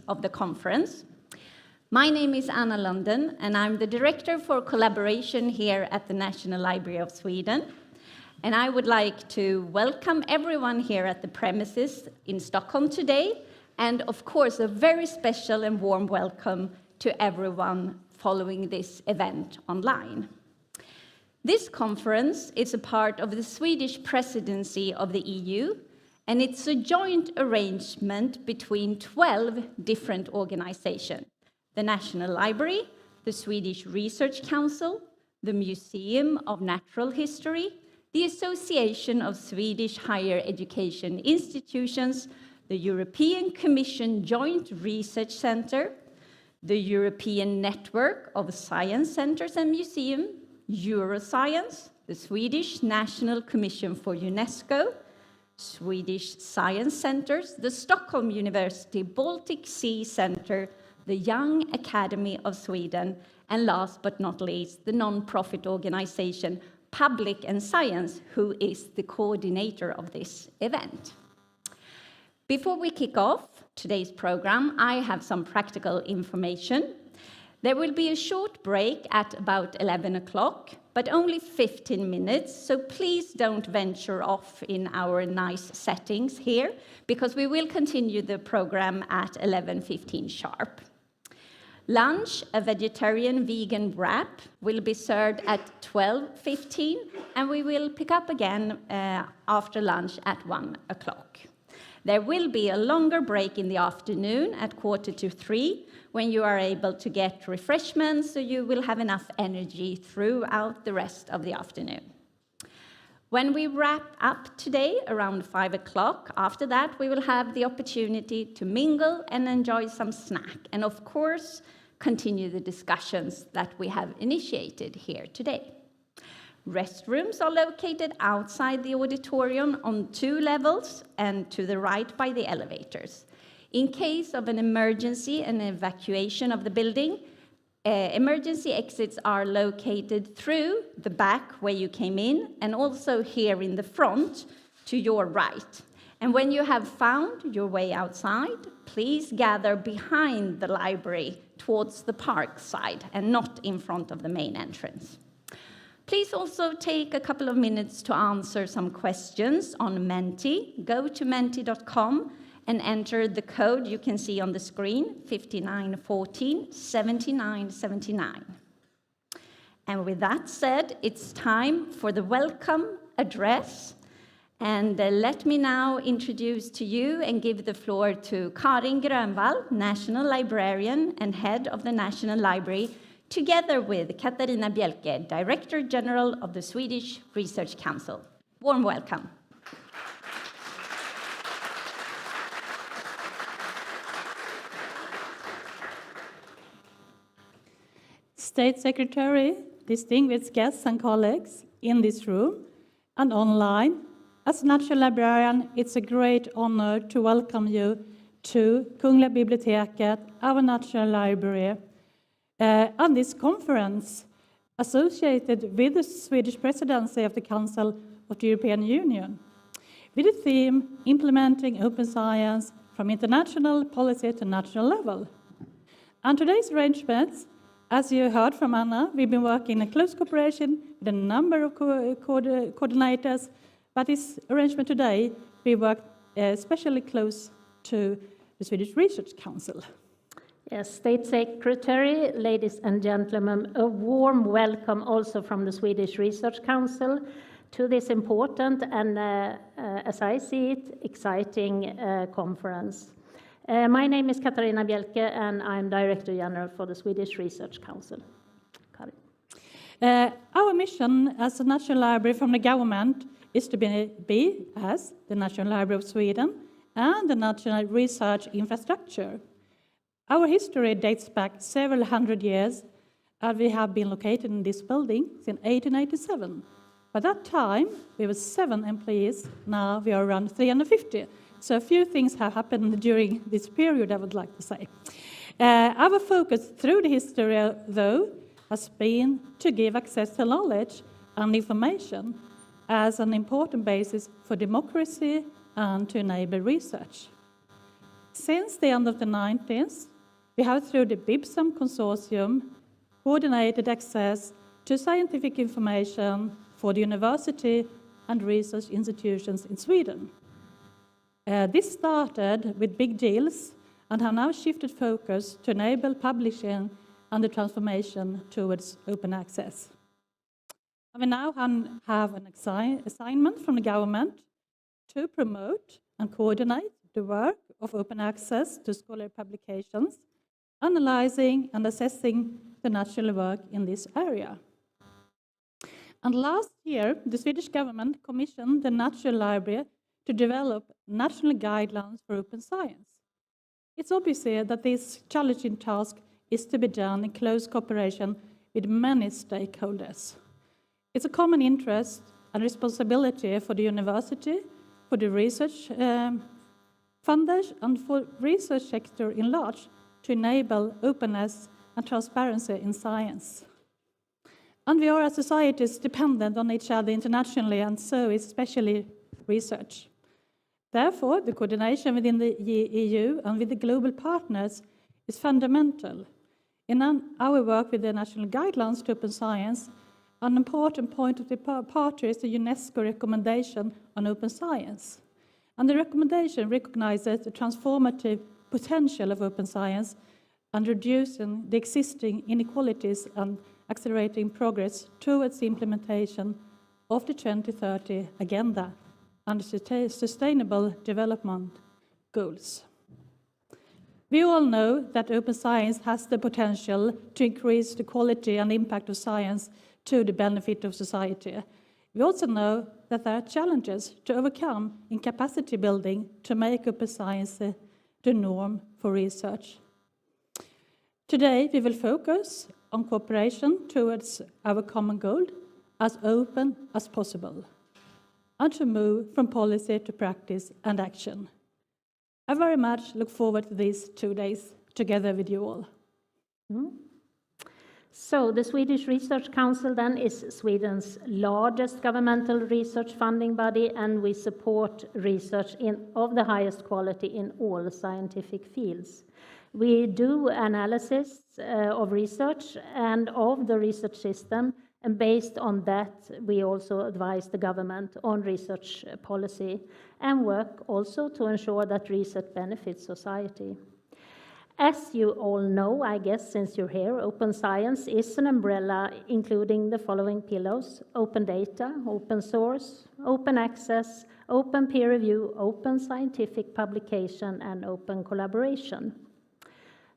of the conference. My name is Anna London, and I'm the Director for Collaboration here at the National Library of Sweden. And I would like to welcome everyone here at the premises in Stockholm today, and of course, a very special and warm welcome to everyone following this event online. This conference is a part of the Swedish presidency of the EU, and it's a joint arrangement between 12 different organizations: the National Library, the Swedish Research Council, the Museum of Natural History, the Association of Swedish Higher Education Institutions, the European Commission Joint Research Centre, the European Network of Science Centres and Museums, Euroscience, the Swedish National Commission for UNESCO, Swedish Science Centres, the Stockholm University Baltic Sea Centre, the Young Academy of Sweden, and last but not least, the non-profit organization Public and Science, who is the coordinator of this event. Before we kick off today's program, I have some practical information. There will be a short break at about 11 o'clock, but only 15 minutes, so please don't venture off in our nice settings here, because we will continue the program at 11:15 sharp. Lunch, a vegetarian vegan wrap, will be served at 12:15, and we will pick up again after lunch at 1 o'clock. There will be a longer break in the afternoon at 2:45, when you are able to get refreshments, so you will have enough energy throughout the rest of the afternoon. When we wrap up today around 5 o'clock, after that we will have the opportunity to mingle and enjoy some snack, and of course continue the discussions that we have initiated here today. Restrooms are located outside the auditorium on 2 levels and to the right by the elevators. In case of an emergency and evacuation of the building, emergency exits are located through the back where you came in, and also here in the front to your right. And when you have found your way outside, please gather behind the library towards the park side and not in front of the main entrance. Please also take a couple of minutes to answer some questions on Menti. Go to menti.com and enter the code you can see on the screen, 5914 7979. And with that said, it's time for the welcome address. And let me now introduce to you and give the floor to Karin Grönvall, National Librarian and Head of the National Library, together with Katarina Bjelke, Director General of the Swedish Research Council. Warm welcome. State Secretary, distinguished guests and colleagues in this room and online, as National Librarian, it's a great honor to welcome you to Kungliga biblioteket, our National Library, and this conference associated with the Swedish presidency of the Council of the European Union, with the theme Implementing Open Science from International Policy to National Level. And today's arrangements, as you heard from Anna, we've been working in close cooperation with a number of coordinators, but this arrangement today, we work especially close to the Swedish Research Council. Yes, State Secretary, ladies and gentlemen, a warm welcome also from the Swedish Research Council to this important and, as I see it, exciting conference. My name is Katarina Bjelke, and I'm Director General for the Swedish Research Council. Karin. Our mission as a National Library from the government is to be as the National Library of Sweden and the national research infrastructure. Our history dates back several hundred years, and we have been located in this building since 1887. By that time, we were 7 employees. Now we are around 350. So a few things have happened during this period, I would like to say. Our focus through the history, though, has been to give access to knowledge and information as an important basis for democracy and to enable research. Since the end of the 90s, we have, through the BIBSAM consortium, coordinated access to scientific information for the university and research institutions in Sweden. This started with big deals and have now shifted focus to enable publishing and the transformation towards open access. And we now have an assignment from the government to promote and coordinate the work of open access to scholarly publications, analyzing and assessing the national work in this area. And last year, the Swedish government commissioned the National Library to develop national guidelines for open science. It's obvious that this challenging task is to be done in close cooperation with many stakeholders. It's a common interest and responsibility for the university, for the research funders, and for research sector in large to enable openness and transparency in science. And we are as societies dependent on each other internationally, and so is especially research. Therefore, the coordination within the EU and with the global partners is fundamental. In our work with the national guidelines to open science, an important point of departure is the UNESCO recommendation on open science. And the recommendation recognizes the transformative potential of open science and reducing the existing inequalities and accelerating progress towards the implementation of the 2030 Agenda and the Sustainable Development Goals. We all know that open science has the potential to increase the quality and impact of science to the benefit of society. We also know that there are challenges to overcome in capacity building to make open science the norm for research. Today, we will focus on cooperation towards our common goal, as open as possible, and to move from policy to practice and action. I very much look forward to these 2 days together with you all. So the Swedish Research Council then is Sweden's largest governmental research funding body, and we support research of the highest quality in all scientific fields. We do analysis of research and of the research system, and based on that, we also advise the government on research policy and work also to ensure that research benefits society. As you all know, I guess, since you're here, open science is an umbrella including the following pillars: open data, open source, open access, open peer review, open scientific publication, and open collaboration.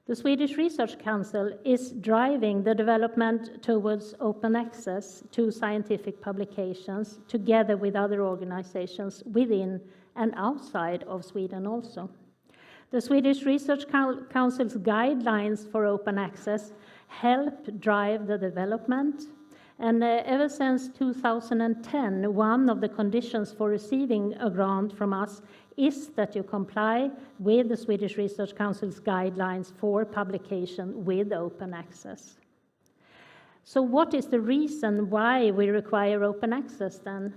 The Swedish Research Council is driving the development towards open access to scientific publications together with other organizations within and outside of Sweden also. The Swedish Research Council's guidelines for open access help drive the development, and ever since 2010, one of the conditions for receiving a grant from us is that you comply with the Swedish Research Council's guidelines for publication with open access. So what is the reason why we require open access then?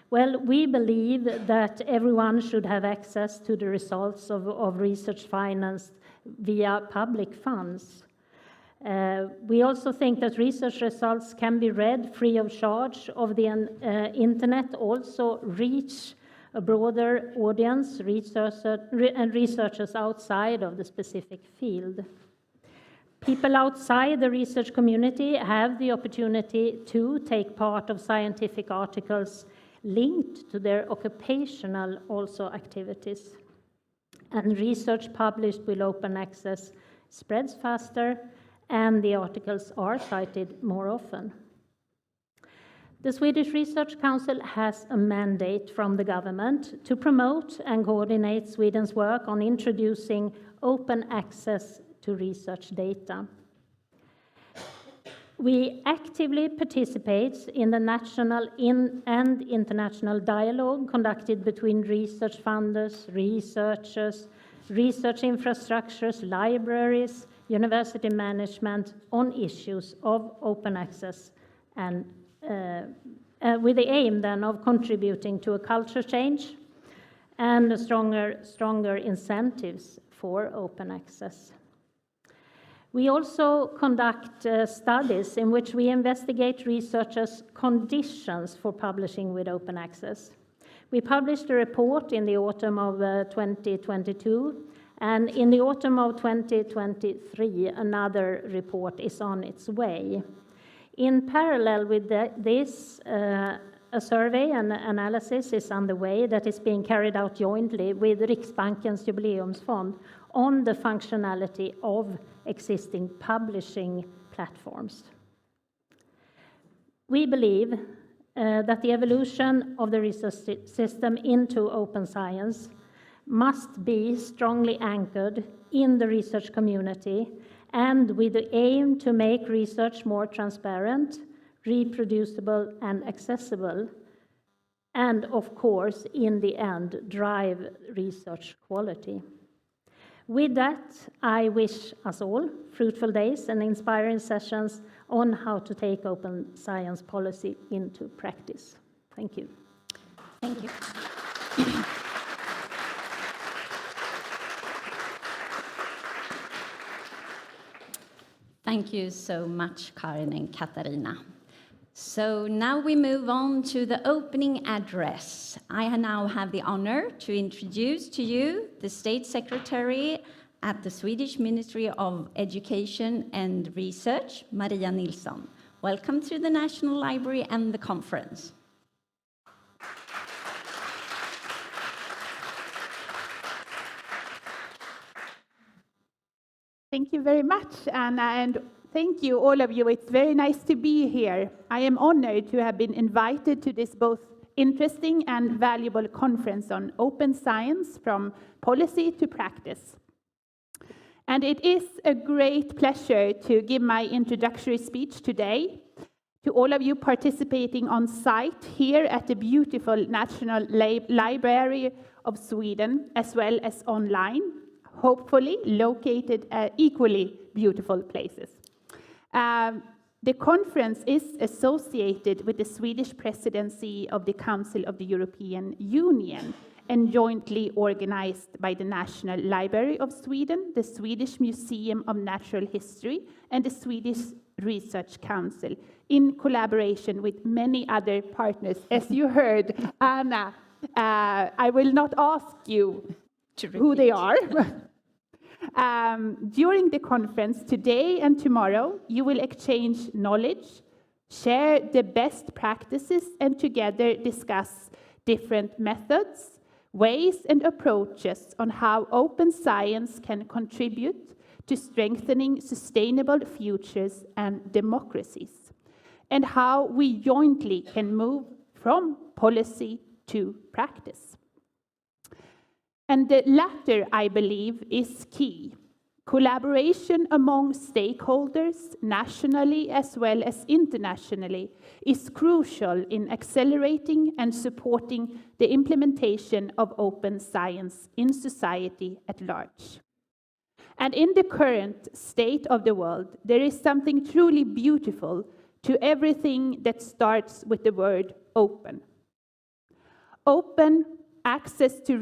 Well, we believe that everyone should have access to the results of research financed via public funds. We also think that research results can be read free of charge of the internet, also reach a broader audience, researchers outside of the specific field. People outside the research community have the opportunity to take part of scientific articles linked to their occupational also activities. And research published with open access spreads faster, and the articles are cited more often. The Swedish Research Council has a mandate from the government to promote and coordinate Sweden's work on introducing open access to research data. We actively participate in the national and international dialogue conducted between research funders, researchers, research infrastructures, libraries, university management on issues of open access, and with the aim then of contributing to a culture change and stronger incentives for open access. We also conduct studies in which we investigate researchers' conditions for publishing with open access. We published a report in the autumn of 2022, and in the autumn of 2023, another report is on its way. In parallel with this, a survey and analysis is underway that is being carried out jointly with Riksbankens Jubileumsfond on the functionality of existing publishing platforms. We believe that the evolution of the research system into open science must be strongly anchored in the research community and with the aim to make research more transparent, reproducible, and accessible, and of course, in the end, drive research quality. With that, I wish us all fruitful days and inspiring sessions on how to take open science policy into practice. Thank you. Thank you. Thank you so much, Karin and Katarina. So now we move on to the opening address. I now have the honor to introduce to you the State Secretary at the Swedish Ministry of Education and Research, Maria Nilsson. Welcome to the National Library and the conference. Thank you very much, Anna, and thank you, all of you. It's very nice to be here. I am honored to have been invited to this both interesting and valuable conference on open science from policy to practice. And it is a great pleasure to give my introductory speech today to all of you participating on site here at the beautiful National Library of Sweden, as well as online, hopefully located at equally beautiful places. The conference is associated with the Swedish presidency of the Council of the European Union and jointly organized by the National Library of Sweden, the Swedish Museum of Natural History, and the Swedish Research Council, in collaboration with many other partners. As you heard, Anna, I will not ask you who they are. During the conference today and tomorrow, you will exchange knowledge, share the best practices, and together discuss different methods, ways, and approaches on how open science can contribute to strengthening sustainable futures and democracies, and how we jointly can move from policy to practice. And the latter, I believe, is key. Collaboration among stakeholders, nationally as well as internationally, is crucial in accelerating and supporting the implementation of open science in society at large. And in the current state of the world, there is something truly beautiful to everything that starts with the word open. Open access to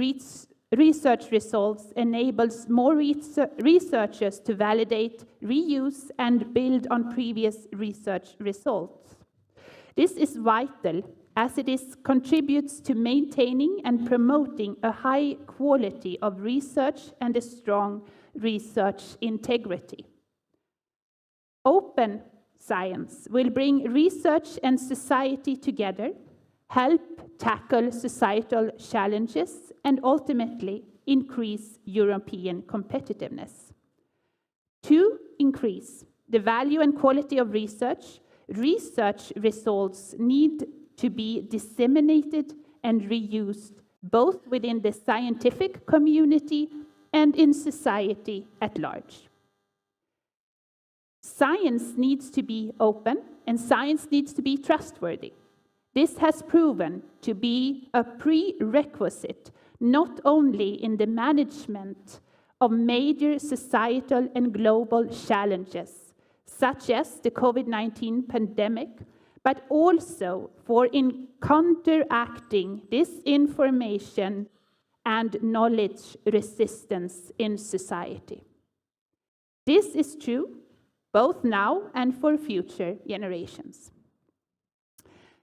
research results enables more researchers to validate, reuse, and build on previous research results. This is vital as it contributes to maintaining and promoting a high quality of research and a strong research integrity. Open science will bring research and society together, help tackle societal challenges, and ultimately increase European competitiveness. To increase the value and quality of research, research results need to be disseminated and reused both within the scientific community and in society at large. Science needs to be open and science needs to be trustworthy. This has proven to be a prerequisite not only in the management of major societal and global challenges, such as the COVID-19 pandemic, but also for counteracting disinformation and knowledge resistance in society. This is true both now and for future generations.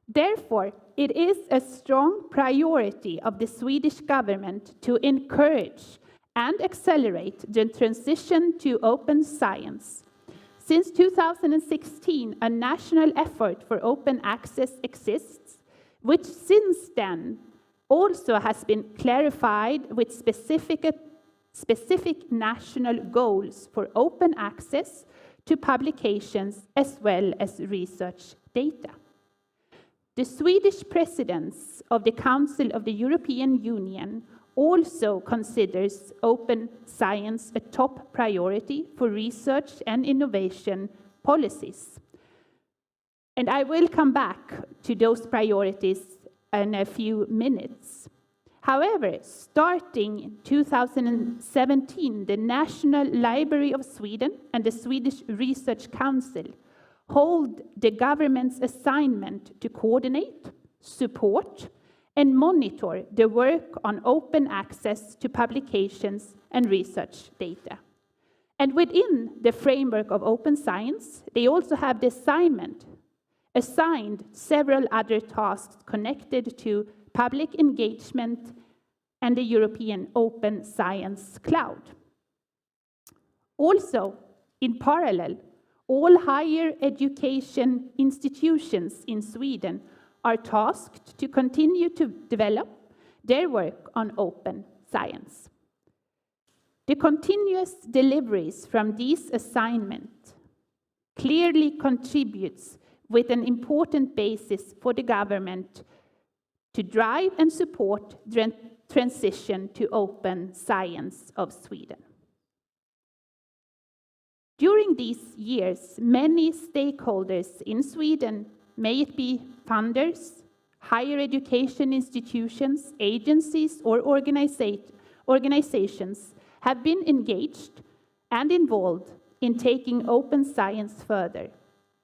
Therefore, it is a strong priority of the Swedish government to encourage and accelerate the transition to open science. Since 2016, a national effort for open access exists, which since then also has been clarified with specific national goals for open access to publications as well as research data. The Swedish Presidency of the Council of the European Union also considers open science a top priority for research and innovation policies. And I will come back to those priorities in a few minutes. However, starting in 2017, the National Library of Sweden and the Swedish Research Council hold the government's assignment to coordinate, support, and monitor the work on open access to publications and research data. And within the framework of open science, they also have the assigned several other tasks connected to public engagement and the European Open Science Cloud. Also, in parallel, all higher education institutions in Sweden are tasked to continue to develop their work on open science. The continuous deliveries from these assignments clearly contributes with an important basis for the government to drive and support the transition to open science of Sweden. During these years, many stakeholders in Sweden, may it be funders, higher education institutions, agencies, or organizations, have been engaged and involved in taking open science further,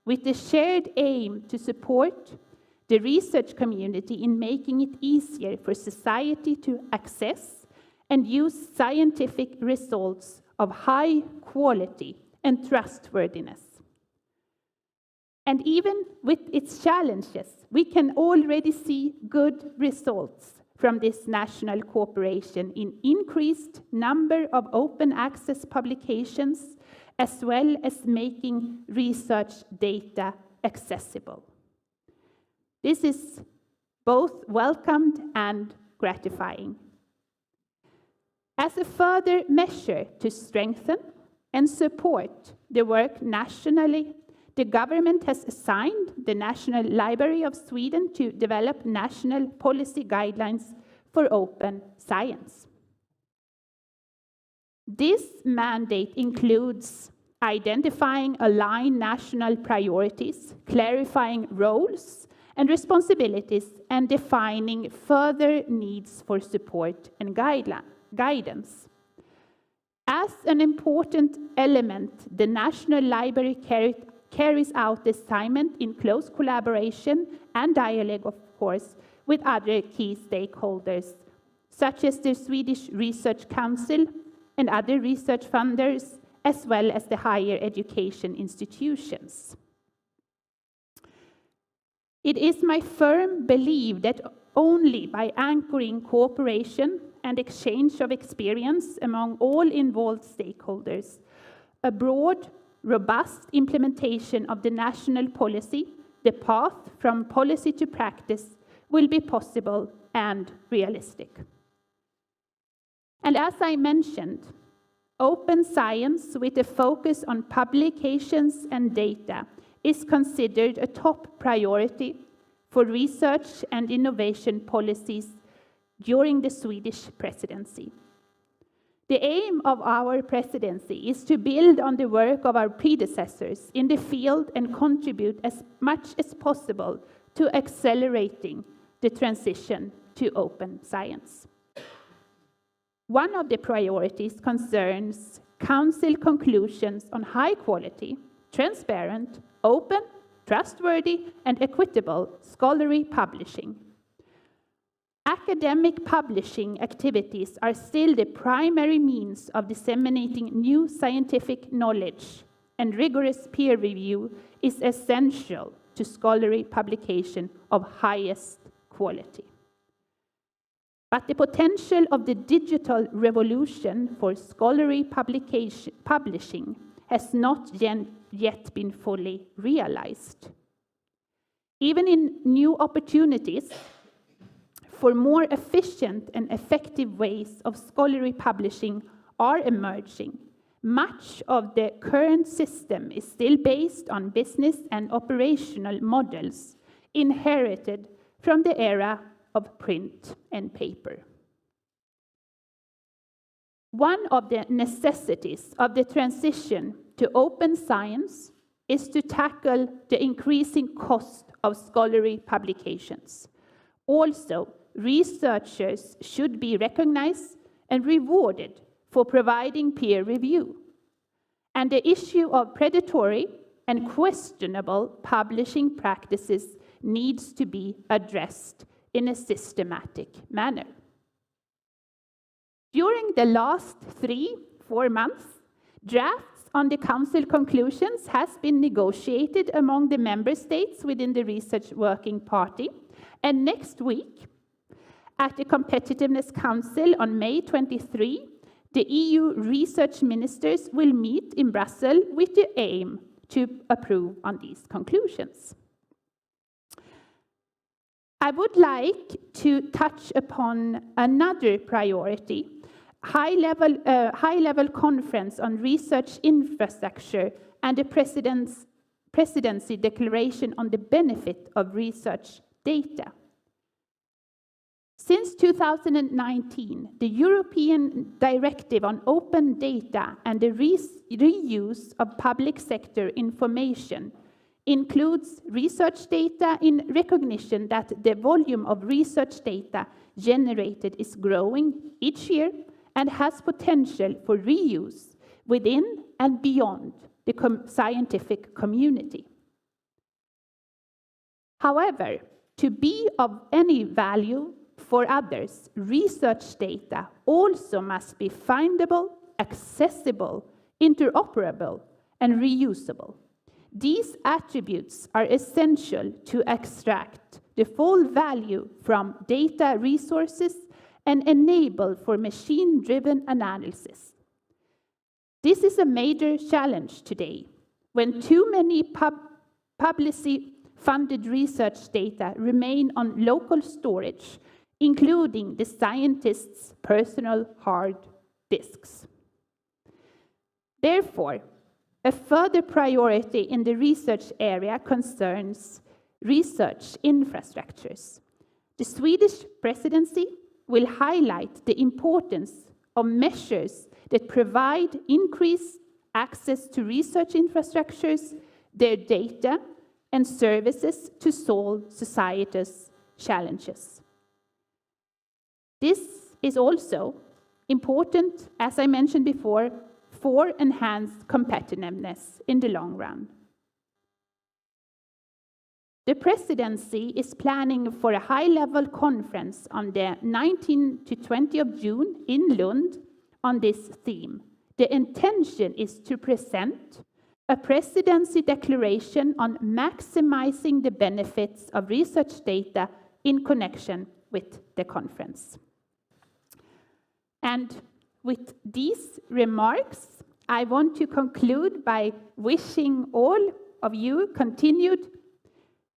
with the shared aim to support the research community in making it easier for society to access and use scientific results of high quality and trustworthiness. And even with its challenges, we can already see good results from this national cooperation in increased number of open access publications, as well as making research data accessible. This is both welcomed and gratifying. As a further measure to strengthen and support the work nationally, the government has assigned the National Library of Sweden to develop national policy guidelines for open science. This mandate includes identifying aligned national priorities, clarifying roles and responsibilities, and defining further needs for support and guidance. As an important element, the National Library carries out the assignment in close collaboration and dialogue, of course, with other key stakeholders, such as the Swedish Research Council and other research funders, as well as the higher education institutions. It is my firm belief that only by anchoring cooperation and exchange of experience among all involved stakeholders, a broad, robust implementation of the national policy, the path from policy to practice, will be possible and realistic. And as I mentioned, open science with a focus on publications and data is considered a top priority for research and innovation policies during the Swedish presidency. The aim of our presidency is to build on the work of our predecessors in the field and contribute as much as possible to accelerating the transition to open science. One of the priorities concerns Council conclusions on high quality, transparent, open, trustworthy, and equitable scholarly publishing. Academic publishing activities are still the primary means of disseminating new scientific knowledge, and rigorous peer review is essential to scholarly publication of highest quality. But the potential of the digital revolution for scholarly publishing has not yet been fully realized. Even in new opportunities for more efficient and effective ways of scholarly publishing are emerging, much of the current system is still based on business and operational models inherited from the era of print and paper. One of the necessities of the transition to open science is to tackle the increasing cost of scholarly publications. Also, researchers should be recognized and rewarded for providing peer review. And the issue of predatory and questionable publishing practices needs to be addressed in a systematic manner. During the last 3-4 months, drafts on the Council conclusions has been negotiated among the member states within the Research Working Party, and next week, at the Competitiveness Council on May 23, the EU research ministers will meet in Brussels with the aim to approve on these conclusions. I would like to touch upon another priority, high-level conference on research infrastructure and the presidency declaration on the benefit of research data. Since 2019, the European Directive on Open Data and the reuse of public sector information includes research data in recognition that the volume of research data generated is growing each year and has potential for reuse within and beyond the scientific community. However, to be of any value for others, research data also must be findable, accessible, interoperable, and reusable. These attributes are essential to extract the full value from data resources and enable for machine-driven analysis. This is a major challenge today, when too many publicly funded research data remain on local storage, including the scientists' personal hard disks. Therefore, a further priority in the research area concerns research infrastructures. The Swedish presidency will highlight the importance of measures that provide increased access to research infrastructures, their data, and services to solve society's challenges. This is also important, as I mentioned before, for enhanced competitiveness in the long run. The presidency is planning for a high-level conference on the 19th to 20th of June in Lund on this theme. The intention is to present a presidency declaration on maximizing the benefits of research data in connection with the conference. And with these remarks, I want to conclude by wishing all of you continued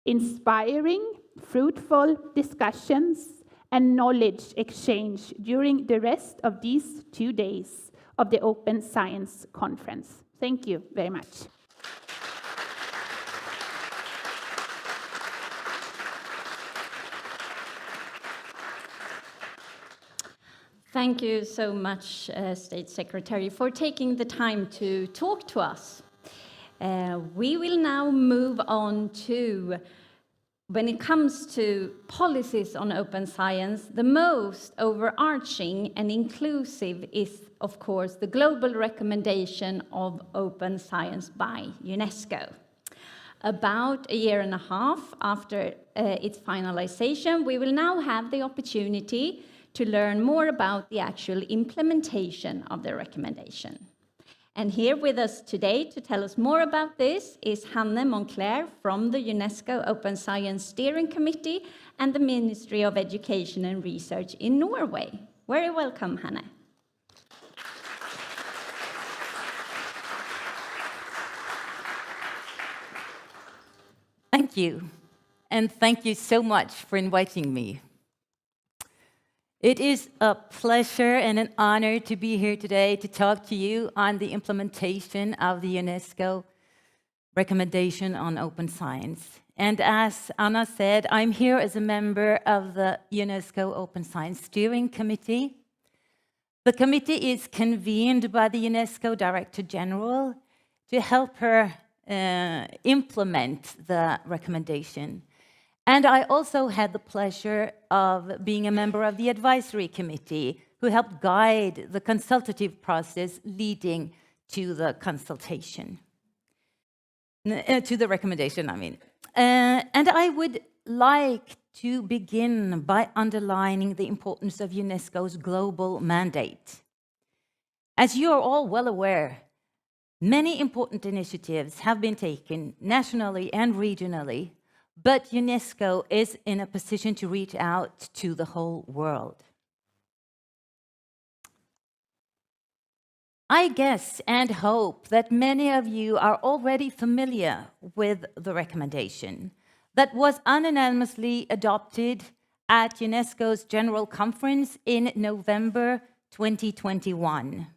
inspiring, fruitful discussions and knowledge exchange during the rest of these 2 days of the Open Science Conference. Thank you very much. Thank you so much, State Secretary, for taking the time to talk to us. We will now move on to, when it comes to policies on open science, the most overarching and inclusive is, of course, the global recommendation of open science by UNESCO. about a year and a half after its finalization, we will now have the opportunity to learn more about the actual implementation of the recommendation. And here with us today to tell us more about this is Hanne Moncler from the UNESCO Open Science Steering Committee and the Ministry of Education and Research in Norway. Very welcome, Hanne. Thank you, and thank you so much for inviting me. It is a pleasure and an honor to be here today to talk to you on the implementation of the UNESCO recommendation on open science. And as Anna said, I'm here as a member of the UNESCO Open Science Steering Committee. The committee is convened by the UNESCO Director General to help her implement the recommendation. And I also had the pleasure of being a member of the advisory committee who helped guide the consultative process leading to the consultation, to the recommendation, I mean. And I would like to begin by underlining the importance of UNESCO's global mandate. As you are all well aware, many important initiatives have been taken nationally and regionally, but UNESCO is in a position to reach out to the whole world. I guess and hope that many of you are already familiar with the recommendation that was unanimously adopted at UNESCO's General Conference in November 2021.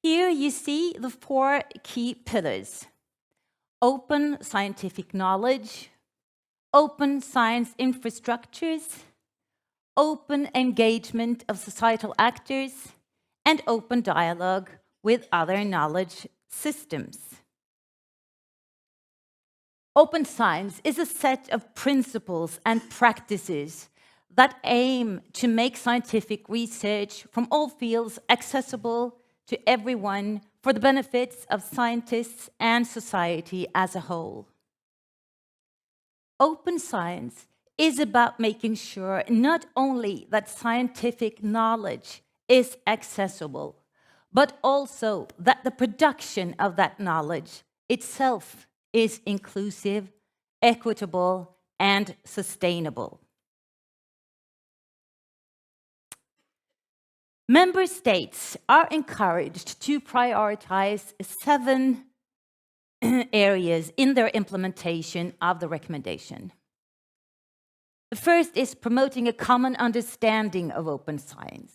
Here you see the 4 key pillars: open scientific knowledge, open science infrastructures, open engagement of societal actors, and open dialogue with other knowledge systems. Open science is a set of principles and practices that aim to make scientific research from all fields accessible to everyone for the benefits of scientists and society as a whole. Open science is about making sure not only that scientific knowledge is accessible, but also that the production of that knowledge itself is inclusive, equitable, and sustainable. Member states are encouraged to prioritize 7 areas in their implementation of the recommendation. The first is promoting a common understanding of open science,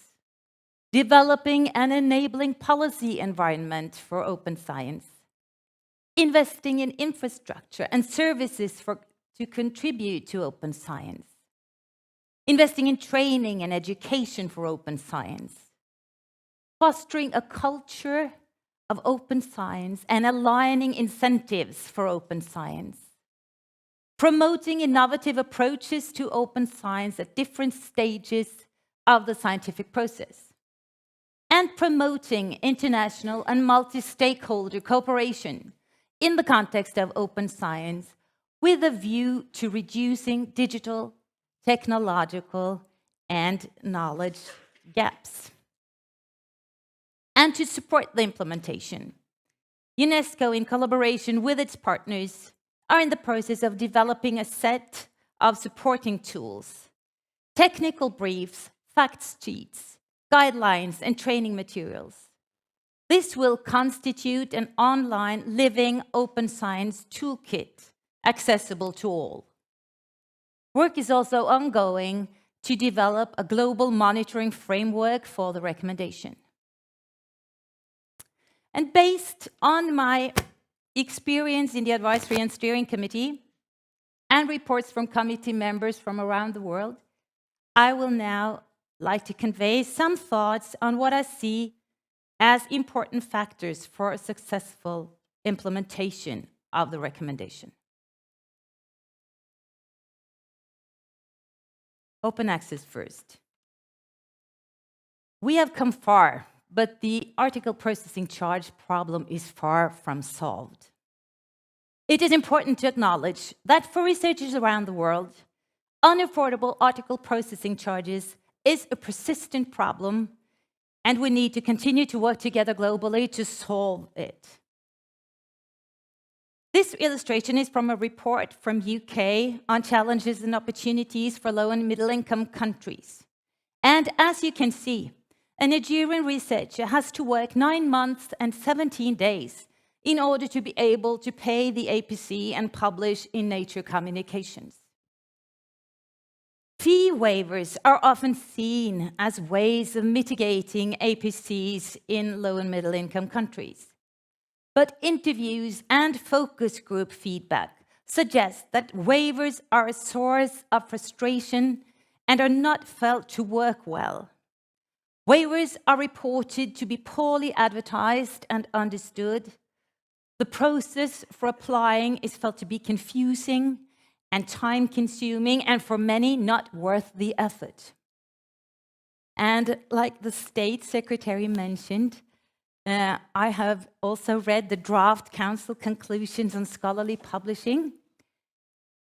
developing an enabling policy environment for open science, investing in infrastructure and services to contribute to open science, investing in training and education for open science, fostering a culture of open science and aligning incentives for open science, promoting innovative approaches to open science at different stages of the scientific process, and promoting international and multi-stakeholder cooperation in the context of open science with a view to reducing digital, technological, and knowledge gaps. And to support the implementation, UNESCO, in collaboration with its partners, are in the process of developing a set of supporting tools, technical briefs, fact sheets, guidelines, and training materials. This will constitute an online living open science toolkit accessible to all. Work is also ongoing to develop a global monitoring framework for the recommendation. And based on my experience in the Advisory and Steering Committee and reports from committee members from around the world, I will now like to convey some thoughts on what I see as important factors for a successful implementation of the recommendation. Open access first. We have come far, but the article processing charge problem is far from solved. it is important to acknowledge that for researchers around the world, unaffordable article processing charges is a persistent problem, and we need to continue to work together globally to solve it. This illustration is from a report from UK on challenges and opportunities for low and middle-income countries. And as you can see, a Nigerian researcher has to work 9 months and 17 days in order to be able to pay the APC and publish in Nature Communications. Fee waivers are often seen as ways of mitigating APCs in low and middle-income countries. But interviews and focus group feedback suggest that waivers are a source of frustration and are not felt to work well. Waivers are reported to be poorly advertised and understood. The process for applying is felt to be confusing and time-consuming, and for many, not worth the effort. And like the State Secretary mentioned, I have also read the draft Council conclusions on scholarly publishing,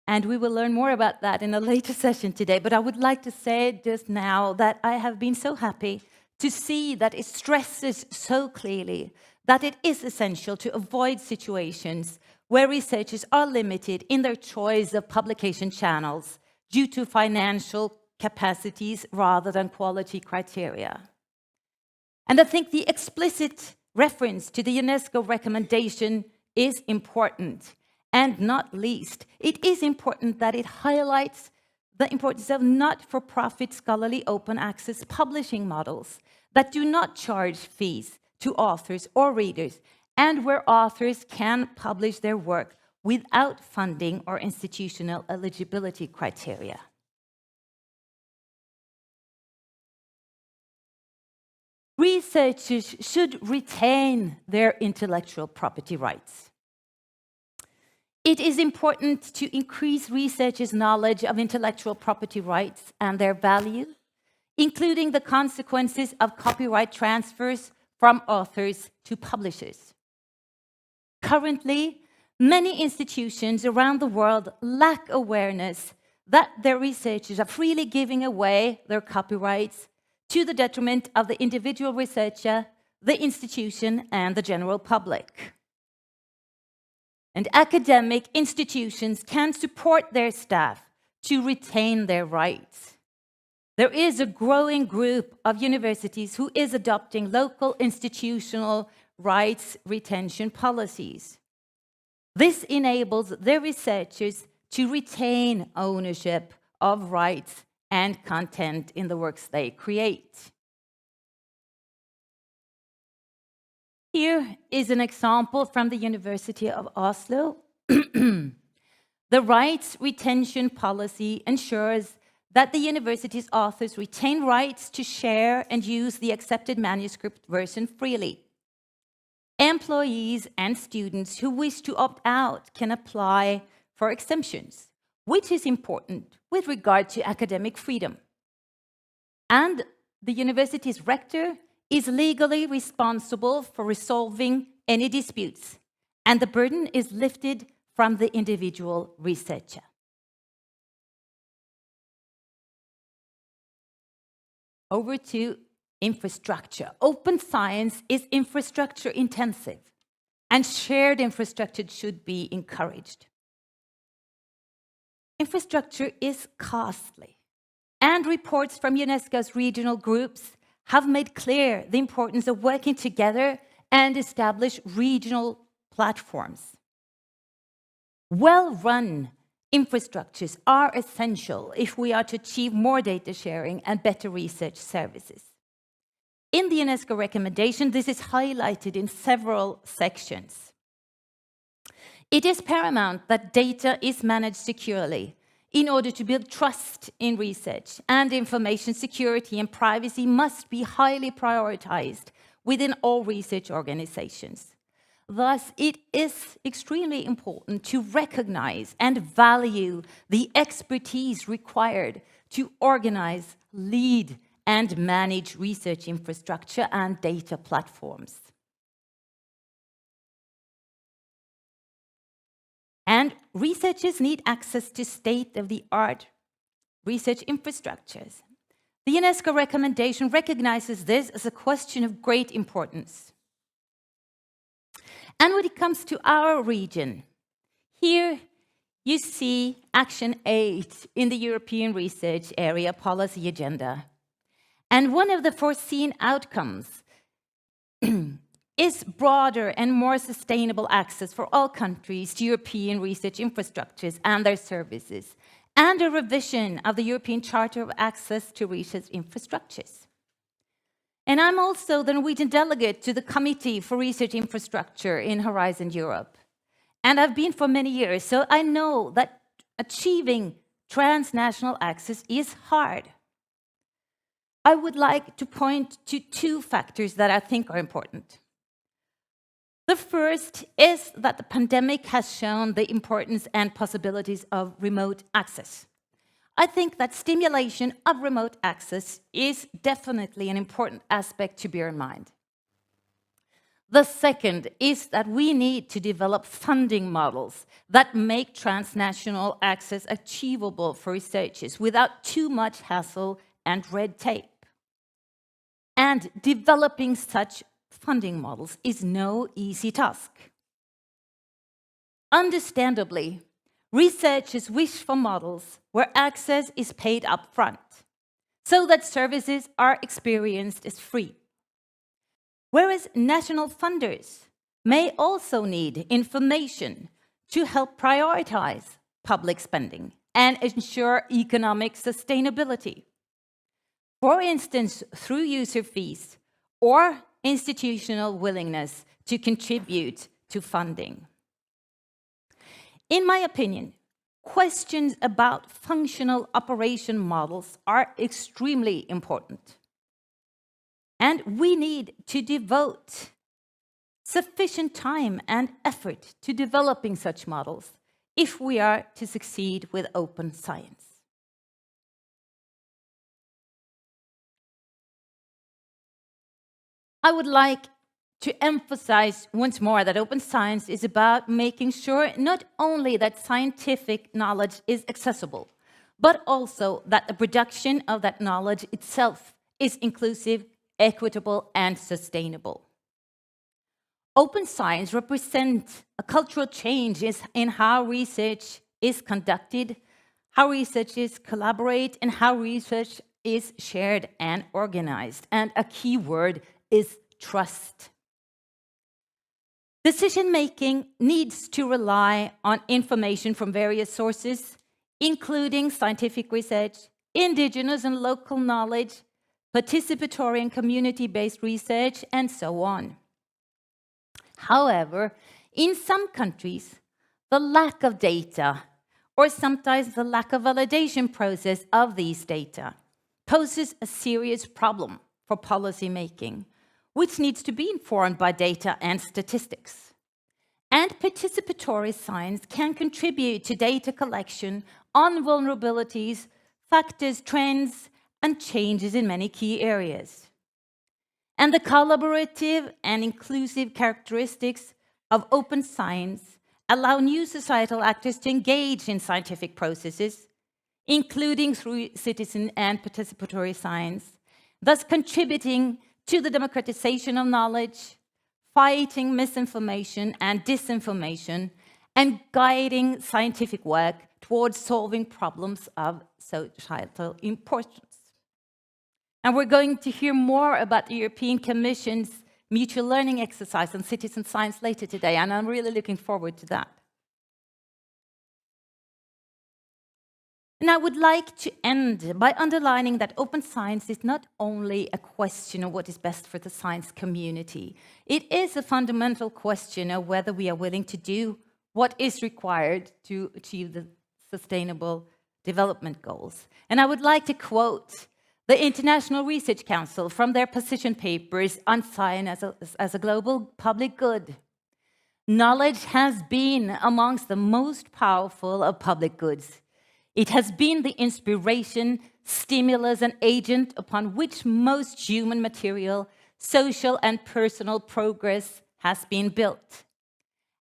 and we will learn more about that in a later session today. But I would like to say just now that I have been so happy to see that it stresses so clearly that it is essential to avoid situations where researchers are limited in their choice of publication channels due to financial capacities rather than quality criteria. And I think the explicit reference to the UNESCO recommendation is important. And not least, it is important that it highlights the importance of not-for-profit scholarly open access publishing models that do not charge fees to authors or readers, and where authors can publish their work without funding or institutional eligibility criteria. Researchers should retain their intellectual property rights. It is important to increase researchers' knowledge of intellectual property rights and their value, including the consequences of copyright transfers from authors to publishers. Currently, many institutions around the world lack awareness that their researchers are freely giving away their copyrights to the detriment of the individual researcher, the institution, and the general public. And academic institutions can support their staff to retain their rights. There is a growing group of universities who is adopting local institutional rights retention policies. This enables their researchers to retain ownership of rights and content in the works they create. Here is an example from the University of Oslo. The rights retention policy ensures that the university's authors retain rights to share and use the accepted manuscript version freely. Employees and students who wish to opt out can apply for exemptions, which is important with regard to academic freedom. And the university's rector is legally responsible for resolving any disputes, and the burden is lifted from the individual researcher. Over to infrastructure. Open science is infrastructure intensive, and shared infrastructure should be encouraged. Infrastructure is costly, and reports from UNESCO's regional groups have made clear the importance of working together and establish regional platforms. Well-run infrastructures are essential if we are to achieve more data sharing and better research services. In the UNESCO recommendation, this is highlighted in several sections. It is paramount that data is managed securely in order to build trust in research, and information security and privacy must be highly prioritized within all research organizations. Thus, it is extremely important to recognize and value the expertise required to organize, lead, and manage research infrastructure and data platforms. And researchers need access to state-of-the-art research infrastructures. The UNESCO recommendation recognizes this as a question of great importance. And when it comes to our region, here you see Action 8 in the European Research Area Policy Agenda. And one of the foreseen outcomes is broader and more sustainable access for all countries to European research infrastructures and their services, and a revision of the European Charter of Access to Research Infrastructures. And I'm also the Norwegian delegate to the Committee for Research Infrastructure in Horizon Europe. And I've been for many years, so I know that achieving transnational access is hard. I would like to point to two factors that I think are important. The first is that the pandemic has shown the importance and possibilities of remote access. I think that stimulation of remote access is definitely an important aspect to bear in mind. The second is that we need to develop funding models that make transnational access achievable for researchers without too much hassle and red tape. And developing such funding models is no easy task. Understandably, researchers wish for models where access is paid up front, so that services are experienced as free. Whereas national funders may also need information to help prioritize public spending and ensure economic sustainability. For instance, through user fees or institutional willingness to contribute to funding. In my opinion, questions about functional operation models are extremely important. And we need to devote sufficient time and effort to developing such models if we are to succeed with open science. I would like to emphasize once more that open science is about making sure not only that scientific knowledge is accessible, but also that the production of that knowledge itself is inclusive, equitable, and sustainable. Open science represents a cultural change in how research is conducted, how researchers collaborate, and how research is shared and organized. And a key word is trust. Decision-making needs to rely on information from various sources, including scientific research, indigenous and local knowledge, participatory and community-based research, and so on. However, in some countries, the lack of data, or sometimes the lack of validation process of these data, poses a serious problem for policy making, which needs to be informed by data and statistics. And participatory science can contribute to data collection on vulnerabilities, factors, trends, and changes in many key areas. And the collaborative and inclusive characteristics of open science allow new societal actors to engage in scientific processes, including through citizen and participatory science, thus contributing to the democratization of knowledge, fighting misinformation and disinformation, and guiding scientific work towards solving problems of societal importance. And we're going to hear more about the European Commission's mutual learning exercise on citizen science later today, and I'm really looking forward to that. And I would like to end by underlining that open science is not only a question of what is best for the science community. It is a fundamental question of whether we are willing to do what is required to achieve the Sustainable Development Goals. And I would like to quote the International Research Council from their position papers on science as a global public good. Knowledge has been amongst the most powerful of public goods. It has been the inspiration, stimulus, and agent upon which most human material, social, and personal progress has been built.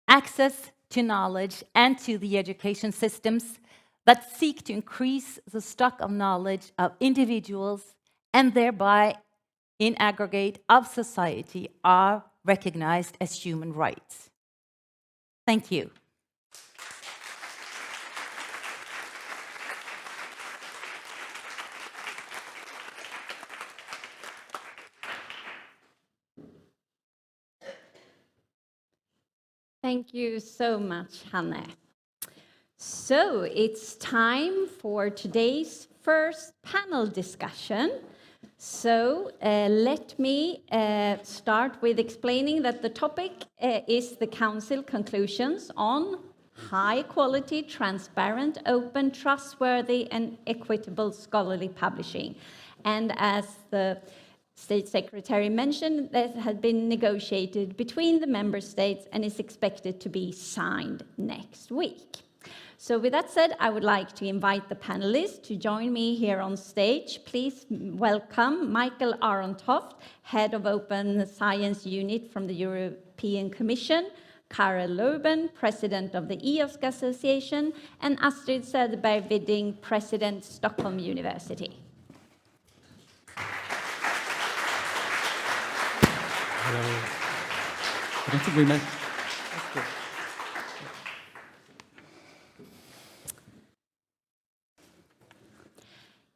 Access to knowledge and to the education systems that seek to increase the stock of knowledge of individuals and thereby, in aggregate, of society are recognized as human rights. Thank you. Thank you so much, Hanne. So it's time for today's first panel discussion. So let me start with explaining that the topic is the Council conclusions on high quality, transparent, open, trustworthy and equitable scholarly publishing. And as the State Secretary mentioned, that had been negotiated between the member states and is expected to be signed next week. So with that said, I would like to invite the panelists to join me here on stage. Please welcome Michael Arontoft, Head of Open Science Unit from the European Commission, Karel Leuben, President of the EOSC Association, and Astrid Söderberg-Widding, President, Stockholm University. I don't think we met.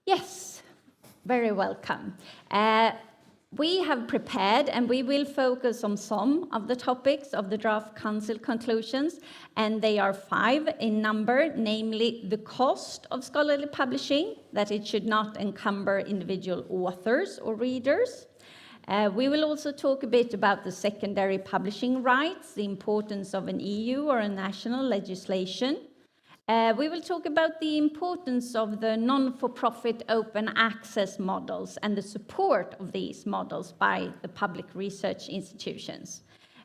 Yes, very welcome. We have prepared and we will focus on some of the topics of the draft Council conclusions, and they are 5 in number, namely the cost of scholarly publishing, that it should not encumber individual authors or readers. We will also talk a bit about the secondary publishing rights, the importance of an EU or a national legislation. We will talk about the importance of the non-for-profit open access models and the support of these models by the public research institutions.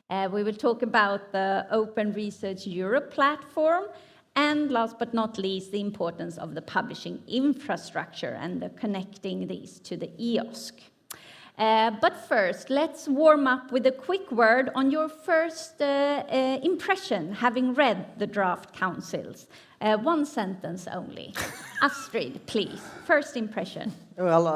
We will talk about the Open Research Europe platform, and last but not least, the importance of the publishing infrastructure and the connecting these to the EOSC. But first, let's warm up with a quick word on your first impression, having read the draft councils. 1 sentence only. Astrid, please, first impression. Well,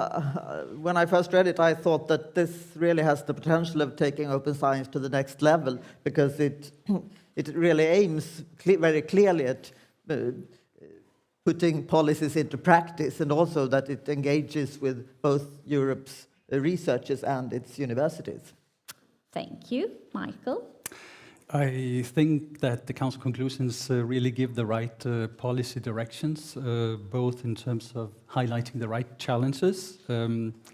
when I first read it, I thought that this really has the potential of taking open science to the next level, because it really aims very clearly at putting policies into practice, and also that it engages with both Europe's researchers and its universities. Thank you. Michael? I think that the Council conclusions really give the right policy directions, both in terms of highlighting the right challenges,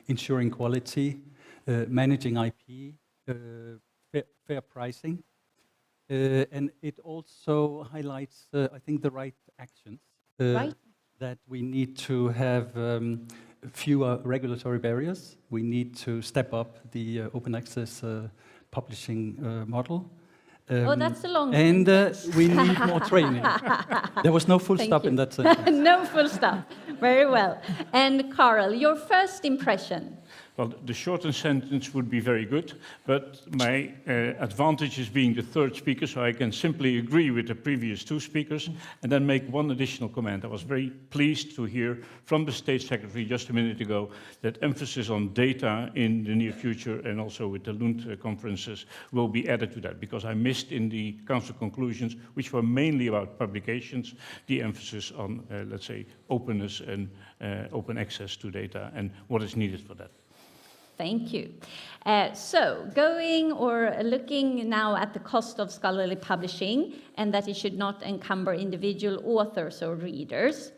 ensuring quality, managing IP, fair pricing, and it also highlights, I think, the right actions. That we need to have fewer regulatory barriers. We need to step up the open access publishing model. That's a long And we need more training. There was no full stop in that sentence. No full stop. Very well. And Karel, your first impression? Well, the shortened sentence would be very good, but my advantage is being the third speaker, so I can simply agree with the previous 2 speakers and then make one additional comment. I was very pleased to hear from the State Secretary just a minute ago that emphasis on data in the near future and also with the Lund conferences will be added to that, because I missed in the Council conclusions, which were mainly about publications, the emphasis on, let's say, openness and open access to data and what is needed for that. Thank you. So going or looking now at the cost of scholarly publishing and that it should not encumber individual authors or readers,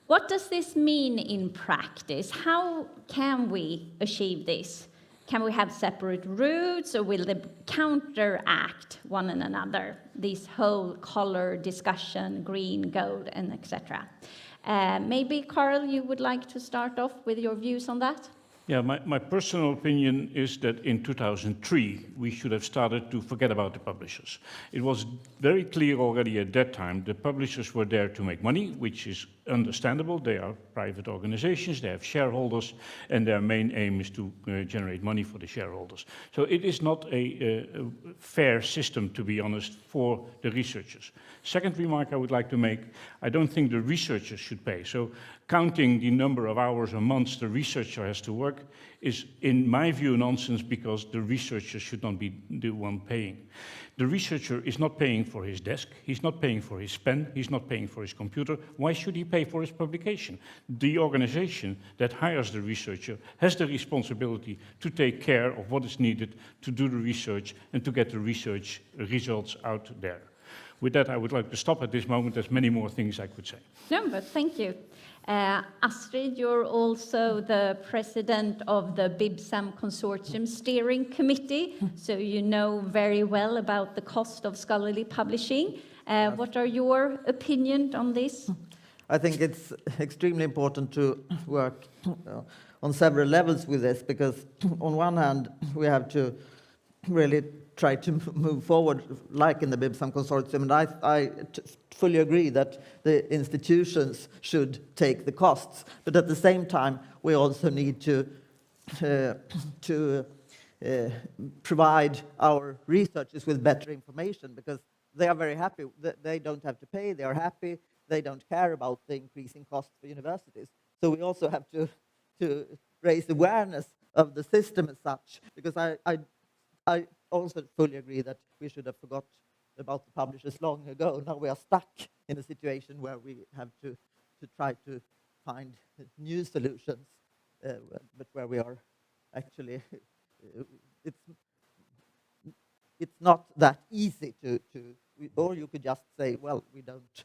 what does this mean in practice? How can we achieve this? Can we have separate routes, or will they counteract one another? This whole color discussion, green, gold, and etc. Maybe, Karel, you would like to start off with your views on that? Yeah, my personal opinion is that in 2003, we should have started to forget about the publishers. It was very clear already at that time the publishers were there to make money, which is understandable. They are private organizations, they have shareholders, and their main aim is to generate money for the shareholders. So it is not a fair system, to be honest, for the researchers. Second remark I would like to make, I don't think the researchers should pay. So counting the number of hours or months the researcher has to work is, in my view, nonsense, because the researcher should not be the one paying. The researcher is not paying for his desk, he's not paying for his pen, he's not paying for his computer. Why should he pay for his publication? The organization that hires the researcher has the responsibility to take care of what is needed to do the research and to get the research results out there. With that, I would like to stop at this moment. There's many more things I could say. No, but thank you. Astrid, you're also the president of the BIBSAM Consortium Steering Committee, so you know very well about the cost of scholarly publishing. What are your opinions on this? I think it's extremely important to work on several levels with this, because on one hand, we have to really try to move forward, like in the BIBSAM Consortium, and I fully agree that the institutions should take the costs, but at the same time, we also need to provide our researchers with better information, because they are very happy. They don't have to pay, they are happy, they don't care about the increasing costs for universities. So we also have to raise awareness of the system as such, because I also fully agree that we should have forgot about the publishers long ago. Now we are stuck in a situation where we have to try to find new solutions, but where we are actually, it's not that easy or you could just say, well, we don't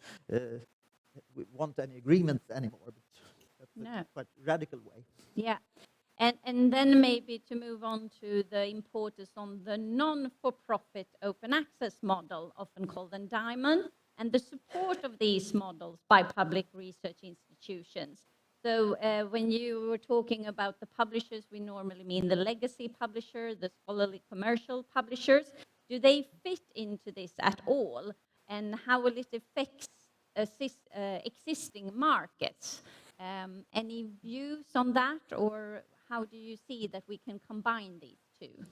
want any agreements anymore, but that's a quite radical way. Yeah. And then maybe to move on to the importance on the non-for-profit open access model, often called the Diamond, and the support of these models by public research institutions. So when you were talking about the publishers, we normally mean the legacy publisher, the scholarly commercial publishers. Do they fit into this at all? And how will it affect existing markets? Any views on that, or how do you see that we can combine these two?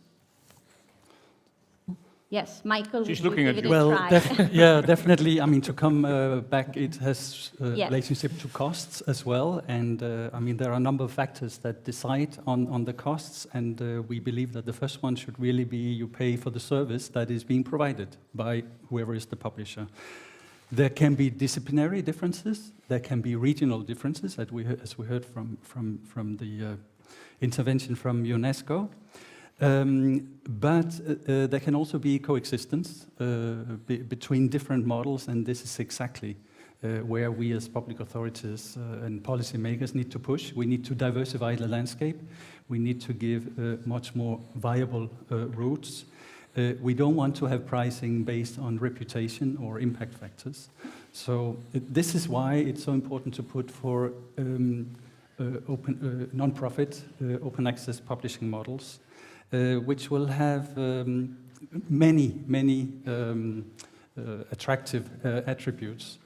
Yes, Michael, She's would you looking give at it you. a Well, try? yeah, definitely. I mean, to come back, it has Yes. relationship to costs as well. And I mean, there are a number of factors that decide on the costs. And we believe that the first one should really be you pay for the service that is being provided by whoever is the publisher. There can be disciplinary differences. There can be regional differences, as we heard from the intervention from UNESCO. But there can also be coexistence between different models, and this is exactly where we as public authorities and policymakers need to push. We need to diversify the landscape. We need to give much more viable routes. We don't want to have pricing based on reputation or impact factors. So this is why it's so important to put for non-profit open access publishing models, which will have many attractive attributes.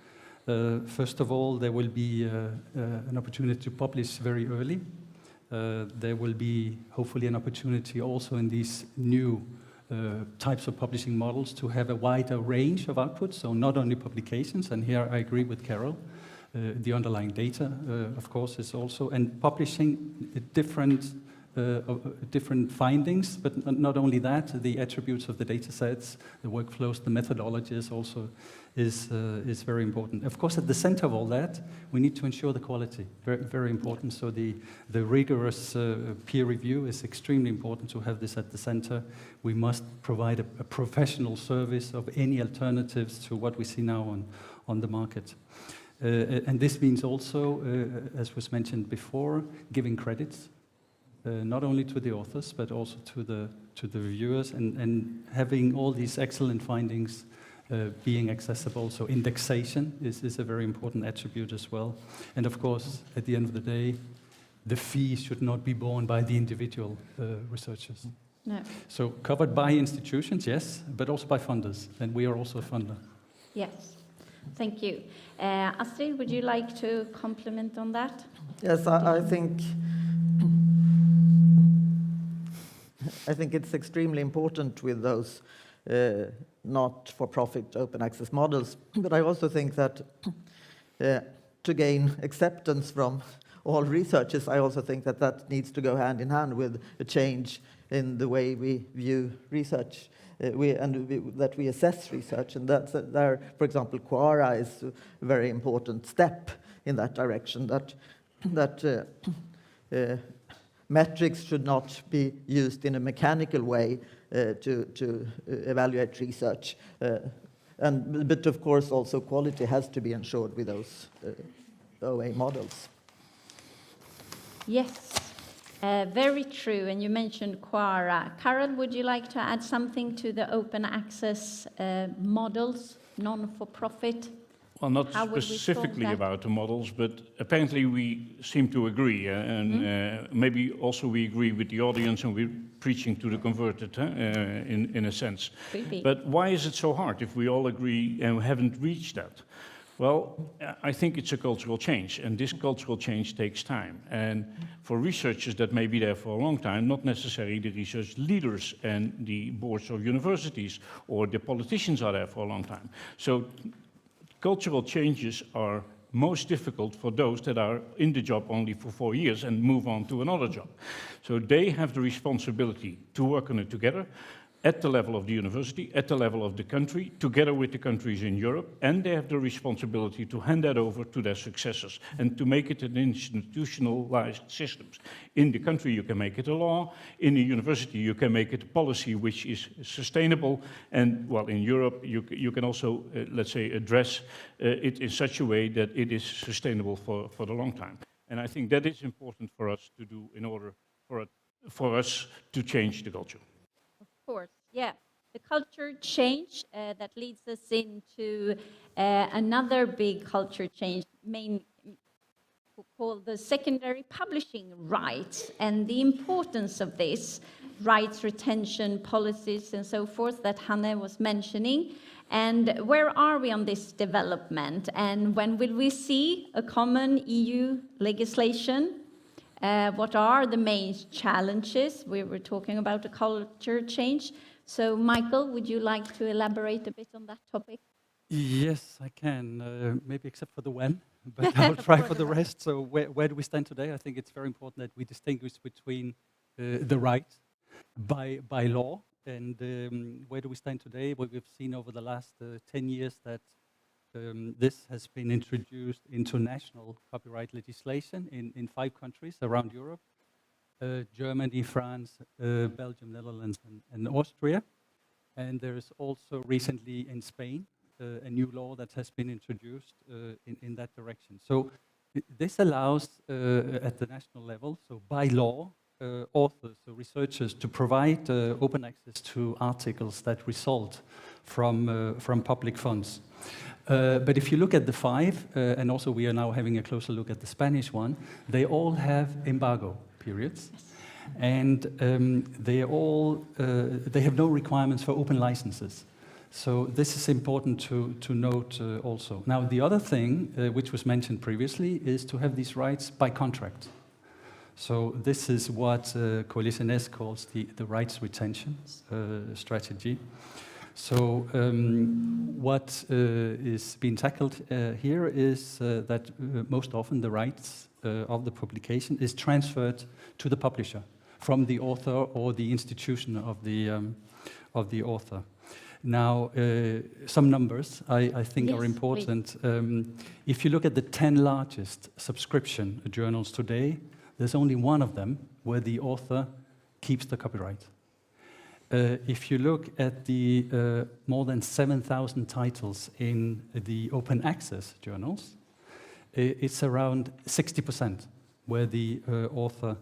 First of all, there will be an opportunity to publish very early. There will be hopefully an opportunity also in these new types of publishing models to have a wider range of outputs, so not only publications, and here I agree with Carol, the underlying data, of course, is also, and publishing different findings, but not only that, the attributes of the data sets, the workflows, the methodologies also is very important. Of course, at the center of all that, we need to ensure the quality, very, very important. So the rigorous peer review is extremely important to have this at the center. We must provide a professional service of any alternatives to what we see now on the market. And this means also, as was mentioned before, giving credits, not only to the authors, but also to the reviewers, and having all these excellent findings being accessible. So indexation is a very important attribute as well. And of course, at the end of the day, the fee should not be borne by the individual researchers. No. So covered by institutions, yes, but also by funders, and we are also a funder. Yes. Thank you. Astrid, would you like to comment on that? Yes, I think it's extremely important with those not-for-profit open access models, but I also think that to gain acceptance from all researchers, I also think that that needs to go hand in hand with a change in the way we view research, that we assess research, and that's there. For example, Quora is a very important step in that direction. That metrics should not be used in a mechanical way to evaluate research, but of course also quality has to be ensured with those OA models. Yes, very true. And you mentioned Quora. Carol, would you like to add something to the open access models, non-for-profit? Well, not How would we solve specifically that? about the models, but apparently we seem to agree, and maybe also we agree with the audience, and we're preaching to the converted, in a sense. Could be. But why is it so hard if we all agree and haven't reached that? Well, I think it's a cultural change, and this cultural change takes time. And for researchers that may be there for a long time, not necessarily the research leaders and the boards of universities or the politicians are there for a long time. So cultural changes are most difficult for those that are in the job only for 4 years and move on to another job. So they have the responsibility to work on it together at the level of the university, at the level of the country, together with the countries in Europe, and they have the responsibility to hand that over to their successors and to make it an institutionalized system. In the country, you can make it a law. In the university, you can make it a policy which is sustainable. And, well, in Europe, you can also, let's say, address it in such a way that it is sustainable for the long time. And I think that is important for us to do in order for us to change the culture. Of course, yeah. The culture change that leads us into another big culture change, called the secondary publishing rights, and the importance of this, rights retention policies and so forth that Hanne was mentioning. And where are we on this development? And when will we see a common EU legislation? What are the main challenges? We were talking about a culture change. So, Michael, would you like to elaborate a bit on that topic? Yes, I can, maybe except for the when, but I'll try for the rest. So where do we stand today? I think it's very important that we distinguish between the right by law and where do we stand today. What we've seen over the last 10 years that this has been introduced into national copyright legislation in 5 countries around Europe, Germany, France, Belgium, Netherlands, and Austria. And there is also recently in Spain a new law that has been introduced in that direction. So this allows at the national level, so by law, authors, so researchers, to provide open access to articles that result from public funds. But if you look at the 5, and also we are now having a closer look at the Spanish one, they all have embargo periods. Yes. And they have no requirements for open licenses. So this is important to note also. Now, the other thing, which was mentioned previously, is to have these rights by contract. So this is what Coalition S calls the rights retention strategy. So what is being tackled here is that most often the rights of the publication is transferred to the publisher from the author or the institution of the author. Now, some numbers I think are important. If you look at the 10 largest subscription journals today, there's only one of them where the author keeps the copyright. If you look at the more than 7,000 titles in the open access journals, it's around 60% where the author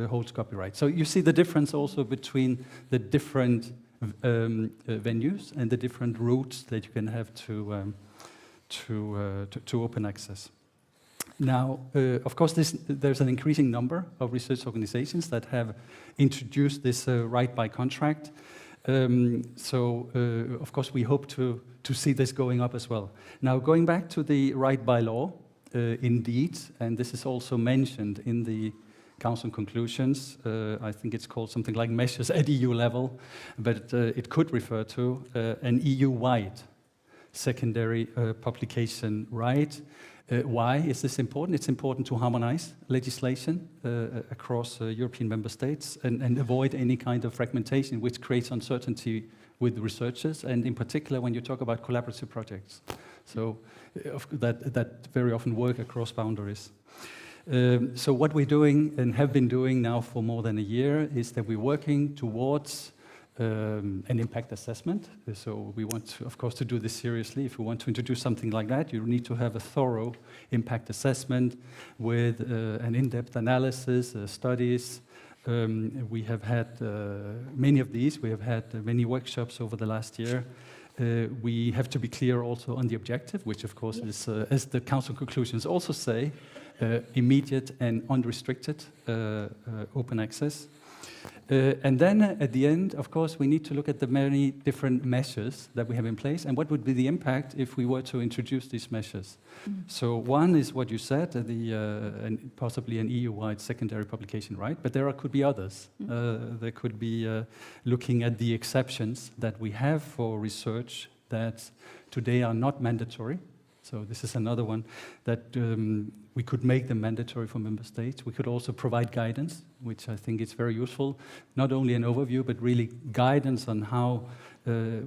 holds copyright. So you see the difference also between the different venues and the different routes that you can have to open access. Now, of course, there's an increasing number of research organizations that have introduced this right by contract. Of course, we hope to see this going up as well. Now, going back to the right by law, indeed, and this is also mentioned in the Council conclusions. I think it's called something like measures at EU level, but it could refer to an EU-wide secondary publication right. Why is this important? It's important to harmonize legislation across European member states and avoid any kind of fragmentation which creates uncertainty with researchers, and in particular when you talk about collaborative projects. So that very often work across boundaries. So what we're doing and have been doing now for more than a year is that we're working towards an impact assessment. So we want, of course, to do this seriously. If we want to introduce something like that, you need to have a thorough impact assessment with an in-depth analysis, studies. We have had many of these. We have had many workshops over the last year. We have to be clear also on the objective, which of course is, as the Council conclusions also say, immediate and unrestricted open access. And then at the end, of course, we need to look at the many different measures that we have in place and what would be the impact if we were to introduce these measures. So one is what you said, and possibly an EU-wide secondary publication right, but there could be others. There could be looking at the exceptions that we have for research that today are not mandatory. So this is another one that we could make them mandatory for member states. We could also provide guidance, which I think is very useful. Not only an overview, but really guidance on how,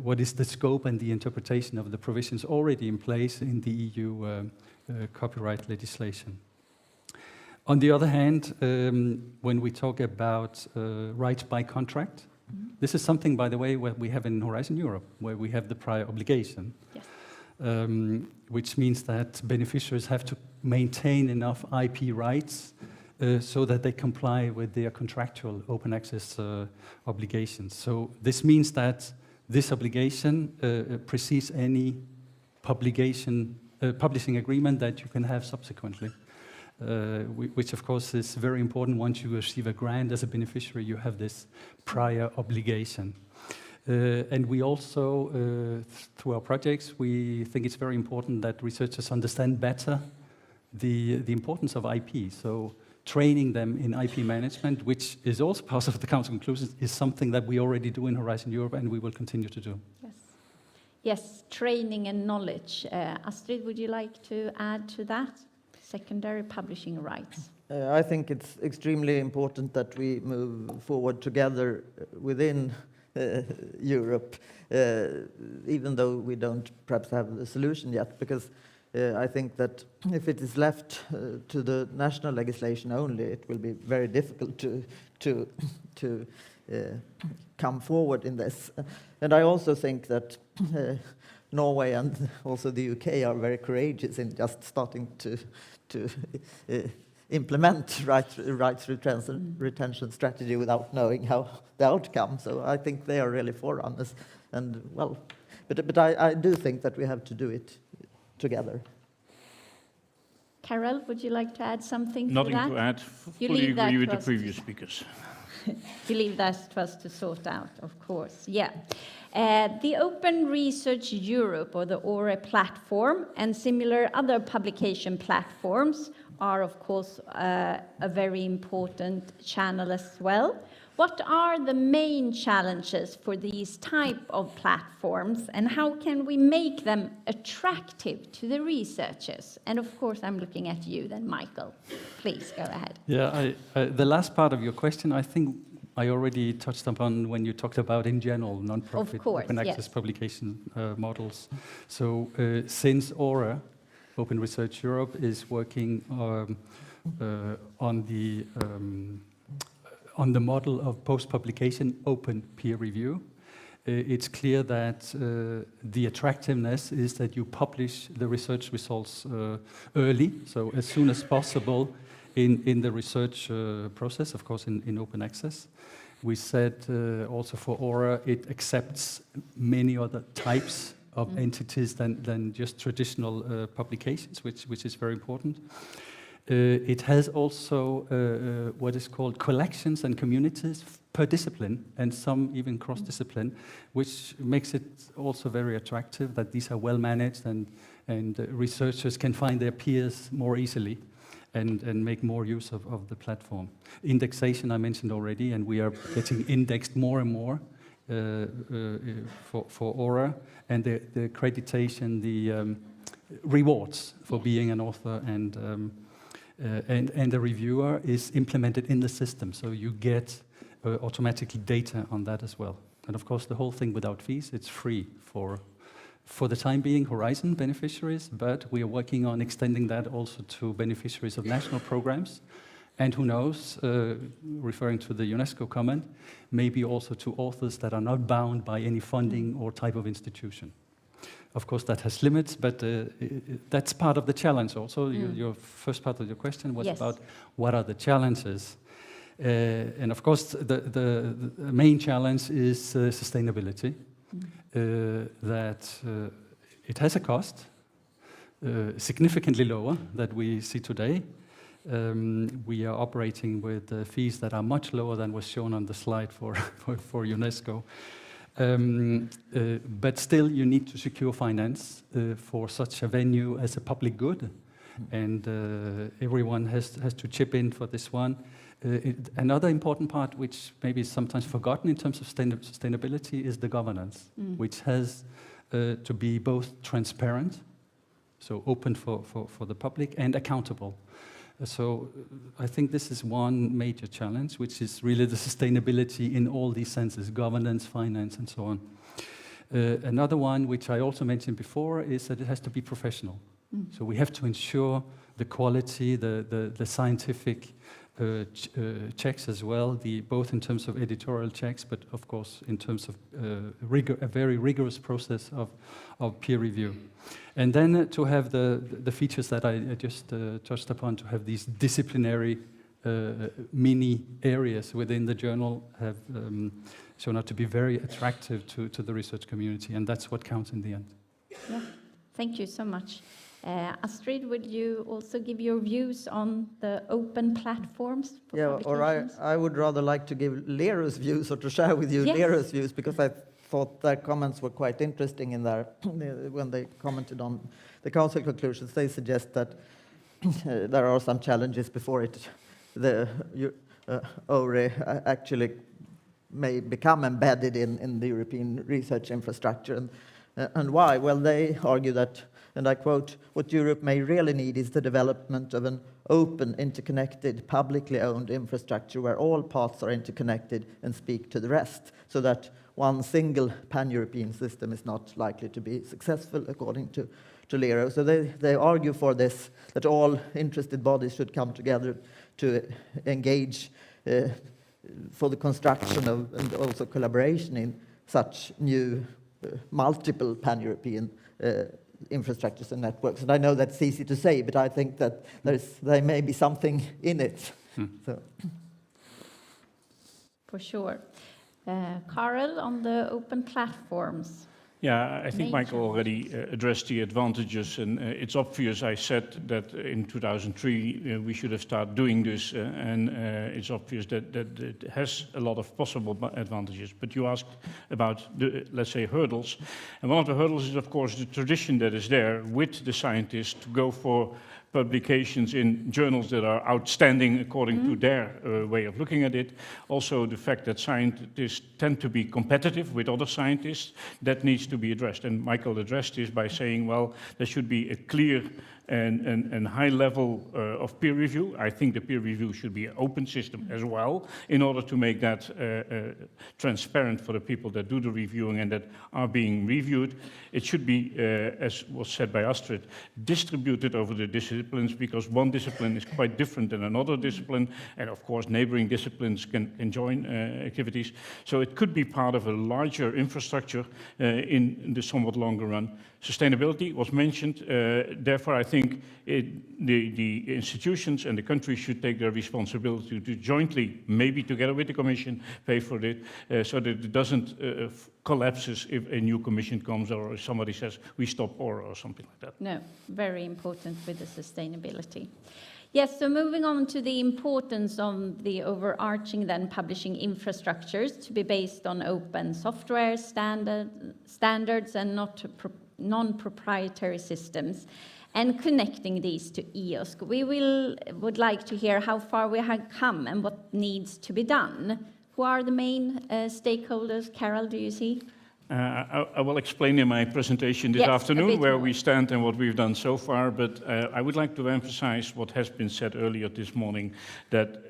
what is the scope and the interpretation of the provisions already in place in the EU copyright legislation. On the other hand, when we talk about rights by contract, this is something, by the way, what we have in Horizon Europe, where we have the prior obligation. Yes. Which means that beneficiaries have to maintain enough IP rights so that they comply with their contractual open access obligations. So this means that this obligation precedes any publishing agreement that you can have subsequently, which of course is very important. Once you receive a grant as a beneficiary, you have this prior obligation. And we also, through our projects, we think it's very important that researchers understand better the importance of IP. So training them in IP management, which is also part of the Council conclusions, is something that we already do in Horizon Europe and we will continue to do. Yes. Yes, training and knowledge. Astrid, would you like to add to that? Secondary publishing rights. I think it's extremely important that we move forward together within Europe, even though we don't perhaps have the solution yet, because I think that if it is left to the national legislation only, it will be very difficult to come forward in this. And I also think that Norway and also the UK are very courageous in just starting to implement right through retention strategy without knowing how the outcome. So I think they are really forerunners. And well, but I do think that we have to do it together. Carol, would you like to add something to Nothing that? to add. You Fully leave that agree with to the us. previous speakers. You leave that to us to sort out, of course. Yeah. The Open Research Europe, or the ORE platform, and similar other publication platforms are, of course, a very important channel as well. What are the main challenges for these type of platforms, and how can we make them attractive to the researchers? And of course, I'm looking at you then, Michael. Please go ahead. Yeah, the last part of your question, I think I already touched upon when you talked about, in general, non-profit open access publication models. So since ORE, Open Research Europe, is working on the model of post-publication open peer review, it's clear that the attractiveness is that you publish the research results early, so as soon as possible in the research process, of course, in open access. We said also for ORE, it accepts many other types of entities than just traditional publications, which is very important. It has also what is called collections and communities per discipline, and some even cross-discipline, which makes it also very attractive that these are well managed and researchers can find their peers more easily and make more use of the platform. Indexation I mentioned already, and we are getting indexed more and more for Aura, and the accreditation, the rewards for being an author and the reviewer is implemented in the system, so you get automatically data on that as well. And of course, the whole thing without fees, it's free for the time being, Horizon beneficiaries, but we are working on extending that also to beneficiaries of national programs, and who knows, referring to the UNESCO comment, maybe also to authors that are not bound by any funding or type of institution. Of course, that has limits, but that's part of the challenge also. Your first part of your question was about what are the challenges. And of course, the main challenge is sustainability, that it has a cost, significantly lower than we see today. We are operating with fees that are much lower than was shown on the slide for UNESCO. But still, you need to secure finance for such a venue as a public good, and everyone has to chip in for this one. Another important part, which maybe is sometimes forgotten in terms of sustainability, is the governance, which has to be both transparent, so open for the public, and accountable. So I think this is one major challenge, which is really the sustainability in all these senses, governance, finance, and so on. Another one, which I also mentioned before, is that it has to be professional. So we have to ensure the quality, the scientific checks as well, both in terms of editorial checks, but of course in terms of a very rigorous process of peer review. And then to have the features that I just touched upon, to have these disciplinary mini areas within the journal have shown out to be very attractive to the research community, and that's what counts in the end. Yeah, thank you so much. Astrid, would you also give your views on the open platforms for publications? Or I would rather like to give Lero's views, or to share with you Lero's views, because I thought their comments were quite interesting in there. When they commented on the council conclusions, they suggest that there are some challenges before the ORE actually may become embedded in the European research infrastructure. And why? Well, they argue that, and I quote, "What Europe may really need is the development of an open, interconnected, publicly owned infrastructure where all parts are interconnected and speak to the rest, so that one single pan-European system is not likely to be successful," according to Lero. So they argue for this, that all interested bodies should come together to engage for the construction of, and also collaboration in, such new multiple pan-European infrastructures and networks. And I know that's easy to say, but I think that there may be something in it. So. For sure. Karel, on the open platforms. Yeah, I think Michael already addressed the advantages, and it's obvious. I said that in 2003 we should have started doing this, and it's obvious that it has a lot of possible advantages. But you asked about the, let's say, hurdles, and one of the hurdles is, of course, the tradition that is there with the scientists to go for publications in journals that are outstanding according to their way of looking at it. Also, the fact that scientists tend to be competitive with other scientists, that needs to be addressed. And Michael addressed this by saying, well, there should be a clear and high level of peer review. I think the peer review should be an open system as well, in order to make that transparent for the people that do the reviewing and that are being reviewed. It should be, as was said by Astrid, distributed over the disciplines, because one discipline is quite different than another discipline, and of course neighboring disciplines can join activities. So it could be part of a larger infrastructure in the somewhat longer run. Sustainability was mentioned, therefore I think the institutions and the countries should take their responsibility to jointly, maybe together with the Commission, pay for it, so that it doesn't collapses if a new Commission comes or if somebody says we stop or something like that. No, very important with the sustainability. Yes, so moving on to the importance of the overarching then publishing infrastructures to be based on open software standards and non-proprietary systems, and connecting these to EOSC. We would like to hear how far we have come and what needs to be done. Who are the main stakeholders? Carol, do you see? I will explain in my presentation this afternoon where we stand and what we've done so far, but I would like to emphasize what has been said earlier this morning, that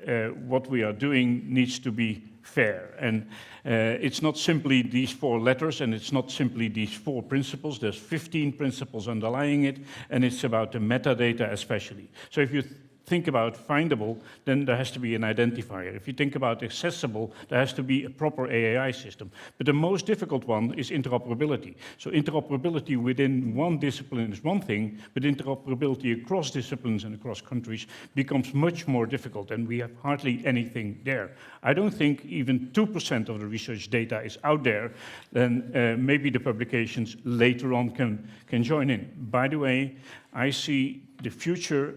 what we are doing needs to be fair. And it's not simply these 4 letters, and it's not simply these 4 principles. There's 15 principles underlying it, and it's about the metadata especially. So if you think about findable, then there has to be an identifier. If you think about accessible, there has to be a proper AAI system. But the most difficult one is interoperability. So interoperability within one discipline is one thing, but interoperability across disciplines and across countries becomes much more difficult, and we have hardly anything there. I don't think even 2% of the research data is out there, then maybe the publications later on can join in. By the way, I see the future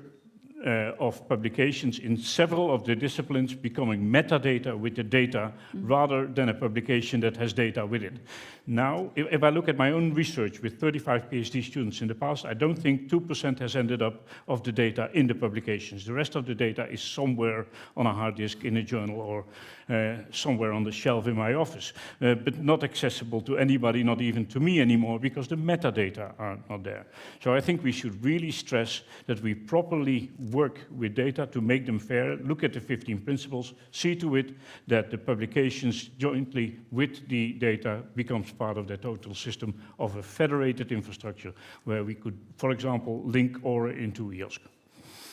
of publications in several of the disciplines becoming metadata with the data rather than a publication that has data with it. Now, if I look at my own research with 35 PhD students in the past, I don't think 2% has ended up of the data in the publications. The rest of the data is somewhere on a hard disk in a journal or somewhere on the shelf in my office, but not accessible to anybody, not even to me anymore, because the metadata are not there. So I think we should really stress that we properly work with data to make them fair, look at the 15 principles, see to it that the publications jointly with the data becomes part of the total system of a federated infrastructure where we could, for example, link ORA into EOSC.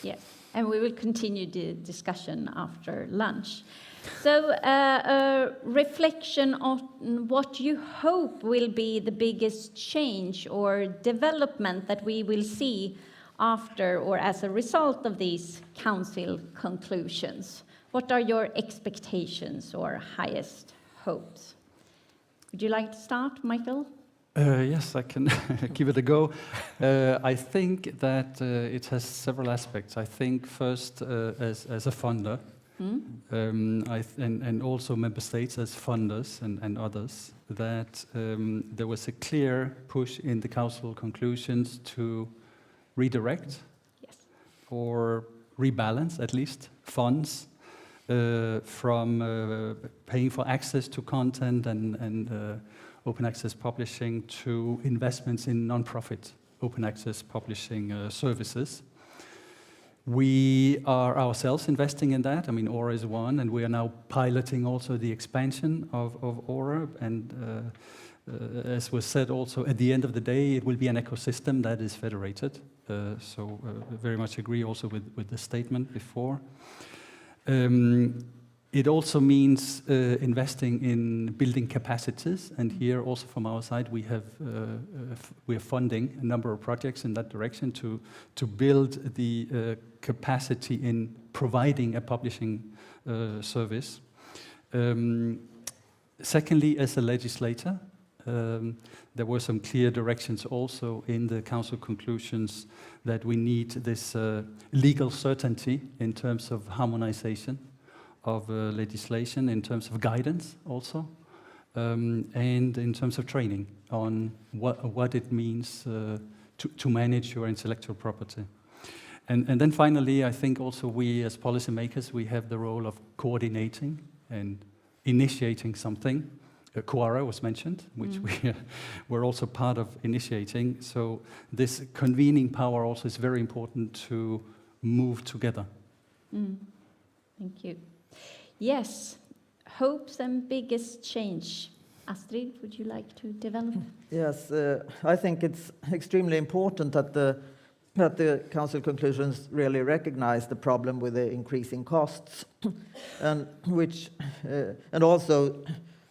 Yes, and we will continue the discussion after lunch. So a reflection on what you hope will be the biggest change or development that we will see after or as a result of these council conclusions. What are your expectations or highest hopes? Would you like to start, Michael? Yes, I can give it a go. I think that it has several aspects. I think first, as a funder, and also member states as funders and others, that there was a clear push in the council conclusions to redirect or rebalance, at least, funds from paying for access to content and open access publishing to investments in non-profit open access publishing services. We are ourselves investing in that. I mean, ORA is one, and we are now piloting also the expansion of ORA. And as was said also, at the end of the day, it will be an ecosystem that is federated. So very much agree also with the statement before. It also means investing in building capacities, and here also from our side we are funding a number of projects in that direction to build the capacity in providing a publishing service. Secondly, as a legislator, there were some clear directions also in the council conclusions that we need this legal certainty in terms of harmonization of legislation, in terms of guidance also, and in terms of training on what it means to manage your intellectual property. And then finally, I think also we as policymakers, we have the role of coordinating and initiating something. Quora was mentioned, which we were also part of initiating. So this convening power also is very important to move together. Thank you. Yes, hopes and biggest change. Astrid, would you like to develop? Yes, I think it's extremely important that the council conclusions really recognize the problem with the increasing costs, and also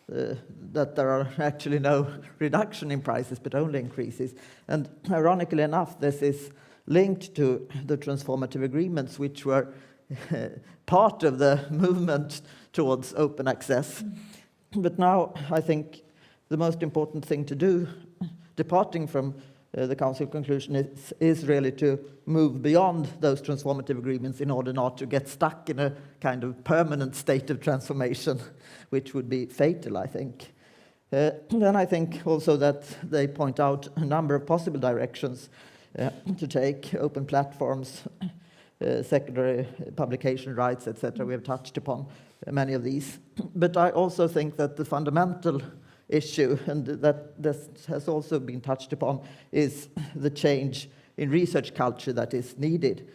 that there are actually no reduction in prices, but only increases. And ironically enough, this is linked to the transformative agreements, which were part of the movement towards open access. But now I think the most important thing to do, departing from the Council conclusion is really to move beyond those transformative agreements in order not to get stuck in a kind of permanent state of transformation, which would be fatal, I think. Then I think also that they point out a number of possible directions to take: open platforms, secondary publication rights, etc. We have touched upon many of these. But I also think that the fundamental issue, and that this has also been touched upon, is the change in research culture that is needed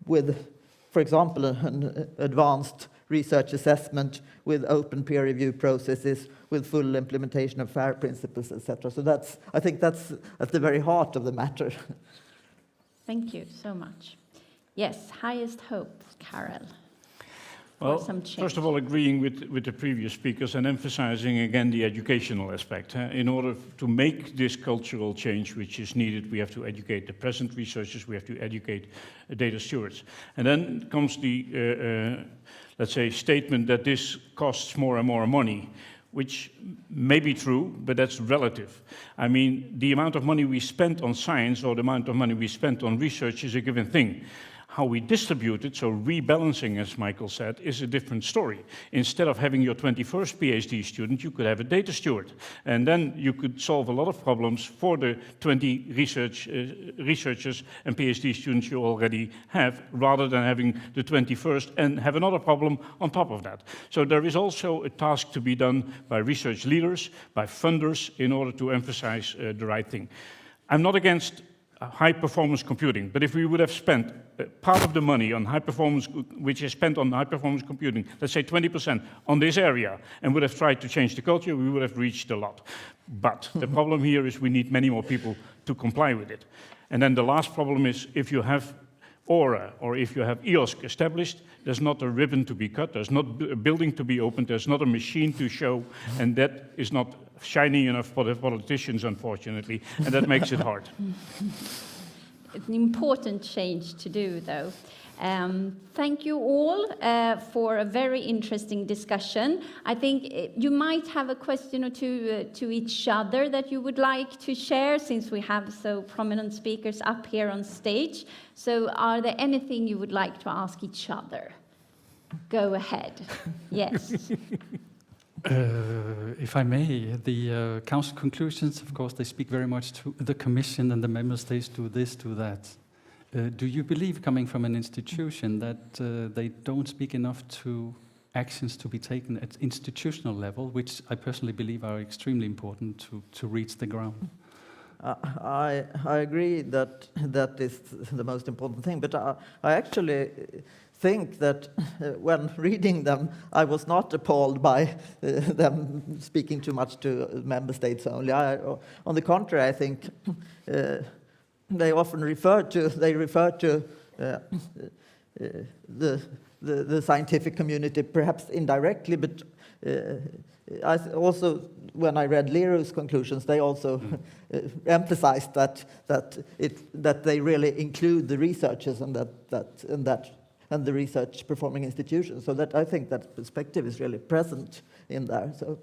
with, for example, an advanced research assessment, with open peer review processes, with full implementation of FAIR principles, etc. So I think that's at the very heart of the matter. Thank you so much. Yes, highest hope, Carol. Well, some change. first of all, agreeing with the previous speakers and emphasizing again the educational aspect. In order to make this cultural change which is needed, we have to educate the present researchers, we have to educate data stewards. And then comes the, let's say, statement that this costs more and more money, which may be true, but that's relative. I mean, the amount of money we spend on science or the amount of money we spend on research is a given thing. How we distribute it, so rebalancing, as Michael said, is a different story. Instead of having your 21st PhD student, you could have a data steward. And then you could solve a lot of problems for the 20 researchers and PhD students you already have, rather than having the 21st and have another problem on top of that. So there is also a task to be done by research leaders, by funders, in order to emphasize the right thing. I'm not against high-performance computing, but if we would have spent part of the money on high-performance, which is spent on high-performance computing, let's say 20% on this area, and would have tried to change the culture, we would have reached a lot. But the problem here is we need many more people to comply with it. And then the last problem is if you have Aura or if you have EOSC established, there's not a ribbon to be cut, there's not a building to be opened, there's not a machine to show, and that is not shiny enough for the politicians, unfortunately, and that makes it hard. It's an important change to do, though. Thank you all for a very interesting discussion. I think you might have a question or two to each other that you would like to share, since we have so prominent speakers up here on stage. So are there anything you would like to ask each other? Go ahead. Yes. If I may, the Council conclusions, of course, they speak very much to the Commission and the Member States do this, do that. Do you believe, coming from an institution, that they don't speak enough to actions to be taken at institutional level, which I personally believe are extremely important to reach the ground? I agree that that is the most important thing, but I actually think that when reading them, I was not appalled by them speaking too much to member states only. On the contrary, I think they often refer to the scientific community, perhaps indirectly, but I also, when I read Leroux's conclusions, they also emphasized that they really include the researchers and the research performing institutions. So that I think that perspective is really present in there. So,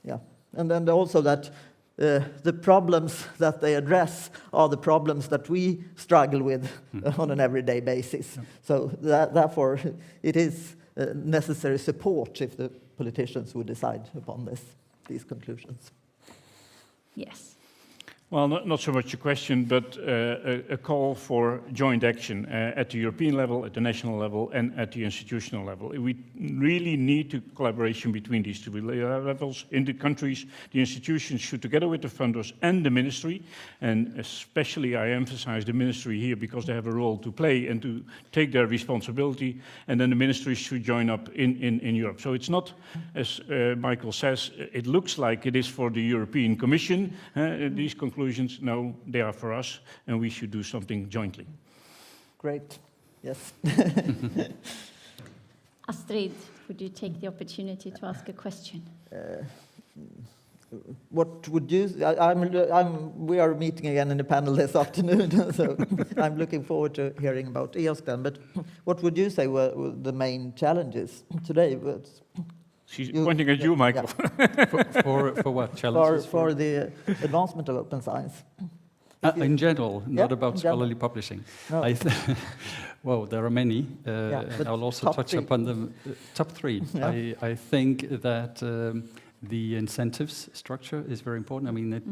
yeah, and then also that the problems that they address are the problems that we struggle with on an everyday basis. So therefore, it is necessary support if the politicians would decide upon these conclusions. Yes. Well, not so much a question, but a call for joint action at the European level, at the national level, and at the institutional level. We really need collaboration between these two levels. In the countries, the institutions should, together with the funders and the ministry, and especially I emphasize the ministry here because they have a role to play and to take their responsibility, and then the ministries should join up in Europe. So it's not, as Michael says, it looks like it is for the European Commission, these conclusions. No, they are for us, and we should do something jointly. Great. Yes. Astrid, would you take the opportunity to ask a question? What would you? We are meeting again in the panel this afternoon, so I'm looking forward to hearing about EOSC then. But what would you say were the main challenges today? She's pointing at you, Michael. For what challenges? For the advancement of open science. In general, not Yeah, about in general. scholarly publishing. No. Well, there are many, but and I'll also top touch three. upon them. Top three. Yeah. I think that the incentives structure is very important. I mean, it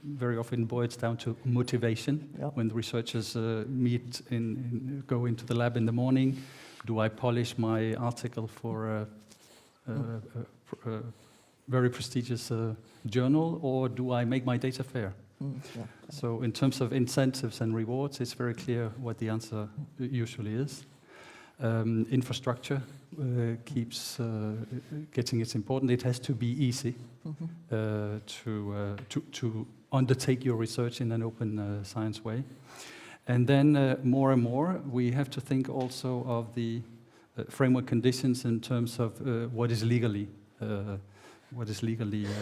very often boils down to motivation. Yeah. When the researchers go into the lab in the morning, do I polish my article for a very prestigious journal, or do I make my data fair? Yeah. So in terms of incentives and rewards, it's very clear what the answer usually is. Infrastructure keeps getting its important. It has to be easy to undertake your research in an open science way. And then more and more, we have to think also of the framework conditions in terms of what is legally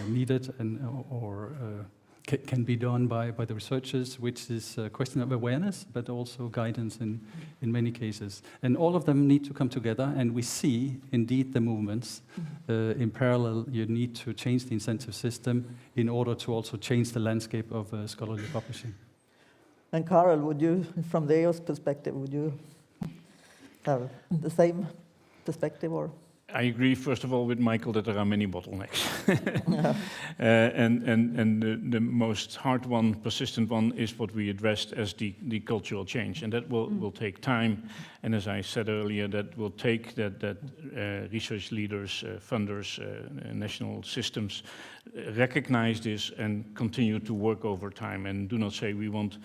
needed and or can be done by the researchers, which is a question of awareness, but also guidance in many cases. And all of them need to come together, and we see indeed the movements. In parallel, you need to change the incentive system in order to also change the landscape of scholarly publishing. And Karel, would you, from the EOS perspective, would you have the same perspective, or? I agree, first of all, with Michael that there are many bottlenecks. And the most hard one, persistent one, is what we addressed as the cultural change. And that will take time. And as I said earlier, that will take that research leaders, funders, national systems recognize this and continue to work over time and do not say we want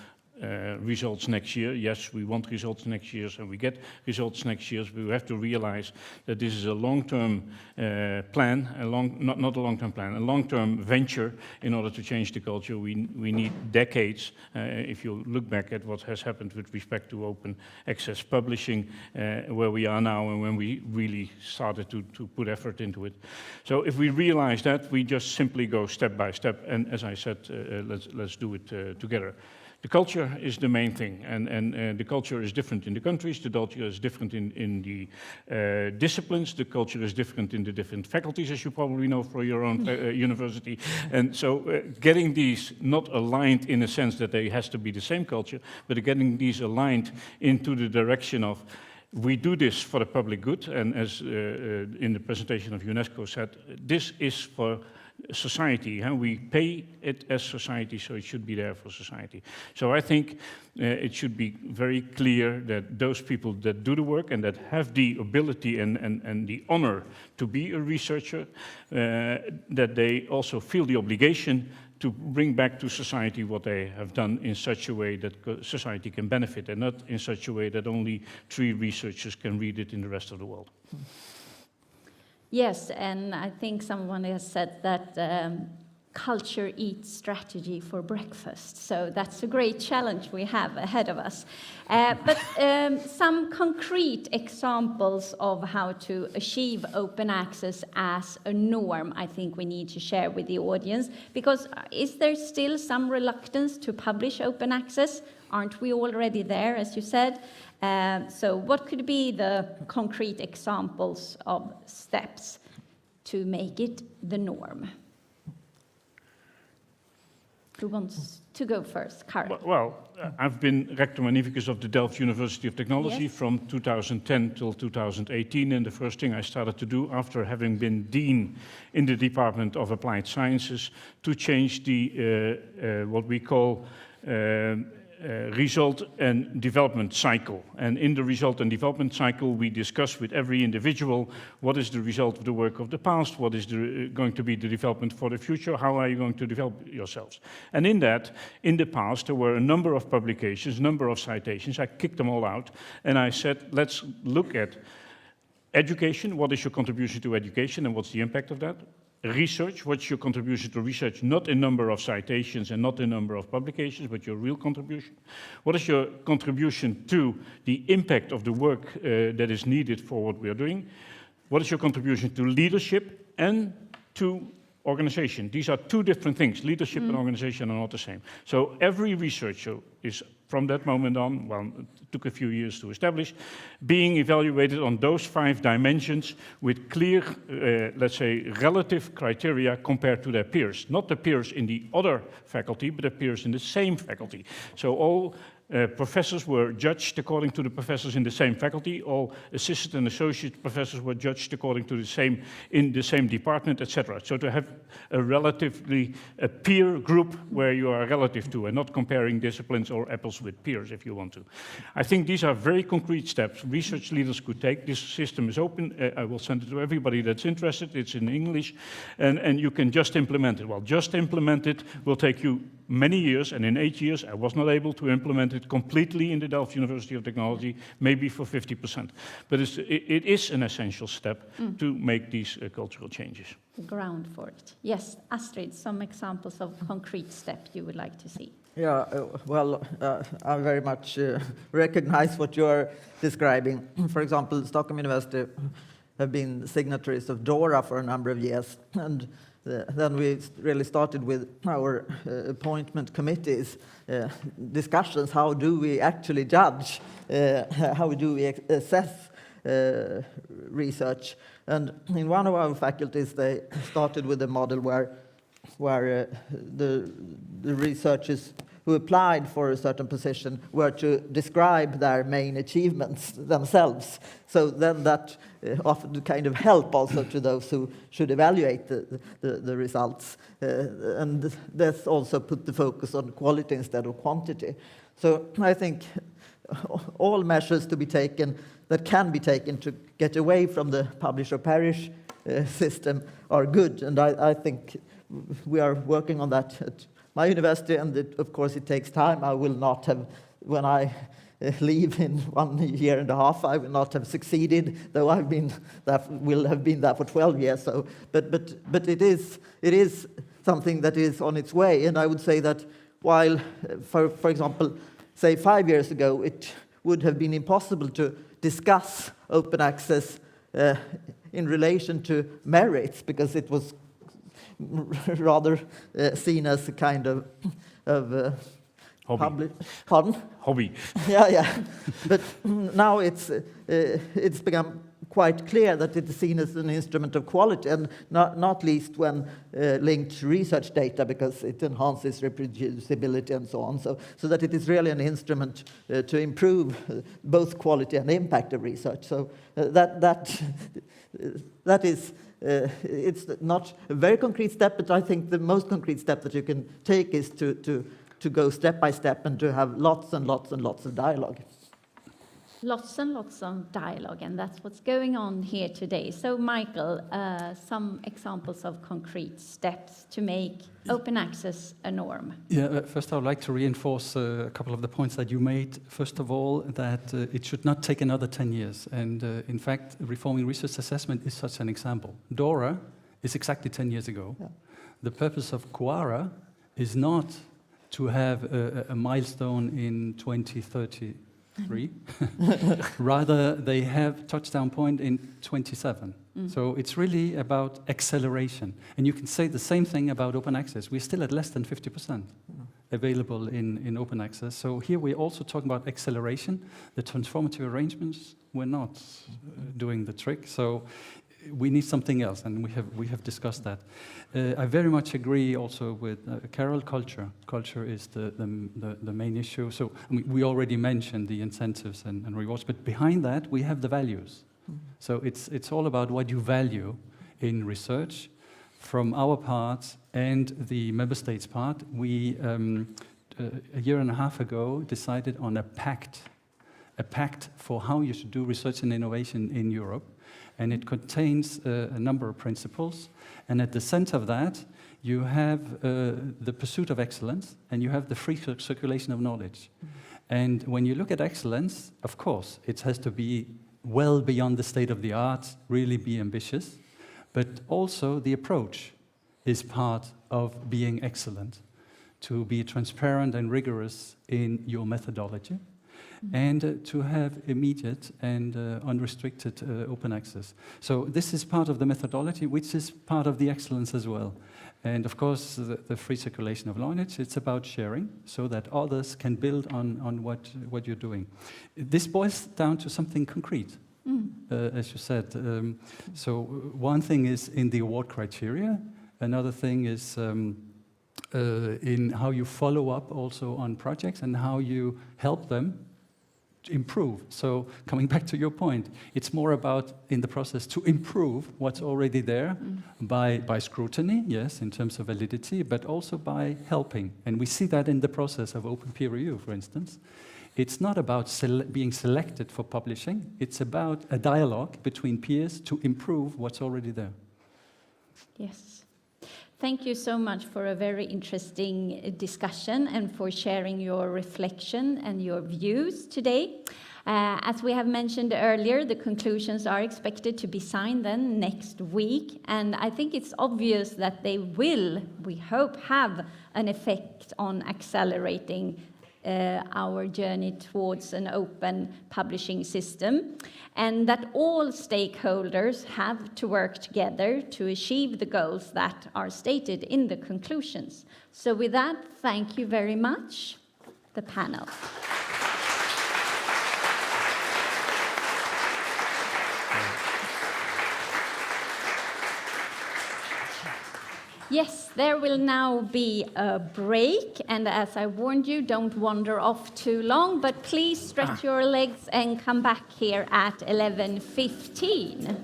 results next year. Yes, we want results next year, and we get results next year. We have to realize that this is a long-term plan, not a long-term plan, a long-term venture in order to change the culture. We need decades. If you look back at what has happened with respect to open access publishing, where we are now and when we really started to put effort into it. So if we realize that, we just simply go step by step, and as I said, let's do it together. The culture is the main thing, and the culture is different in the countries, the culture is different in the disciplines, the culture is different in the different faculties, as you probably know for your own university. And so getting these not aligned in a sense that they has to be the same culture, but getting these aligned into the direction of we do this for the public good, and as in the presentation of UNESCO said, this is for society. We pay it as society, so it should be there for society. So I think it should be very clear that those people that do the work and that have the ability and the honor to be a researcher, that they also feel the obligation to bring back to society what they have done in such a way that society can benefit, and not in such a way that only 3 researchers can read it in the rest of the world. Yes, and I think someone has said that culture eats strategy for breakfast. So that's a great challenge we have ahead of us. But some concrete examples of how to achieve open access as a norm, I think we need to share with the audience. Because is there still some reluctance to publish open access? Aren't we already there, as you said? So what could be the concrete examples of steps to make it the norm? Who wants to go first? Karel. Well, I've been Rector Magnificus of the Delft University of Technology from 2010 till 2018, and the first thing I started to do after having been Dean in the Department of Applied Sciences to change the what we call result and development cycle. And in the result and development cycle, we discuss with every individual what is the result of the work of the past, what is going to be the development for the future, how are you going to develop yourselves. And in that, in the past, there were a number of publications, number of citations. I kicked them all out, and I said, let's look at education, what is your contribution to education and what's the impact of that? Research, what's your contribution to research, not in number of citations and not in number of publications, but your real contribution. What is your contribution to the impact of the work that is needed for what we are doing? What is your contribution to leadership and to organization. These are two different things. Leadership and organization are not the same. So every researcher is, from that moment on, well, it took a few years to establish, being evaluated on those 5 dimensions with clear, let's say, relative criteria compared to their peers. Not the peers in the other faculty, but the peers in the same faculty. So all professors were judged according to the professors in the same faculty. All assistant and associate professors were judged according to in the same department, etc. So to have a relatively a peer group where you are relative to, and not comparing disciplines or apples with peers, if you want to. I think these are very concrete steps research leaders could take. This system is open. I will send it to everybody that's interested. It's in English, and you can just implement it. Well, just implement it will take you many years, and in 8 years I was not able to implement it completely in the Delft University of Technology, maybe for 50%. But it is an essential step to make these cultural changes. The ground for it. Yes, Astrid, some examples of concrete steps you would like to see. Yeah, I very much recognize what you're describing. For example, Stockholm University have been signatories of DORA for a number of years, and then we really started with our appointment committees discussions. How do we actually judge? How do we assess research? And in one of our faculties, they started with a model where the researchers who applied for a certain position were to describe their main achievements themselves. So then that offered kind of help also to those who should evaluate the results. And this also put the focus on quality instead of quantity. So I think all measures to be taken that can be taken to get away from the publish or perish system are good. And I think we are working on that at my university, and of course it takes time. I will not have, when I leave in 1.5 years, I will not have succeeded, though will have been there for 12 years. So, but it is something that is on its way. And I would say that while, for example, say 5 years ago, it would have been impossible to discuss open access in relation to merits, because it was rather seen as a kind of hobby. Pardon? Hobby. Yeah. But now it's become quite clear that it is seen as an instrument of quality, and not least when linked to research data, because it enhances reproducibility and so on. So that it is really an instrument to improve both quality and impact of research. So that is. It's not a very concrete step, but I think the most concrete step that you can take is to go step by step and to have lots and lots and lots of dialogue. Lots and lots of dialogue, and that's what's going on here today. So, Michael, some examples of concrete steps to make open access a norm. Yeah, first I would like to reinforce a couple of the points that you made. First of all, that it should not take another 10 years. And in fact, reforming research assessment is such an example. DORA is exactly 10 years ago. Yeah. The purpose of QARA is not to have a milestone in 2030. Rather, they have touchdown point in 27. So it's really about acceleration. And you can say the same thing about open access. We're still at less than 50% available in open access. So here we're also talking about acceleration. The transformative arrangements were not doing the trick. So we need something else, and we have discussed that. I very much agree also with Carol. Culture is the main issue. So we already mentioned the incentives and rewards, but behind that we have the values. So it's all about what you value in research. From our part and the member states' part, we a year and a half ago decided on a pact for how you should do research and innovation in Europe. And it contains a number of principles. And at the center of that, you have the pursuit of excellence, and you have the free circulation of knowledge. And when you look at excellence, of course, it has to be well beyond the state of the art, really be ambitious. But also the approach is part of being excellent, to be transparent and rigorous in your methodology. and to have immediate and unrestricted open access. So this is part of the methodology, which is part of the excellence as well. And of course, the free circulation of knowledge, it's about sharing so that others can build on what you're doing. This boils down to something concrete, as you said. So one thing is in the award criteria, another thing is in how you follow up also on projects and how you help them improve. So coming back to your point, it's more about in the process to improve what's already there by scrutiny, yes, in terms of validity, but also by helping. And we see that in the process of open peer review, for instance. It's not about being selected for publishing, it's about a dialogue between peers to improve what's already there. Yes. Thank you so much for a very interesting discussion and for sharing your reflection and your views today. As we have mentioned earlier, the conclusions are expected to be signed then next week, and I think it's obvious that they will, we hope, have an effect on accelerating our journey towards an open publishing system, and that all stakeholders have to work together to achieve the goals that are stated in the conclusions. So with that, thank you very much, the panel. Yes, there will now be a break, and as I warned you, don't wander off too long, but please stretch your legs and come back here at 11:15.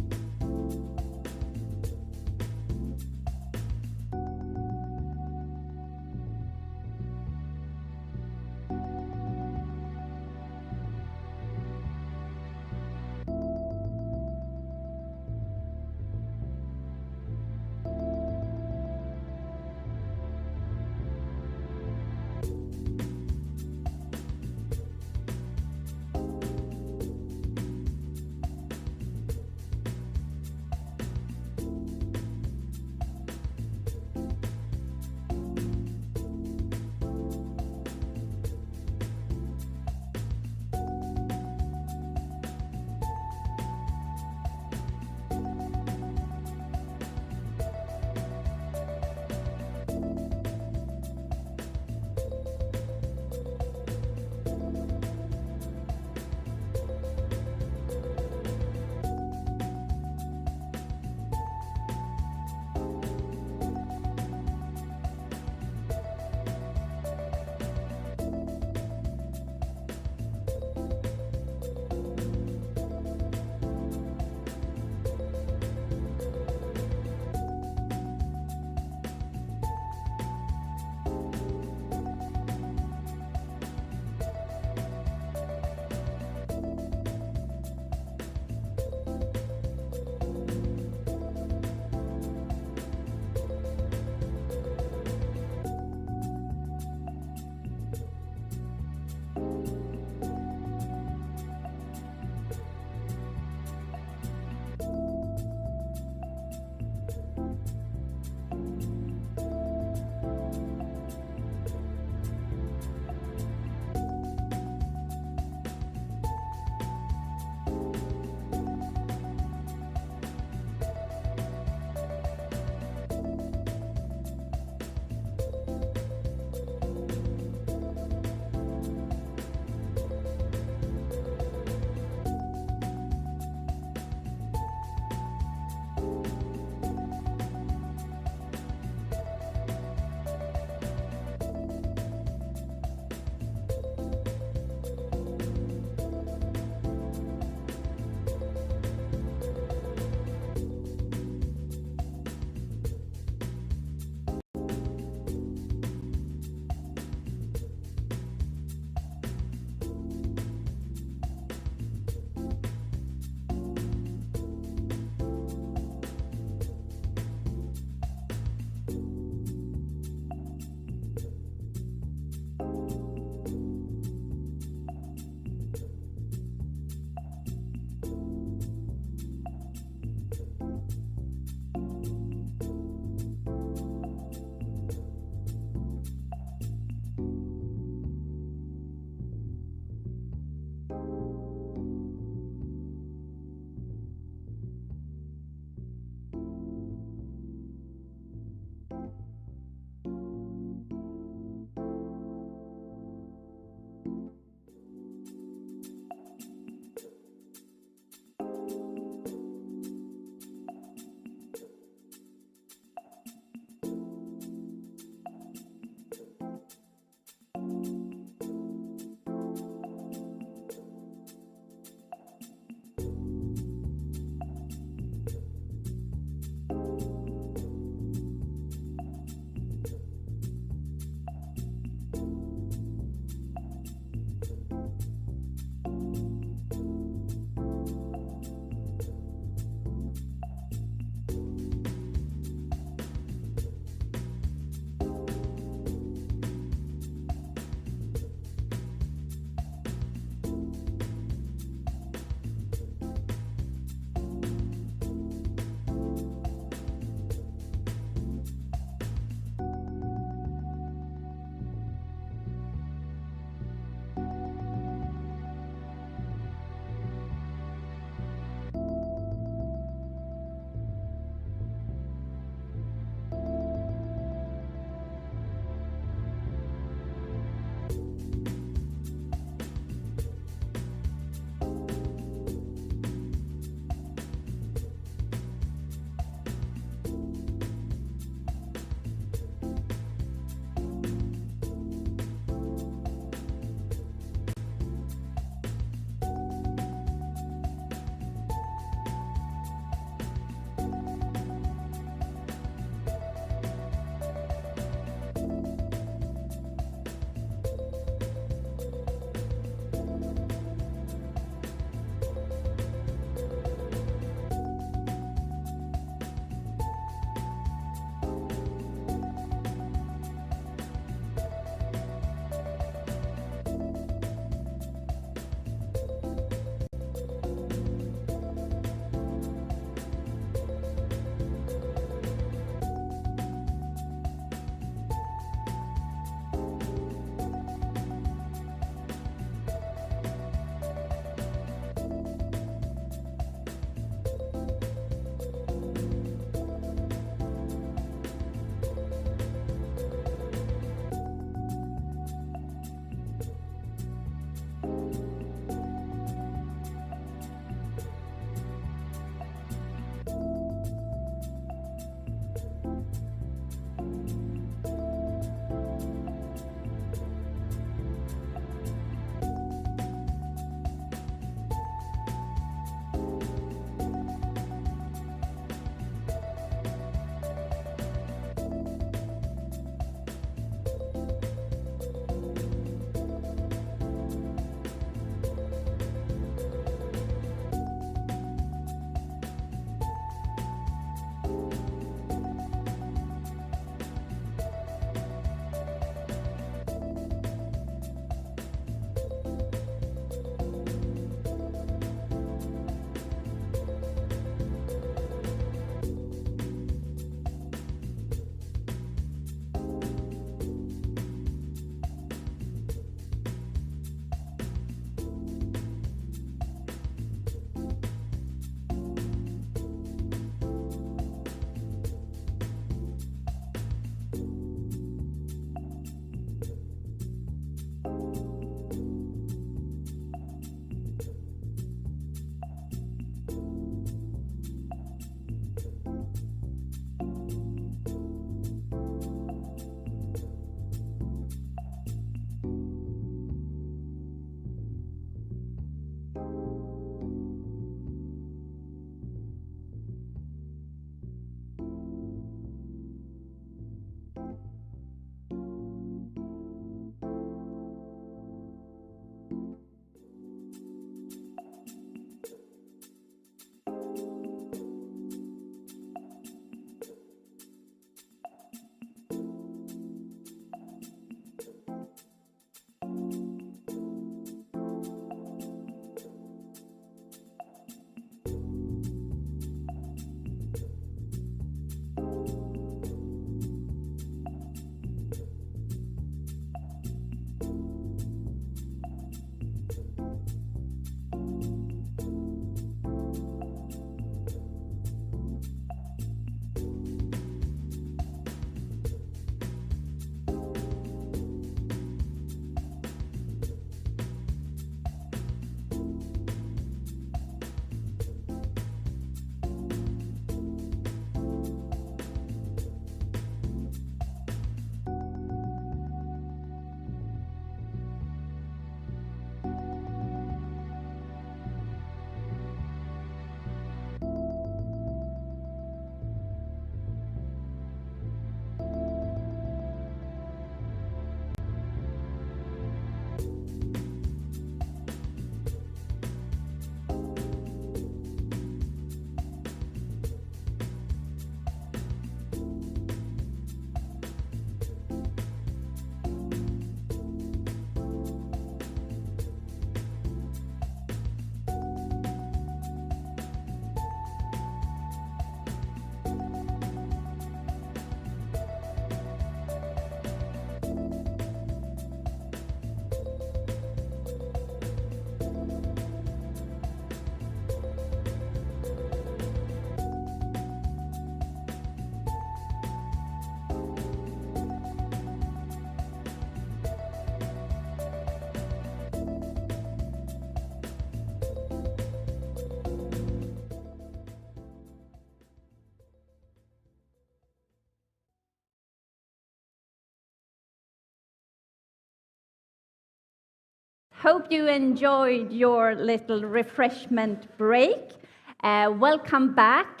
Hope you enjoyed your little refreshment break. Welcome back.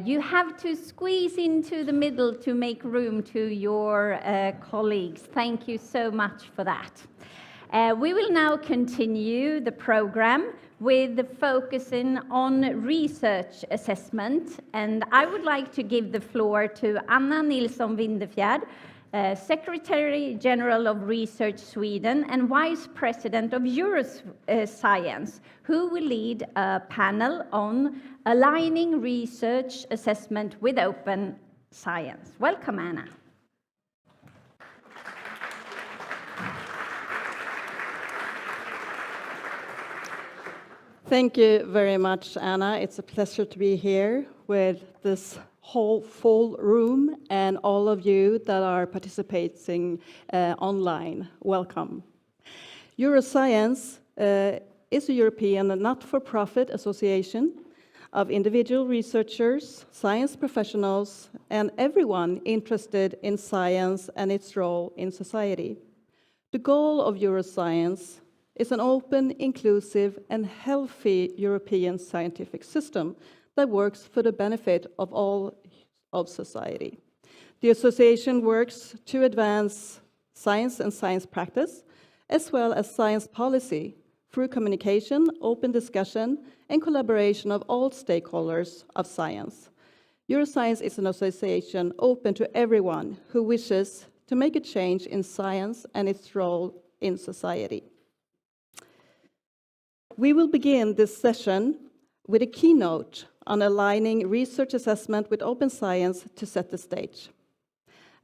You have to squeeze into the middle to make room to your colleagues. Thank you so much for that. We will now continue the program with the focusing on research assessment, and I would like to give the floor to Anna Nilsson Windefjärd, Secretary General of Research Sweden and Vice President of Euroscience, who will lead a panel on aligning research assessment with open science. Welcome, Anna. Thank you very much, Anna. It's a pleasure to be here with this whole full room and all of you that are participating online. Welcome. Euroscience is a European not-for-profit association of individual researchers, science professionals, and everyone interested in science and its role in society. The goal of Euroscience is an open, inclusive, and healthy European scientific system that works for the benefit of all of society. The association works to advance science and science practice, as well as science policy, through communication, open discussion, and collaboration of all stakeholders of science. Euroscience is an association open to everyone who wishes to make a change in science and its role in society. We will begin this session with a keynote on aligning research assessment with open science to set the stage.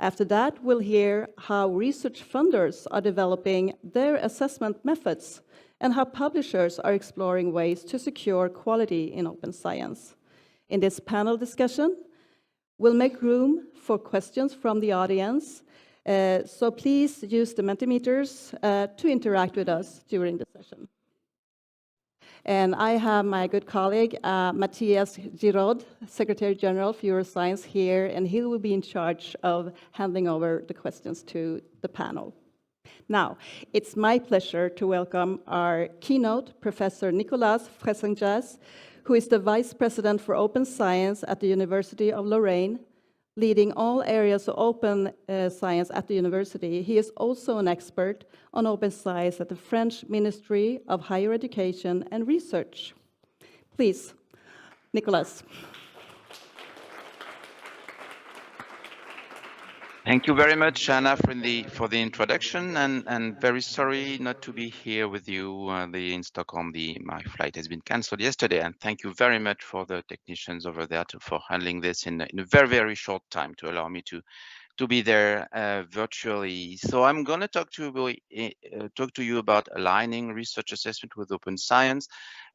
After that, we'll hear how research funders are developing their assessment methods and how publishers are exploring ways to secure quality in open science. In this panel discussion, we'll make room for questions from the audience, so please use the Mentimeters to interact with us during the session. And I have my good colleague, Matthias Giraud, Secretary General for Euroscience here, and he will be in charge of handing over the questions to the panel. Now, it's my pleasure to welcome our keynote, Professor Nicolas Fressenjas, who is the Vice President for Open Science at the University of Lorraine, leading all areas of open science at the university. He is also an expert on open science at the French Ministry of Higher Education and Research. Please, Nicolas. Thank you very much, Anna, for the introduction, and very sorry not to be here with you in Stockholm. My flight has been cancelled yesterday, and thank you very much for the technicians over there for handling this in a very, very short time to allow me to be there virtually. So I'm going to talk to you about aligning research assessment with open science,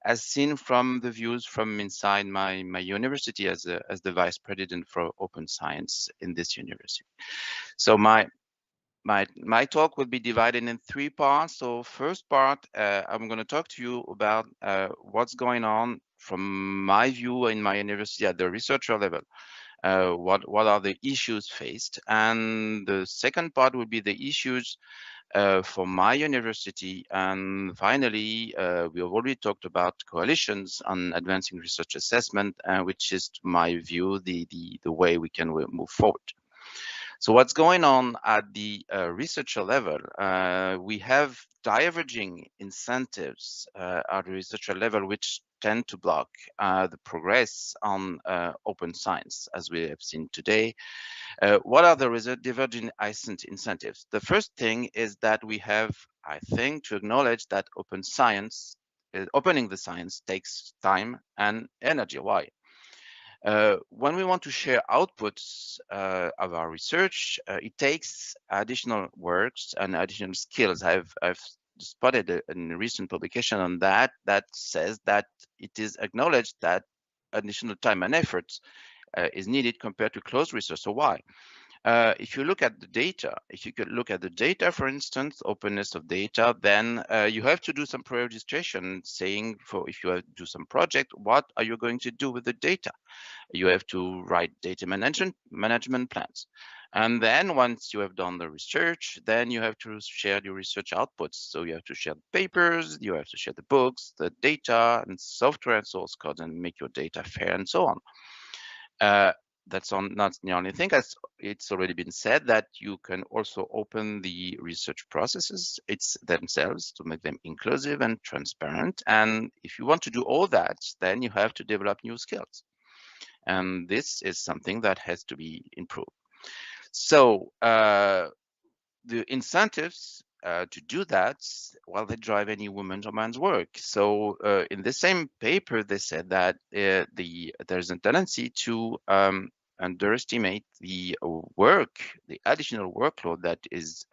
as seen from the views from inside my university as the vice president for open science in this university. So my talk will be divided in 3 parts. So first part, I'm going to talk to you about what's going on from my view in my university at the researcher level. What are the issues faced? And the second part will be the issues for my university. And finally, we have already talked about coalitions on advancing research assessment, which is, to my view, the way we can move forward. So what's going on at the researcher level? We have diverging incentives at the researcher level, which tend to block the progress on open science, as we have seen today. What are the diverging incentives? The first thing is that we have, I think, to acknowledge that open science, opening the science takes time and energy. Why? When we want to share outputs of our research, it takes additional works and additional skills. I've spotted a recent publication on that says that it is acknowledged that additional time and effort is needed compared to closed research. So why? If you look at the data, for instance, openness of data, then you have to do some pre-registration saying if you have to do some project, what are you going to do with the data? You have to write data management plans. And then once you have done the research, then you have to share your research outputs. So you have to share the papers, you have to share the books, the data and software and source code, and make your data fair and so on. That's not the only thing. As it's already been said, that you can also open the research processes themselves to make them inclusive and transparent. And if you want to do all that, then you have to develop new skills. And this is something that has to be improved. So the incentives to do that, well, they drive any woman's or man's work. So in the same paper, they said that there's a tendency to underestimate the additional workload that is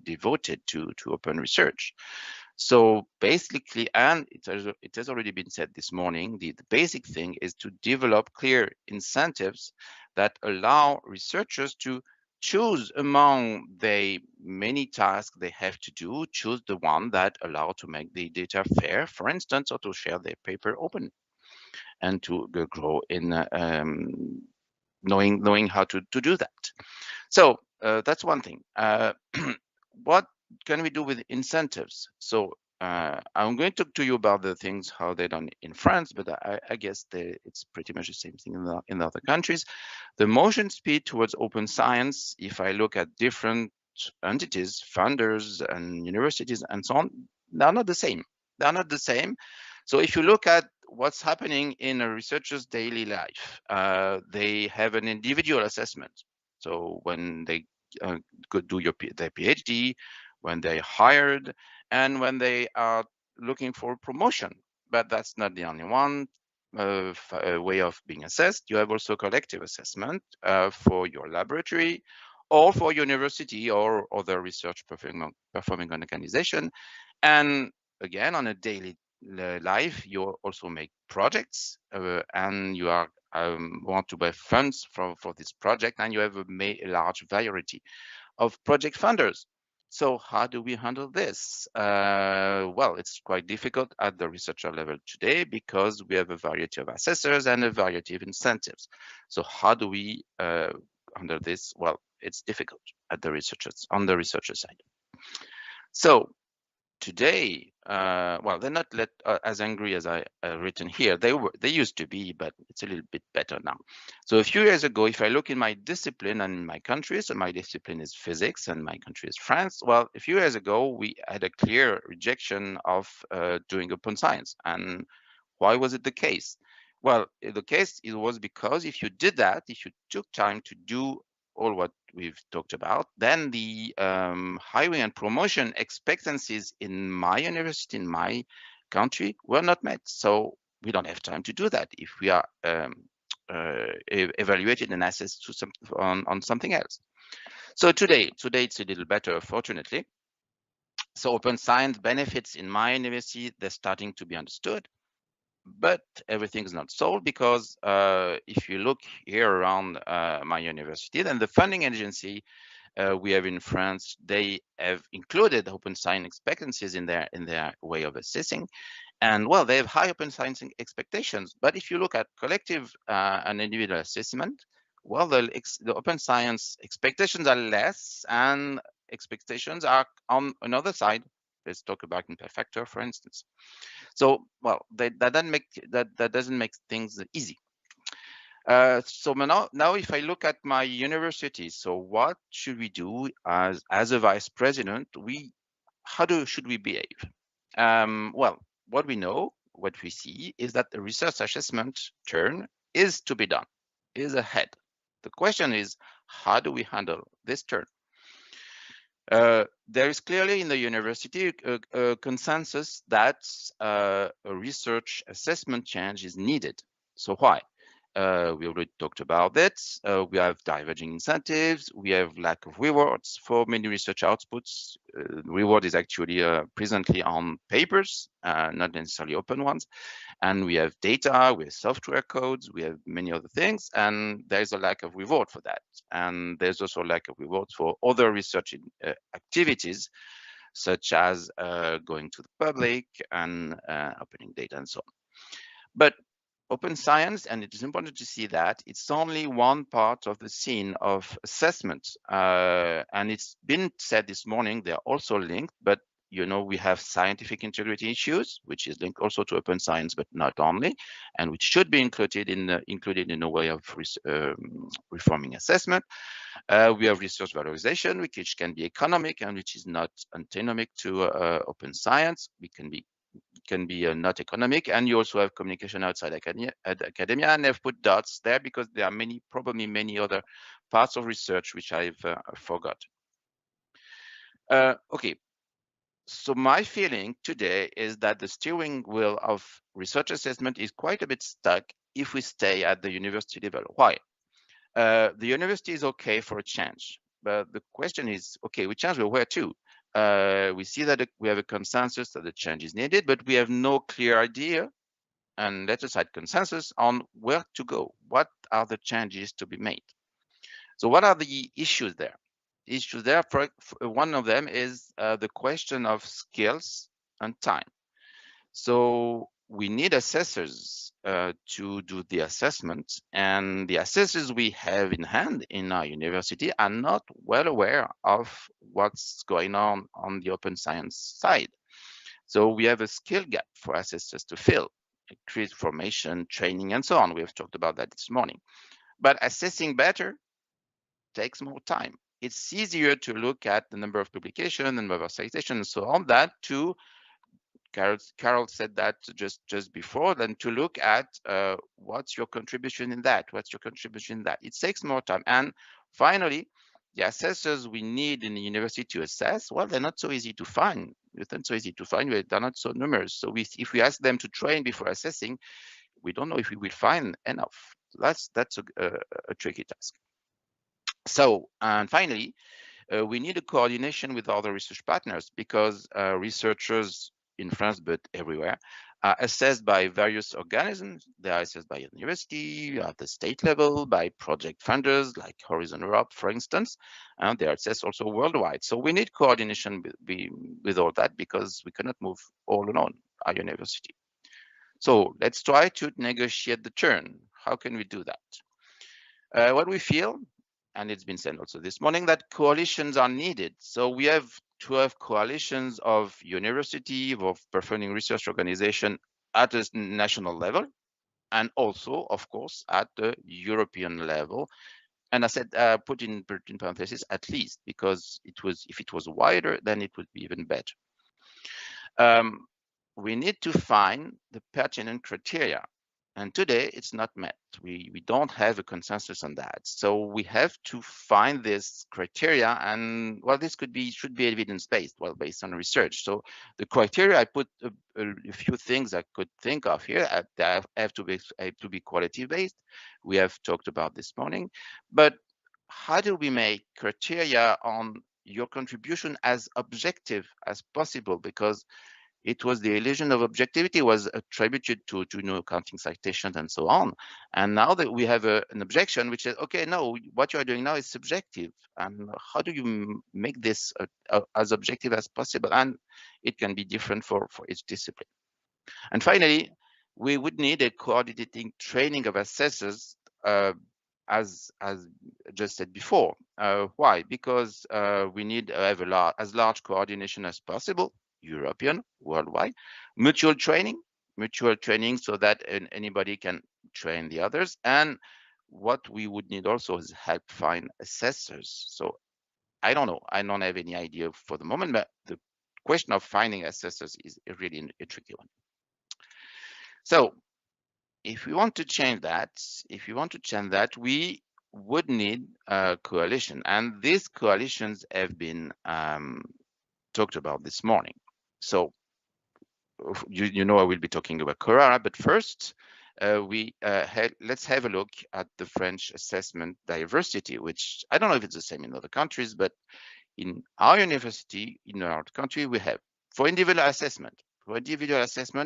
devoted to open research. So basically, and it has already been said this morning, the basic thing is to develop clear incentives that allow researchers to choose among the many tasks they have to do, choose the one that allow to make the data fair, for instance, or to share their paper open, and to grow in knowing how to do that. So that's one thing. What can we do with incentives? So I'm going to talk to you about the things, how they're done in France, but I guess it's pretty much the same thing in the other countries. The motion speed towards open science, if I look at different entities, funders and universities and so on, they're not the same. They're not the same. So if you look at what's happening in a researcher's daily life, they have an individual assessment. So when they could do their PhD, when they hired, and when they are looking for promotion. But that's not the only one way of being assessed. You have also collective assessment for your laboratory or for university or other research performing organization. And again, on a daily life, you also make projects and you are want to have funds for this project, and you have a large variety of project funders. So how do we handle this? Well, it's quite difficult at the researcher level today because we have a variety of assessors and a variety of incentives. So how do we handle this? Well, it's difficult at the on the researcher side. So today, well, they're not as angry as I written here. They used to be, but it's a little bit better now. So a few years ago, if I look in my discipline and in my country, so my discipline is physics and my country is France. Well, a few years ago, we had a clear rejection of doing open science. And why was it the case? Well, the case it was because if you did that, if you took time to do all what we've talked about, then the hiring and promotion expectancies in my university, in my country, were not met. So we don't have time to do that if we are evaluated and assessed on something else. So today it's a little better, fortunately. So open science benefits in my university, they're starting to be understood. But everything is not solved because if you look here around my university, then the funding agency we have in France, they have included open science expectancies in their way of assessing. And well, they have high open science expectations. But if you look at collective and individual assessment, well, the open science expectations are less and expectations are on another side. Let's talk about impact factor, for instance. So, well, that doesn't make things easy. So now, if I look at my university, so what should we do as a vice president? Should we behave? Well, what we know, what we see, is that the research assessment turn is to be done, is ahead. The question is, how do we handle this turn? There is clearly in the university a consensus that a research assessment change is needed. So why? We already talked about it. We have diverging incentives. We have lack of rewards for many research outputs. Reward is actually presently on papers, not necessarily open ones. And we have data, we have software codes, we have many other things, and there's a lack of reward for that. And there's also a lack of reward for other research activities, such as going to the public and opening data and so on. But open science, and it is important to see that it's only one part of the scene of assessment. And it's been said this morning, they're also linked, but you know, we have scientific integrity issues, which is linked also to open science, but not only, and which should be included in a way of reforming assessment. We have research valorization, which can be economic and which is not antinomic to open science. We can be not economic, and you also have communication outside academia, and I've put dots there because there are probably many other parts of research which I've forgot. Okay, so my feeling today is that the steering wheel of research assessment is quite a bit stuck if we stay at the university level. Why? The university is okay for a change, but the question is, okay, we change, but where to? We see that we have a consensus that the change is needed, but we have no clear idea, and let aside consensus, on where to go. What are the changes to be made? So what are the issues there? Issues there, for one of them is the question of skills and time. So we need assessors to do the assessment, and the assessors we have in hand in our university are not well aware of what's going on the open science side. So we have a skill gap for assessors to fill, create formation, training, and so on. We have talked about that this morning. But assessing better takes more time. It's easier to look at the number of publications, the number of citations, and so on, that to Carol said that just before, than to look at what's your contribution in that, what's your contribution in that. It takes more time. And finally, the assessors we need in the university to assess, well, they're not so easy to find. They're not so easy to find, they're not so numerous. So if we ask them to train before assessing, we don't know if we will find enough. That's a tricky task. So, and finally, we need a coordination with other research partners, because researchers in France, but everywhere, are assessed by various organisms. They are assessed by university, at the state level, by project funders like Horizon Europe, for instance, and they are assessed also worldwide. So we need coordination with all that, because we cannot move all alone, our university. So let's try to negotiate the turn. How can we do that? What we feel, and it's been said also this morning, that coalitions are needed. So we have to have coalitions of university, of performing research organization at a national level, and also, of course, at the European level. And I said, put in parentheses, at least, because if it was wider, then it would be even better. We need to find the pertinent criteria. And today it's not met. We don't have a consensus on that. So we have to find this criteria, and well, this should be evidence-based, well, based on research. So the criteria, I put a few things I could think of here that have to be quality-based. We have talked about this morning, but how do we make criteria on your contribution as objective as possible? Because it was the illusion of objectivity was attributed to accounting citations and so on. And now that we have an objection which says, okay, no, what you are doing now is subjective. And how do you make this as objective as possible? And it can be different for each discipline. And finally, we would need a coordinating training of assessors, as just said before. Why? Because we need to have as large coordination as possible, European, worldwide, mutual training so that anybody can train the others. And what we would need also is help find assessors. So I don't know, I don't have any idea for the moment, but the question of finding assessors is really a tricky one. So if we want to change that, we would need a coalition, and these coalitions have been talked about this morning. So you know I will be talking about Corara, but first let's have a look at the French assessment diversity, which I don't know if it's the same in other countries, but in our university, in our country, we have for individual assessment,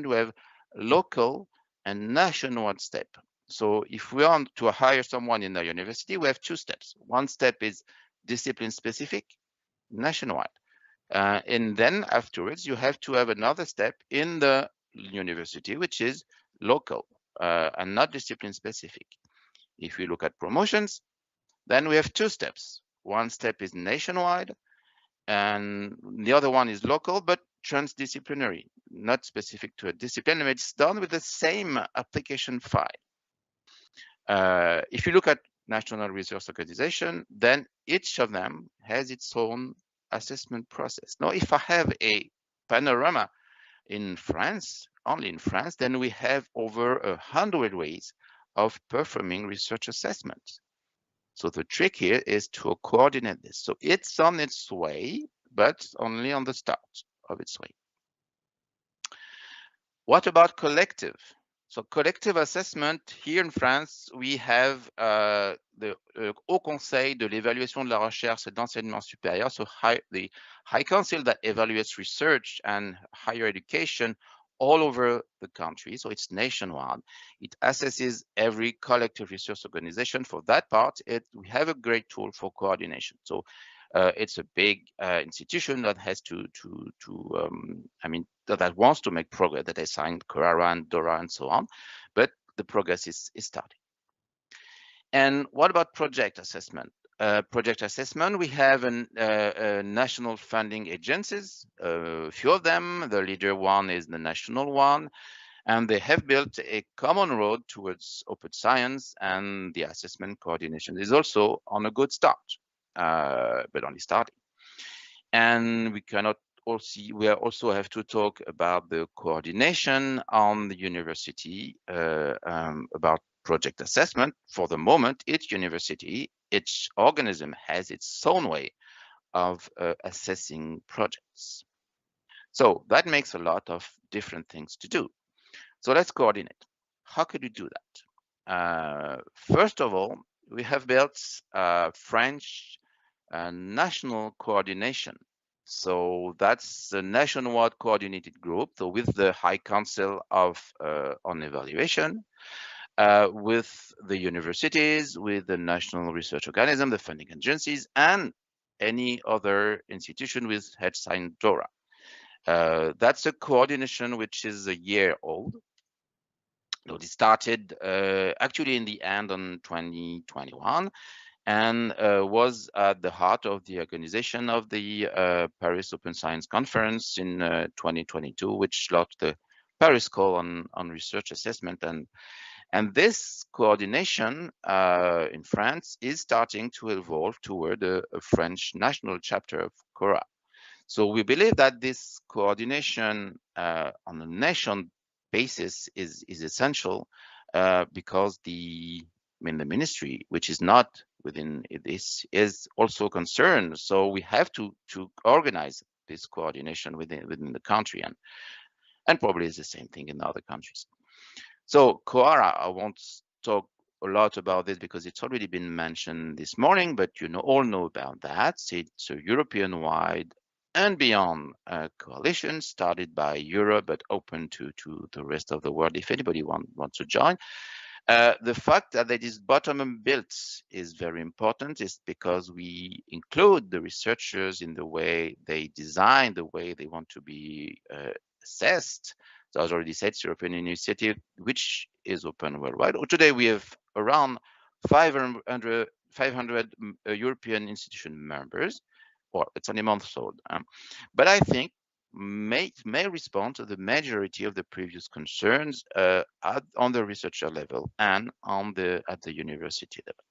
we have local and nationwide step. So if we want to hire someone in the university, we have two steps. One step is discipline specific, nationwide. And then afterwards, you have to have another step in the university, which is local. and not discipline specific. If we look at promotions, then we have two steps. One step is nationwide, and the other one is local, but transdisciplinary, not specific to a discipline, and it's done with the same application file. If you look at national resource organization, then each of them has its own assessment process. Now, if I have a panorama in France, only in France, then we have over 100 ways of performing research assessments. So the trick here is to coordinate this. So it's on its way, but only on the start of its way. What about collective? So collective assessment, here in France, we have the Haut Conseil de l'évaluation de la recherche et de l'enseignement supérieur, so the High Council that evaluates research and higher education all over the country, so it's nationwide. It assesses every collective research organization. For that part, we have a great tool for coordination. So it's a big institution that has that wants to make progress, that has signed Carrara and Dora and so on, but the progress is starting. And what about project assessment? Project assessment, we have national funding agencies, a few of them. The leader one is the national one, and they have built a common road towards open science, and the assessment coordination is also on a good start, but only starting. And we also have to talk about the coordination on the university about project assessment. For the moment, each university, each organism has its own way of assessing projects. So that makes a lot of different things to do. So let's coordinate. How could we do that? First of all, we have built French national coordination. So that's a nationwide coordinated group, so with the High Council on Evaluation, with the universities, with the national research organism, the funding agencies, and any other institution with head signed DORA. That's a coordination which is a year old. So it started actually in the end on 2021, and was at the heart of the organization of the Paris Open Science Conference in 2022, which launched the Paris Call on research assessment. And this coordination in France is starting to evolve toward a French national chapter of CORA. So we believe that this coordination on a nation basis is essential because the ministry, which is not within this, is also concerned. So we have to organize this coordination within the country, and probably it's the same thing in other countries. So COARA, I won't talk a lot about this because it's already been mentioned this morning, but all know about that. It's a European-wide and beyond coalition started by Europe, but open to the rest of the world if anybody wants to join. The fact that it is bottom-up built is very important, is because we include the researchers in the way they design, the way they want to be assessed. So as already said, it's European initiative, which is open worldwide. Today we have around 500 European institution members, or it's only a month old. But I think may respond to the majority of the previous concerns on the researcher level and at the university level.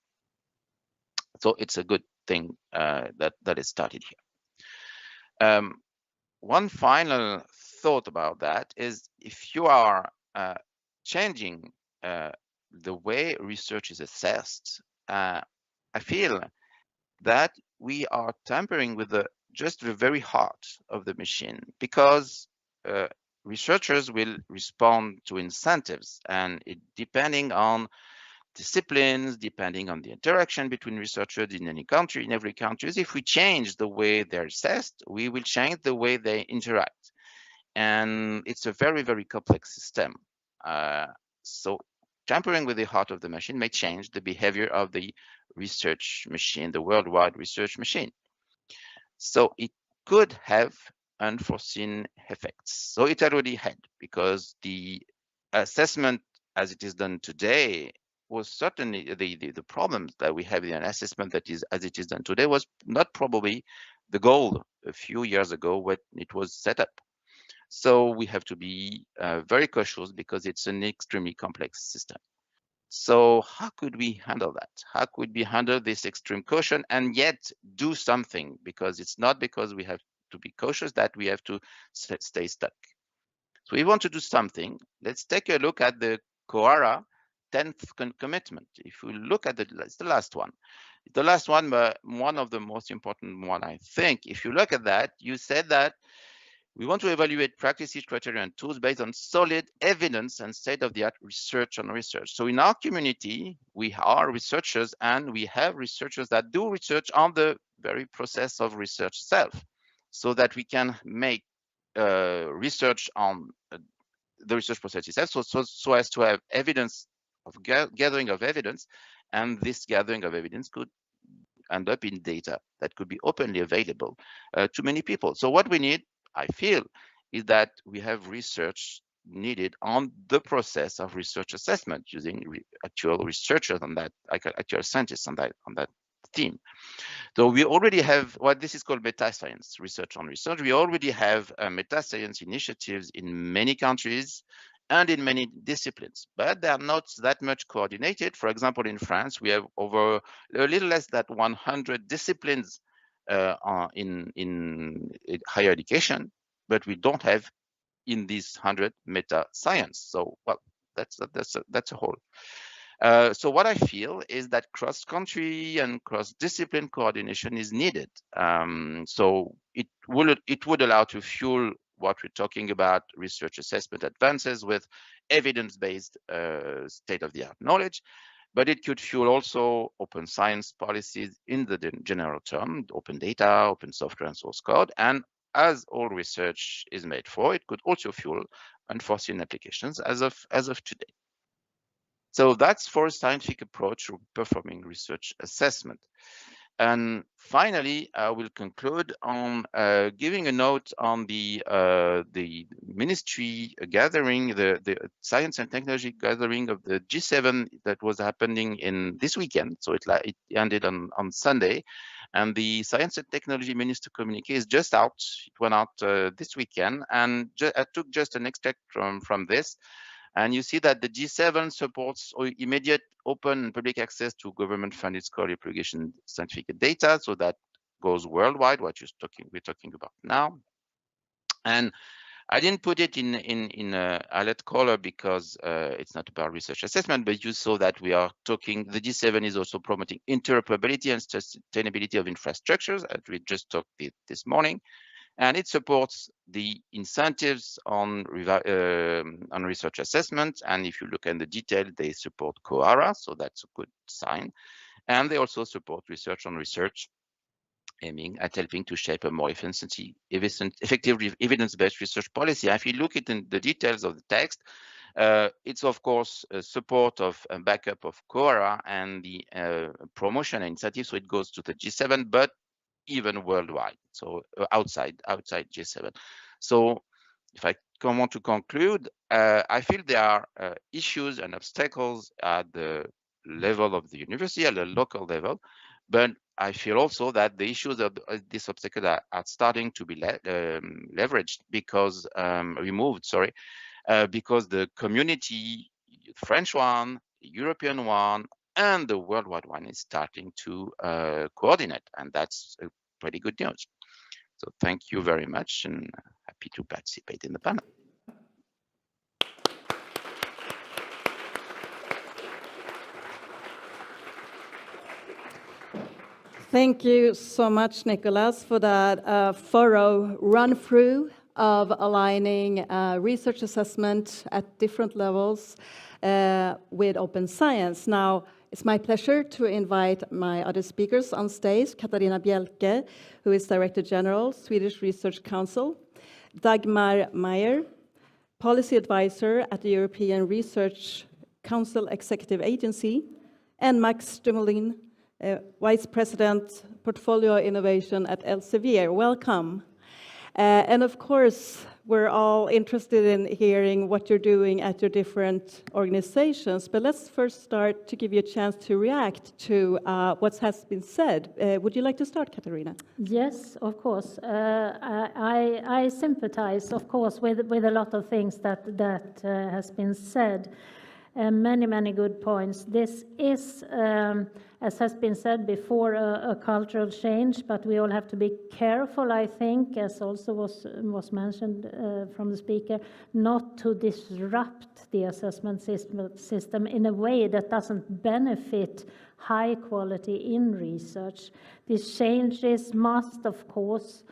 So it's a good thing that is started here. One final thought about that is, if you are changing the way research is assessed, I feel that we are tampering with just the very heart of the machine, because researchers will respond to incentives, and depending on disciplines, depending on the interaction between researchers in any country, in every country, if we change the way they're assessed, we will change the way they interact. And it's a very, very complex system. So tampering with the heart of the machine may change the behavior of the research machine, the worldwide research machine. So it could have unforeseen effects. So it already had, because the assessment as it is done today was certainly the problems that we have in an assessment that is as it is done today was not probably the goal a few years ago when it was set up. So we have to be very cautious because it's an extremely complex system. So how could we handle that? How could we handle this extreme caution and yet do something? Because it's not because we have to be cautious that we have to stay stuck. So we want to do something. Let's take a look at the Coara 10th commitment. If we look at it's the last one. The last one, but one of the most important one, I think. If you look at that, you said that we want to evaluate practices, criteria, and tools based on solid evidence and state-of-the-art research on research. So in our community, we are researchers, and we have researchers that do research on the very process of research itself, so that we can make research on the research process itself, so as to have evidence of gathering of evidence, and this gathering of evidence could end up in data that could be openly available to many people. So what we need, I feel, is that we have research needed on the process of research assessment using actual researchers on that, actual scientists on that theme. So we already have what this is called meta-science, research on research. We already have meta-science initiatives in many countries and in many disciplines, but they are not that much coordinated. For example, in France, we have over a little less than 100 disciplines in higher education, but we don't have in these 100 meta-science. So, well, that's a whole. So what I feel is that cross-country and cross-discipline coordination is needed. So it would allow to fuel what we're talking about, research assessment advances with evidence-based state-of-the-art knowledge, but it could fuel also open science policies in the general term, open data, open software and source code, and as all research is made for, it could also fuel unforeseen applications as of today. So that's for a scientific approach to performing research assessment. And finally, I will conclude on giving a note on the ministry gathering, the science and technology gathering of the G7 that was happening in this weekend. So it ended on Sunday, and the science and technology minister communique is just out. It went out this weekend, and I took just an extract from this. And you see that the G7 supports immediate open and public access to government-funded scholarly publication scientific data. So that goes worldwide, what we're talking about now. And I didn't put it in a highlight color because it's not about research assessment, but you saw that we are talking, the G7 is also promoting interoperability and sustainability of infrastructures, as we just talked this morning. And it supports the incentives on research assessment. And if you look at the detail, they support COARA, so that's a good sign. And they also support research on research, aiming at helping to shape a more effective evidence-based research policy. If you look at the details of the text, it's of course a support of a backup of COARA and the promotion and incentive, so it goes to the G7, but even worldwide, so outside G7. So if I want to conclude, I feel there are issues and obstacles at the level of the university, at the local level, but I feel also that the issues of this obstacle are starting to be leveraged because because the community, French one, European one, and the worldwide one is starting to coordinate, and that's pretty good news. So thank you very much, and happy to participate in the panel. Thank you so much, Nicholas, for that thorough run-through of aligning research assessment at different levels with open science. Now, it's my pleasure to invite my other speakers on stage, Katarina Bjelke, who is Director General, Swedish Research Council, Dagmar Meyer, Policy Advisor at the European Research Council Executive Agency, and Max Dumoulin, Vice President, Portfolio Innovation at Elsevier. Welcome. And of course, we're all interested in hearing what you're doing at your different organizations, but let's first start to give you a chance to react to what has been said. Would you like to start, Katarina? Yes, of course. I sympathize, of course, with a lot of things that has been said. Many good points. This is, as has been said before, a cultural change, but we all have to be careful, I think, as also was mentioned from the speaker, not to disrupt the assessment system in a way that doesn't benefit high quality in research. These changes must, of course,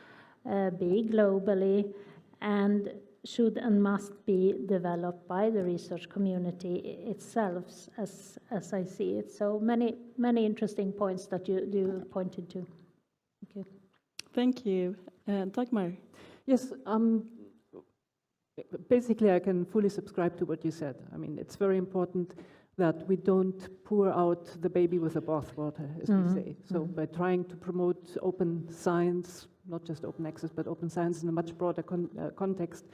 be globally and should and must be developed by the research community itself, as I see it. So many interesting points that you pointed to. Thank you. Thank you. Dagmar? Yes, basically I can fully subscribe to what you said. I mean, it's very important that we don't pour out the baby with the bathwater, as we say. So by trying to promote open science, not just open access, but open science in a much broader context,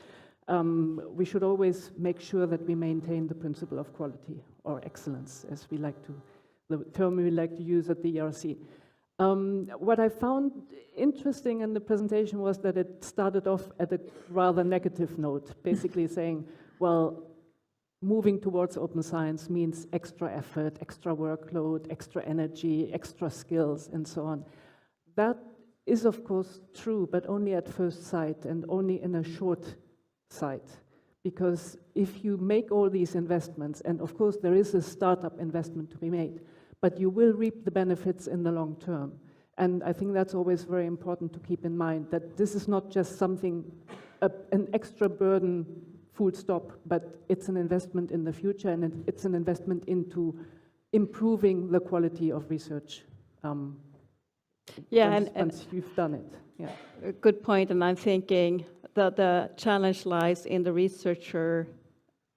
we should always make sure that we maintain the principle of quality or excellence, as we like to, the term we like to use at the ERC. What I found interesting in the presentation was that it started off at a rather negative note, basically saying, well, moving towards open science means extra effort, extra workload, extra energy, extra skills, and so on. That is, of course, true, but only at first sight and only in a short sight. Because if you make all these investments, and of course there is a startup investment to be made, but you will reap the benefits in the long term. And I think that's always very important to keep in mind, that this is not just something, an extra burden, full stop, but it's an investment in the future, and it's an investment into improving the quality of research. Once you've done it. Yeah. A good point, and I'm thinking that the challenge lies in the researcher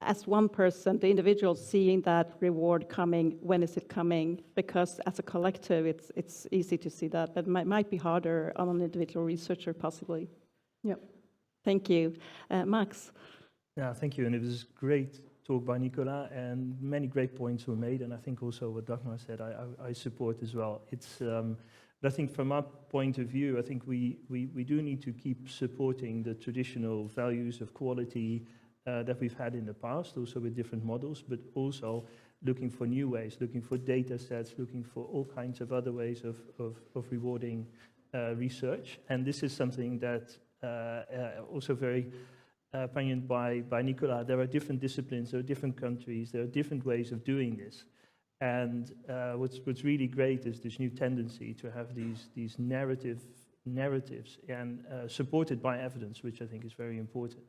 as one person, the individual seeing that reward coming. When is it coming? Because as a collective, it's easy to see that, but it might be harder on an individual researcher, possibly. Yeah. Thank you. Max? Yeah, thank you. And it was great talk by Nicola, and many great points were made. And I think also what Dagmar said, I support as well. It's, but I think from our point of view, I think we do need to keep supporting the traditional values of quality that we've had in the past, also with different models, but also looking for new ways, looking for data sets, looking for all kinds of other ways of rewarding research. And this is something that also very poignant by Nicola. There are different disciplines, there are different countries, there are different ways of doing this. And what's really great is this new tendency to have these narratives and supported by evidence, which I think is very important.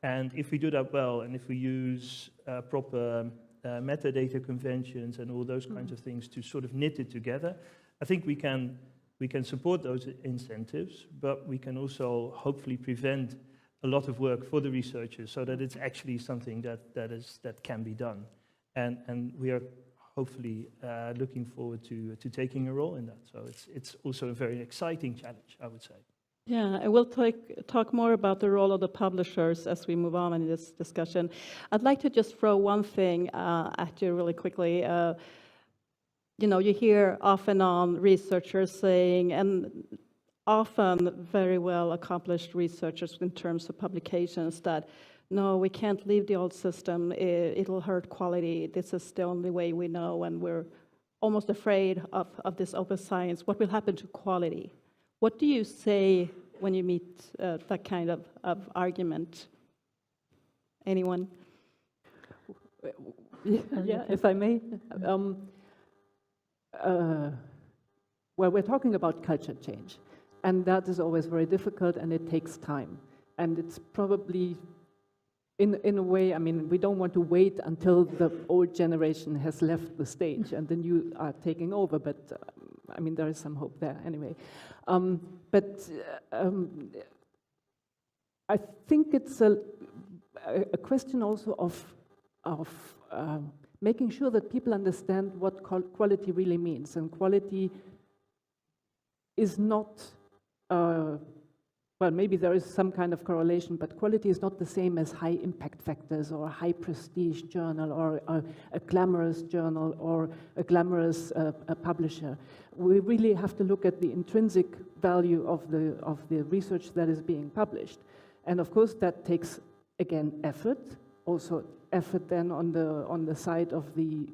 And if we do that well, and if we use proper metadata conventions and all those kinds of things to sort of knit it together, I think we can support those incentives, but we can also hopefully prevent a lot of work for the researchers so that it's actually something that can be done. And we are hopefully looking forward to taking a role in that. So it's also a very exciting challenge, I would say. Yeah, and we'll talk more about the role of the publishers as we move on in this discussion. I'd like to just throw one thing at you really quickly. You know, you hear off and on researchers saying, and often very well accomplished researchers in terms of publications, that no, we can't leave the old system, it'll hurt quality, this is the only way we know, and we're almost afraid of this open science. What will happen to quality? What do you say when you meet that kind of argument? Anyone? Yeah, if I may. Well, we're talking about culture change, and that is always very difficult, and it takes time. And it's probably, in a way, I mean, we don't want to wait until the old generation has left the stage and the new are taking over, but I mean, there is some hope there anyway. I think it's a question also of making sure that people understand what quality really means. And quality is not well, maybe there is some kind of correlation, but quality is not the same as high impact factors or a high prestige journal or a glamorous journal or a glamorous publisher. We really have to look at the intrinsic value of the research that is being published. And of course, that takes, again, effort, also effort then on the side of the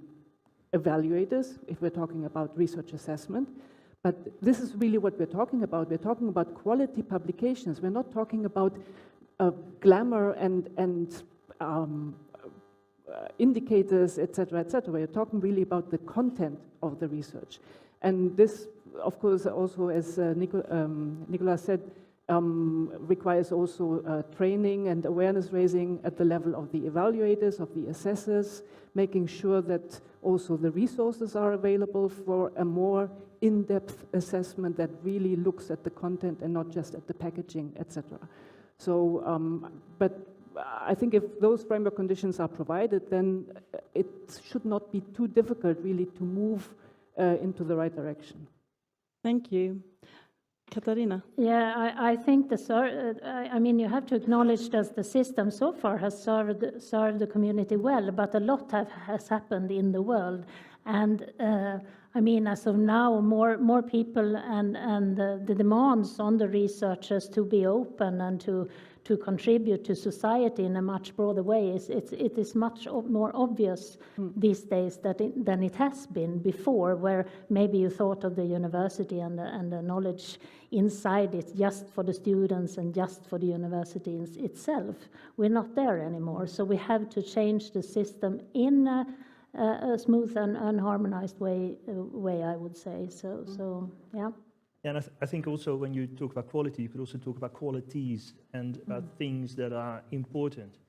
evaluators, if we're talking about research assessment. But this is really what we're talking about. We're talking about quality publications. We're not talking about glamour and indicators, etc., etc. We're talking really about the content of the research. And this, of course, also, as Nicolas said, requires also training and awareness raising at the level of the evaluators, of the assessors, making sure that also the resources are available for a more in-depth assessment that really looks at the content and not just at the packaging, etc. So, but I think if those framework conditions are provided, then it should not be too difficult really to move into the right direction. Thank you. Katarina? Yeah, I think I mean, you have to acknowledge that the system so far has served the community well, but a lot has happened in the world. And I mean, as of now, more people and the demands on the researchers to be open and to contribute to society in a much broader way it is much more obvious these days than it has been before, where maybe you thought of the university and the knowledge inside it just for the students and just for the university itself. We're not there anymore, so we have to change the system in a smooth and harmonized way, I would say. So yeah. And I think also when you talk about quality, you could also talk about qualities and about things that are important,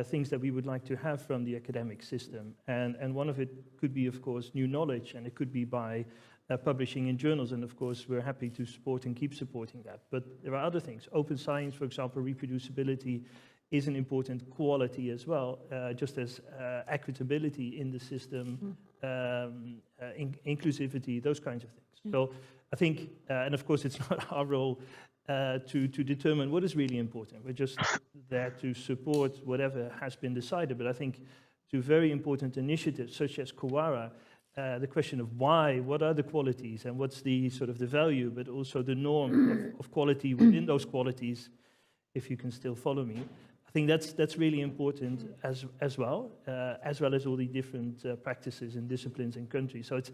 things that we would like to have from the academic system. And one of it could be, of course, new knowledge, and it could be by publishing in journals. And of course, we're happy to support and keep supporting that. But there are other things. Open science, for example, reproducibility is an important quality as well, just as equitability in the system, inclusivity, those kinds of things. So I think, and of course it's not our role to determine what is really important. We're just there to support whatever has been decided. But I think to very important initiatives such as Quora, the question of why, what are the qualities and what's the sort of the value, but also the norm of quality within those qualities, if you can still follow me. I think that's really important as well as all the different practices and disciplines and countries. So it's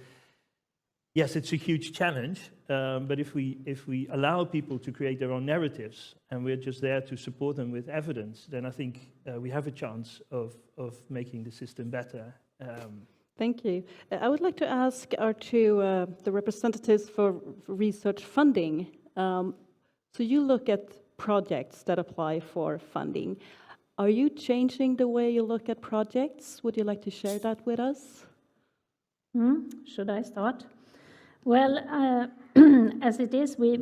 a huge challenge, but if we allow people to create their own narratives and we're just there to support them with evidence, then I think we have a chance of making the system better. Thank you. I would like to ask our two the representatives for research funding. So you look at projects that apply for funding. Are you changing the way you look at projects? Would you like to share that with us? Should I start? Well, as it is, we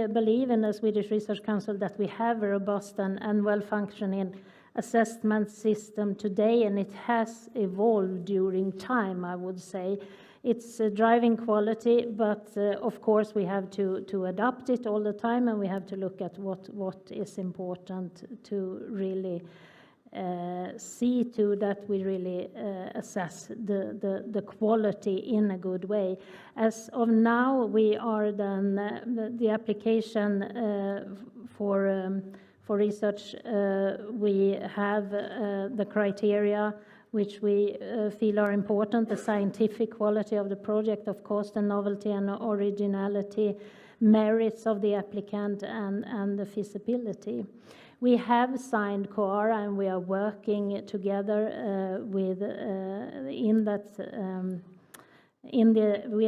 believe in the Swedish Research Council that we have a robust and well-functioning assessment system today, and it has evolved during time, I would say. It's driving quality, but of course we have to adapt it all the time, and we have to look at what is important to really see to that we really assess the quality in a good way. As of now, we are then the application for research. We have the criteria which we feel are important: the scientific quality of the project, of course, the novelty and originality, merits of the applicant, and the feasibility. We have signed Quora, and we are working together we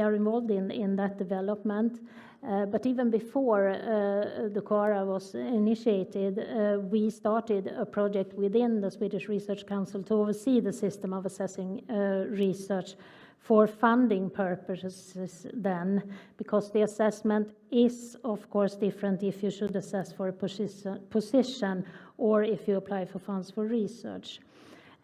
are involved in that development. But even before the Quora was initiated, we started a project within the Swedish Research Council to oversee the system of assessing research for funding purposes then, because the assessment is, of course, different if you should assess for a position or if you apply for funds for research.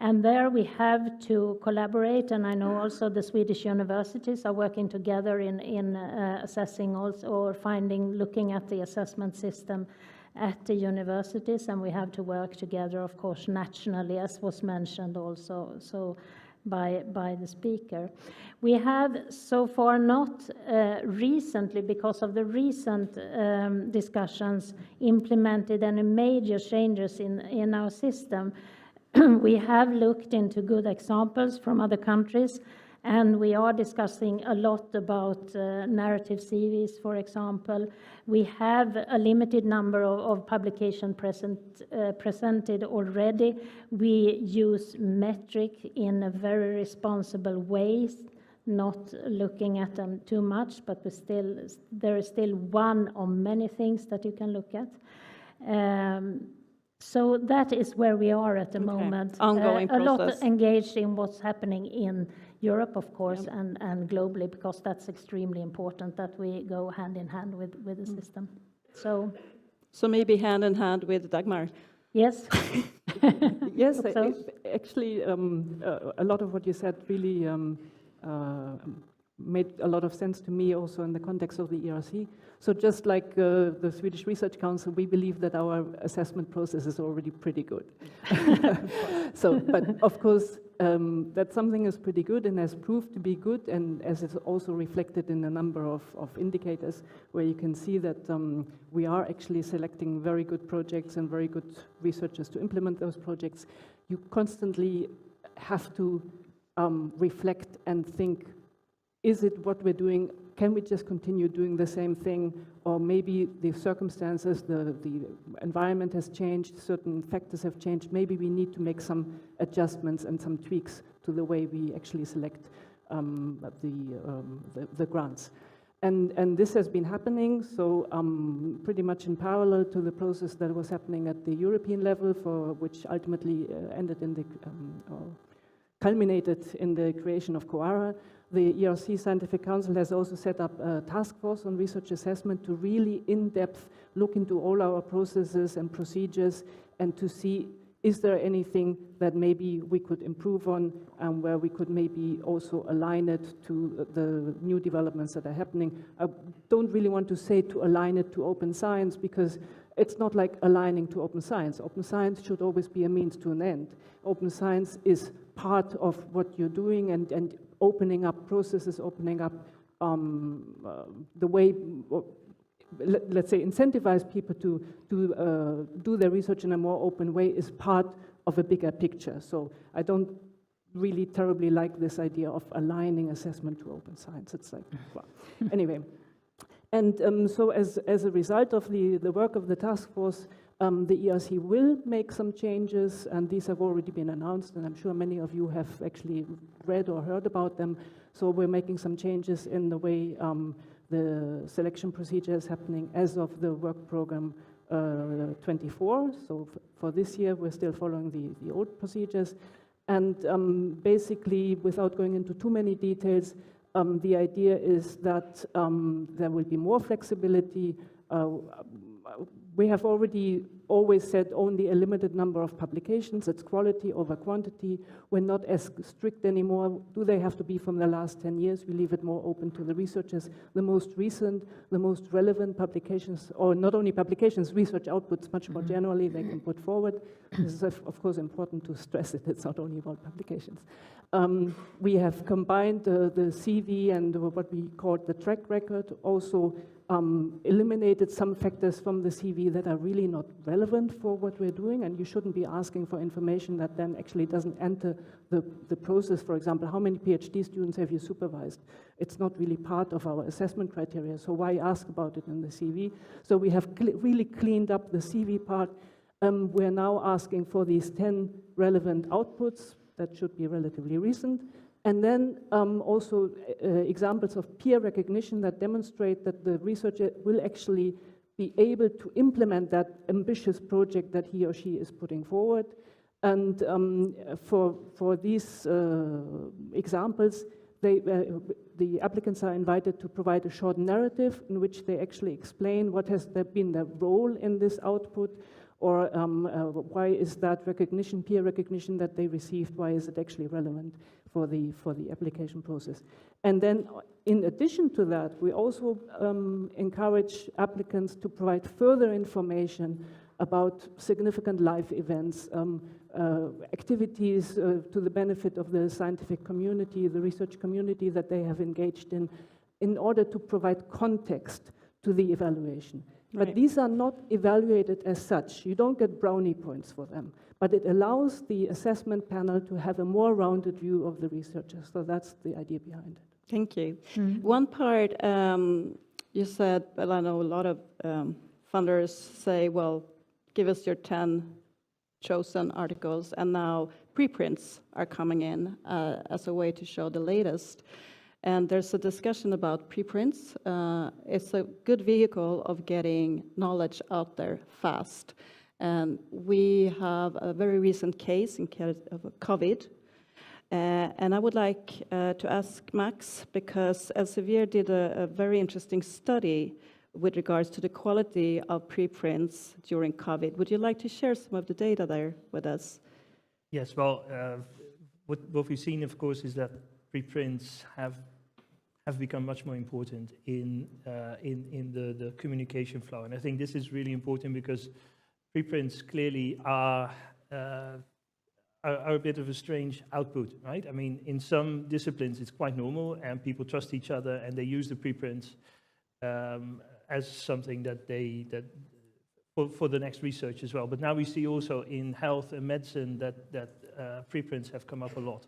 And there we have to collaborate, and I know also the Swedish universities are working together in assessing also, or looking at the assessment system at the universities, and we have to work together, of course, nationally, as was mentioned also by the speaker. We have so far not recently, because of the recent discussions, implemented any major changes in our system. We have looked into good examples from other countries, and we are discussing a lot about narrative CVs, for example. We have a limited number of publications presented already. We use metric in a very responsible way, not looking at them too much, but there is still one of many things that you can look at. So that is where we are at the moment. Ongoing a lot process. engaged in what's happening in Europe, of course, and globally, because that's extremely important that we go hand in hand with the system. So maybe hand in hand with Dagmar. Yes. Yes, So. actually, a lot of what you said really made a lot of sense to me also in the context of the ERC. So just like the Swedish Research Council, we believe that our assessment process is already pretty good. But of course, that something is pretty good and has proved to be good, and as it's also reflected in a number of indicators where you can see that we are actually selecting very good projects and very good researchers to implement those projects. You constantly have to reflect and think, is it what we're doing? Can we just continue doing the same thing? Or maybe the circumstances, the environment has changed, certain factors have changed. Maybe we need to make some adjustments and some tweaks to the way we actually select the grants. And this has been happening, so pretty much in parallel to the process that was happening at the European level, for which ultimately ended in the culminated in the creation of COARA. The ERC Scientific Council has also set up a task force on research assessment to really in-depth look into all our processes and procedures and to see, is there anything that maybe we could improve on and where we could maybe also align it to the new developments that are happening. I don't really want to say to align it to open science, because it's not like aligning to open science. Open science should always be a means to an end. Open science is part of what you're doing, and opening up processes, opening up the way, let's say, incentivize people to do their research in a more open way is part of a bigger picture. So I don't really terribly like this idea of aligning assessment to open science. It's like, well, anyway. And so as a result of the work of the task force, the ERC will make some changes, and these have already been announced, and I'm sure many of you have actually read or heard about them. So we're making some changes in the way the selection procedure is happening as of the work program 24. So for this year, we're still following the old procedures. And basically, without going into too many details, the idea is that there will be more flexibility. We have always said only a limited number of publications. It's quality over quantity. We're not as strict anymore. Do they have to be from the last 10 years? We leave it more open to the researchers. The most recent, the most relevant publications, or not only publications, research outputs much more generally, they can put forward. This is, of course, important to stress it. It's not only about publications. We have combined the CV and what we call the track record, also eliminated some factors from the CV that are really not relevant for what we're doing, and you shouldn't be asking for information that then actually doesn't enter the process. For example, how many PhD students have you supervised? It's not really part of our assessment criteria, so why ask about it in the CV? So we have really cleaned up the CV part. We're now asking for these 10 relevant outputs that should be relatively recent. And then also examples of peer recognition that demonstrate that the researcher will actually be able to implement that ambitious project that he or she is putting forward. And for these examples, the applicants are invited to provide a short narrative in which they actually explain what has been their role in this output, or why is that recognition, peer recognition that they received, why is it actually relevant for the application process. And then in addition to that, we also encourage applicants to provide further information about significant life events, activities to the benefit of the scientific community, the research community that they have engaged in order to provide context to the evaluation. Right. But these are not evaluated as such. You don't get brownie points for them. But it allows the assessment panel to have a more rounded view of the researchers. So that's the idea behind it. Thank you. One part, you said, well, I know a lot of funders say, well, give us your 10 chosen articles, and now preprints are coming in as a way to show the latest. And there's a discussion about preprints. It's a good vehicle of getting knowledge out there fast. And we have a very recent case in case of COVID. And I would like to ask Max, because Elsevier did a very interesting study with regards to the quality of preprints during COVID. Would you like to share some of the data there with us? Yes, well, what we've seen, of course, is that preprints have become much more important in the communication flow. And I think this is really important because preprints clearly are a bit of a strange output, right? I mean, in some disciplines, it's quite normal, and people trust each other, and they use the preprints as something that for the next research as well. But now we see also in health and medicine that preprints have come up a lot.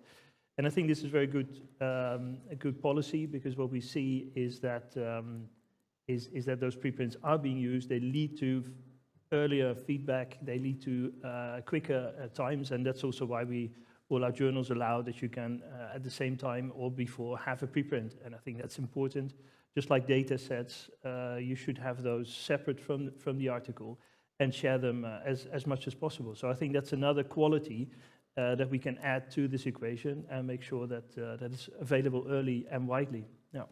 And I think this is very good, a good policy, because what we see is that those preprints are being used. They lead to earlier feedback. They lead to quicker times, and that's also why all our journals allow that you can, at the same time or before, have a preprint. And I think that's important. Just like data sets, you should have those separate from the article and share them as much as possible. So I think that's another quality that we can add to this equation and make sure that it's available early and widely. Yeah.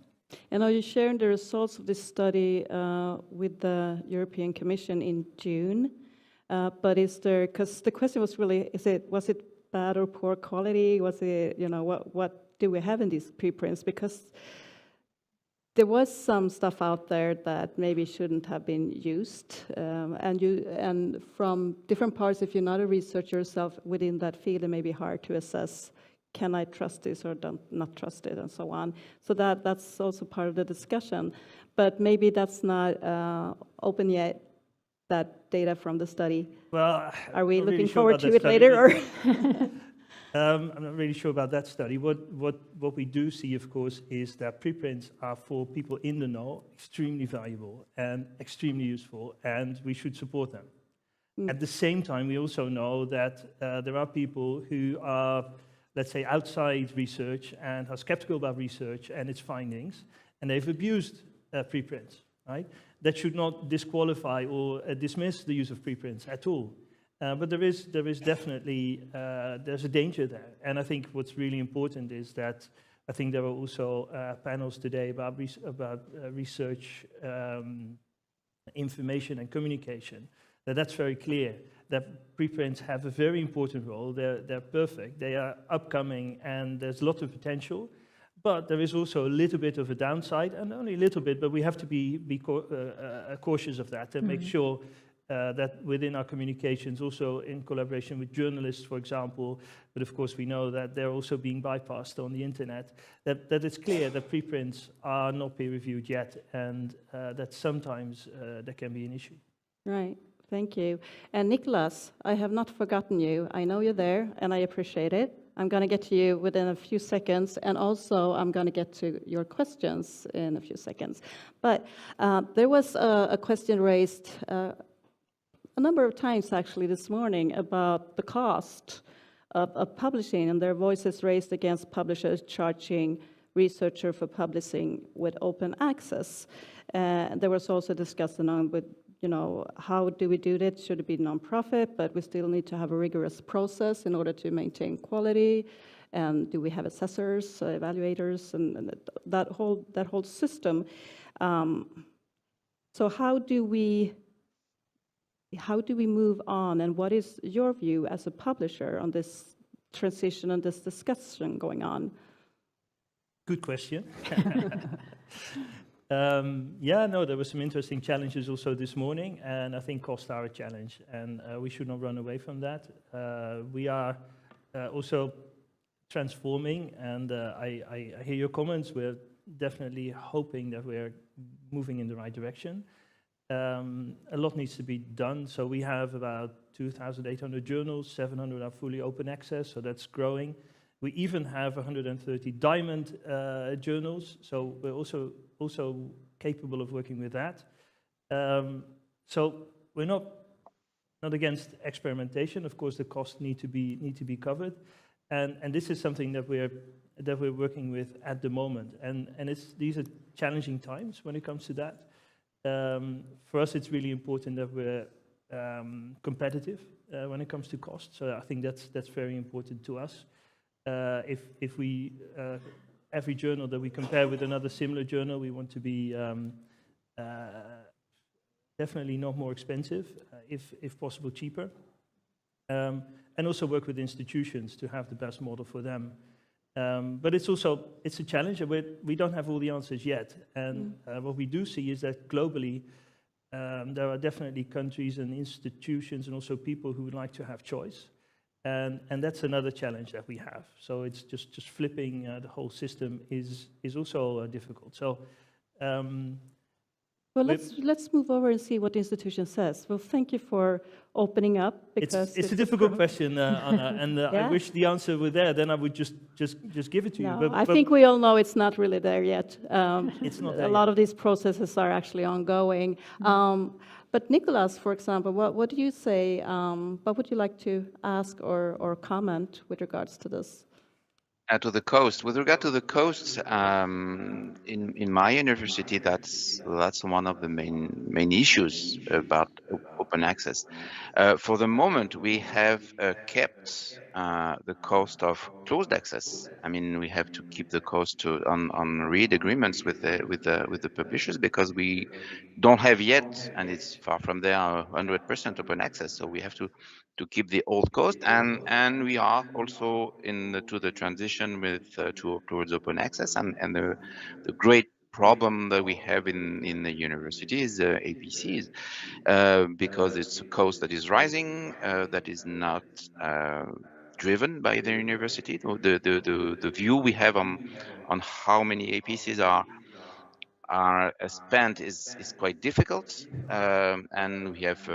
And are you sharing the results of this study with the European Commission in June? But is there, because the question was really, was it bad or poor quality? Was it, what do we have in these preprints? Because there was some stuff out there that maybe shouldn't have been used, and from different parts, if you're not a researcher yourself within that field, it may be hard to assess, can I trust this or not trust it, and so on. So that's also part of the discussion, but maybe that's not open yet, that data from the study. Well, are we looking really forward to it later, or? I'm not really sure about that study. What we do see, of course, is that preprints are, for people in the know, extremely valuable and extremely useful, and we should support them. At the same time, we also know that there are people who are, let's say, outside research and are skeptical about research and its findings, and they've abused preprints, right? That should not disqualify or dismiss the use of preprints at all. But there is definitely, there's a danger there. And I think what's really important is that I think there are also panels today about research information and communication. That's very clear, that preprints have a very important role. They're perfect, they are upcoming, and there's a lot of potential. But there is also a little bit of a downside, and only a little bit, but we have to be cautious of that and make sure that within our communications, also in collaboration with journalists, for example, but of course we know that they're also being bypassed on the internet, that it's clear that preprints are not peer-reviewed yet, and that sometimes that can be an issue. Right, thank you. And Nicholas, I have not forgotten you. I know you're there, and I appreciate it. I'm going to get to you within a few seconds, and also I'm going to get to your questions in a few seconds. But there was a question raised a number of times actually this morning about the cost of publishing, and there are voices raised against publishers charging researchers for publishing with open access. There was also discussion on with, how do we do that? Should it be non-profit, but we still need to have a rigorous process in order to maintain quality? And do we have assessors, evaluators, and that whole system? So how do we move on, and what is your view as a publisher on this transition and this discussion going on? Good question. Yeah, no, there were some interesting challenges also this morning, and I think costs are a challenge, and we should not run away from that. We are also transforming, and I hear your comments. We're definitely hoping that we're moving in the right direction. A lot needs to be done. So we have about 2,800 journals, 700 are fully open access, so that's growing. We even have 130 diamond journals, so we're also capable of working with that. So we're not against experimentation. Of course, the costs need to be covered, and this is something that we're working with at the moment. And these are challenging times when it comes to that. For us, it's really important that we're competitive when it comes to cost. So I think that's very important to us. If we every journal that we compare with another similar journal, we want to be definitely not more expensive, if possible cheaper, and also work with institutions to have the best model for them. But it's a challenge, and we don't have all the answers yet. And what we do see is that globally, there are definitely countries and institutions and also people who would like to have choice. And that's another challenge that we have. So it's just flipping the whole system is also difficult. So well, let's move over and see what the institution says. Well, thank you for opening up, because it's a difficult question, Anna, and Yeah. I wish the answer were there. Then I would just give it to you. No, But I think we all know it's not really there yet. It's not there a lot yet. of these processes are actually ongoing. But Nicholas, for example, what do you say? What would you like to ask or comment with regards to this? To the coast. With regard to the coast, in my university, that's one of the main issues about open access. For the moment, we have kept the cost of closed access. I mean, we have to keep the cost on read agreements with the publishers, because we don't have yet, and it's far from there, 100% open access. So we have to keep the old cost, and we are also to the transition with towards open access, and the great problem that we have in the university is APCs, because it's a cost that is rising, that is not driven by the university. The view we have on how many APCs are spent is quite difficult, and we have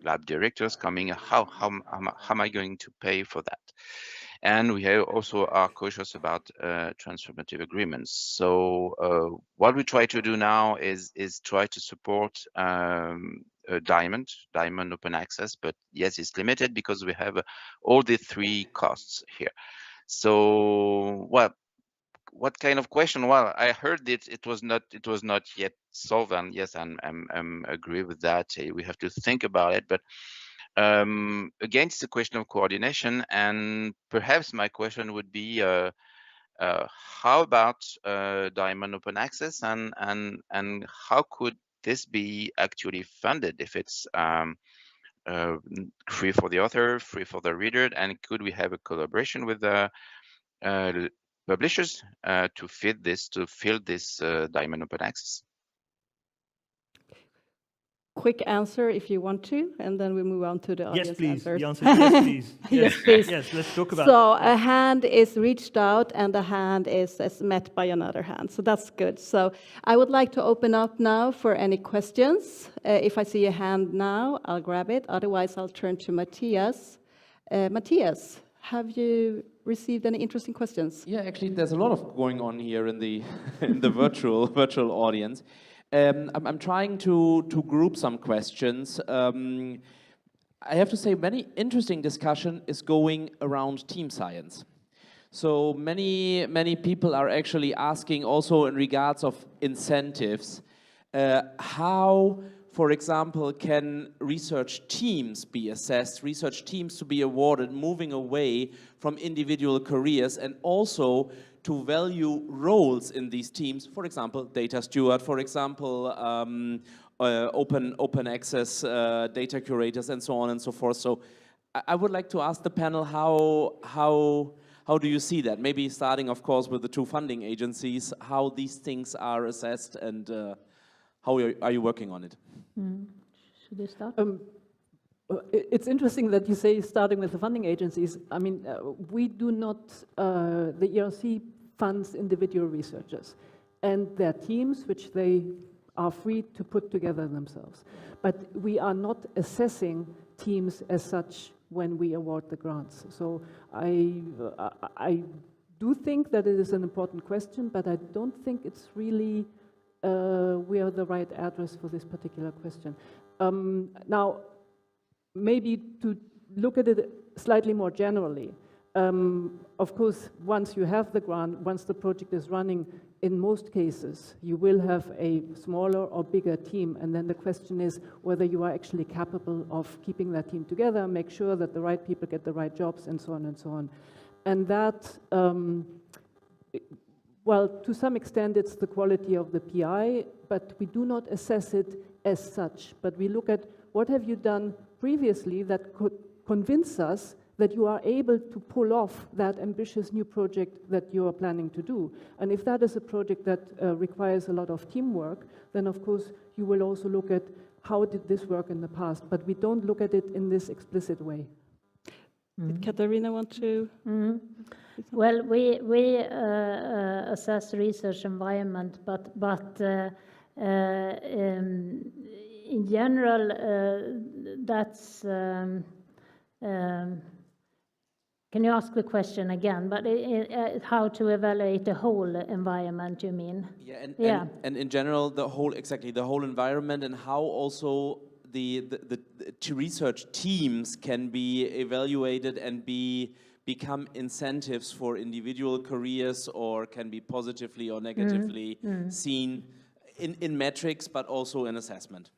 lab directors coming. How am I going to pay for that? And we also are cautious about transformative agreements. So what we try to do now is try to support diamond open access, but yes, it's limited because we have all the three costs here. So, well, what kind of question? Well, I heard it was not yet solved, and yes, I'm agree with that. We have to think about it, but again, it's a question of coordination, and perhaps my question would be, how about diamond open access, and how could this be actually funded if it's free for the author, free for the reader, and could we have a collaboration with the publishers to fill this diamond open access? Quick answer if you want to, and then we move on to the Yes, audience please. answers. The answer is yes, please. Yes, please. Yes, let's talk about So it. a hand is reached out, and the hand is met by another hand. So that's good. So I would like to open up now for any questions. If I see a hand now, I'll grab it. Otherwise, I'll turn to Matthias. Matthias, have you received any interesting questions? Yeah, actually, there's a lot of going on here in the in the virtual audience. I'm trying to group some questions. I have to say, many interesting discussion is going around team science. So many people are actually asking also in regards of incentives, how, for example, can research teams be assessed, research teams to be awarded, moving away from individual careers, and also to value roles in these teams, for example, data steward, for example, open access data curators, and so on and so forth. So I would like to ask the panel how how do you see that? Maybe starting, of course, with the two funding agencies, how these things are assessed and how are you working on it? Should you start? It's interesting that you say starting with the funding agencies. I mean, we do not, the ERC funds individual researchers and their teams, which they are free to put together themselves. But we are not assessing teams as such when we award the grants. So I do think that it is an important question, but I don't think it's really, we are the right address for this particular question. Now, maybe to look at it slightly more generally, of course, once you have the grant, once the project is running, in most cases, you will have a smaller or bigger team, and then the question is whether you are actually capable of keeping that team together, make sure that the right people get the right jobs, and so on and so on. And that, well, to some extent, it's the quality of the PI, but we do not assess it as such. But we look at what have you done previously that could convince us that you are able to pull off that ambitious new project that you are planning to do. And if that is a project that requires a lot of teamwork, then of course you will also look at how did this work in the past, but we don't look at it in this explicit way. Did Katarina want to? Well, we assess research environment, but in general, that's can you ask the question again? But how to evaluate the whole environment, you mean? Yeah, and in general, the whole environment, and how also the research teams can be evaluated and become incentives for individual careers, or can be positively or negatively seen in metrics, but also in assessment.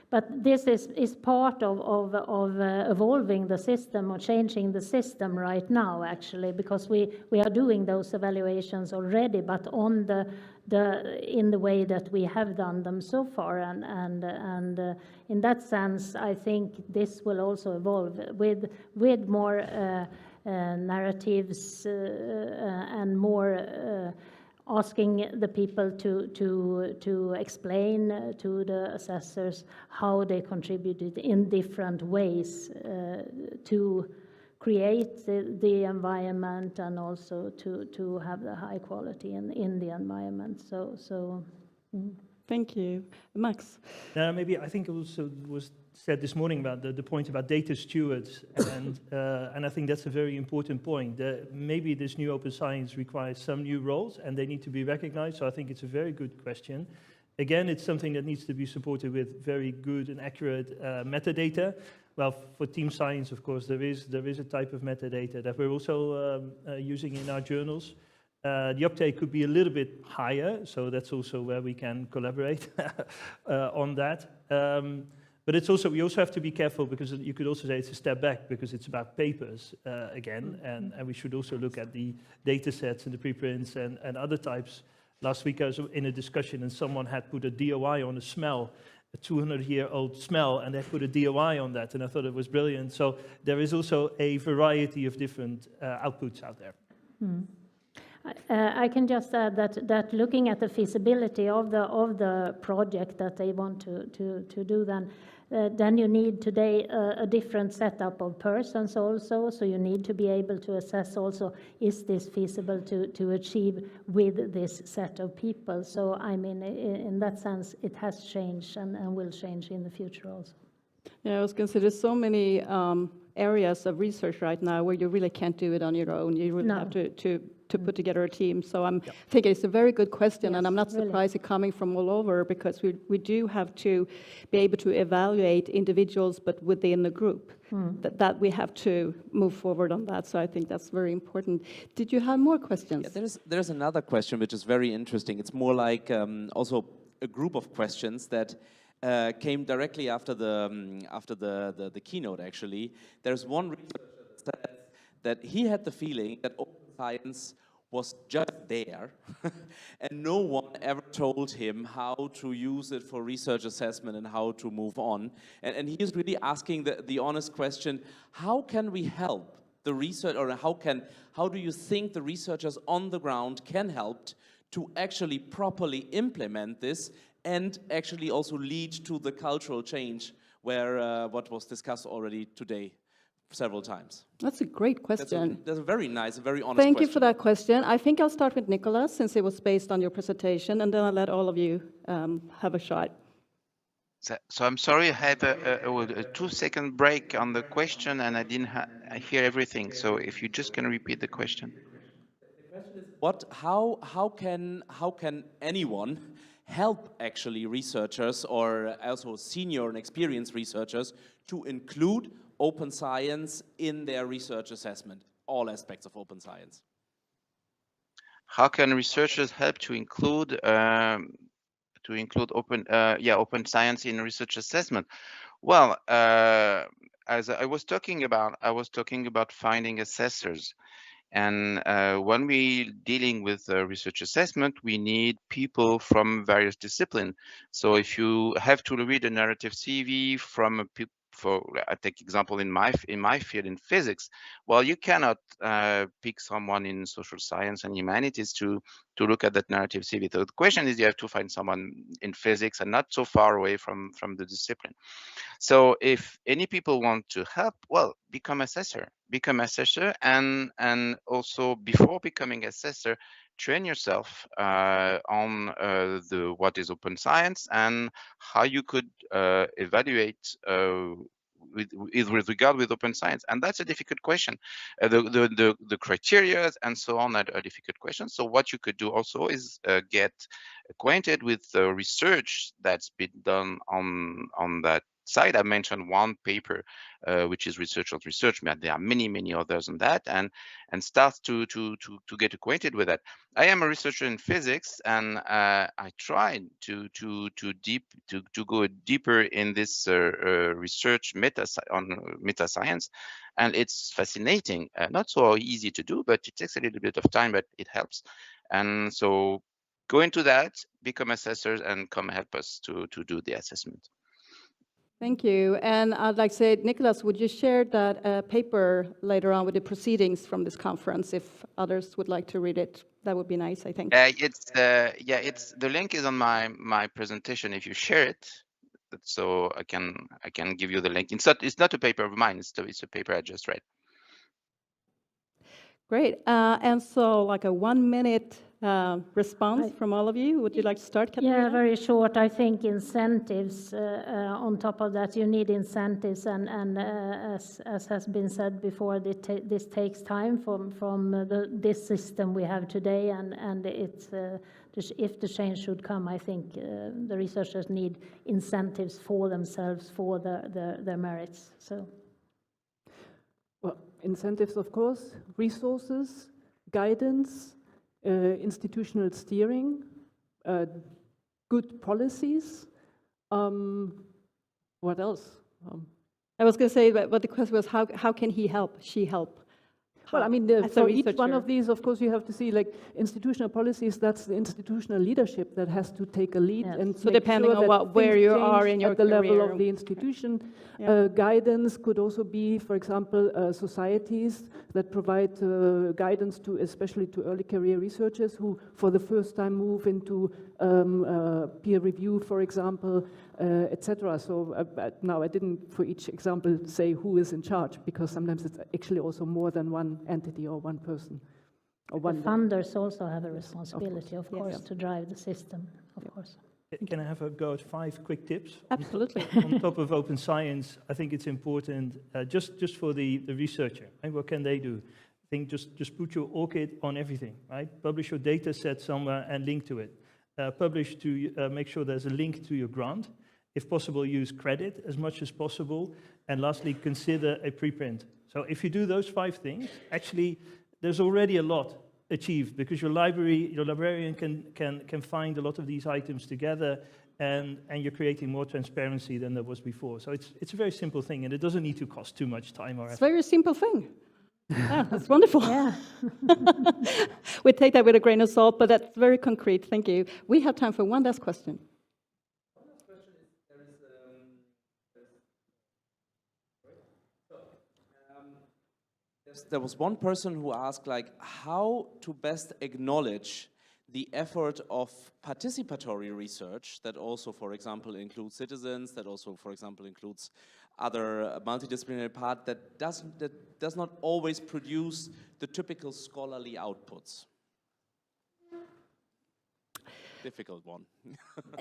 But this is part of evolving the system or changing the system right now, actually, because we are doing those evaluations already, but on in the way that we have done them so far, and in that sense, I think this will also evolve with more narratives and more. Asking the people to explain to the assessors how they contributed in different ways to create the environment, and also to have the high quality in the environment. Thank you. Max? Maybe I think it also was said this morning about the point about data stewards, and I think that's a very important point. Maybe this new open science requires some new roles, and they need to be recognized, so I think it's a very good question. Again, it's something that needs to be supported with very good and accurate metadata. Well, for team science, of course, there is a type of metadata that we're also using in our journals. The uptake could be a little bit higher, so that's also where we can collaborate on that. But we also have to be careful, because you could also say it's a step back, because it's about papers again, and we should also look at the data sets and the preprints and other types. Last week I was in a discussion and someone had put a DOI on a smell, a 200-year-old smell, and they put a DOI on that, and I thought it was brilliant. So there is also a variety of different outputs out there. I can just add that looking at the feasibility of the project that they want to do, then you need today a different setup of persons also. So you need to be able to assess also, is this feasible to achieve with this set of people? So I mean, in that sense, it has changed and will change in the future also. Yeah, I was going to say there's so many areas of research right now where you really can't do it on your own. You really have to put together a team. So I think it's a very good question, yes, and I'm not surprised it's coming from all over, because we do have to be able to evaluate individuals, but within the group. That we have to move forward on that. So I think that's very important. Did you have more questions? Yeah, there's another question which is very interesting. It's more like also a group of questions that came directly after the keynote. Actually, there's one researcher that said that he had the feeling that open science was just there, and no one ever told him how to use it for research assessment and how to move on. And he is really asking the honest question: how can we help the research, or how do you think the researchers on the ground can help to actually properly implement this and actually also lead to the cultural change where what was discussed already today several times? That's a great question. That's a very nice, a very honest Thank question. you for that question. I think I'll start with Nicholas, since it was based on your presentation, and then I'll let all of you have a shot. So I'm sorry, I had a 2-second break on the question and I didn't hear everything. So if you just can repeat the question. How can anyone help actually researchers or also senior and experienced researchers to include open science in their research assessment, all aspects of open science? How can researchers help to include open science in research assessment? Well, as I was talking about finding assessors. And when we're dealing with research assessment, we need people from various disciplines. So if you have to read a narrative CV from I take example in my field in physics, well, you cannot pick someone in social science and humanities to look at that narrative CV. So the question is, you have to find someone in physics and not so far away from the discipline. So if any people want to help, well, become assessor, and also before becoming assessor, train yourself on what is open science and how you could evaluate with regard with open science. And that's a difficult question. The criteria and so on are difficult questions. So what you could do also is get acquainted with the research that's been done on that side. I mentioned one paper, which is research on research, but there are many others on that, and start to get acquainted with that. I am a researcher in physics, and I tried to go deeper in this research on meta science, and it's fascinating. Not so easy to do, but it takes a little bit of time, but it helps. And so go into that, become assessors, and come help us to do the assessment. Thank you. And I'd like to say, Nicholas, would you share that paper later on with the proceedings from this conference if others would like to read it? That would be nice, I think. The link is on my presentation. If you share it, so I can give you the link. It's not a paper of mine. It's a paper I just read. Great. And so, like a 1-minute response from all of you. Would you like to start, Katarina? Yeah, very short. I think incentives. On top of that, you need incentives, and as has been said before, this takes time from this system we have today, and it's if the change should come, I think the researchers need incentives for themselves, for their merits. So. Well, incentives, of course, resources, guidance, institutional steering, good policies. What else? I was going to say, but the question was, how can he help, she help? Well, I mean, for each one of these, of course, you have to see, like, institutional policies, that's the institutional leadership that has to take a lead. Yes. And so depending on where you are in your at the career. level of the institution. Yeah. Guidance could also be, for example, societies that provide guidance to, especially to early career researchers who, for the first time, move into peer review, for example, etc. So now I didn't, for each example, say who is in charge, because sometimes it's actually also more than one entity or one person. Or the funders also have a responsibility, of course, to drive the system, of course. Can I have a go at 5 quick tips? Absolutely. On top of open science, I think it's important, just for the researcher, right? What can they do? I think just put your ORCID on everything, right? Publish your data set somewhere and link to it. Publish to make sure there's a link to your grant. If possible, use credit as much as possible. And lastly, consider a preprint. So if you do those 5 things, actually, there's already a lot achieved, because your librarian can find a lot of these items together, and you're creating more transparency than there was before. So it's a very simple thing, and it doesn't need to cost too much time or effort. It's a very simple thing. Yeah, that's wonderful. Yeah. We take that with a grain of salt, but that's very concrete. Thank you. We have time for one last question. There's There was one person who asked, like, how to best acknowledge the effort of participatory research that also, for example, includes citizens, that also, for example, includes other multidisciplinary part that does not always produce the typical scholarly outputs. Difficult one.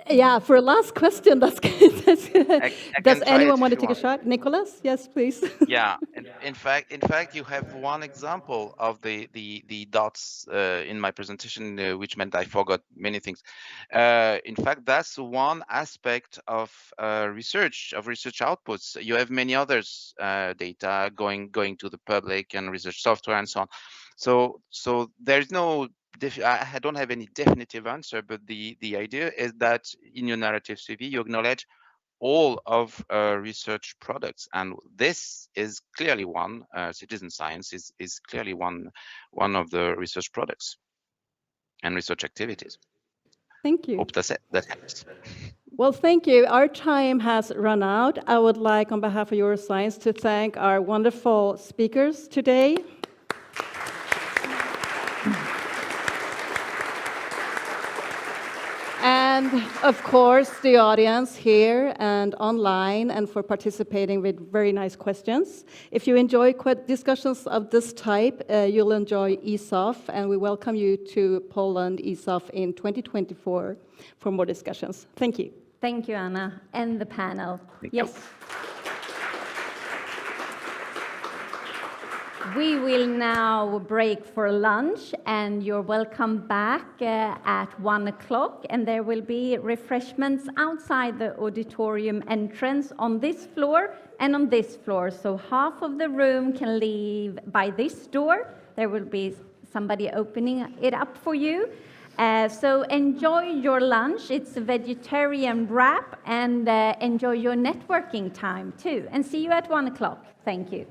Yeah, for a last question, that's good. I Does can try anyone it want if to you take a want. shot? Nicholas? Yes, please. Yeah, in fact, you have one example of the dots in my presentation, which meant I forgot many things. In fact, that's one aspect of research outputs. You have many others, data going to the public and research software and so on. So there's no. I don't have any definitive answer, but the idea is that in your narrative CV, you acknowledge all of research products, and this is clearly one. Citizen science is clearly one of the research products and research activities. Thank you. Hope that helps. Well, thank you. Our time has run out. I would like, on behalf of Euroscience, to thank our wonderful speakers today. And of course, the audience here and online, and for participating with very nice questions. If you enjoy discussions of this type, you'll enjoy ESOF, and we welcome you to Poland ESOF in 2024 for more discussions. Thank you. Thank you, Anna, and the panel. Yes. We will now break for lunch, and you're welcome back at 1 o'clock, and there will be refreshments outside the auditorium entrance on this floor and on this floor. So half of the room can leave by this door. There will be somebody opening it up for you. So enjoy your lunch. It's a vegetarian wrap, and enjoy your networking time too. And see you at 1 o'clock. Thank you.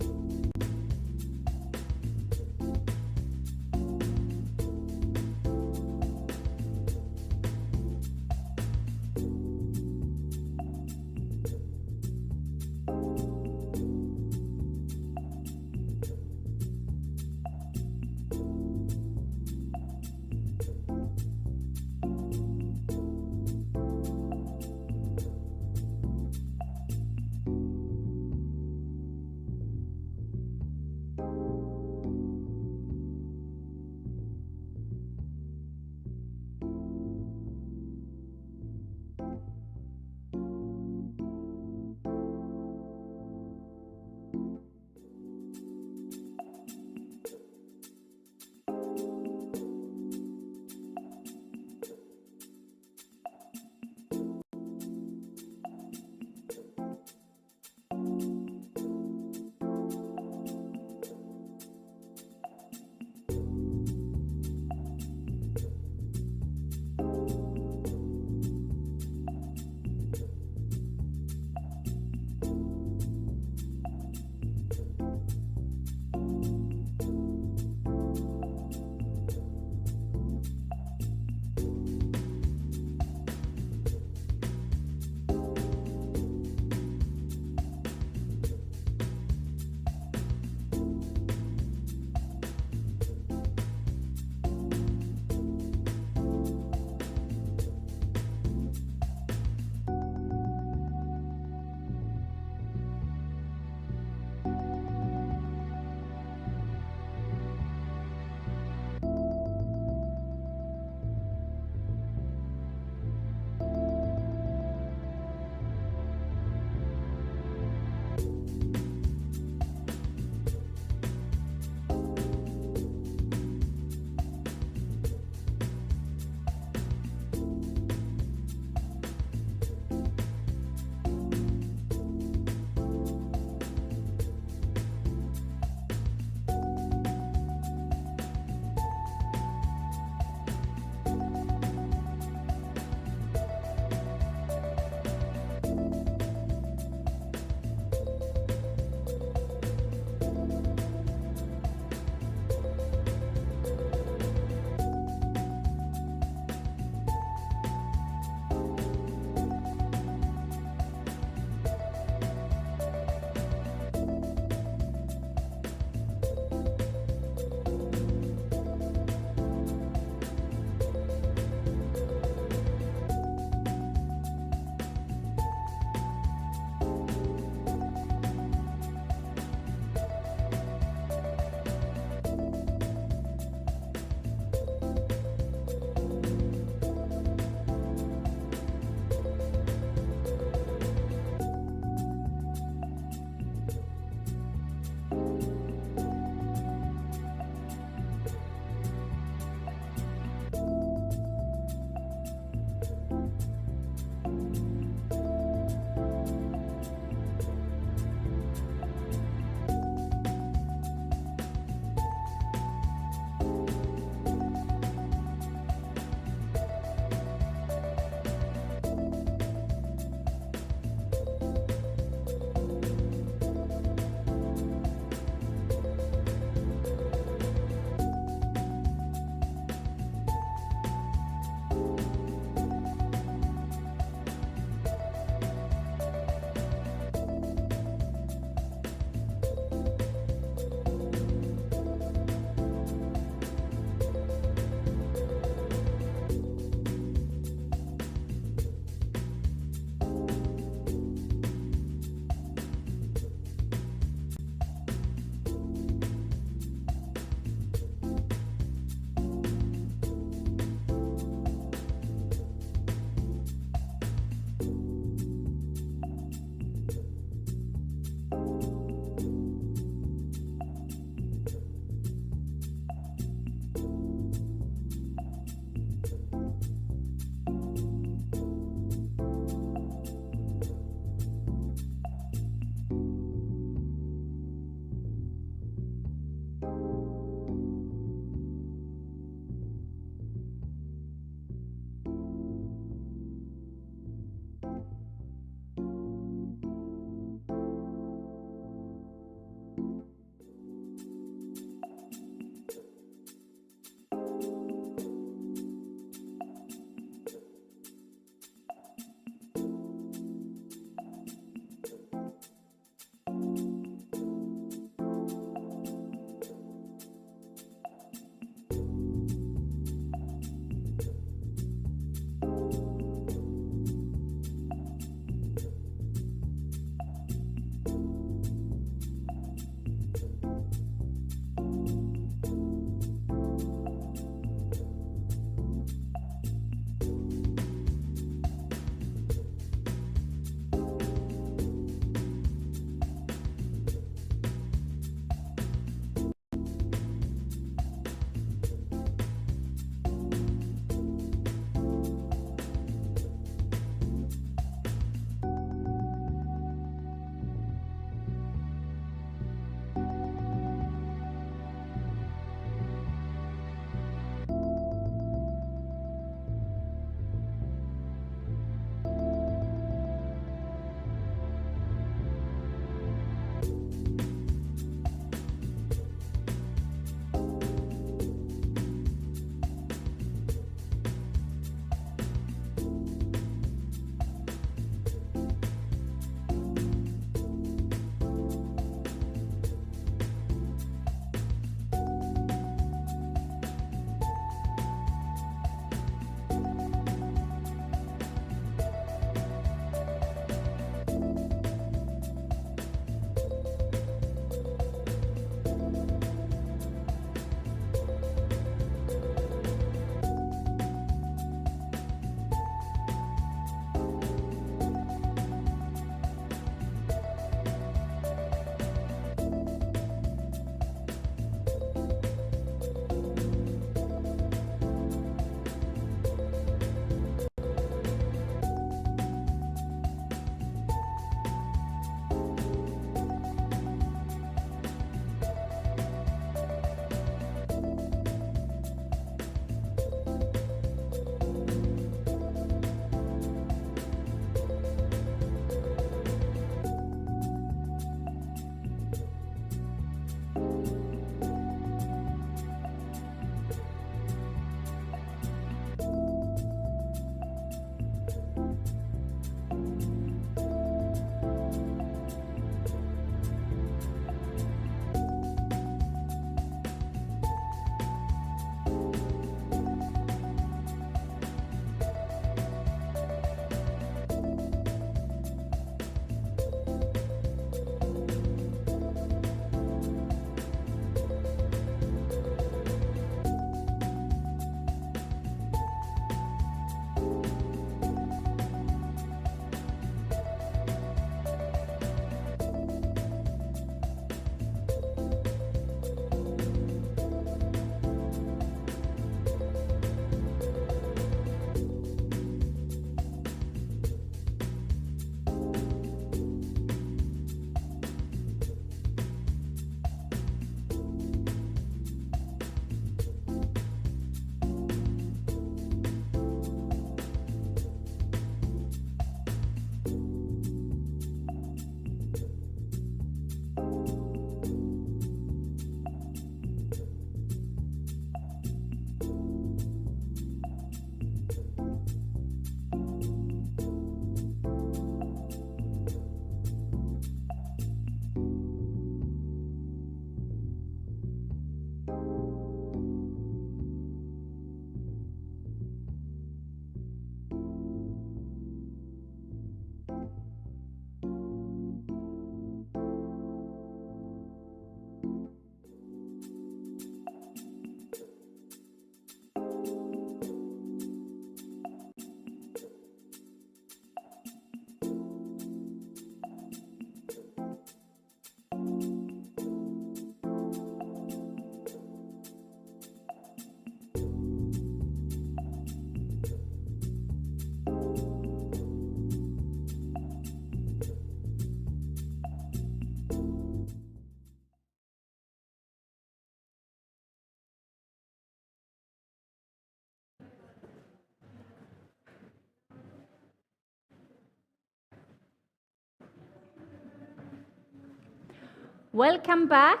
Welcome back.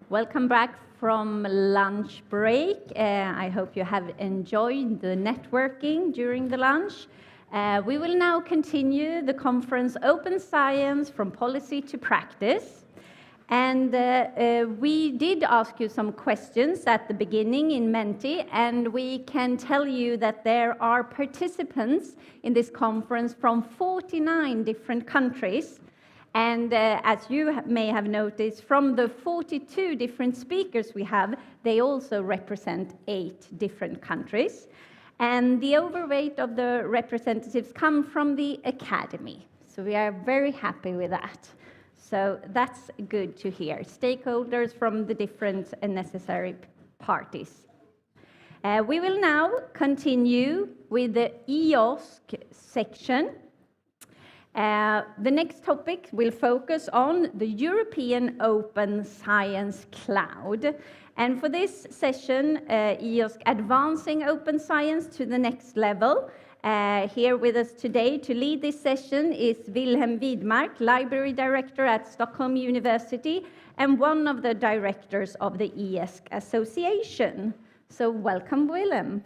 Welcome back from lunch break. I hope you have enjoyed the networking during the lunch. We will now continue the conference Open Science from Policy to Practice. And we did ask you some questions at the beginning in Menti, and we can tell you that there are participants in this conference from 49 different countries. And as you may have noticed, from the 42 different speakers we have, they also represent 8 different countries. And the overweight of the representatives come from the academy. So we are very happy with that. So that's good to hear. Stakeholders from the different and necessary parties. We will now continue with the EOSC section. The next topic will focus on the European Open Science Cloud. And for this session, EOSC Advancing Open Science to the Next Level. Here with us today to lead this session is Wilhelm Widmark, Library Director at Stockholm University and one of the directors of the EOSC Association. So welcome, Wilhelm.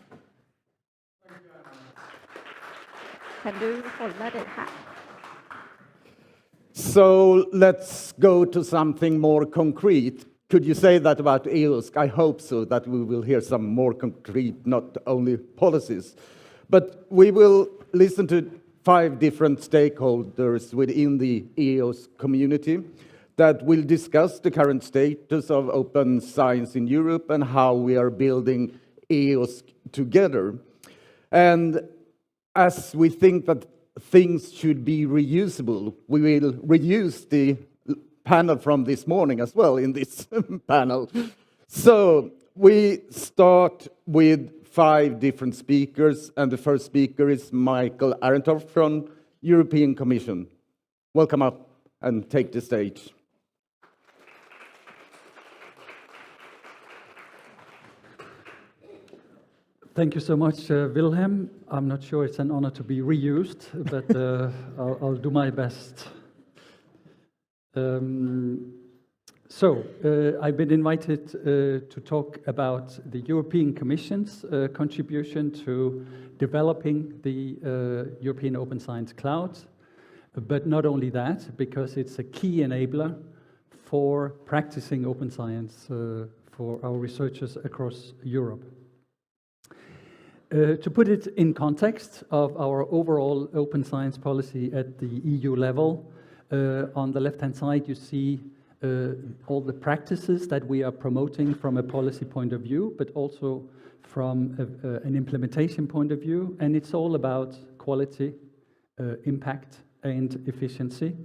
Kan du hålla dig här? So let's go to something more concrete. Could you say that about EOSC? I hope so, that we will hear some more concrete, not only policies. But we will listen to 5 different stakeholders within the EOSC community that will discuss the current status of open science in Europe and how we are building EOSC together. And as we think that things should be reusable, we will reuse the panel from this morning as well in this panel. So we start with 5 different speakers, and the first speaker is Michael Arentorf from European Commission. Welcome up and take the stage. Thank you so much, Wilhelm. I'm not sure it's an honor to be reused, but I'll do my best. I've been invited to talk about the European Commission's contribution to developing the European Open Science Cloud, but not only that, because it's a key enabler for practicing open science for our researchers across Europe. To put it in context of our overall open science policy at the EU level, on the left-hand side you see all the practices that we are promoting from a policy point of view, but also from an implementation point of view, and it's all about quality, impact, and efficiency.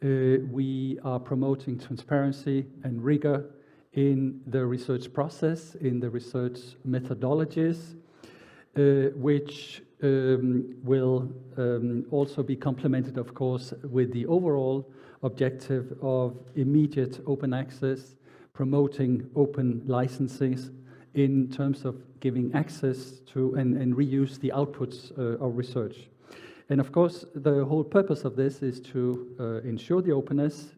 We are promoting transparency and rigor in the research process, in the research methodologies, which will also be complemented, of course, with the overall objective of immediate open access, promoting open licenses in terms of giving access to and reuse the outputs of research. And of course, the whole purpose of this is to ensure the openness,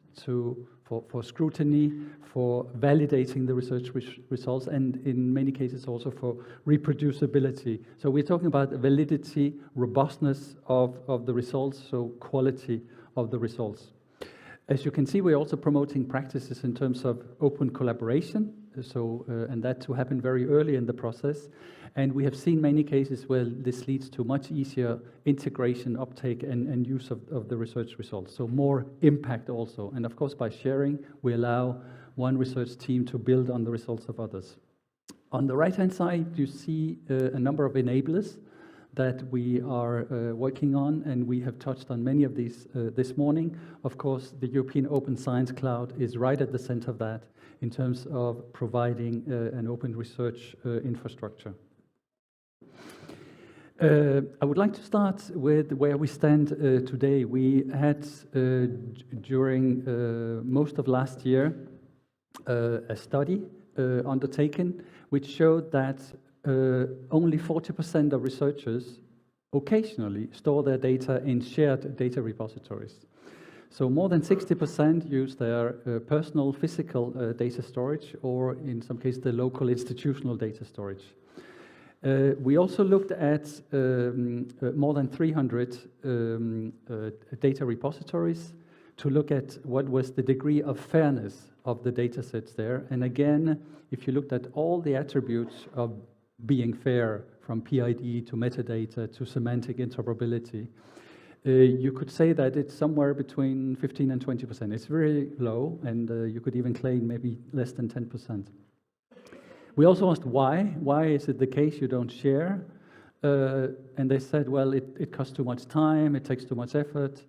for scrutiny, for validating the research results, and in many cases also for reproducibility. So we're talking about validity, robustness of the results, so quality of the results. As you can see, we're also promoting practices in terms of open collaboration, and that to happen very early in the process. And we have seen many cases where this leads to much easier integration, uptake, and use of the research results. So more impact also. And of course, by sharing, we allow one research team to build on the results of others. On the right-hand side, you see a number of enablers that we are working on, and we have touched on many of these this morning. Of course, the European Open Science Cloud is right at the center of that in terms of providing an open research infrastructure. I would like to start with where we stand today. We had, during most of last year, a study undertaken which showed that only 40% of researchers occasionally store their data in shared data repositories. So more than 60% use their personal physical data storage, or in some cases the local institutional data storage. We also looked at more than 300 data repositories to look at what was the degree of fairness of the data sets there. And again, if you looked at all the attributes of being fair, from PID to metadata to semantic interoperability, you could say that it's somewhere between 15 and 20%. It's very low, and you could even claim maybe less than 10%. We also asked why. Why is it the case you don't share? And they said, well, it costs too much time, it takes too much effort.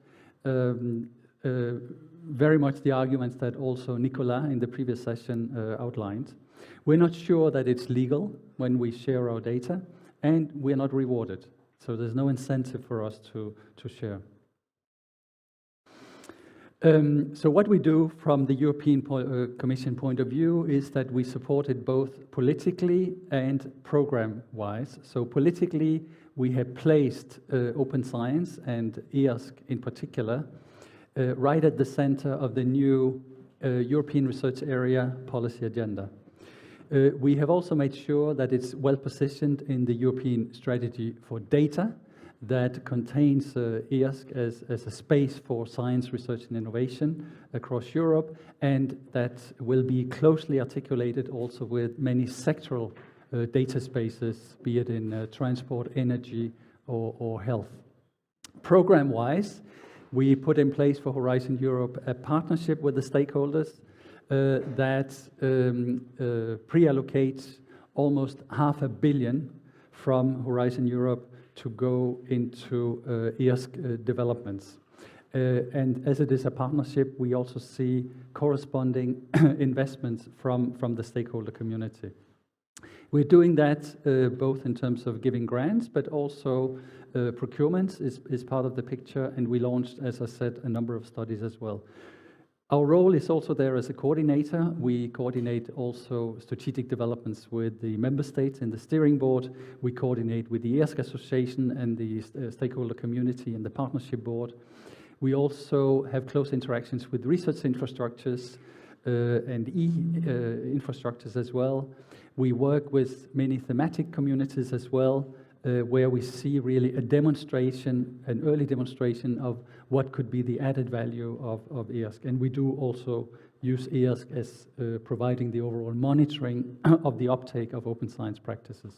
Very much the arguments that also Nicolas in the previous session outlined. We're not sure that it's legal when we share our data, and we're not rewarded. So there's no incentive for us to share. So what we do from the European Commission point of view is that we support it both politically and program-wise. So politically, we have placed open science and EASC in particular right at the center of the new European Research Area policy agenda. We have also made sure that it's well positioned in the European strategy for data that contains EASC as a space for science, research and innovation across Europe, and that will be closely articulated also with many sectoral data spaces, be it in transport, energy or health. Program-wise, we put in place for Horizon Europe a partnership with the stakeholders that pre-allocates almost $500 million from Horizon Europe to go into EASC developments. And as it is a partnership, we also see corresponding investments from the stakeholder community. We're doing that both in terms of giving grants, but also procurement is part of the picture, and we launched, as I said, a number of studies as well. Our role is also there as a coordinator. We coordinate also strategic developments with the member states in the steering board. We coordinate with the EASC Association and the stakeholder community and the partnership board. We also have close interactions with research infrastructures and infrastructures as well. We work with many thematic communities as well, where we see really a demonstration, an early demonstration of what could be the added value of EASC. And we do also use EASC as providing the overall monitoring of the uptake of open science practices.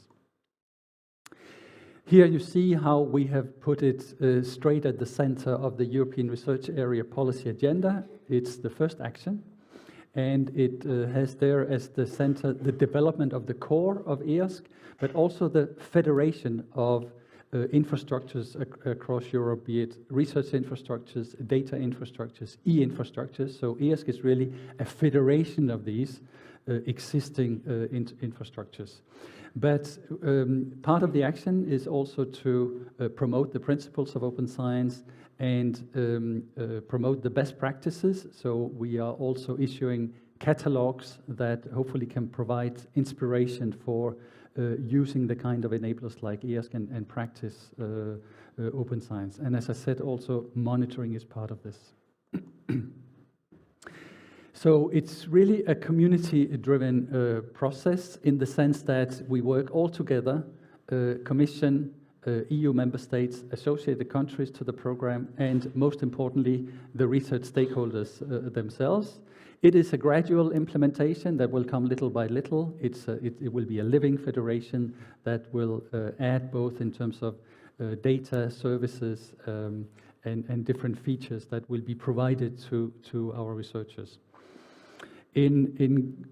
Here you see how we have put it straight at the center of the European Research Area policy agenda. It's the first action, and it has there as the center the development of the core of EASC, but also the federation of infrastructures across Europe, be it research infrastructures, data infrastructures, e-infrastructures. So EASC is really a federation of these existing infrastructures. But part of the action is also to promote the principles of open science and promote the best practices. So we are also issuing catalogs that hopefully can provide inspiration for using the kind of enablers like EASC and practice open science. And as I said, also monitoring is part of this. So it's really a community-driven process in the sense that we work all together, Commission, EU member states, associated countries to the program, and most importantly, the research stakeholders themselves. It is a gradual implementation that will come little by little. It will be a living federation that will add both in terms of data, services, and different features that will be provided to our researchers. In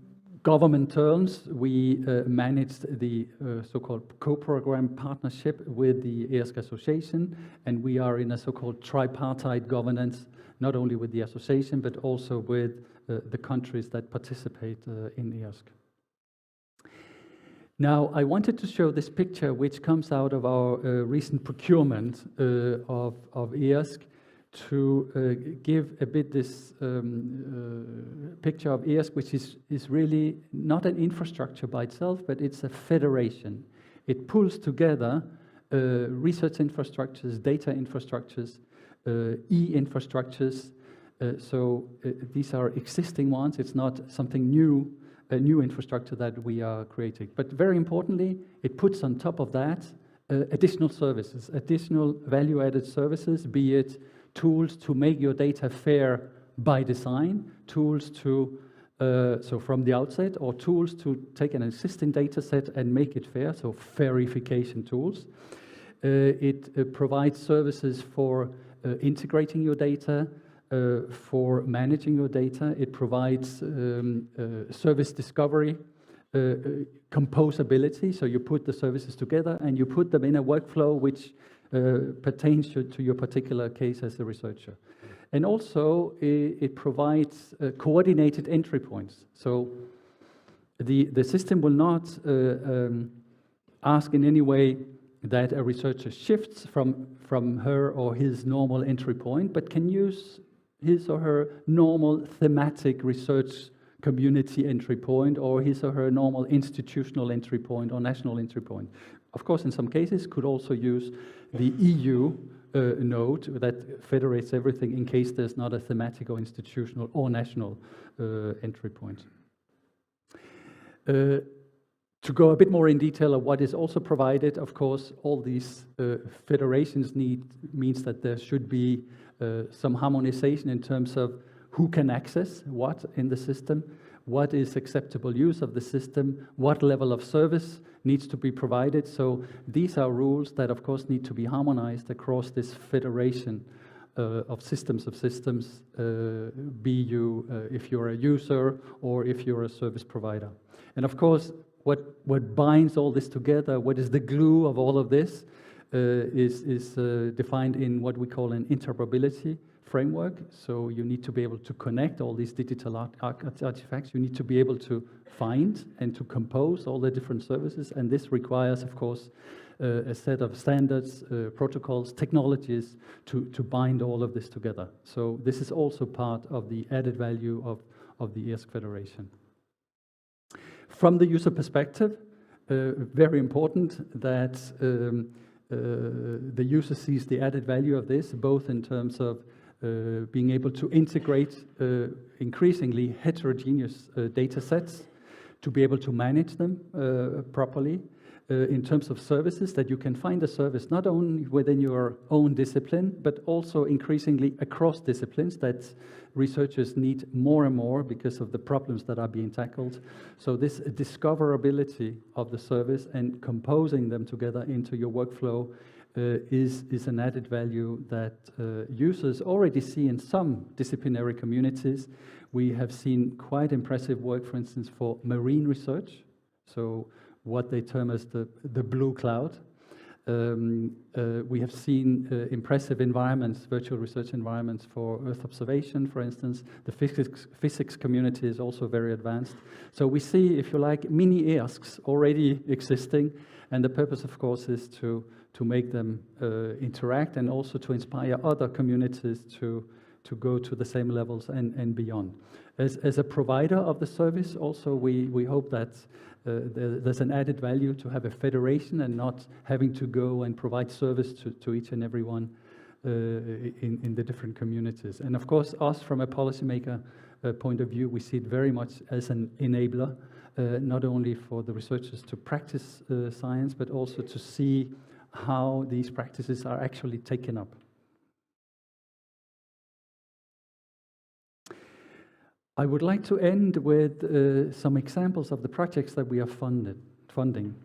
government terms, we managed the so-called co-program partnership with the EASC Association, and we are in a so-called tripartite governance, not only with the association, but also with the countries that participate in EASC. Now, I wanted to show this picture, which comes out of our recent procurement of EASC, to give a bit this picture of EASC, which is really not an infrastructure by itself, but it's a federation. It pulls together research infrastructures, data infrastructures, e-infrastructures, These are existing ones. It's not something new, a new infrastructure that we are creating. But very importantly, it puts on top of that additional services, additional value-added services, be it tools to make your data fair by design, tools to, so from the outset, or tools to take an existing data set and make it fair, so verification tools. It provides services for integrating your data, for managing your data. It provides service discovery, composability, so you put the services together and you put them in a workflow which pertains to your particular case as a researcher. And also it provides coordinated entry points. So the system will not ask in any way that a researcher shifts from her or his normal entry point, but can use his or her normal thematic research community entry point, or his or her normal institutional entry point or national entry point. Of course, in some cases, could also use the EU node that federates everything in case there's not a thematic or institutional or national entry point. To go a bit more in detail of what is also provided, of course, all these federations means that there should be some harmonization in terms of who can access what in the system, what is acceptable use of the system, what level of service needs to be provided. So these are rules that, of course, need to be harmonized across this federation of systems, be you if you're a user or if you're a service provider. And of course, what binds all this together, what is the glue of all of this, is defined in what we call an interoperability framework. So you need to be able to connect all these digital artifacts. You need to be able to find and to compose all the different services. And this requires, of course, a set of standards, protocols, technologies to bind all of this together. So this is also part of the added value of the IRSC Federation. From the user perspective, very important that the user sees the added value of this, both in terms of being able to integrate increasingly heterogeneous data sets, to be able to manage them properly, in terms of services, that you can find a service not only within your own discipline, but also increasingly across disciplines that researchers need more and more because of the problems that are being tackled. So this discoverability of the service and composing them together into your workflow is an added value that users already see in some disciplinary communities. We have seen quite impressive work, for instance, for marine research, so what they term as the blue cloud. We have seen impressive environments, virtual research environments for Earth observation, for instance. The physics community is also very advanced. So we see, if you like, mini IRSCs already existing, and the purpose, of course, is to make them interact and also to inspire other communities to go to the same levels and beyond. As a provider of the service, also we hope that there's an added value to have a federation and not having to go and provide service to each and every one in the different communities. And of course, us from a policymaker point of view, we see it very much as an enabler, not only for the researchers to practice science, but also to see how these practices are actually taken up. I would like to end with some examples of the projects that we are funding,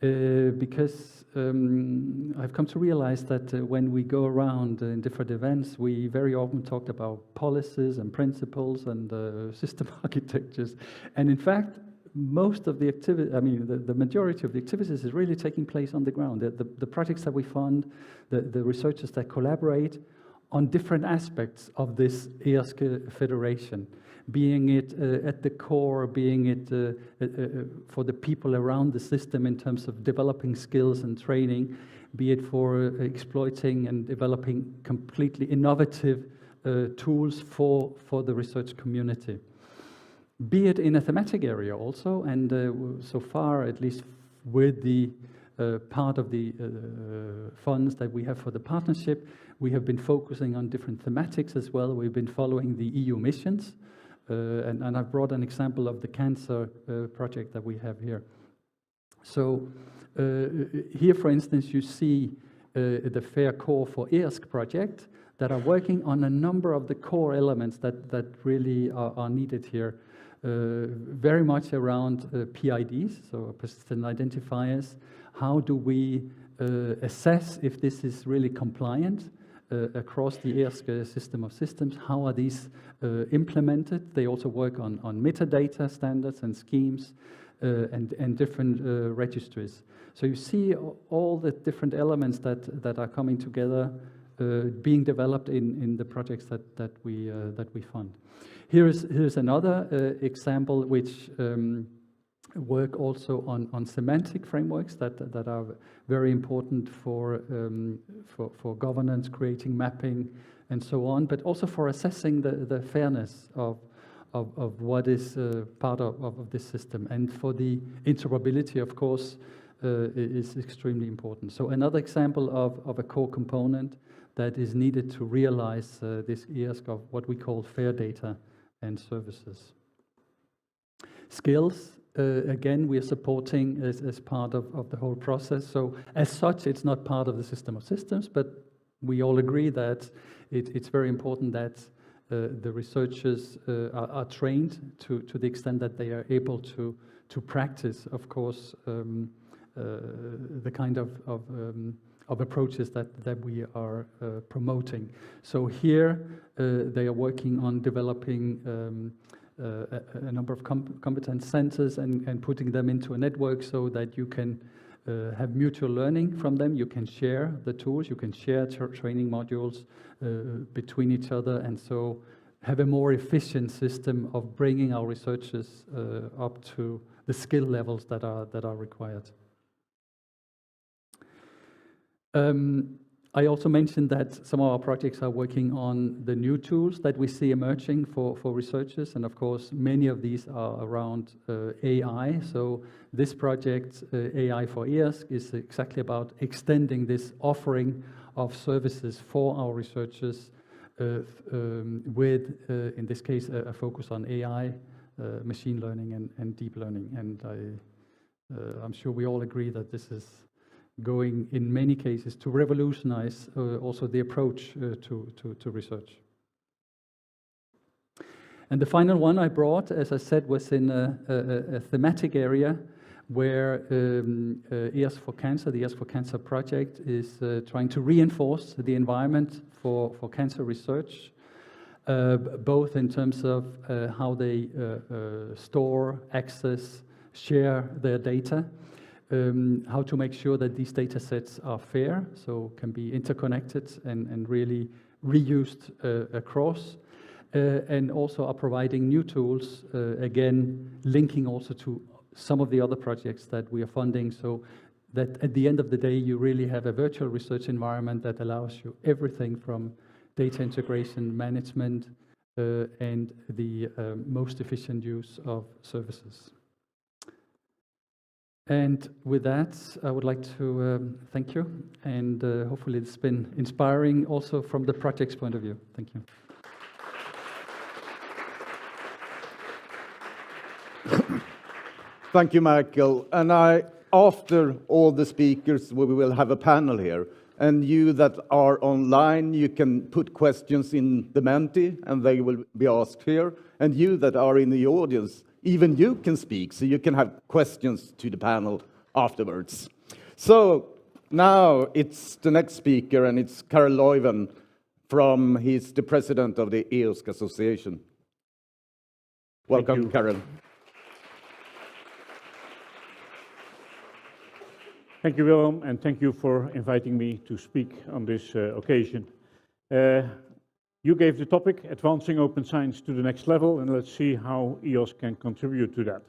because I've come to realize that when we go around in different events, we very often talk about policies and principles and system architectures, and in fact, most of the activity, the majority of the activities is really taking place on the ground. The projects that we fund, the researchers that collaborate on different aspects of this IRSC federation, being it at the core, being it for the people around the system in terms of developing skills and training, be it for exploiting and developing completely innovative tools for the research community. Be it in a thematic area also, and so far, at least with the part of the funds that we have for the partnership, we have been focusing on different thematics as well. We've been following the EU missions, and I've brought an example of the cancer project that we have here. So here, for instance, you see the FAIR Core for IRSC project that are working on a number of the core elements that really are needed here. Very much around PIDs, so persistent identifiers. How do we assess if this is really compliant across the IRSC system of systems? How are these implemented? They also work on metadata standards and schemes and different registries. So you see all the different elements that are coming together, being developed in the projects that we fund. Here's another example which work also on semantic frameworks that are very important for governance, creating mapping, and so on, but also for assessing the fairness of what is part of this system. And for the interoperability, of course, is extremely important. So another example of a core component that is needed to realize this IRSC of what we call fair data and services. Skills, again, we are supporting as part of the whole process. So as such, it's not part of the system of systems, but we all agree that it's very important that the researchers are trained to the extent that they are able to practice, of course, the kind of approaches that we are promoting. So here they are working on developing a number of competence centers and putting them into a network so that you can have mutual learning from them. You can share the tools, you can share training modules between each other, and so have a more efficient system of bringing our researchers up to the skill levels that are required. I also mentioned that some of our projects are working on the new tools that we see emerging for researchers, and of course many of these are around AI. So this project, AI for IRSC, is exactly about extending this offering of services for our researchers with, in this case, a focus on AI, machine learning and deep learning. And I'm sure we all agree that this is going in many cases to revolutionize also the approach to research. And the final one I brought, as I said, was in a thematic area where IRSC for Cancer, the IRSC for Cancer project, is trying to reinforce the environment for cancer research, both in terms of how they store, access, share their data, how to make sure that these data sets are fair, so can be interconnected and really reused across, and also are providing new tools, again, linking also to some of the other projects that we are funding, so that at the end of the day, you really have a virtual research environment that allows you everything from data integration, management, and the most efficient use of services. And with that, I would like to thank you, and hopefully it's been inspiring also from the project's point of view. Thank you. Thank you, Michael. And after all the speakers, we will have a panel here. And you that are online, you can put questions in the Menti, and they will be asked here. And you that are in the audience, even you can speak, so you can have questions to the panel afterwards. So now it's the next speaker, and it's Karel Leuven he's the president of the IRSC Association. Welcome, Karel. Thank you, Willem, and thank you for inviting me to speak on this occasion. You gave the topic, Advancing Open Science to the Next Level, and let's see how IRSC can contribute to that.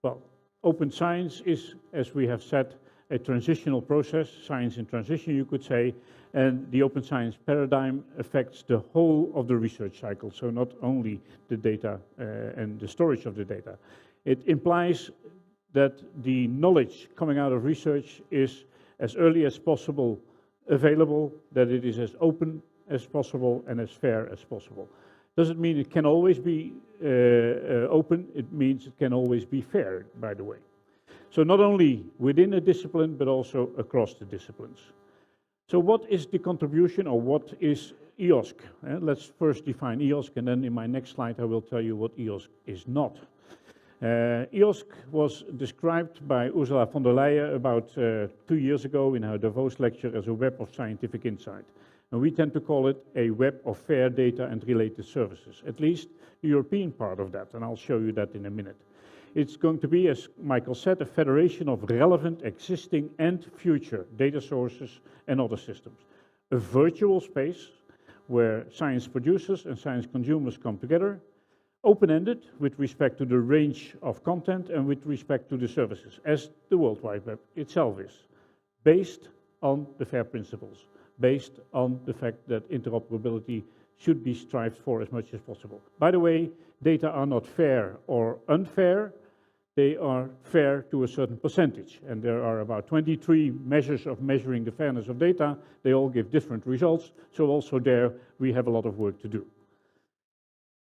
Well, open science is, as we have said, a transitional process, science in transition, you could say, and the open science paradigm affects the whole of the research cycle, so not only the data and the storage of the data. It implies that the knowledge coming out of research is as early as possible available, that it is as open as possible and as fair as possible. Doesn't mean it can always be open, it means it can always be fair, by the way. So not only within a discipline, but also across the disciplines. So what is the contribution, or what is EOSC? Let's first define EOSC, and then in my next slide I will tell you what EOSC is not. EOSC was described by Ursula von der Leyen about 2 years ago in her Davos lecture as a web of scientific insight. And we tend to call it a web of fair data and related services, at least the European part of that, and I'll show you that in a minute. It's going to be, as Michael said, a federation of relevant existing and future data sources and other systems. A virtual space where science producers and science consumers come together, open-ended with respect to the range of content and with respect to the services, as the World Wide Web itself is, based on the FAIR principles, based on the fact that interoperability should be strived for as much as possible. By the way, data are not fair or unfair, they are fair to a certain percentage, and there are about 23 measures of measuring the fairness of data. They all give different results, so also there we have a lot of work to do.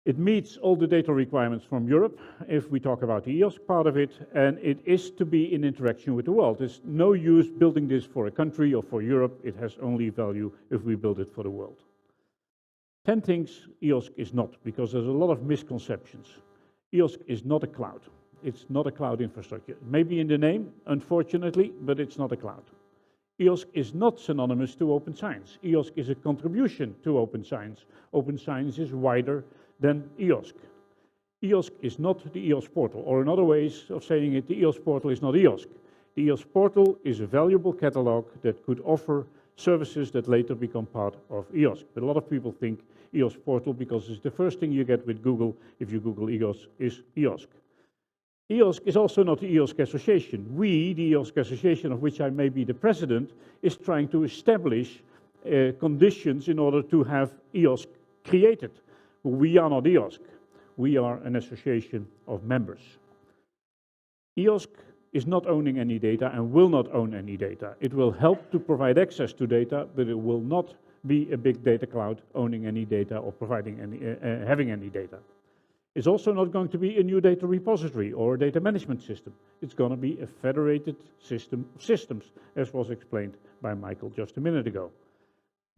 It meets all the data requirements from Europe, if we talk about the EOSC part of it, and it is to be in interaction with the world. There's no use building this for a country or for Europe. It has only value if we build it for the world. 10 things EOSC is not, because there's a lot of misconceptions. EOSC is not a cloud. It's not a cloud infrastructure. Maybe in the name, unfortunately, but it's not a cloud. EOSC is not synonymous to open science. EOSC is a contribution to open science. Open science is wider than EOSC. EOSC is not the EOS portal, or in other ways of saying it, the EOS portal is not EOSC. The EOS portal is a valuable catalog that could offer services that later become part of EOSC. But a lot of people think EOS portal, because it's the first thing you get with Google if you Google EOS, is EOSC. EOSC is also not the EOSC Association. We, the EOSC Association, of which I may be the president, is trying to establish conditions in order to have EOSC created. We are not EOSC. We are an association of members. EOSC is not owning any data and will not own any data. It will help to provide access to data, but it will not be a big data cloud owning any data or providing any, having any data. It's also not going to be a new data repository or a data management system. It's going to be a federated system of systems, as was explained by Michael just a minute ago.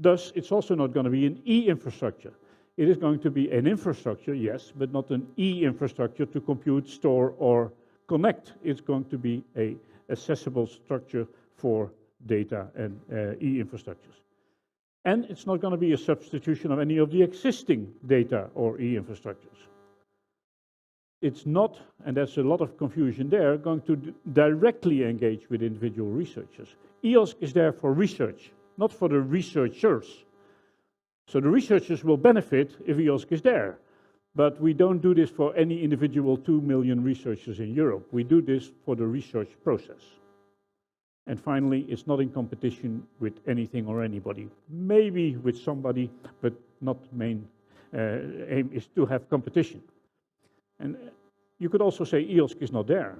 Thus, it's also not going to be an e-infrastructure. It is going to be an infrastructure, yes, but not an e-infrastructure to compute, store, or connect. It's going to be an accessible structure for data and e-infrastructures. And it's not going to be a substitution of any of the existing data or e-infrastructures. It's not, and there's a lot of confusion there, going to directly engage with individual researchers. EOSC is there for research, not for the researchers. So the researchers will benefit if EOSC is there. But we don't do this for any individual 2 million researchers in Europe. We do this for the research process. And finally, it's not in competition with anything or anybody. Maybe with somebody, but not main aim is to have competition. And you could also say EOSC is not there.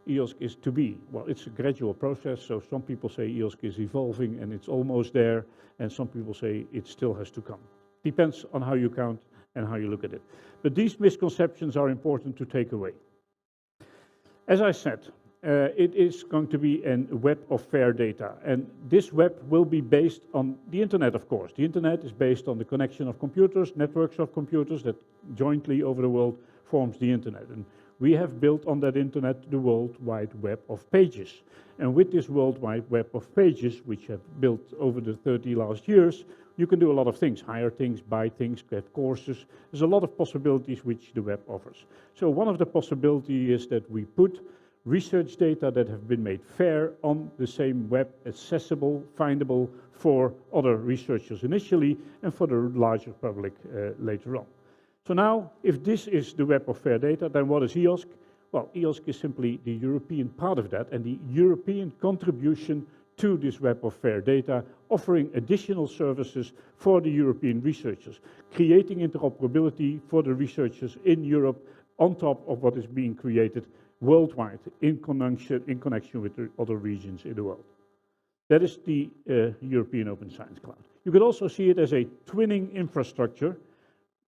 EOSC is to be. Well, it's a gradual process, so some people say EOSC is evolving and it's almost there, and some people say it still has to come. Depends on how you count and how you look at it. But these misconceptions are important to take away. As I said, it is going to be a web of fair data, and this web will be based on the internet, of course. The internet is based on the connection of computers, networks of computers that jointly over the world forms the internet. And we have built on that internet the World Wide Web of Pages. And with this World Wide Web of Pages, which have built over the 30 last years, you can do a lot of things, hire things, buy things, get courses. There's a lot of possibilities which the web offers. So one of the possibilities is that we put research data that have been made fair on the same web, accessible, findable for other researchers initially, and for the larger public later on. So now, if this is the web of fair data, then what is EOSC? Well, EOSC is simply the European part of that and the European contribution to this web of fair data, offering additional services for the European researchers, creating interoperability for the researchers in Europe on top of what is being created worldwide in connection with the other regions in the world. That is the European Open Science Cloud. You could also see it as a twinning infrastructure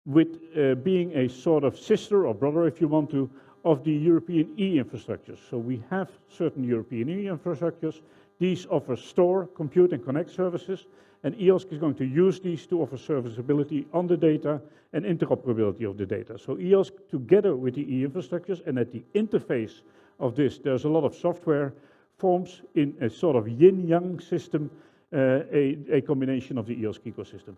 with being a sort of sister or brother, if you want to, of the European e-infrastructures. So we have certain European e-infrastructures. These offer store, compute, and connect services, and EOSC is going to use these to offer serviceability on the data and interoperability of the data. So EOSC, together with the e-infrastructures, and at the interface of this, there's a lot of software, forms in a sort of yin-yang system, a combination of the EOSC ecosystem.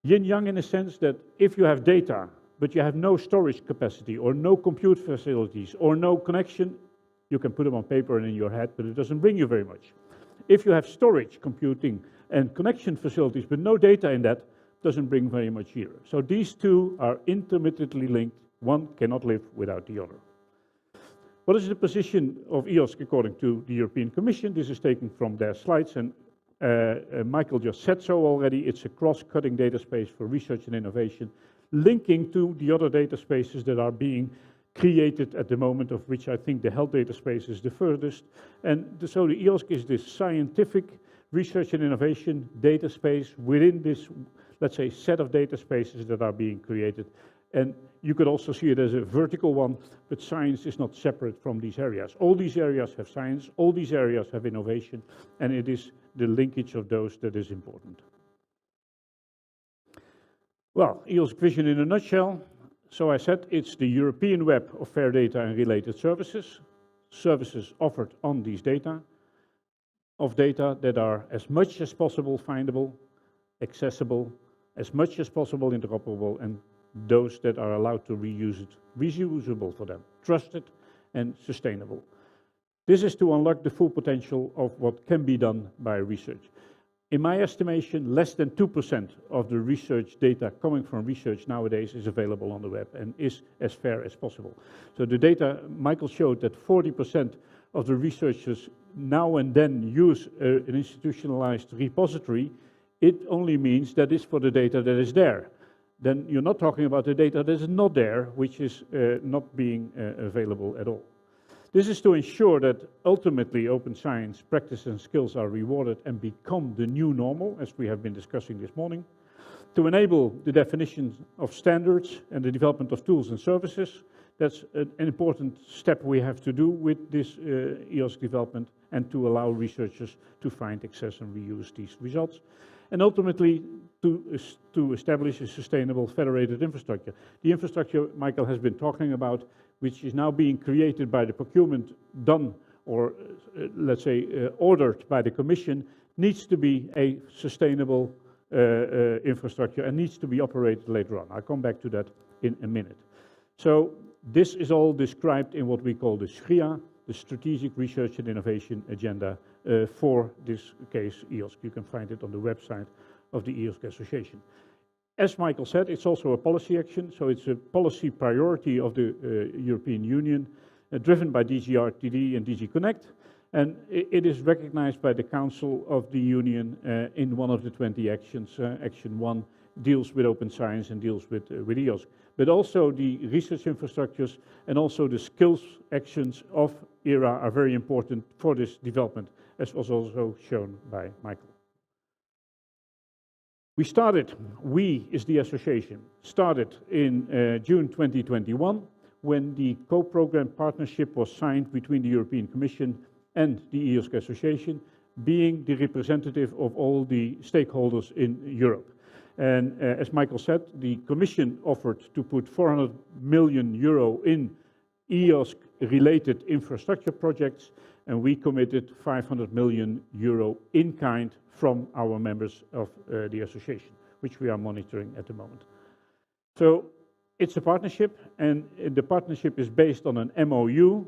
Yin-yang in the sense that if you have data, but you have no storage capacity or no compute facilities or no connection, you can put them on paper and in your head, but it doesn't bring you very much. If you have storage, computing, and connection facilities, but no data in that, doesn't bring very much either. So these two are intermittently linked. One cannot live without the other. What is the position of EOSC according to the European Commission? This is taken from their slides, and Michael just said so already. It's a cross-cutting data space for research and innovation, linking to the other data spaces that are being created at the moment, of which I think the health data space is the furthest. And so the EOSC is this scientific research and innovation data space within this, let's say, set of data spaces that are being created. And you could also see it as a vertical one, but science is not separate from these areas. All these areas have science, all these areas have innovation, and it is the linkage of those that is important. Well, EOSC vision in a nutshell. So I said it's the European web of fair data and related services, services offered on these data, of data that are as much as possible findable, accessible, as much as possible interoperable, and those that are allowed to reuse it, reusable for them, trusted and sustainable. This is to unlock the full potential of what can be done by research. In my estimation, less than 2% of the research data coming from research nowadays is available on the web and is as fair as possible. So the data Michael showed that 40% of the researchers now and then use an institutionalized repository. It only means that it's for the data that is there. Then you're not talking about the data that is not there, which is not being available at all. This is to ensure that ultimately open science practice and skills are rewarded and become the new normal, as we have been discussing this morning, to enable the definition of standards and the development of tools and services. That's an important step we have to do with this EOSC development, and to allow researchers to find, access, and reuse these results. And ultimately, to establish a sustainable federated infrastructure. The infrastructure Michael has been talking about, which is now being created by the procurement done, or let's say ordered by the Commission, needs to be a sustainable infrastructure and needs to be operated later on. I'll come back to that in a minute. So this is all described in what we call the SRIA, the Strategic Research and Innovation Agenda for this case, EOSC. You can find it on the website of the EOSC Association. As Michael said, it's also a policy action, so it's a policy priority of the European Union, driven by DG RTD and DG Connect, and it is recognized by the Council of the Union in one of the 20 actions. Action 1 deals with open science and deals with EOSC, but also the research infrastructures and also the skills actions of ERA are very important for this development, as was also shown by Michael. We is the association, started in June 2021 when the co-program partnership was signed between the European Commission and the EOSC Association, being the representative of all the stakeholders in Europe. And as Michael said, the Commission offered to put 400 million euro in EOSC-related infrastructure projects, and we committed 500 million euro in kind from our members of the association, which we are monitoring at the moment. So it's a partnership, and the partnership is based on an MOU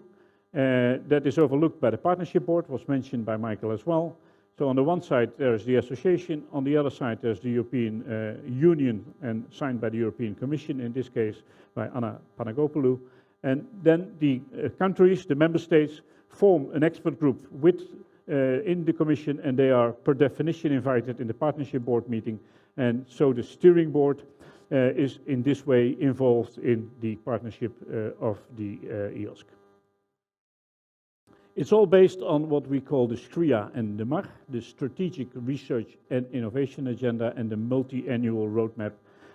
that is overlooked by the partnership board, was mentioned by Michael as well. So on the one side, there's the association, on the other side, there's the European Union, and signed by the European Commission, in this case by Anna Panagopoulou. And then the countries, the member states, form an expert group with in the Commission, and they are per definition invited in the partnership board meeting. And so the steering board is in this way involved in the partnership of the EOSC. It's all based on what we call the SCRIA and the MAR, the Strategic Research and Innovation Agenda, and the multi-annual roadmap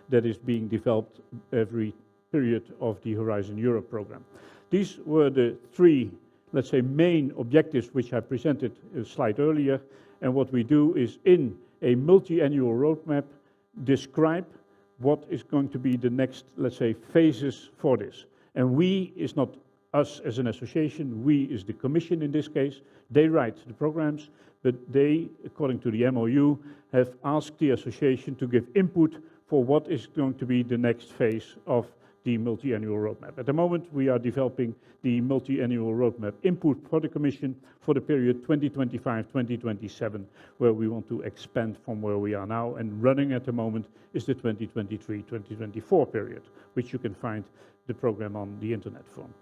that is being developed every period of the Horizon Europe program. These were the three, let's say, main objectives which I presented a slide earlier. And what we do is, in a multi-annual roadmap, describe what is going to be the next, let's say, phases for this. And we is not us as an association, we is the Commission in this case. They write the programs, but they, according to the MOU, have asked the association to give input for what is going to be the next phase of the multi-annual roadmap. At the moment, we are developing the multi-annual roadmap input for the Commission for the period 2025-2027, where we want to expand from where we are now, and running at the moment is the 2023-2024 period, which you can find the program on the internet from.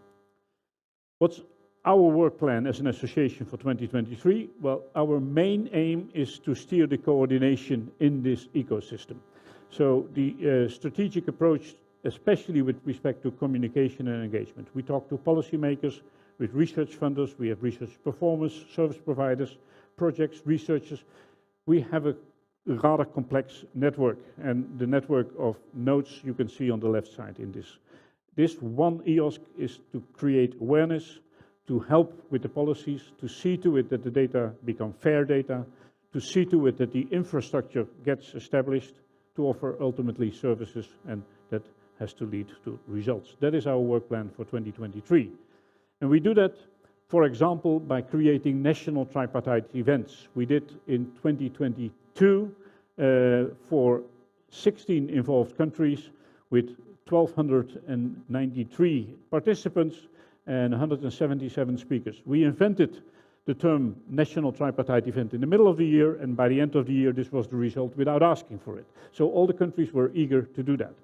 What's our work plan as an association for 2023? Well, our main aim is to steer the coordination in this ecosystem. So the strategic approach, especially with respect to communication and engagement. We talk to policymakers, with research funders, we have research performers, service providers, projects, researchers. We have a rather complex network, and the network of nodes you can see on the left side in this. This one EOSC is to create awareness, to help with the policies, to see to it that the data become fair data, to see to it that the infrastructure gets established, to offer ultimately services, and that has to lead to results. That is our work plan for 2023. And we do that, for example, by creating national tripartite events. We did in 2022 for 16 involved countries with 1,293 participants and 177 speakers. We invented the term national tripartite event in the middle of the year, and by the end of the year, this was the result without asking for it. So all the countries were eager to do that.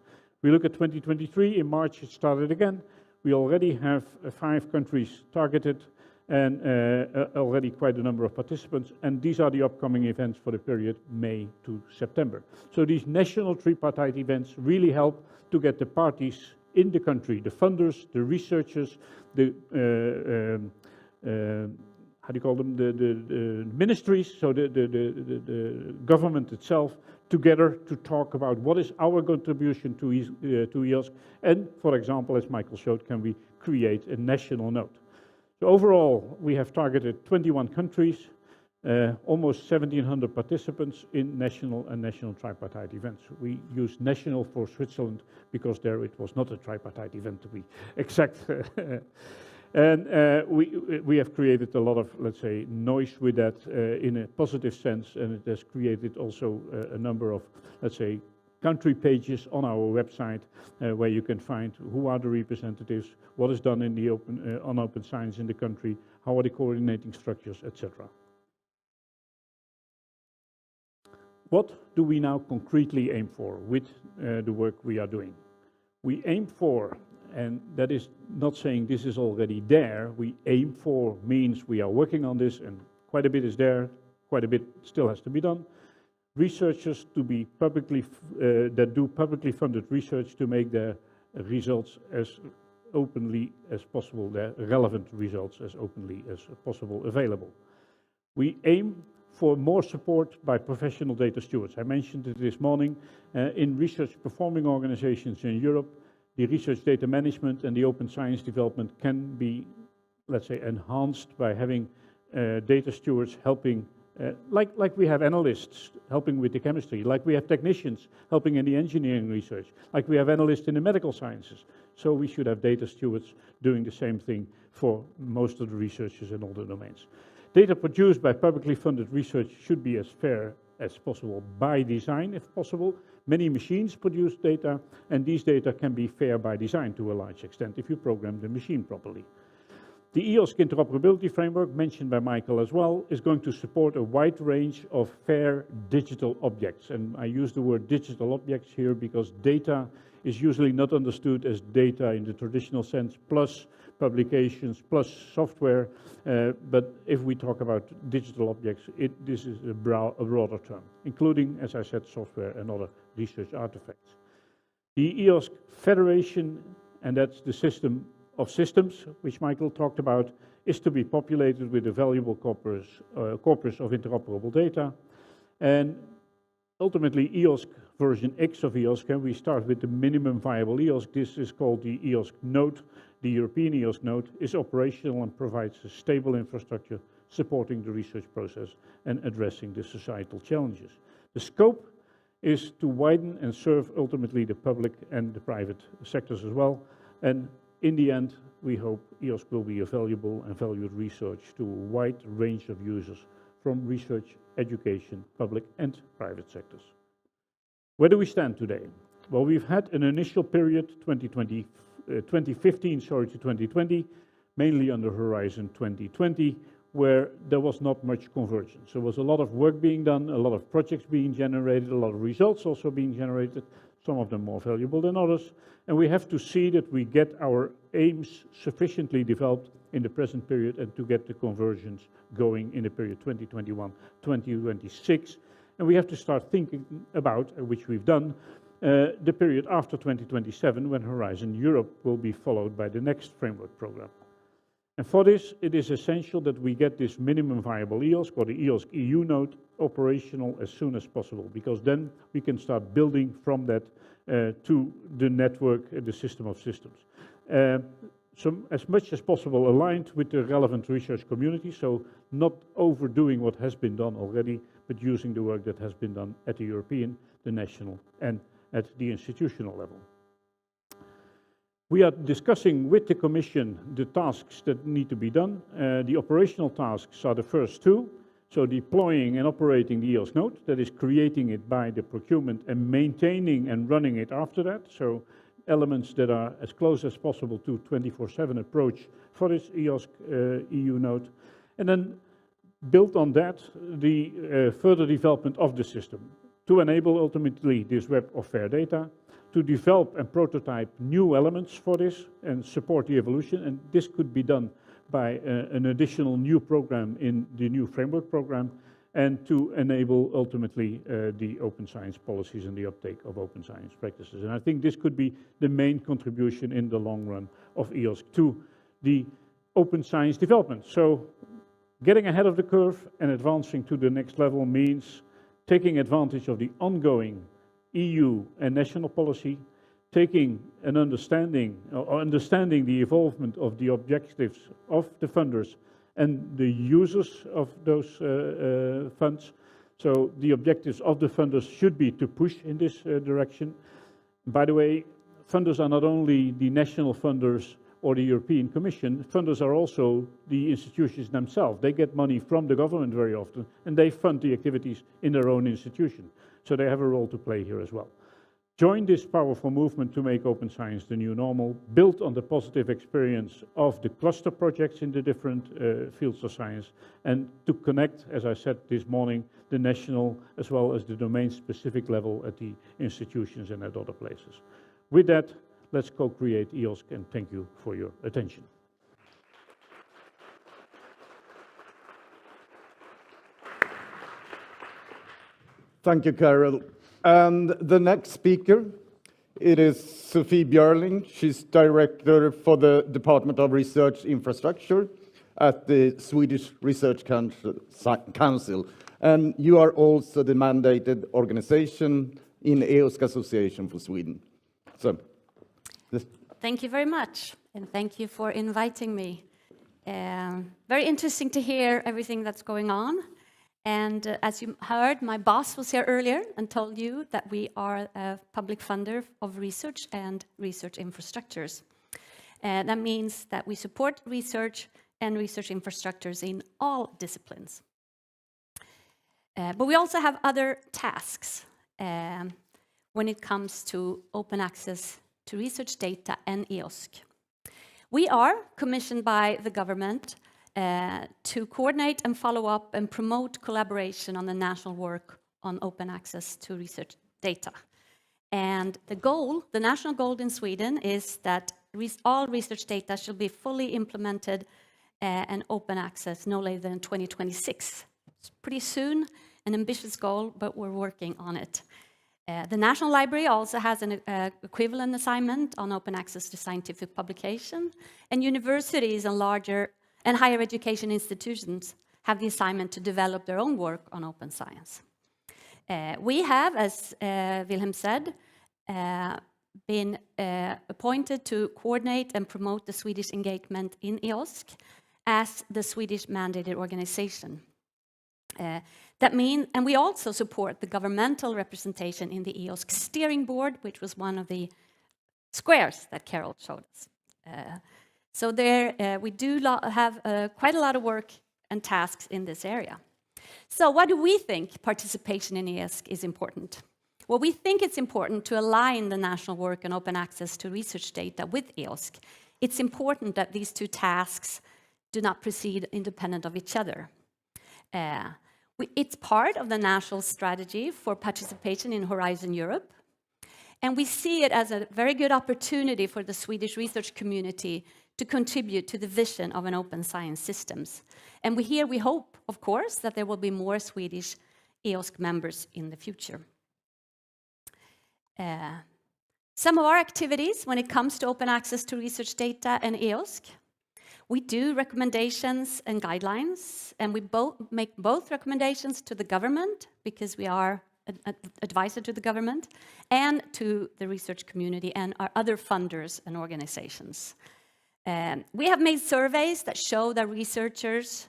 We look at 2023, in March it started again. We already have 5 countries targeted and already quite a number of participants, and these are the upcoming events for the period May to September. So these national tripartite events really help to get the parties in the country, the funders, the researchers, the how do you call them, the ministries, so the government itself, together to talk about what is our contribution to EOSC, and, for example, as Michael showed, can we create a national node. So overall, we have targeted 21 countries, almost 1,700 participants in national and national tripartite events. We use national for Switzerland because there it was not a tripartite event to be exact. And we have created a lot of, let's say, noise with that in a positive sense, and it has created also a number of, let's say, country pages on our website where you can find who are the representatives, what is done in the on open science in the country, how are the coordinating structures, etc. What do we now concretely aim for with the work we are doing? We aim for, and that is not saying this is already there, we aim for means we are working on this, and quite a bit is there, quite a bit still has to be done. Researchers to be publicly, that do publicly funded research to make their results as openly as possible, their relevant results as openly as possible available. We aim for more support by professional data stewards. I mentioned it this morning, in research performing organizations in Europe, the research data management and the open science development can be, let's say, enhanced by having data stewards helping, like we have analysts helping with the chemistry, like we have technicians helping in the engineering research, like we have analysts in the medical sciences. So we should have data stewards doing the same thing for most of the researchers in all the domains. Data produced by publicly funded research should be as fair as possible by design, if possible. Many machines produce data, and these data can be fair by design to a large extent if you program the machine properly. The EOSC interoperability framework, mentioned by Michael as well, is going to support a wide range of fair digital objects. And I use the word digital objects here because data is usually not understood as data in the traditional sense, plus publications, plus software. But if we talk about digital objects, this is a broader term, including, as I said, software and other research artifacts. The EOSC Federation, and that's the system of systems, which Michael talked about, is to be populated with a valuable corpus of interoperable data. And ultimately, EOSC version X of EOSC, and we start with the minimum viable EOSC. This is called the EOSC node. The European EOSC node is operational and provides a stable infrastructure supporting the research process and addressing the societal challenges. The scope is to widen and serve ultimately the public and the private sectors as well. And in the end, we hope EOSC will be a valuable and valued research to a wide range of users from research, education, public and private sectors. Where do we stand today? Well, we've had an initial period, 2015 to 2020, mainly under Horizon 2020, where there was not much convergence. There was a lot of work being done, a lot of projects being generated, a lot of results also being generated, some of them more valuable than others. And we have to see that we get our aims sufficiently developed in the present period and to get the convergence going in the period 2021-2026. And we have to start thinking about, which we've done, the period after 2027 when Horizon Europe will be followed by the next framework program. And for this, it is essential that we get this minimum viable EOSC or the EOSC EU node operational as soon as possible, because then we can start building from that to the network, the system of systems. So as much as possible aligned with the relevant research community, so not overdoing what has been done already, but using the work that has been done at the European, the national, and at the institutional level. We are discussing with the Commission the tasks that need to be done. The operational tasks are the first two, so deploying and operating the EOSC node, that is creating it by the procurement and maintaining and running it after that, so elements that are as close as possible to 24/7 approach for this EOSC EU node. And then built on that, the further development of the system to enable ultimately this web of fair data, to develop and prototype new elements for this and support the evolution. And this could be done by an additional new program in the new framework program, and to enable ultimately the open science policies and the uptake of open science practices. And I think this could be the main contribution in the long run of EOSC to the open science development. So getting ahead of the curve and advancing to the next level means taking advantage of the ongoing EU and national policy, taking an understanding the evolvement of the objectives of the funders and the users of those funds. So the objectives of the funders should be to push in this direction. By the way, funders are not only the national funders or the European Commission, funders are also the institutions themselves. They get money from the government very often, and they fund the activities in their own institution. So they have a role to play here as well. Join this powerful movement to make open science the new normal, built on the positive experience of the cluster projects in the different fields of science, and to connect, as I said this morning, the national as well as the domain-specific level at the institutions and at other places. With that, let's co-create EOSC, and thank you for your attention. Thank you, Carol. And the next speaker, it is Sofie Björling. She's director for the Department of Research Infrastructure at the Swedish Research Council. And you are also the mandated organization in EOSC Association for Sweden. So, thank you very much, and thank you for inviting me. Very interesting to hear everything that's going on. And as you heard, my boss was here earlier and told you that we are a public funder of research and research infrastructures. That means that we support research and research infrastructures in all disciplines. But we also have other tasks when it comes to open access to research data and EOSC. We are commissioned by the government to coordinate and follow up and promote collaboration on the national work on open access to research data. And the goal, the national goal in Sweden, is that all research data should be fully implemented and open access no later than 2026. It's pretty soon, an ambitious goal, but we're working on it. The National Library also has an equivalent assignment on open access to scientific publication, and universities and larger and higher education institutions have the assignment to develop their own work on open science. We have, as Wilhelm said, been appointed to coordinate and promote the Swedish engagement in EOSC as the Swedish mandated organization. That means, and we also support the governmental representation in the EOSC steering board, which was one of the squares that Carol showed us. So there, we do have quite a lot of work and tasks in this area. So why do we think participation in EOSC is important? Well, we think it's important to align the national work and open access to research data with EOSC. It's important that these two tasks do not proceed independent of each other. It's part of the national strategy for participation in Horizon Europe. And we see it as a very good opportunity for the Swedish research community to contribute to the vision of an open science systems. And we hope, of course, that there will be more Swedish EOSC members in the future. Some of our activities when it comes to open access to research data and EOSC, we do recommendations and guidelines, and we make both recommendations to the government, because we are an advisor to the government, and to the research community and our other funders and organizations. We have made surveys that show that researchers,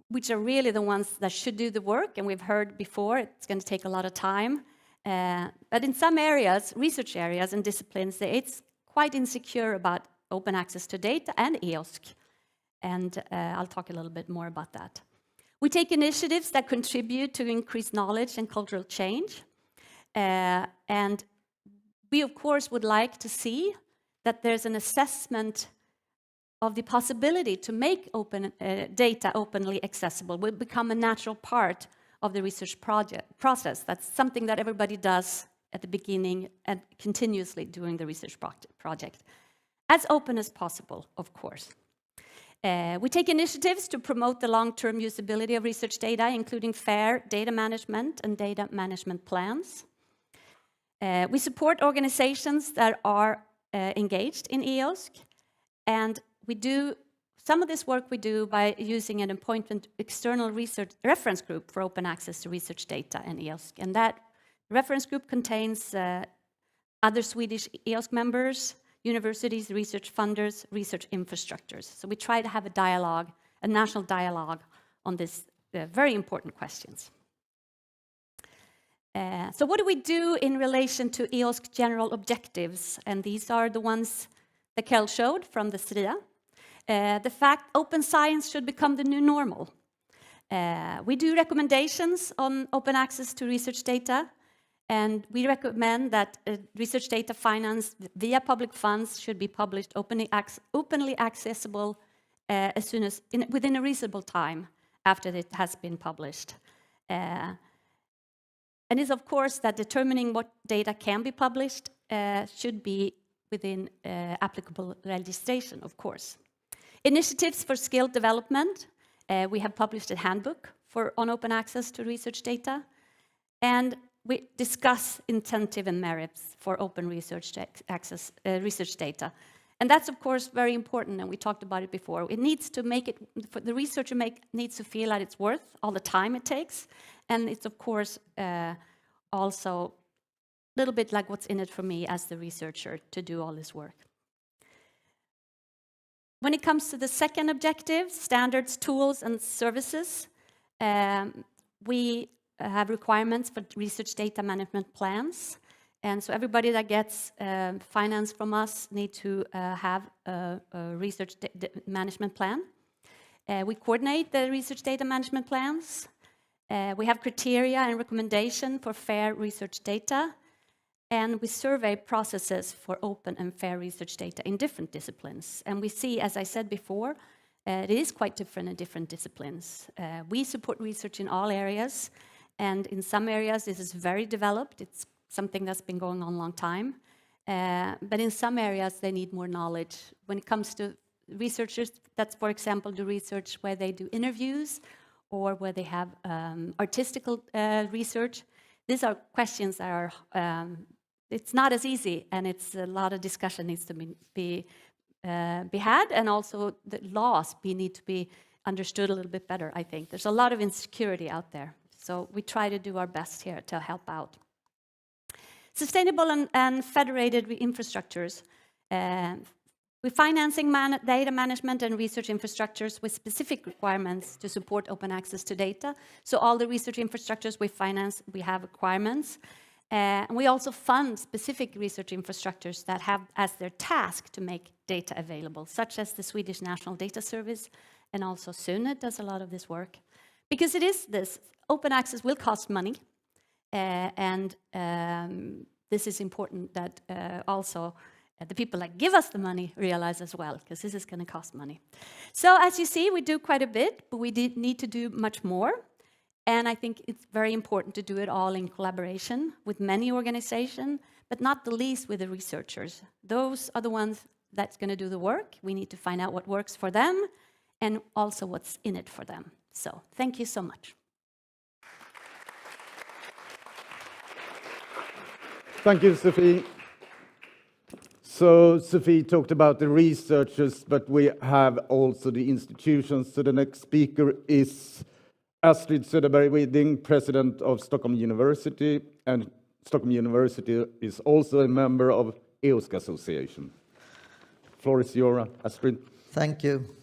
which are really the ones that should do the work, and we've heard before, it's going to take a lot of time. But in some areas, research areas and disciplines, it's quite insecure about open access to data and EOSC. And I'll talk a little bit more about that. We take initiatives that contribute to increased knowledge and cultural change. And we, of course, would like to see that there's an assessment of the possibility to make open data openly accessible will become a natural part of the research process. That's something that everybody does at the beginning and continuously during the research project. As open as possible, of course. We take initiatives to promote the long-term usability of research data, including fair data management and data management plans. We support organizations that are engaged in EOSC, and we do some of this work we do by using an appointed external research reference group for open access to research data and EOSC. And that reference group contains other Swedish EOSC members, universities, research funders, research infrastructures. So we try to have a dialogue, a national dialogue on these very important questions. So what do we do in relation to EOSC general objectives? And these are the ones that Kel showed from the SRIA. The fact open science should become the new normal. We do recommendations on open access to research data, and we recommend that research data financed via public funds should be published openly accessible as soon as within a reasonable time after it has been published. And it's of course that determining what data can be published should be within applicable legislation, of course. Initiatives for skill development. We have published a handbook on open access to research data. And we discuss incentive and merits for open research access research data. And that's, of course, very important, and we talked about it before. It needs to make it, for the researcher needs to feel that it's worth all the time it takes. And it's, of course, also a little bit like what's in it for me as the researcher to do all this work. When it comes to the second objective, standards, tools, and services, we have requirements for research data management plans. And so everybody that gets finance from us need to have a research management plan. We coordinate the research data management plans. We have criteria and recommendation for fair research data. And we survey processes for open and fair research data in different disciplines. And we see, as I said before, it is quite different in different disciplines. We support research in all areas. And in some areas, this is very developed. It's something that's been going on a long time. But in some areas, they need more knowledge. When it comes to researchers, that's, for example, the research where they do interviews or where they have artistical research. these are questions that are, it's not as easy, and it's a lot of discussion needs to be had, and also the laws need to be understood a little bit better, I think. There's a lot of insecurity out there, so we try to do our best here to help out. Sustainable and federated infrastructures. We're financing data management and research infrastructures with specific requirements to support open access to data. So all the research infrastructures we finance, we have requirements. And we also fund specific research infrastructures that have as their task to make data available, such as the Swedish National Data Service, and also SUNET does a lot of this work. Because it is this, open access will cost money, and this is important that also the people that give us the money realize as well, because this is going to cost money. So as you see, we do quite a bit, but we need to do much more. And I think it's very important to do it all in collaboration with many organizations, but not the least with the researchers. Those are the ones that's going to do the work. We need to find out what works for them and also what's in it for them. So thank you so much. Thank you, Sophie. So Sophie talked about the researchers, but we have also the institutions. So the next speaker is Astrid Söderberg-Widing, president of Stockholm University, and Stockholm University is also a member of EOSC Association. Floor is yours, Astrid. Thank you.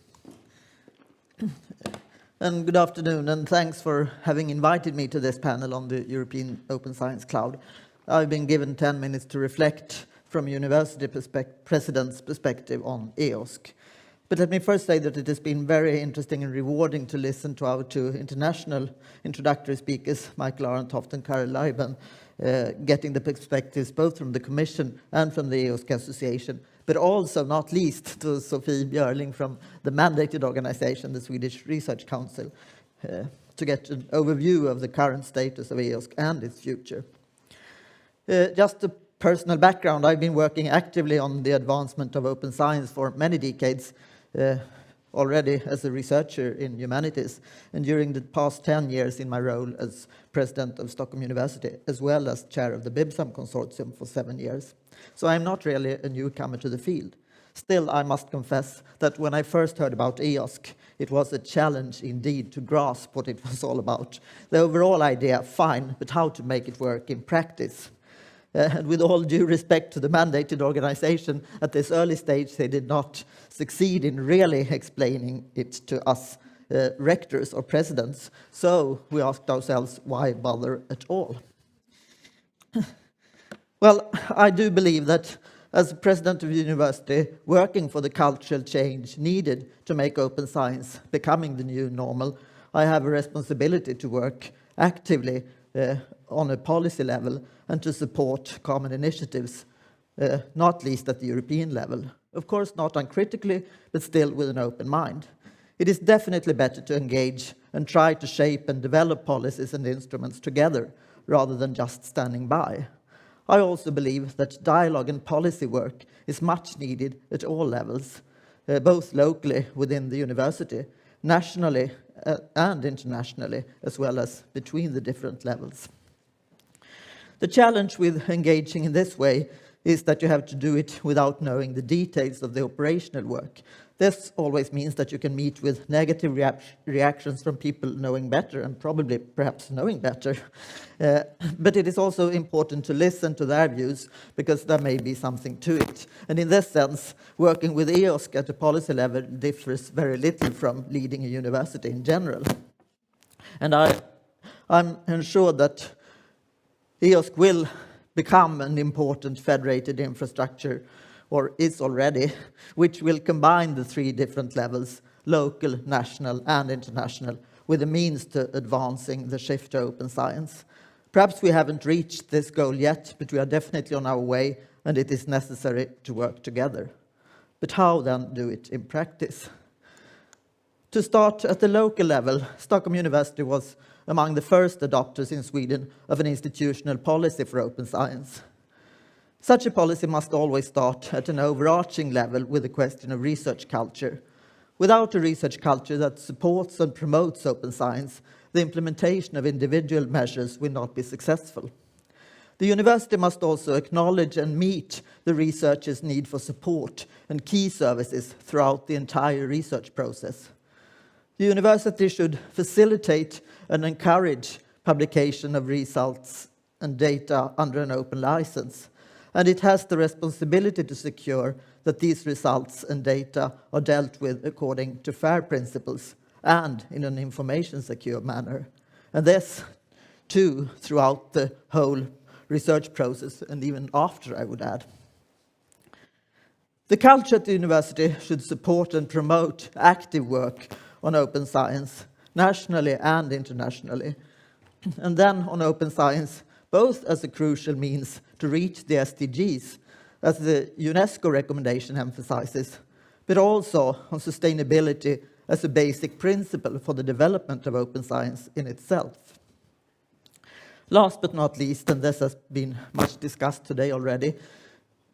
And good afternoon, and thanks for having invited me to this panel on the European Open Science Cloud. I've been given 10 minutes to reflect from a university president's perspective on EOSC. But let me first say that it has been very interesting and rewarding to listen to our two international introductory speakers, Michael Arentoft and Karel Leiben, getting the perspectives both from the Commission and from the EOSC Association, but also, not least, to Sophie Björling from the mandated organization, the Swedish Research Council, to get an overview of the current status of EOSC and its future. Just a personal background, I've been working actively on the advancement of open science for many decades, already as a researcher in humanities, and during the past 10 years in my role as president of Stockholm University, as well as chair of the BIBSAM consortium for 7 years. So I'm not really a newcomer to the field. Still, I must confess that when I first heard about EOSC, it was a challenge indeed to grasp what it was all about. The overall idea, fine, but how to make it work in practice? And with all due respect to the mandated organization, at this early stage they did not succeed in really explaining it to us rectors or presidents. So we asked ourselves, why bother at all? Well, I do believe that as president of the university, working for the cultural change needed to make open science becoming the new normal, I have a responsibility to work actively on a policy level and to support common initiatives, not least at the European level. Of course, not uncritically, but still with an open mind. It is definitely better to engage and try to shape and develop policies and instruments together, rather than just standing by. I also believe that dialogue and policy work is much needed at all levels, both locally within the university, nationally and internationally, as well as between the different levels. The challenge with engaging in this way is that you have to do it without knowing the details of the operational work. This always means that you can meet with negative reactions from people knowing better and probably perhaps knowing better. But it is also important to listen to their views because there may be something to it. And in this sense, working with EOSC at a policy level differs very little from leading a university in general. And I'm ensured that EOSC will become an important federated infrastructure, or is already, which will combine the three different levels, local, national, and international, with a means to advancing the shift to open science. Perhaps we haven't reached this goal yet, but we are definitely on our way, and it is necessary to work together. But how then do it in practice? To start at the local level, Stockholm University was among the first adopters in Sweden of an institutional policy for open science. Such a policy must always start at an overarching level with the question of research culture. Without a research culture that supports and promotes open science, the implementation of individual measures will not be successful. The university must also acknowledge and meet the researchers' need for support and key services throughout the entire research process. The university should facilitate and encourage publication of results and data under an open license, and it has the responsibility to secure that these results and data are dealt with according to FAIR principles and in an information-secure manner. And this, too, throughout the whole research process, and even after, I would add. The culture at the university should support and promote active work on open science, nationally and internationally. And then on open science, both as a crucial means to reach the SDGs, as the UNESCO recommendation emphasizes, but also on sustainability as a basic principle for the development of open science in itself. Last but not least, and this has been much discussed today already,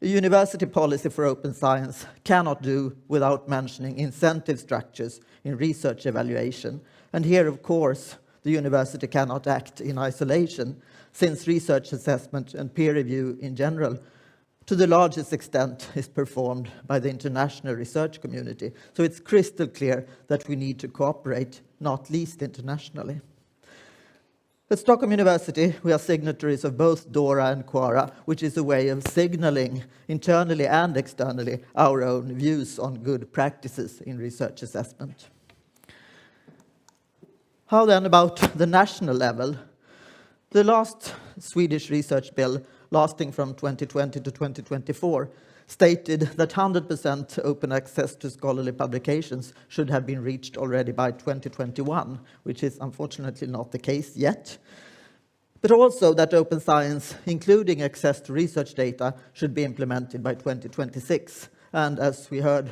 a university policy for open science cannot do without mentioning incentive structures in research evaluation. And here, of course, the university cannot act in isolation, since research assessment and peer review in general, to the largest extent, is performed by the international research community. So it's crystal clear that we need to cooperate, not least internationally. At Stockholm University, we are signatories of both DORA and QUARA, which is a way of signaling internally and externally our own views on good practices in research assessment. How then about the national level? The last Swedish research bill, lasting from 2020 to 2024, stated that 100% open access to scholarly publications should have been reached already by 2021, which is unfortunately not the case yet. But also that open science, including access to research data, should be implemented by 2026. And as we heard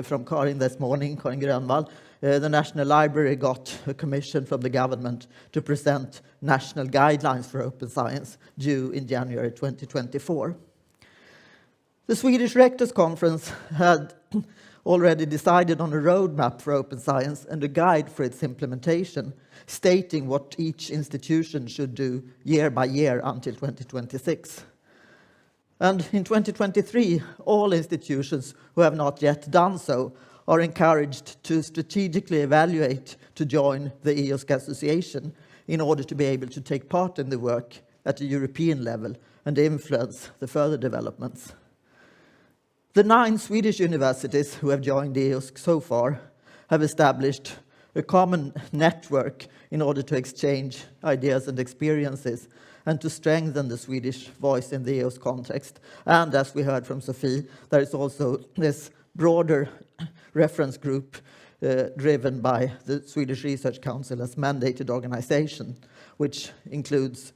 from Karin this morning, Karin Grönvall, the National Library got a commission from the government to present national guidelines for open science due in January 2024. The Swedish Rectors' Conference had already decided on a roadmap for open science and a guide for its implementation, stating what each institution should do year by year until 2026. And in 2023, all institutions who have not yet done so are encouraged to strategically evaluate to join the EOSC Association in order to be able to take part in the work at a European level and influence the further developments. The 9 Swedish universities who have joined the EOSC so far have established a common network in order to exchange ideas and experiences and to strengthen the Swedish voice in the EOSC context. And as we heard from Sophie, there is also this broader reference group driven by the Swedish Research Council as mandated organization, which includes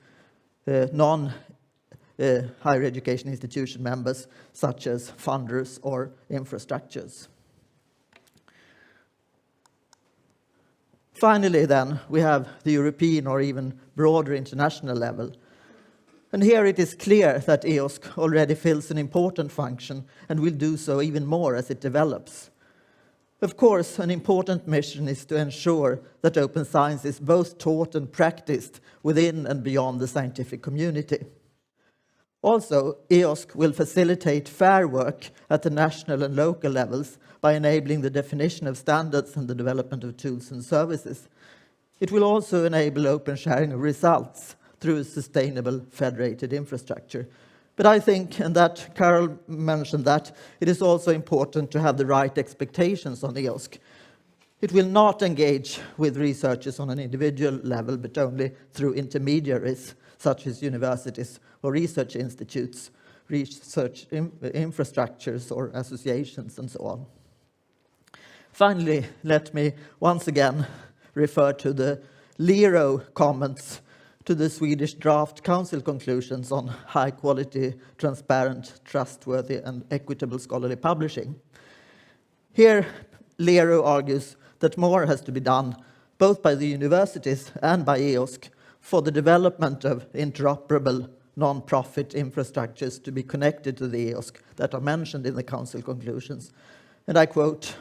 higher education institution members, such as funders or infrastructures. Finally, then, we have the European or even broader international level. And here it is clear that EOSC already fills an important function and will do so even more as it develops. Of course, an important mission is to ensure that open science is both taught and practiced within and beyond the scientific community. Also, EOSC will facilitate fair work at the national and local levels by enabling the definition of standards and the development of tools and services. It will also enable open sharing of results through a sustainable federated infrastructure. But I think, and that Carol mentioned that, it is also important to have the right expectations on EOSC. It will not engage with researchers on an individual level, but only through intermediaries, such as universities or research institutes, research infrastructures or associations, and so on. Finally, let me once again refer to the LERO comments to the Swedish draft council conclusions on high-quality, transparent, trustworthy, and equitable scholarly publishing. Here, LERO argues that more has to be done, both by the universities and by EOSC, for the development of interoperable non-profit infrastructures to be connected to the EOSC that are mentioned in the council conclusions. And I quote,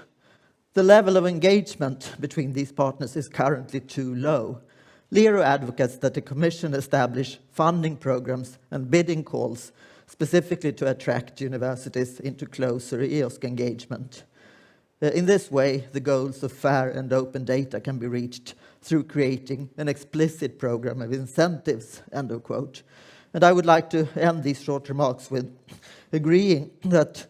the level of engagement between these partners is currently too low. Lero advocates that the Commission establish funding programs and bidding calls specifically to attract universities into closer EOSC engagement. In this way, the goals of fair and open data can be reached through creating an explicit program of incentives, end of quote. And I would like to end these short remarks with agreeing that,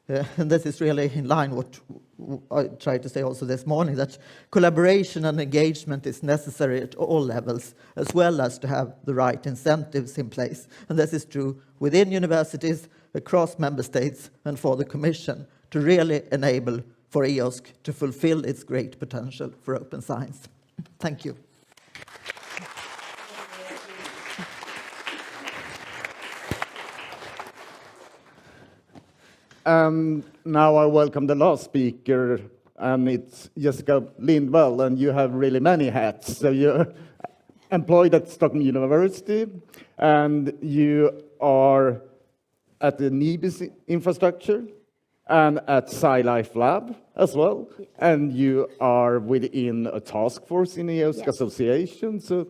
and this is really in line with what I tried to say also this morning, that collaboration and engagement is necessary at all levels, as well as to have the right incentives in place. And this is true within universities, across member states, and for the Commission to really enable for EOSC to fulfill its great potential for open science. Thank you. Now I welcome the last speaker, and it's Jessica Lindvall, and you have really many hats. So you're employed at Stockholm University, and you are at the NIBIS infrastructure, and at SciLife Lab as well, and you are within a task force in the EOSC Association, so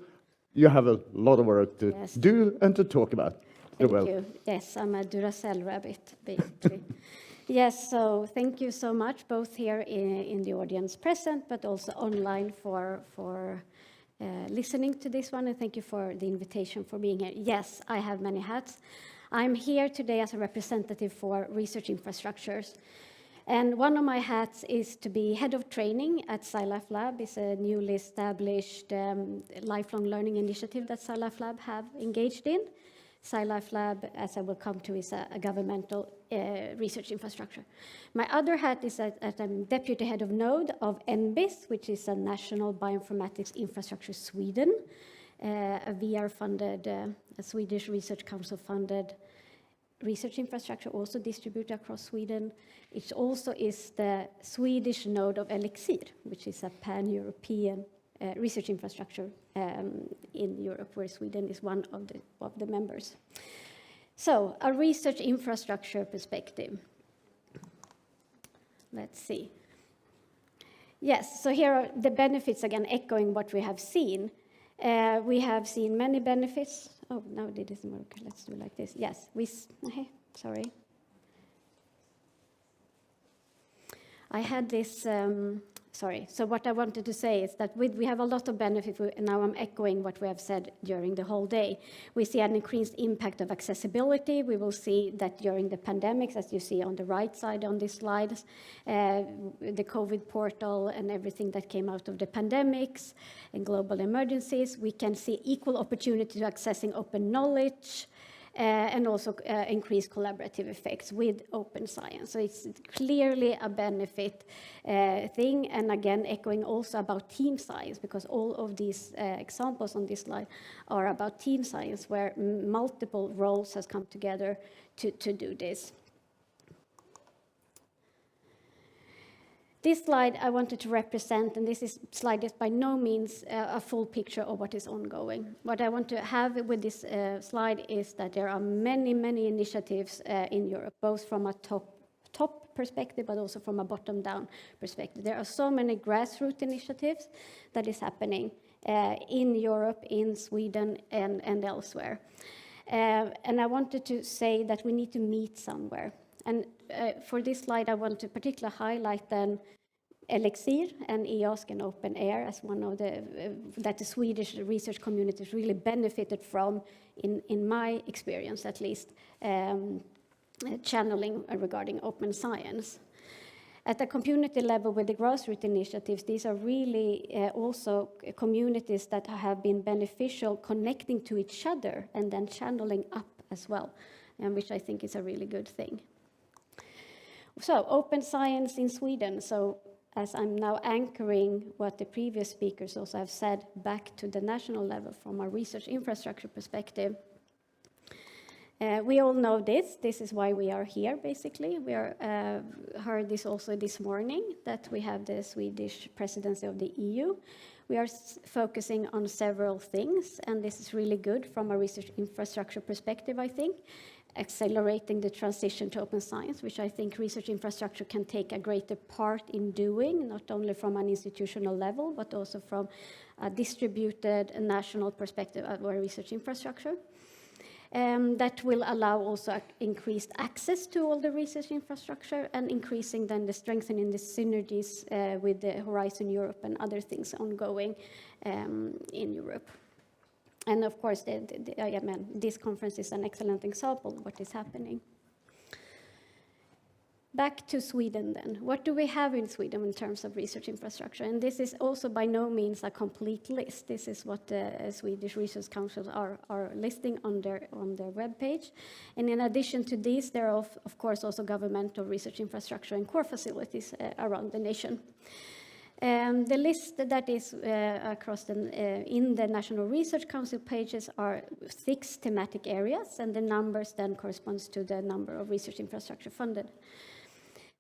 you have a lot of work to do and to talk about. Thank you. Yes, I'm a Duracell rabbit, basically. Yes, so thank you so much, both here in the audience present, but also online for listening to this one, and thank you for the invitation for being here. Yes, I have many hats. I'm here today as a representative for research infrastructures. And one of my hats is to be head of training at SciLife Lab. It's a newly established lifelong learning initiative that SciLife Lab have engaged in. SciLife Lab, as I will come to, is a governmental research infrastructure. My other hat is that I'm deputy head of node of NBIS, which is a national bioinformatics infrastructure Sweden, a VR-funded, a Swedish Research Council-funded research infrastructure, also distributed across Sweden. It also is the Swedish node of Elixir, which is a pan-European research infrastructure in Europe, where Sweden is one of the members. So, a research infrastructure perspective. Let's see. Yes, so here are the benefits, again, echoing what we have seen. We have seen many benefits. Oh, no, it doesn't work. Let's do like this. Yes, sorry. I had this, so what I wanted to say is that we have a lot of benefit, and now I'm echoing what we have said during the whole day. We see an increased impact of accessibility. We will see that during the pandemics, as you see on the right side on these slides, the COVID portal and everything that came out of the pandemics and global emergencies, we can see equal opportunity to accessing open knowledge, and also increase collaborative effects with open science. So it's clearly a benefit thing, and again, echoing also about team science, because all of these examples on this slide are about team science, where multiple roles has come together to do this. This slide I wanted to represent, and this slide is by no means a full picture of what is ongoing. What I want to have with this slide is that there are many, many initiatives in Europe, both from a top perspective, but also from a bottom-down perspective. There are so many grassroots initiatives that is happening in Europe, in Sweden, and elsewhere. And I wanted to say that we need to meet somewhere. And for this slide, I want to particularly highlight then Elixir and EOSC and Open Air as one of that the Swedish research communities really benefited from, in my experience at least, channeling regarding open science. At the community level with the grassroots initiatives, these are really also communities that have been beneficial, connecting to each other and then channeling up as well, and which I think is a really good thing. So, open science in Sweden. So, as I'm now anchoring what the previous speakers also have said back to the national level from a research infrastructure perspective, we all know this. This is why we are here, basically. We heard this also this morning, that we have the Swedish presidency of the EU. We are focusing on several things, and this is really good from a research infrastructure perspective, I think. accelerating the transition to open science, which I think research infrastructure can take a greater part in doing, not only from an institutional level, but also from a distributed and national perspective of our research infrastructure. That will allow also increased access to all the research infrastructure and increasing then the strengthening the synergies with the Horizon Europe and other things ongoing in Europe. And of course, this conference is an excellent example of what is happening. Back to Sweden then. What do we have in Sweden in terms of research infrastructure? And this is also by no means a complete list. This is what the Swedish Research Councils are listing on their webpage. And in addition to these, there are of course also governmental research infrastructure and core facilities around the nation. The list that is across in the National Research Council pages are 6 thematic areas, and the numbers then corresponds to the number of research infrastructure funded.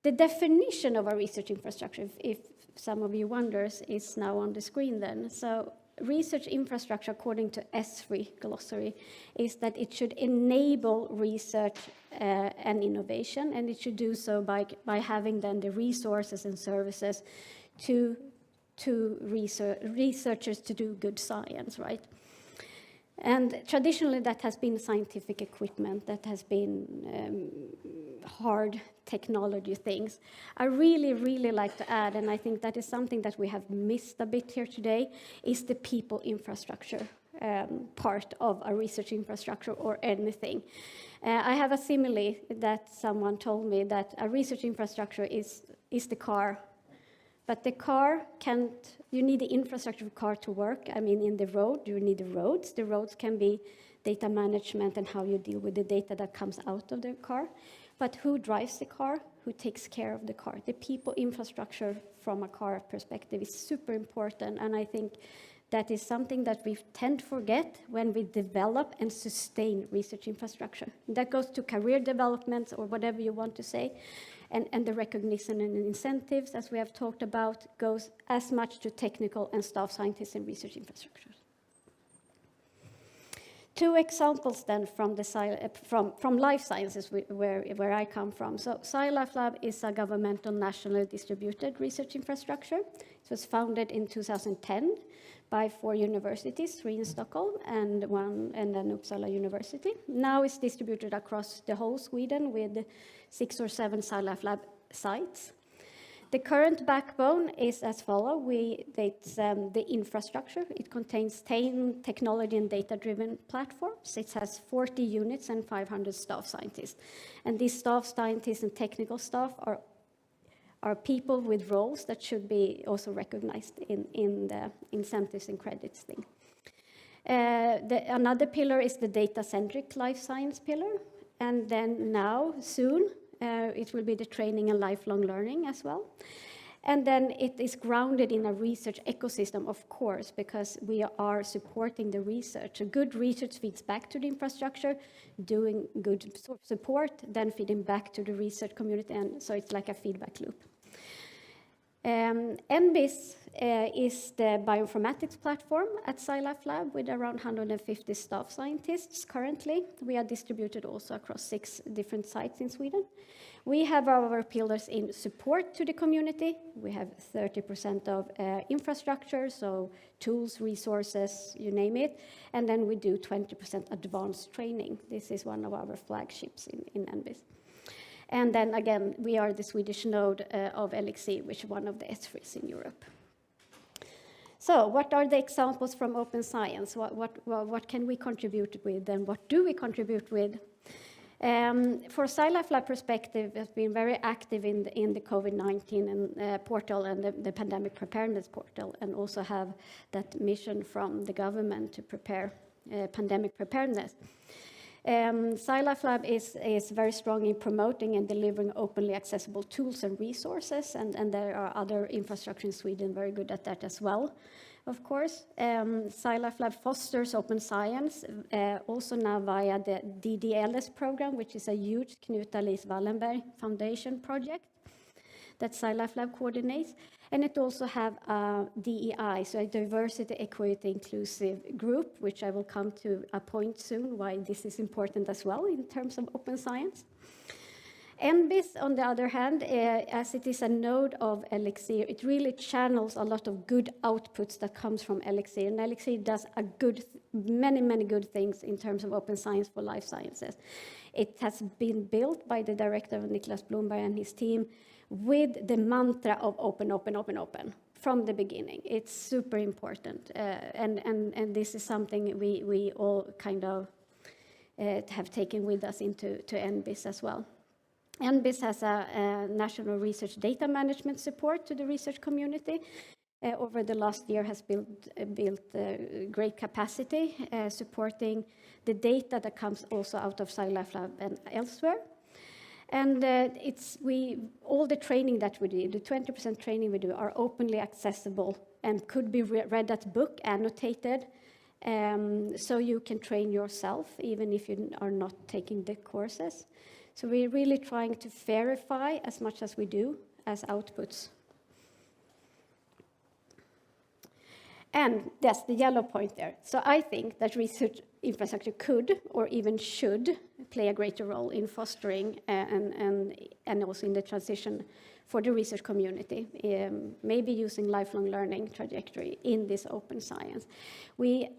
The definition of a research infrastructure, if some of you wonders, is now on the screen then. So research infrastructure, according to ESFRI glossary, is that it should enable research and innovation, and it should do so by having then the resources and services to researchers to do good science, right? And traditionally that has been scientific equipment, that has been hard technology things. I really like to add, and I think that is something that we have missed a bit here today, is the people infrastructure part of a research infrastructure or anything. I have a simile that someone told me that a research infrastructure is the car. But the car can't, you need the infrastructure of the car to work. I mean, in the road, you need the roads. The roads can be data management and how you deal with the data that comes out of the car. But who drives the car? Who takes care of the car? The people infrastructure from a car perspective is super important. And I think that is something that we tend to forget when we develop and sustain research infrastructure. That goes to career development or whatever you want to say. And the recognition and incentives, as we have talked about, goes as much to technical and staff scientists in research infrastructure. 2 examples then from life sciences, where I come from. So SciLife Lab is a governmental nationally distributed research infrastructure. It was founded in 2010 by 4 universities, 3 in Stockholm and then Uppsala University. Now it's distributed across the whole Sweden with 6 or 7 SciLife Lab sites. The current backbone is as follows. It's the infrastructure. It contains 10 technology and data-driven platforms. It has 40 units and 500 staff scientists. And these staff scientists and technical staff are people with roles that should be also recognized in the incentives and credits thing. Another pillar is the data-centric life science pillar. And then now, soon, it will be the training and lifelong learning as well. And then it is grounded in a research ecosystem, of course, because we are supporting the research. A good research feeds back to the infrastructure, doing good support, then feeding back to the research community, and so it's like a feedback loop. NBIS is the bioinformatics platform at SciLife Lab with around 150 staff scientists currently. We are distributed also across 6 different sites in Sweden. We have our pillars in support to the community. We have 30% of infrastructure, so tools, resources, you name it. And then we do 20% advanced training. This is one of our flagships in NBIS. And then again, we are the Swedish node of LXC, which is one of the ESFRIs in Europe. So what are the examples from open science? What can we contribute with, and what do we contribute with? For SciLife Lab perspective, has been very active in the COVID-19 portal and the pandemic preparedness portal, and also have that mission from the government to prepare pandemic preparedness. SciLife Lab is very strong in promoting and delivering openly accessible tools and resources, and there are other infrastructure in Sweden very good at that as well, of course. SciLife Lab fosters open science, also now via the DDLS program, which is a huge Knut Alice Wallenberg Foundation project that SciLife Lab coordinates. And it also have a DEI, so a diversity, equity, inclusive group, which I will come to a point soon why this is important as well in terms of open science. NBIS, on the other hand, as it is a node of Elixir, it really channels a lot of good outputs that comes from Elixir. And Elixir does many good things in terms of open science for life sciences. It has been built by the director, Niklas Blomberg, and his team with the mantra of open, open, open, open from the beginning. It's super important. And this is something we all kind of have taken with us into NBIS as well. NBIS has a national research data management support to the research community. Over the last year has built great capacity, supporting the data that comes also out of SciLife Lab and elsewhere. And all the training that we do, the 20% training we do, are openly accessible and could be read as book, annotated, so you can train yourself, even if you are not taking the courses. So we're really trying to verify as much as we do as outputs. And that's the yellow point there. So I think that research infrastructure could, or even should, play a greater role in fostering and also in the transition for the research community, maybe using lifelong learning trajectory in this open science. We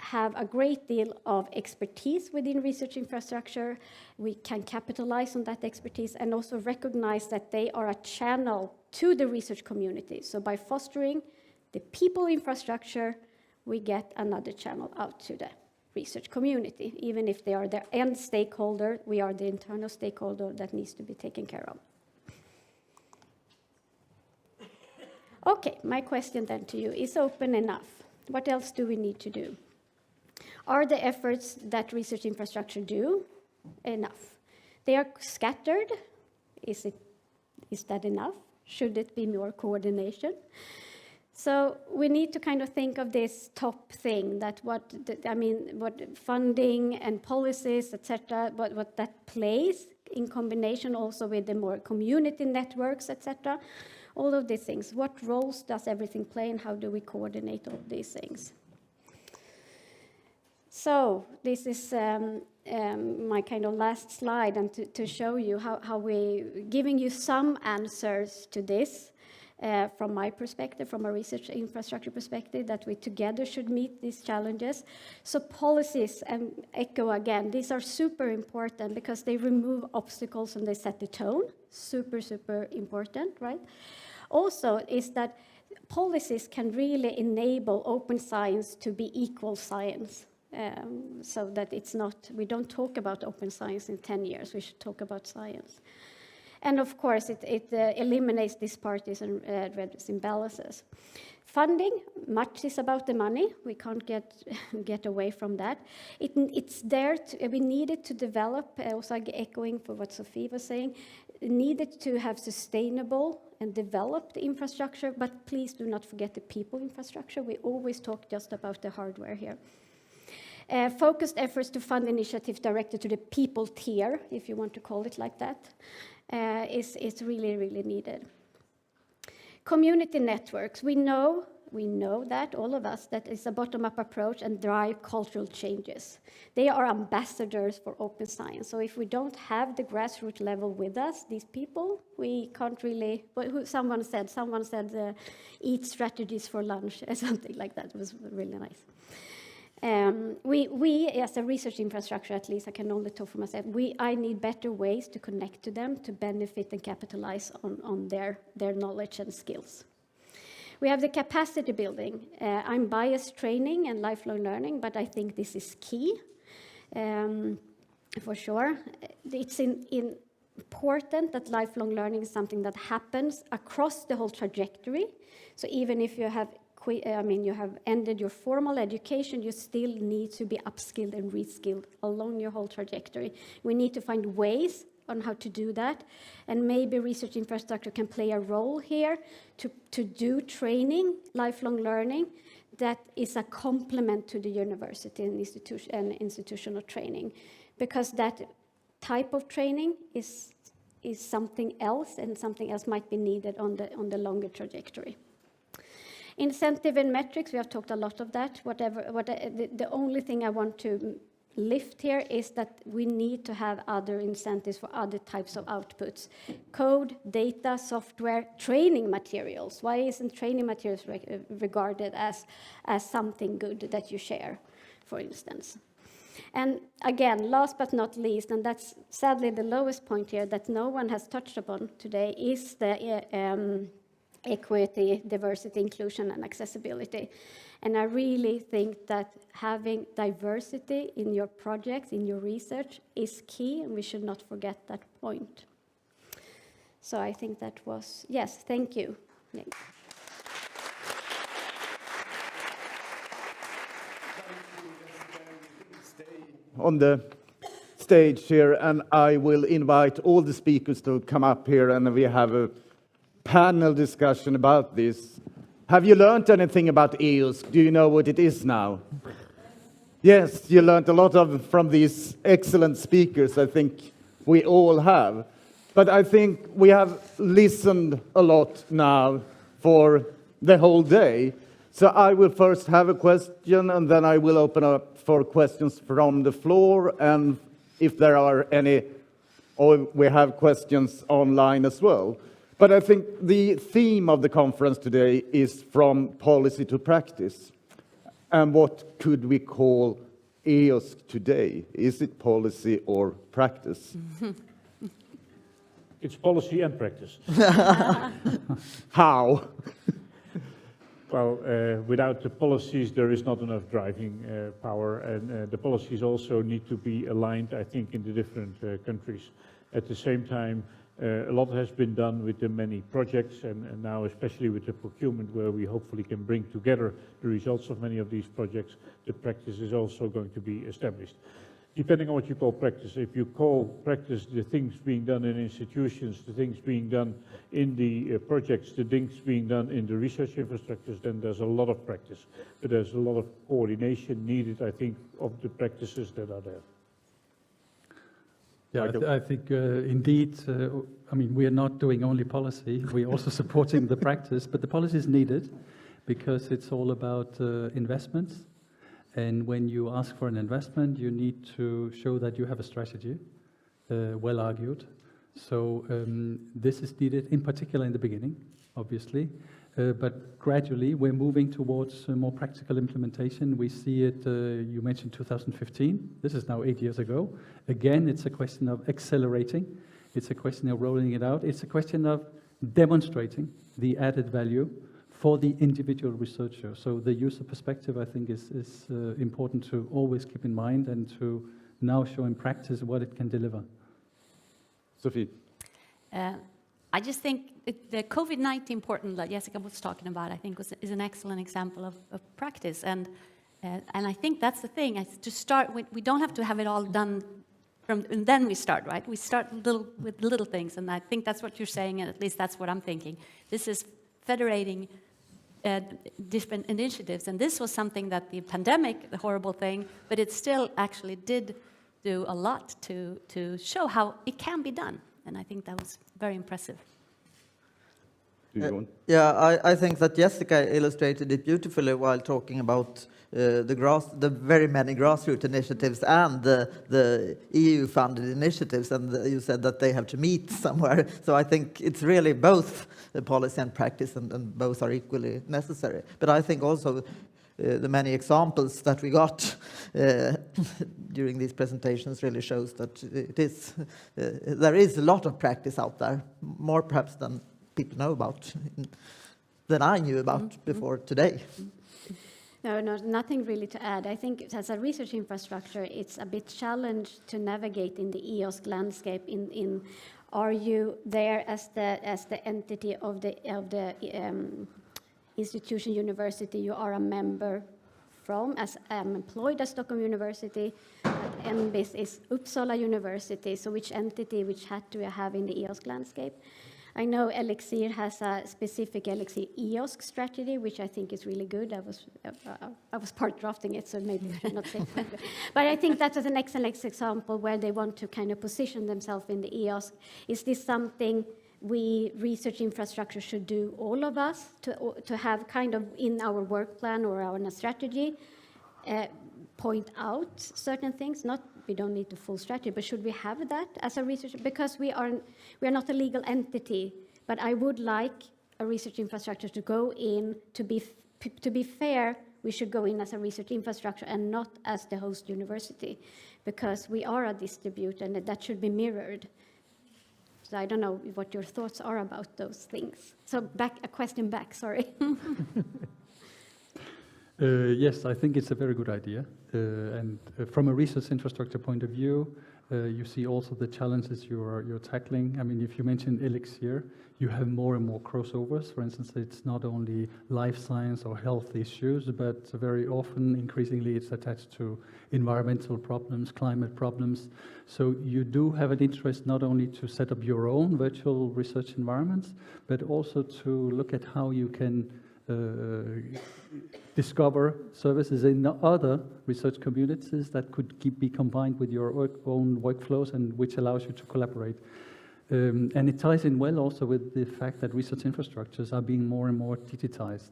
have a great deal of expertise within research infrastructure. We can capitalize on that expertise and also recognize that they are a channel to the research community. So by fostering the people infrastructure, we get another channel out to the research community. Even if they are the end stakeholder, we are the internal stakeholder that needs to be taken care of. Okay, my question then to you, is open enough? What else do we need to do? Are the efforts that research infrastructure do enough? They are scattered. Is that enough? Should it be more coordination? So we need to kind of think of this top thing, that what funding and policies, etc., what that plays in combination also with the more community networks, etc. All of these things. What roles does everything play, and how do we coordinate all these things? So this is my kind of last slide, and to show you how we're giving you some answers to this from my perspective, from a research infrastructure perspective, that we together should meet these challenges. So policies, and echo again, these are super important because they remove obstacles and they set the tone. Super, super important, right? Also is that policies can really enable open science to be equal science. So that we don't talk about open science in 10 years, we should talk about science. And of course, it eliminates disparities and reduces imbalances. Funding, much is about the money. We can't get away from that. It's there, we needed to develop, also echoing for what Sophie was saying, needed to have sustainable and developed infrastructure, but please do not forget the people infrastructure. We always talk just about the hardware here. Focused efforts to fund initiatives directed to the people tier, if you want to call it like that, is really, really needed. Community networks, we know that, all of us, that it's a bottom-up approach and drive cultural changes. They are ambassadors for open science. So if we don't have the grassroots level with us, these people, we can't really, someone said eat strategies for lunch or something like that. It was really nice. We as a research infrastructure, at least I can only talk for myself, I need better ways to connect to them, to benefit and capitalize on their knowledge and skills. We have the capacity building. I'm biased training and lifelong learning, but I think this is key, for sure. It's important that lifelong learning is something that happens across the whole trajectory. So even if you have ended your formal education, you still need to be upskilled and reskilled along your whole trajectory. We need to find ways on how to do that, and maybe research infrastructure can play a role here to do training, lifelong learning, that is a complement to the university and institutional training, because that type of training is is something else, and something else might be needed on the longer trajectory. Incentive and metrics, we have talked a lot of that. The only thing I want to lift here is that we need to have other incentives for other types of outputs. Code, data, software, training materials. Why isn't training materials regarded as something good that you share, for instance? And again, last but not least, and that's sadly the lowest point here that no one has touched upon today, is the equity, diversity, inclusion, and accessibility. And I really think that having diversity in your projects, in your research, is key, and we should not forget that point. So I think that was, yes, thank you. Yeah. On the stage here, and I will invite all the speakers to come up here, and we have a panel discussion about this. Have you learned anything about EOSC? Do you know what it is now? Yes, you learned a lot from these excellent speakers. I think we all have. But I think we have listened a lot now for the whole day. So I will first have a question, and then I will open up for questions from the floor, and if there are any, or we have questions online as well. But I think the theme of the conference today is from policy to practice. And what could we call EOSC today? Is it policy or practice? It's policy and practice. How? Well, without the policies, there is not enough driving power, and the policies also need to be aligned, I think, in the different countries. At the same time, a lot has been done with the many projects, and now especially with the procurement, where we hopefully can bring together the results of many of these projects, the practice is also going to be established. Depending on what you call practice, if you call practice the things being done in institutions, the things being done in the projects, the things being done in the research infrastructures, then there's a lot of practice. But there's a lot of coordination needed, I think, of the practices that are there. Yeah, I think indeed, I mean, we are not doing only policy, we're also supporting the practice, but the policy is needed because it's all about investments. And when you ask for an investment, you need to show that you have a strategy, well argued. So this is needed, in particular in the beginning, obviously. But gradually, we're moving towards more practical implementation. We see it, you mentioned 2015. This is now 8 years ago. Again, it's a question of accelerating. It's a question of rolling it out. It's a question of demonstrating the added value for the individual researcher. So the user perspective, I think, is important to always keep in mind and to now show in practice what it can deliver. Sophie? I just think the COVID-19 portal that Jessica was talking about, I think, is an excellent example of practice. And I think that's the thing. To start, we don't have to have it all done and then we start, right? We start with little things, and I think that's what you're saying, and at least that's what I'm thinking. This is federating different initiatives, and this was something that the pandemic, the horrible thing, but it still actually did do a lot to show how it can be done, and I think that was very impressive. Yeah, I think that Jessica illustrated it beautifully while talking about the very many grassroots initiatives and the EU-funded initiatives, and you said that they have to meet somewhere. So I think it's really both policy and practice, and both are equally necessary. But I think also the many examples that we got during these presentations really shows that there is a lot of practice out there, more perhaps than people know about, than I knew about before today. No, nothing really to add. I think as a research infrastructure, it's a bit challenged to navigate in the EOSC landscape. Are you there as the entity of the institution, university you are a member from? As I'm employed at Stockholm University, MBIS is Uppsala University. So which entity, which hat do you have in the EOSC landscape? I know Elixir has a specific Elixir EOSC strategy, which I think is really good. I was part drafting it, so maybe I should not say that. But I think that is an excellent example where they want to kind of position themselves in the EOSC. Is this something we research infrastructure should do, all of us, to have kind of in our work plan or our strategy, point out certain things? We don't need the full strategy, but should we have that as a researcher? Because we are not a legal entity, but I would like a research infrastructure to go in, to be fair, we should go in as a research infrastructure and not as the host university, because we are a distributor and that should be mirrored. So I don't know what your thoughts are about those things. So a question back, sorry. Yes, I think it's a very good idea. And from a research infrastructure point of view, you see also the challenges you're tackling. I mean, if you mention Elixir, you have more and more crossovers. For instance, it's not only life science or health issues, but very often, increasingly, it's attached to environmental problems, climate problems. So you do have an interest not only to set up your own virtual research environments, but also to look at how you can discover services in other research communities that could be combined with your own workflows and which allows you to collaborate. And it ties in well also with the fact that research infrastructures are being more and more digitized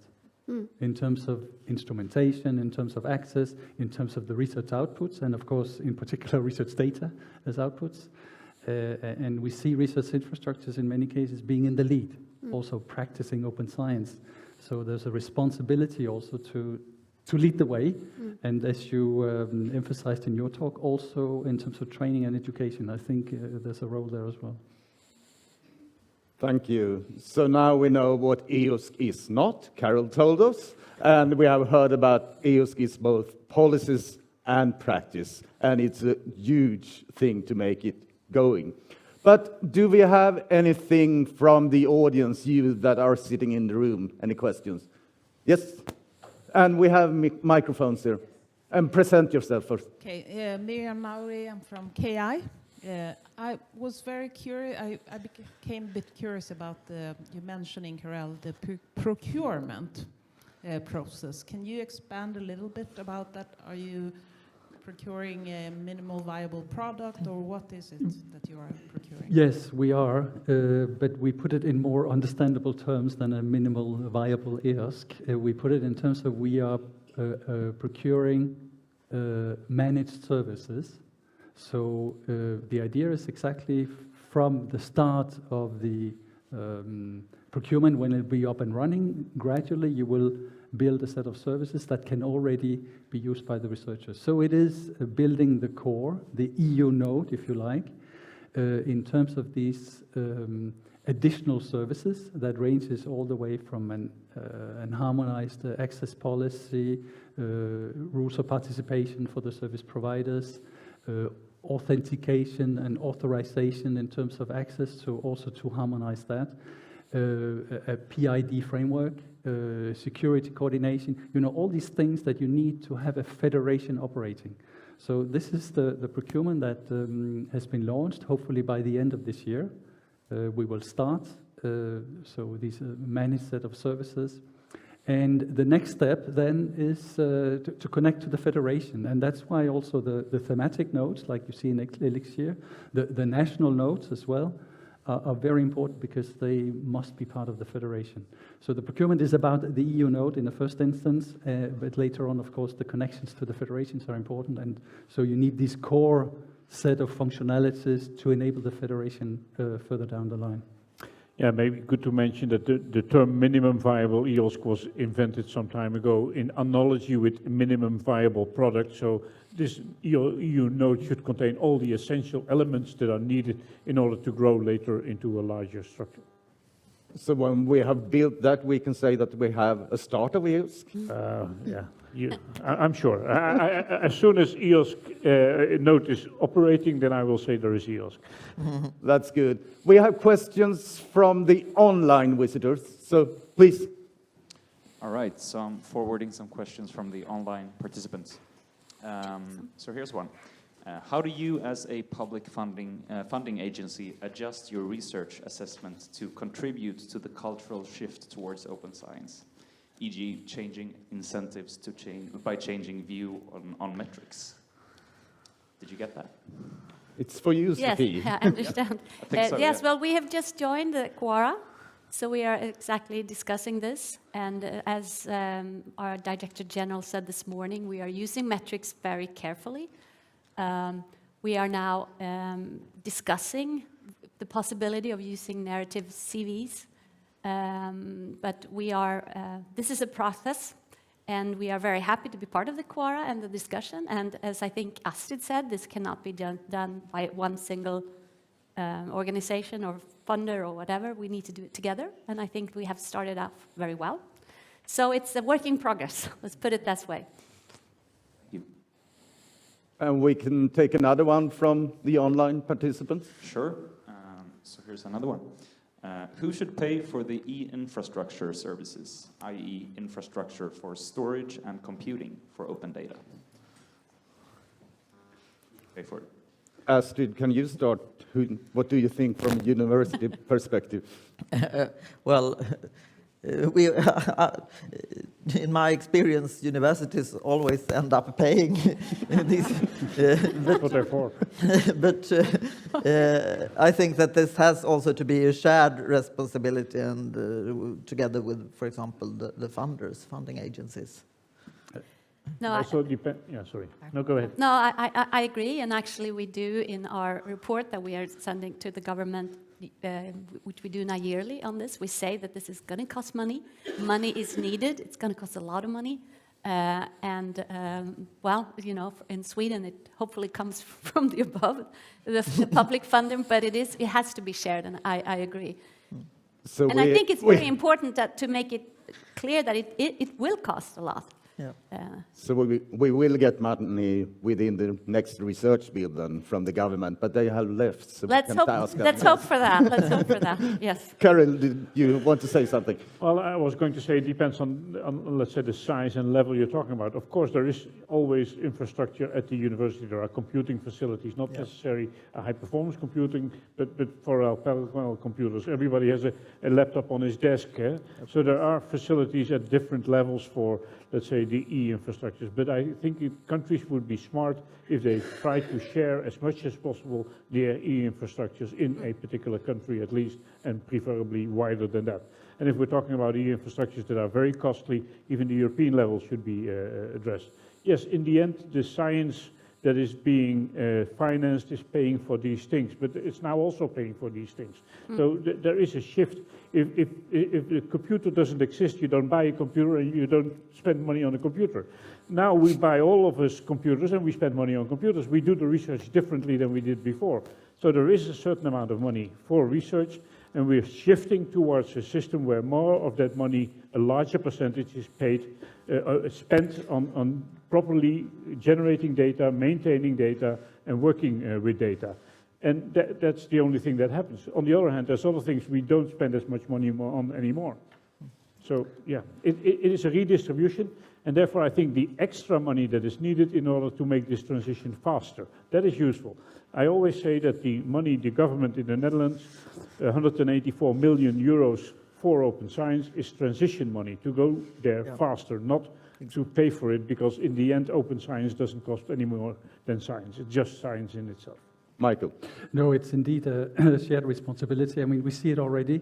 in terms of instrumentation, in terms of access, in terms of the research outputs, and of course, in particular, research data as outputs. And we see research infrastructures in many cases being in the lead, also practicing open science. So there's a responsibility also to lead the way, and as you emphasized in your talk, also in terms of training and education, I think there's a role there as well. Thank you. So now we know what EOSC is not, Carol told us, and we have heard about EOSC is both policies and practice, and it's a huge thing to make it going. But do we have anything from the audience, you that are sitting in the room? Any questions? Yes? And we have microphones here. And present yourself first. Okay, Miriam Mauri, I'm from KI. I was very curious, I became a bit curious about you mentioning, Karel, the procurement process. Can you expand a little bit about that? Are you procuring a minimal viable product, or what is it that you are procuring? Yes, we are, but we put it in more understandable terms than a minimal viable EOSC. We put it in terms of we are procuring managed services. So the idea is exactly from the start of the procurement, when it will be up and running, gradually you will build a set of services that can already be used by the researchers. So it is building the core, the EU node, if you like, in terms of these additional services that ranges all the way from an harmonized access policy, rules of participation for the service providers, authentication and authorization in terms of access, so also to harmonize that, a PID framework, security coordination, all these things that you need to have a federation operating. So this is the procurement that has been launched, hopefully by the end of this year. We will start, so these managed set of services. And the next step then is to connect to the federation. And that's why also the thematic nodes, like you see in Elixir, the national nodes as well, are very important because they must be part of the federation. So the procurement is about the EU node in the first instance, but later on, of course, the connections to the federations are important. And so you need this core set of functionalities to enable the federation further down the line. Yeah, maybe good to mention that the term minimum viable EOSC was invented some time ago in analogy with minimum viable product. So this EU node should contain all the essential elements that are needed in order to grow later into a larger structure. So when we have built that, we can say that we have a start of EOSC? Yeah, I'm sure. As soon as EOSC node is operating, then I will say there is EOSC. That's good. We have questions from the online visitors, so please. All right, so I'm forwarding some questions from the online participants. So here's one. How do you, as a public funding agency, adjust your research assessment to contribute to the cultural shift towards open science, e.g. changing incentives by changing view on metrics? Did you get that? It's for you, Yes, Sophie. I understand. I think so, yes, yeah. well, we have just joined the Quora, so we are exactly discussing this. And as our Director General said this morning, we are using metrics very carefully. We are now discussing the possibility of using narrative CVs, but we are, this is a process, and we are very happy to be part of the Quora and the discussion. And as I think Astrid said, this cannot be done by one single organization or funder or whatever. We need to do it together, and I think we have started off very well. So it's a work in progress, let's put it that way. And we can take another one from the online participants. Sure. So here's another one. Who should pay for the e-infrastructure services, i.e. infrastructure for storage and computing for open data? Pay for it. Astrid, can you start? What do you think from a university perspective? Well, in my experience, universities always end up paying these. That's what they're for. But I think that this has also to be a shared responsibility, and together with, for example, the funding agencies. No, also depend. Yeah, sorry. No, go ahead. No, I agree, and actually we do in our report that we are sending to the government, which we do now yearly on this. We say that this is going to cost money. Money is needed. It's going to cost a lot of money, well, you know, in Sweden it hopefully comes from the above, the public funding, but it has to be shared, and I agree. So and I think it's very important to make it clear that it will cost a lot. Yeah. So we will get money within the next research bill then from the government, but they have left. So let's hope for that. Let's hope for that. Yes. Carol, did you want to say something? Well, I was going to say it depends on, let's say, the size and level you're talking about. Of course, there is always infrastructure at the university. There are computing facilities, not necessarily a high-performance computing, but for our parallel computers. Everybody has a laptop on his desk. So there are facilities at different levels for, let's say, the e-infrastructures. But I think countries would be smart if they try to share as much as possible their e-infrastructures in a particular country at least, and preferably wider than that. And if we're talking about e-infrastructures that are very costly, even the European level should be addressed. Yes, in the end, the science that is being financed is paying for these things, but it's now also paying for these things. So there is a shift. If the computer doesn't exist, you don't buy a computer and you don't spend money on a computer. Now we buy all of us computers and we spend money on computers. We do the research differently than we did before. So there is a certain amount of money for research, and we're shifting towards a system where more of that money, a larger percentage, is spent on properly generating data, maintaining data, and working with data. And that's the only thing that happens. On the other hand, there's other things we don't spend as much money on anymore. So yeah, it is a redistribution, and therefore I think the extra money that is needed in order to make this transition faster, that is useful. I always say that the money, the government in the Netherlands, 184 million euros for open science, is transition money to go there faster, not to pay for it, because in the end open science doesn't cost any more than science. It's just science in itself. Michael. No, it's indeed a shared responsibility. I mean, we see it already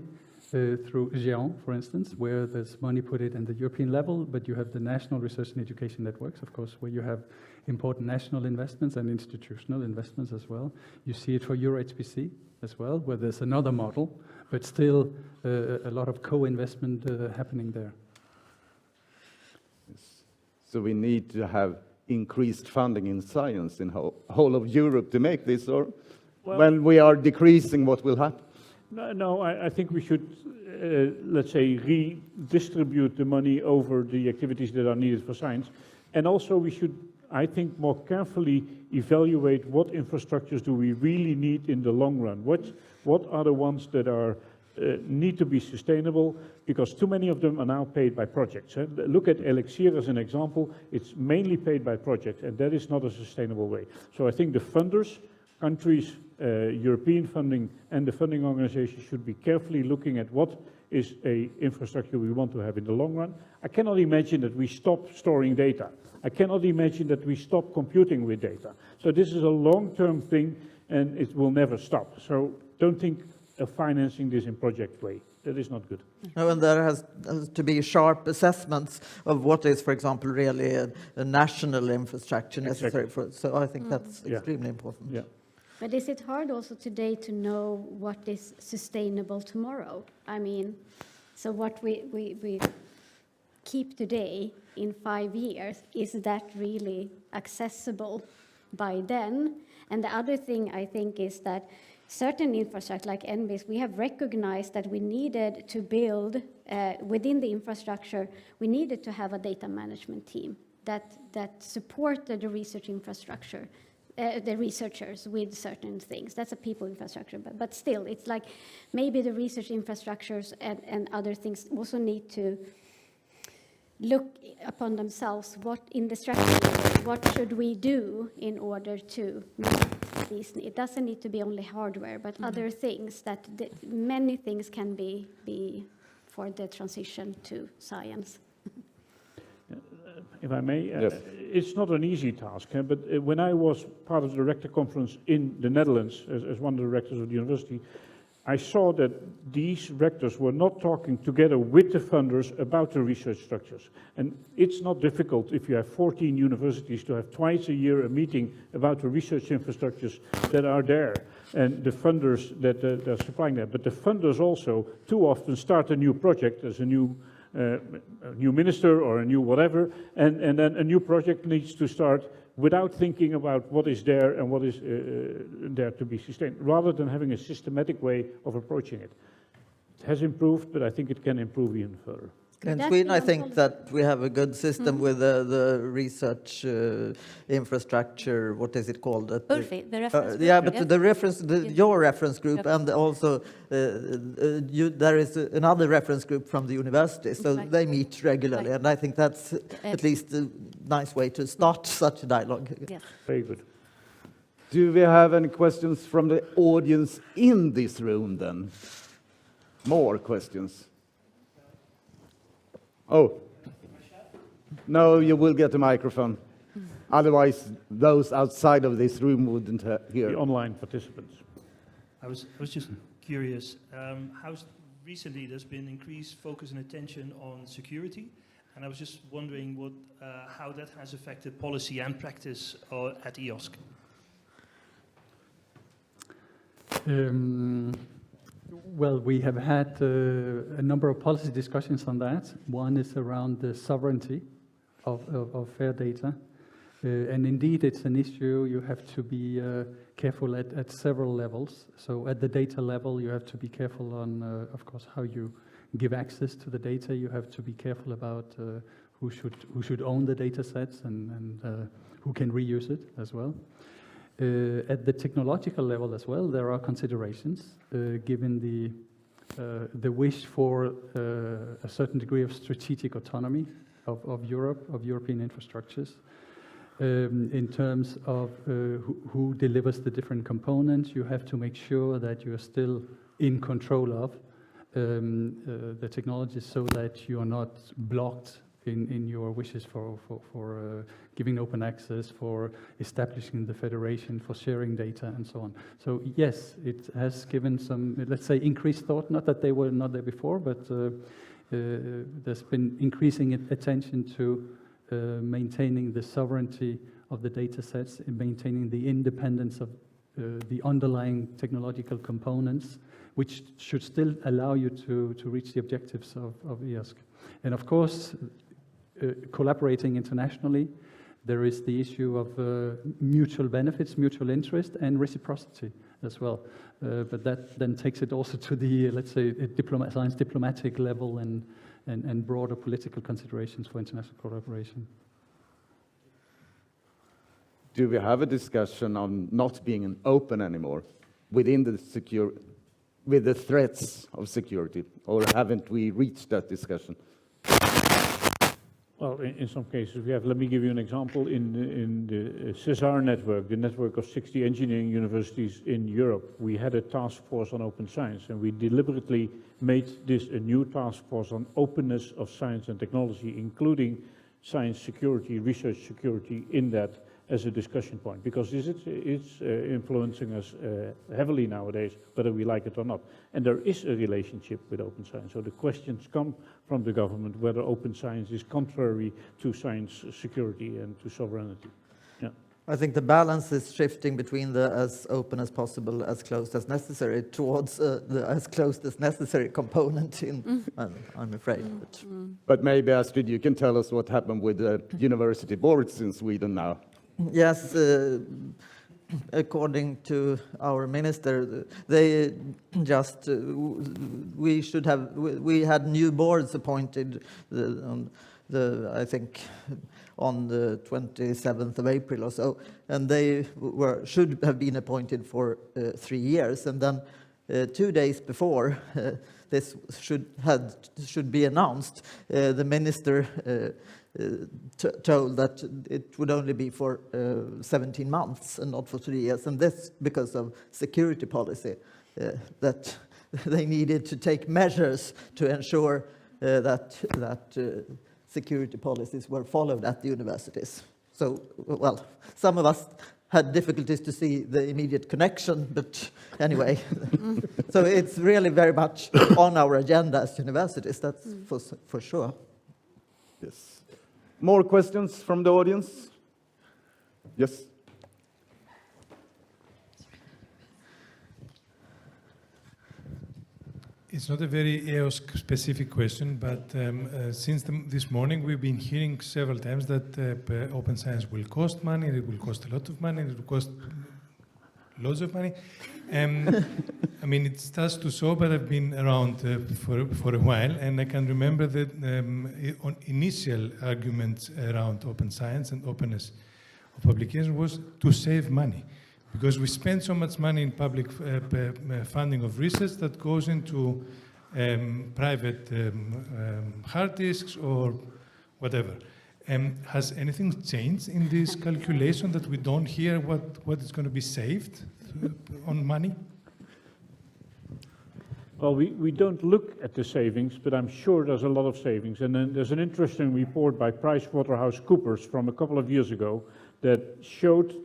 through Géant, for instance, where there's money put it in the European level, but you have the national research and education networks, of course, where you have important national investments and institutional investments as well. You see it for EuroHPC as well, where there's another model, but still a lot of co-investment happening there. So we need to have increased funding in science in whole of Europe to make this, or when we are decreasing, what will happen? No, I think we should, let's say, redistribute the money over the activities that are needed for science. And also we should, I think, more carefully evaluate what infrastructures do we really need in the long run. What are the ones that are need to be sustainable because too many of them are now paid by projects. Look at Elixir as an example. It's mainly paid by projects, and that is not a sustainable way. So I think the funders, countries, European funding, and the funding organizations should be carefully looking at what is a infrastructure we want to have in the long run. I cannot imagine that we stop storing data. I cannot imagine that we stop computing with data. So this is a long-term thing, and it will never stop. So don't think of financing this in project way. That is not good. No, and there has to be sharp assessments of what is, for example, really a national infrastructure necessary for. So I think that's extremely important. Yeah. But is it hard also today to know what is sustainable tomorrow? I mean, so what we keep today in 5 years, is that really accessible by then? And the other thing I think is that certain infrastructure like NBIS, we have recognized that we needed to build within the infrastructure, we needed to have a data management team that supported the research infrastructure. The researchers with certain things. That's a people infrastructure, but still, it's like maybe the research infrastructures and other things also need to look upon themselves. What in the strategy, what should we do in order to meet these? It doesn't need to be only hardware, but other things that many things can be for the transition to science. If I may, Yes. it's not an easy task, but when I was part of the rector conference in the Netherlands as one of the rectors of the university, I saw that these rectors were not talking together with the funders about the research structures. And it's not difficult if you have 14 universities to have twice a year a meeting about the research infrastructures that are there and the funders that are supplying that. But the funders also too often start a new project as a new minister or a new whatever, and then a new project needs to start without thinking about what is there and what is there to be sustained, rather than having a systematic way of approaching it. It has improved, but I think it can improve even further. In Sweden, I think that we have a good system with the research infrastructure. What is it called? Urfi, the reference group. Yeah, but the reference, your reference group, and also there is another reference group from the university, so they meet regularly, and I think that's at least a nice way to start such a dialogue. Yes. Very good. Do we have any questions from the audience in this room then? More questions? Oh, no, you will get a microphone. Otherwise, those outside of this room wouldn't hear. The online participants. I was just curious, how recently there's been increased focus and attention on security, and I was just wondering how that has affected policy and practice at EOSC. Well, we have had a number of policy discussions on that. One is around the sovereignty of fair data. And indeed, it's an issue you have to be careful at several levels. So at the data level, you have to be careful on, of course, how you give access to the data. You have to be careful about who should own the data sets and who can reuse it as well. At the technological level as well, there are considerations given the wish for a certain degree of strategic autonomy of Europe, of European infrastructures. In terms of who delivers the different components, you have to make sure that you're still in control of the technologies so that you are not blocked in your wishes for giving open access, for establishing the federation, for sharing data, and so on. So yes, it has given some, let's say, increased thought, not that they were not there before, but there's been increasing attention to maintaining the sovereignty of the data sets and maintaining the independence of the underlying technological components, which should still allow you to reach the objectives of EOSC. And of course, collaborating internationally, there is the issue of mutual benefits, mutual interest, and reciprocity as well. But that then takes it also to the, let's say, science diplomatic level and broader political considerations for international collaboration. Do we have a discussion on not being open anymore within the with the threats of security, or haven't we reached that discussion? Well, in some cases we have. Let me give you an example. In the CESAR network, the network of 60 engineering universities in Europe, we had a task force on open science, and we deliberately made this a new task force on openness of science and technology, including science security, research security in that as a discussion point, because it's influencing us heavily nowadays, whether we like it or not. And there is a relationship with open science. So the questions come from the government whether open science is contrary to science security and to sovereignty. Yeah. I think the balance is shifting between the as open as possible, as closed as necessary, towards the as closed as necessary component in, I'm afraid. But maybe, Astrid, you can tell us what happened with the university boards in Sweden now. Yes, according to our minister, they just we had new boards appointed I think on the 27th of April or so, and they should have been appointed for 3 years, and then 2 days before this should be announced, the minister told that it would only be for 17 months and not for 3 years, and this because of security policy, that they needed to take measures to ensure that security policies were followed at the universities. So, well, some of us had difficulties to see the immediate connection, but anyway. So it's really very much on our agenda as universities, that's for sure. Yes. More questions from the audience? Yes. It's not a very EOSC-specific question, but since this morning we've been hearing several times that open science will cost money, it will cost a lot of money, it will cost loads of money. I mean, it starts to show, but I've been around for a while, and I can remember that on initial arguments around open science and openness of publication was to save money. Because we spend so much money in public funding of research that goes into private hard disks or whatever. Has anything changed in this calculation that we don't hear what is going to be saved on money? Well, we don't look at the savings, but I'm sure there's a lot of savings. And then there's an interesting report by PricewaterhouseCoopers from a couple of years ago that showed,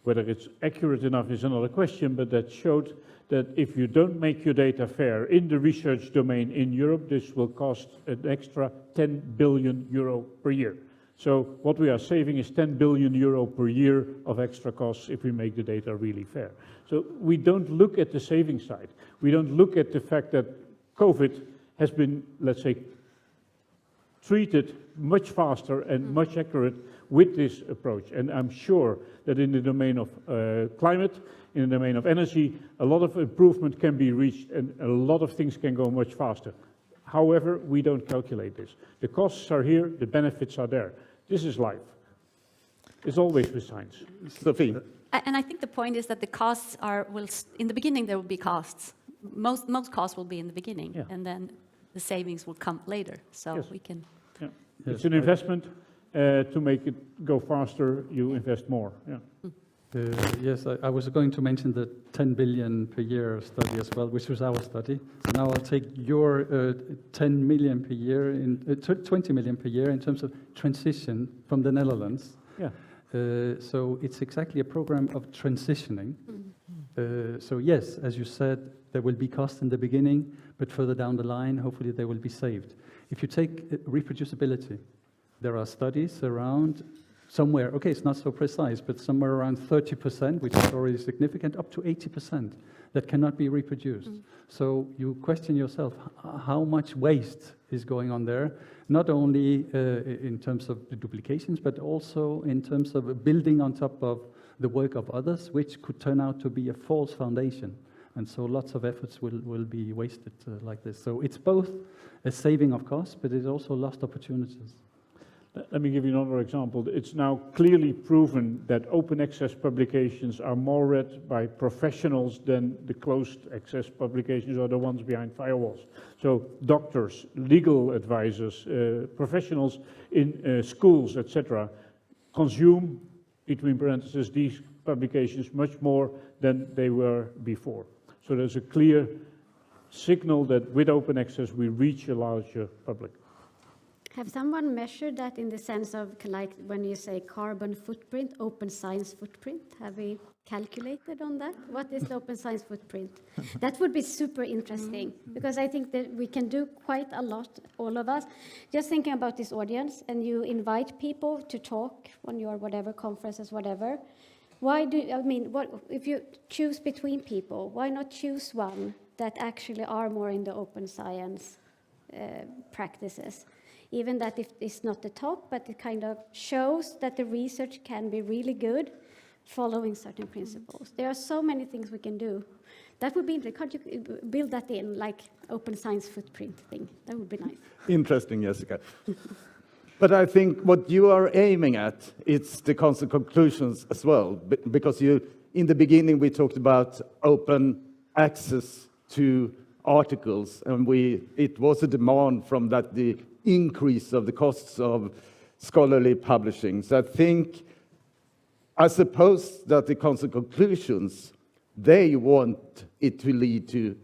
whether it's accurate enough is another question, but that showed that if you don't make your data fair in the research domain in Europe, this will cost an extra 10 billion euro per year. So what we are saving is 10 billion euro per year of extra costs if we make the data really fair. So we don't look at the saving side. We don't look at the fact that COVID has been, let's say, treated much faster and much accurate with this approach. And I'm sure that in the domain of climate, in the domain of energy, a lot of improvement can be reached and a lot of things can go much faster. However, we don't calculate this. The costs are here, the benefits are there. This is life. It's always with science. Sophie. And I think the point is that the costs in the beginning there will be costs. Most costs will be in the beginning, and then the savings will come later. So we can... Yeah. It's an investment. To make it go faster, you invest more. Yeah. Yes, I was going to mention the 10 billion per year study as well, which was our study. So now I'll take your 10 million per year, 20 million per year in terms of transition from the Netherlands. Yeah. So it's exactly a program of transitioning. So yes, as you said, there will be costs in the beginning, but further down the line, hopefully they will be saved. If you take reproducibility, there are studies around somewhere, okay, it's not so precise, but somewhere around 30%, which is already significant, up to 80% that cannot be reproduced. So you question yourself, how much waste is going on there, not only in terms of the duplications, but also in terms of building on top of the work of others, which could turn out to be a false foundation. And so lots of efforts will be wasted like this. So it's both a saving of costs, but it's also lost opportunities. Let me give you another example. It's now clearly proven that open access publications are more read by professionals than the closed access publications or the ones behind firewalls. So doctors, legal advisors, professionals in schools, etc., consume, between parentheses, these publications much more than they were before. So there's a clear signal that with open access we reach a larger public. Have someone measured that in the sense of, like, when you say carbon footprint, open science footprint? Have we calculated on that? What is the open science footprint? That would be super interesting, because I think that we can do quite a lot, all of us. Just thinking about this audience, and you invite people to talk on your whatever conferences, whatever. Why do, I mean, what if you choose between people, why not choose one that actually are more in the open science practices? Even that if it's not the top, but it kind of shows that the research can be really good following certain principles. There are so many things we can do. That would be, can't you build that in, like open science footprint thing? That would be nice. Interesting, Jessica. But I think what you are aiming at, it's the constant conclusions as well, because in the beginning we talked about open access to articles, and it was a demand from that the increase of the costs of scholarly publishing. So I suppose that the constant conclusions, they want it to lead to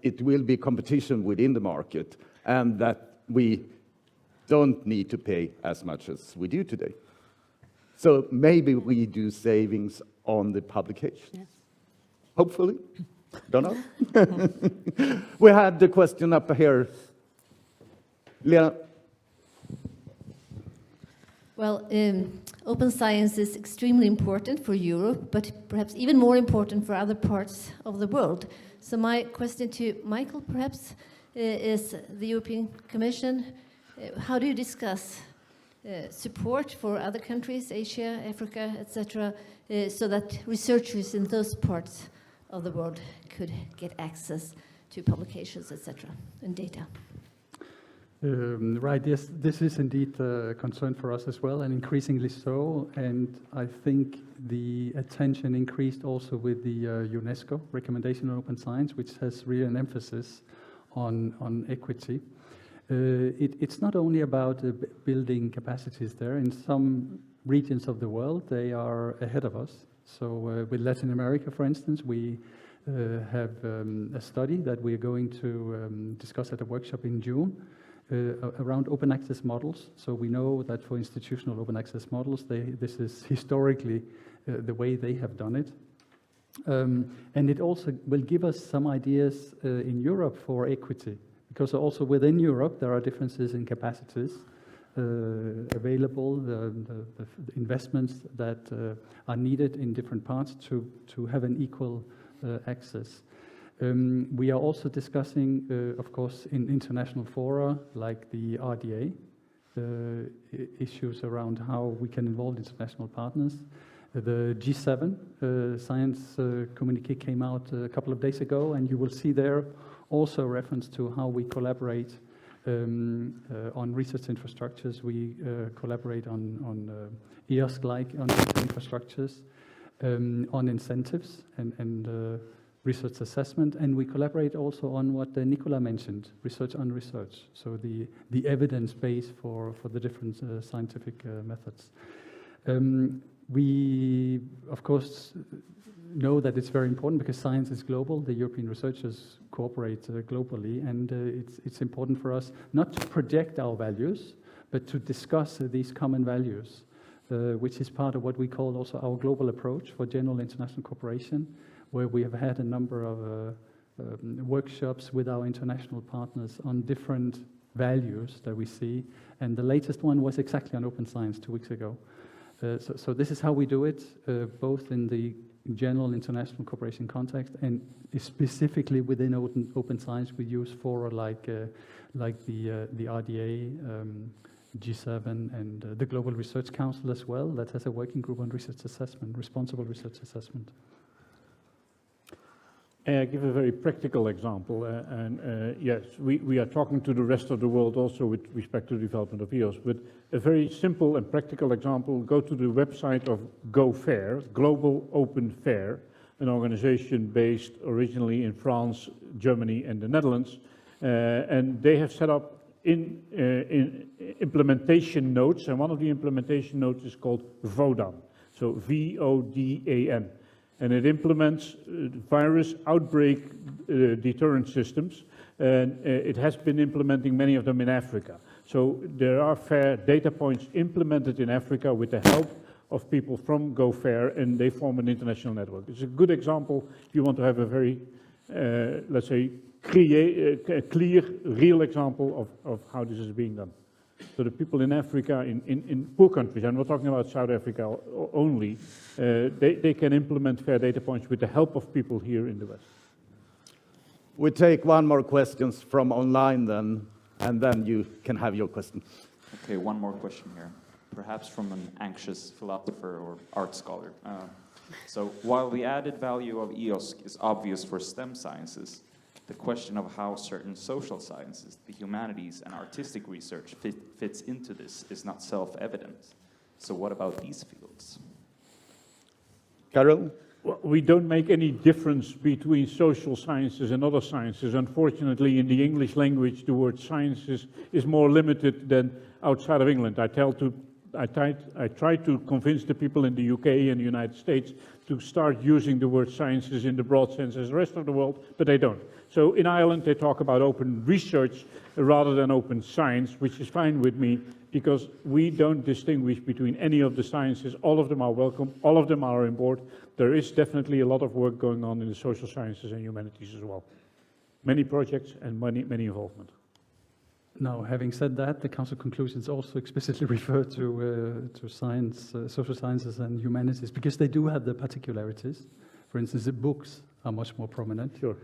it will be competition within the market, and that we don't need to pay as much as we do today. So maybe we do savings on the publication. Yes. Hopefully. Don't know. We had the question up here. Lena. Well, open science is extremely important for Europe, but perhaps even more important for other parts of the world. So my question to Michael, perhaps, is the European Commission. How do you discuss support for other countries, Asia, Africa, etc., so that researchers in those parts of the world could get access to publications, etc., and data? Right, yes, this is indeed a concern for us as well, and increasingly so. And I think the attention increased also with the UNESCO recommendation on open science, which has really an emphasis on equity. It's not only about building capacities there. In some regions of the world, they are ahead of us. So with Latin America, for instance, we have a study that we are going to discuss at a workshop in June around open access models. So we know that for institutional open access models, this is historically the way they have done it. And it also will give us some ideas in Europe for equity, because also within Europe there are differences in capacities available, the investments that are needed in different parts to have an equal access. We are also discussing, of course, in international fora like the RDA, issues around how we can involve international partners. The G7 science communique came out a couple of days ago, and you will see there also reference to how we collaborate on research infrastructures. We collaborate on EOSC-like on infrastructures, on incentives and research assessment, and we collaborate also on what Nicola mentioned, research on research, so the evidence base for the different scientific methods. We, of course, know that it's very important because science is global. The European researchers cooperate globally, and it's important for us not to project our values, but to discuss these common values, which is part of what we call also our global approach for general international cooperation, where we have had a number of workshops with our international partners on different values that we see, and the latest one was exactly on open science 2 weeks ago. So this is how we do it, both in the general international cooperation context and specifically within open science. We use fora like the RDA, G7, and the Global Research Council as well, that has a working group on research assessment, responsible research assessment. I give a very practical example, yes, we are talking to the rest of the world also with respect to the development of EOS, but a very simple and practical example, go to the website of GoFair, Global Open Fair, an organization based originally in France, Germany, and the Netherlands, and they have set up in implementation notes, and one of the implementation notes is called VODAN, so V-O-D-A-N. And it implements virus outbreak deterrent systems, and it has been implementing many of them in Africa. So there are FAIR data points implemented in Africa with the help of people from GoFair, and they form an international network. It's a good example if you want to have a very, let's say, clear, real example of how this is being done. So the people in Africa, in poor countries, and we're talking about South Africa only, they can implement FAIR data points with the help of people here in the West. We take one more question from online then, and then you can have your question. Okay, one more question here, perhaps from an anxious philosopher or art scholar. So while the added value of EOSC is obvious for STEM sciences, the question of how certain social sciences, the humanities, and artistic research fits into this is not self-evident. So what about these fields? Carol? Well, we don't make any difference between social sciences and other sciences. Unfortunately, in the English language, the word sciences is more limited than outside of England. I try to convince the people in the UK and the United States to start using the word sciences in the broad sense as the rest of the world, but they don't. So in Ireland, they talk about open research rather than open science, which is fine with me, because we don't distinguish between any of the sciences. All of them are welcome, all of them are on board. There is definitely a lot of work going on in the social sciences and humanities as well. Many projects and many involvement. Now, having said that, the Council conclusions also explicitly refer to science, social sciences and humanities, because they do have their particularities. For instance, the books are much more prominent. Sure.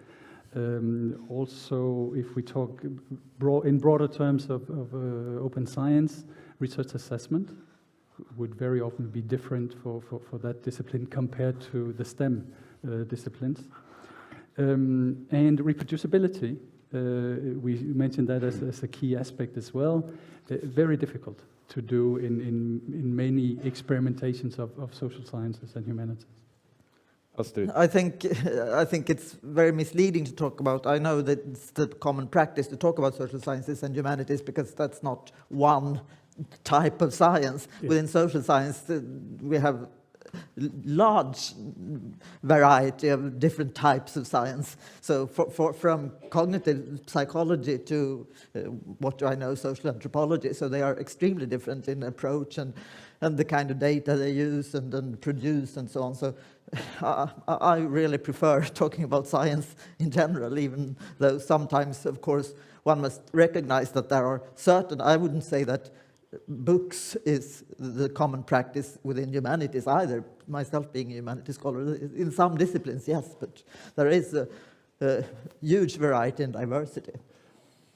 Also, if we talk in broader terms of open science, research assessment would very often be different for that discipline compared to the STEM disciplines. And reproducibility. We mentioned that as a key aspect as well. Very difficult to do in many experimentations of social sciences and humanities. I think it's very misleading to talk about. I know that it's the common practice to talk about social sciences and humanities because that's not one type of science. Yeah. Within social science, we have large variety of different types of science. So from cognitive psychology to what do I know, social anthropology. So they are extremely different in approach and the kind of data they use and produce and so on. So I really prefer talking about science in general, even though sometimes, of course, one must recognize that there are certain, I wouldn't say that books is the common practice within humanities either, myself being a humanities scholar. In some disciplines, yes, but there is a huge variety and diversity.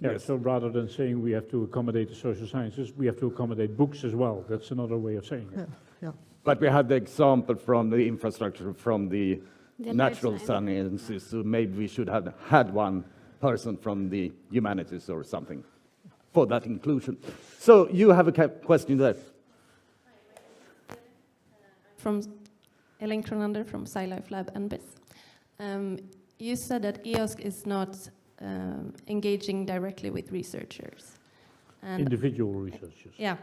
Yeah, yes. So rather than saying we have to accommodate the social sciences, we have to accommodate books as well. That's another way of saying it. Yeah, yeah. But we had the example from the infrastructure from the natural sciences, so maybe we should have had one person from the humanities or something for that inclusion. So you have a question there. From Ellen Cronander from SciLife Lab and BIS. You said that EOSC is not engaging directly with researchers. And individual researchers. Yeah,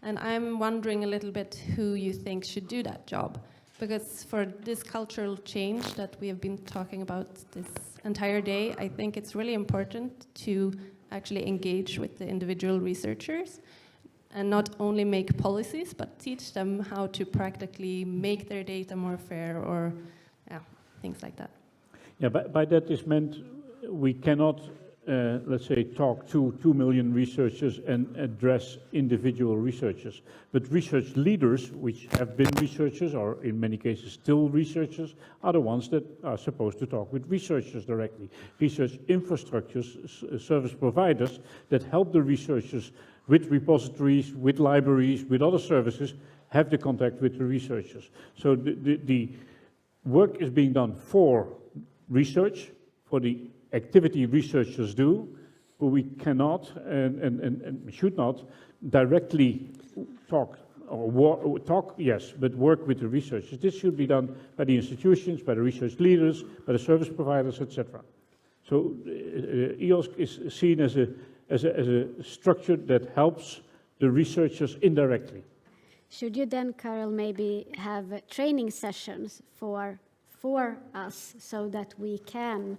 and I'm wondering a little bit who you think should do that job. Because for this cultural change that we have been talking about this entire day, I think it's really important to actually engage with the individual researchers and not only make policies, but teach them how to practically make their data more fair or things like that. Yeah, by that is meant we cannot, let's say, talk to 2 million researchers and address individual researchers. But research leaders, which have been researchers or in many cases still researchers, are the ones that are supposed to talk with researchers directly. Research infrastructures, service providers that help the researchers with repositories, with libraries, with other services, have the contact with the researchers. So the work is being done for research for the activity researchers do, but we cannot and we should not directly talk or talk, yes, but work with the researchers. This should be done by the institutions, by the research leaders, by the service providers, etc. So EOSC is seen as a structure that helps the researchers indirectly. Should you then, Carol, maybe have training sessions for us so that we can,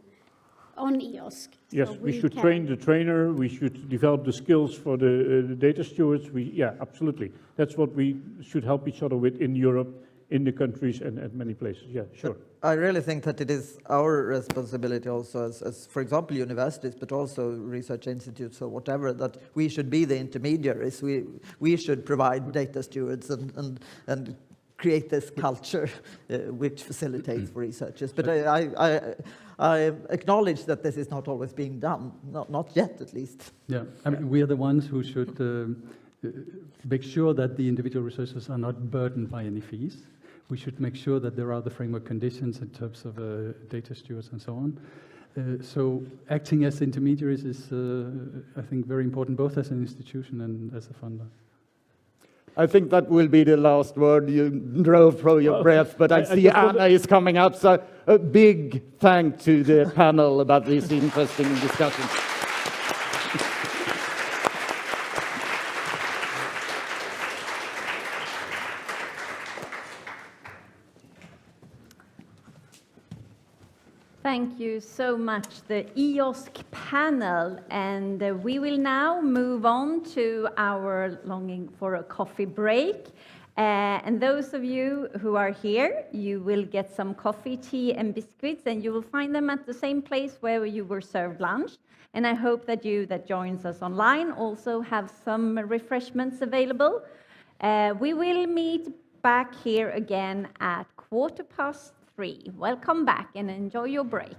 on EOSC? Yes, so we should train the trainer, we should develop the skills for the data stewards. Yeah, absolutely. That's what we should help each other with in Europe, in the countries and at many places. Yeah, sure. I really think that it is our responsibility also as, for example, universities, but also research institutes or whatever, that we should be the intermediaries. We should provide data stewards and create this culture which facilitates for researchers. But I acknowledge that this is not always being done, not yet at least. Yeah, I mean, we are the ones who should make sure that the individual researchers are not burdened by any fees. We should make sure that there are the framework conditions in terms of data stewards and so on. So acting as intermediaries is, I think, very important, both as an institution and as a funder. I think that will be the last word. You drove through your breath, but I see Anna is coming up. So a big thank to the panel about this interesting discussion. Thank you so much, the EOSC panel. And we will now move on to our longing for a coffee break. And those of you who are here, you will get some coffee, tea, and biscuits, and you will find them at the same place where you were served lunch. And I hope that you that joins us online also have some refreshments available. We will meet back here again at 3:15. Welcome back and enjoy your break.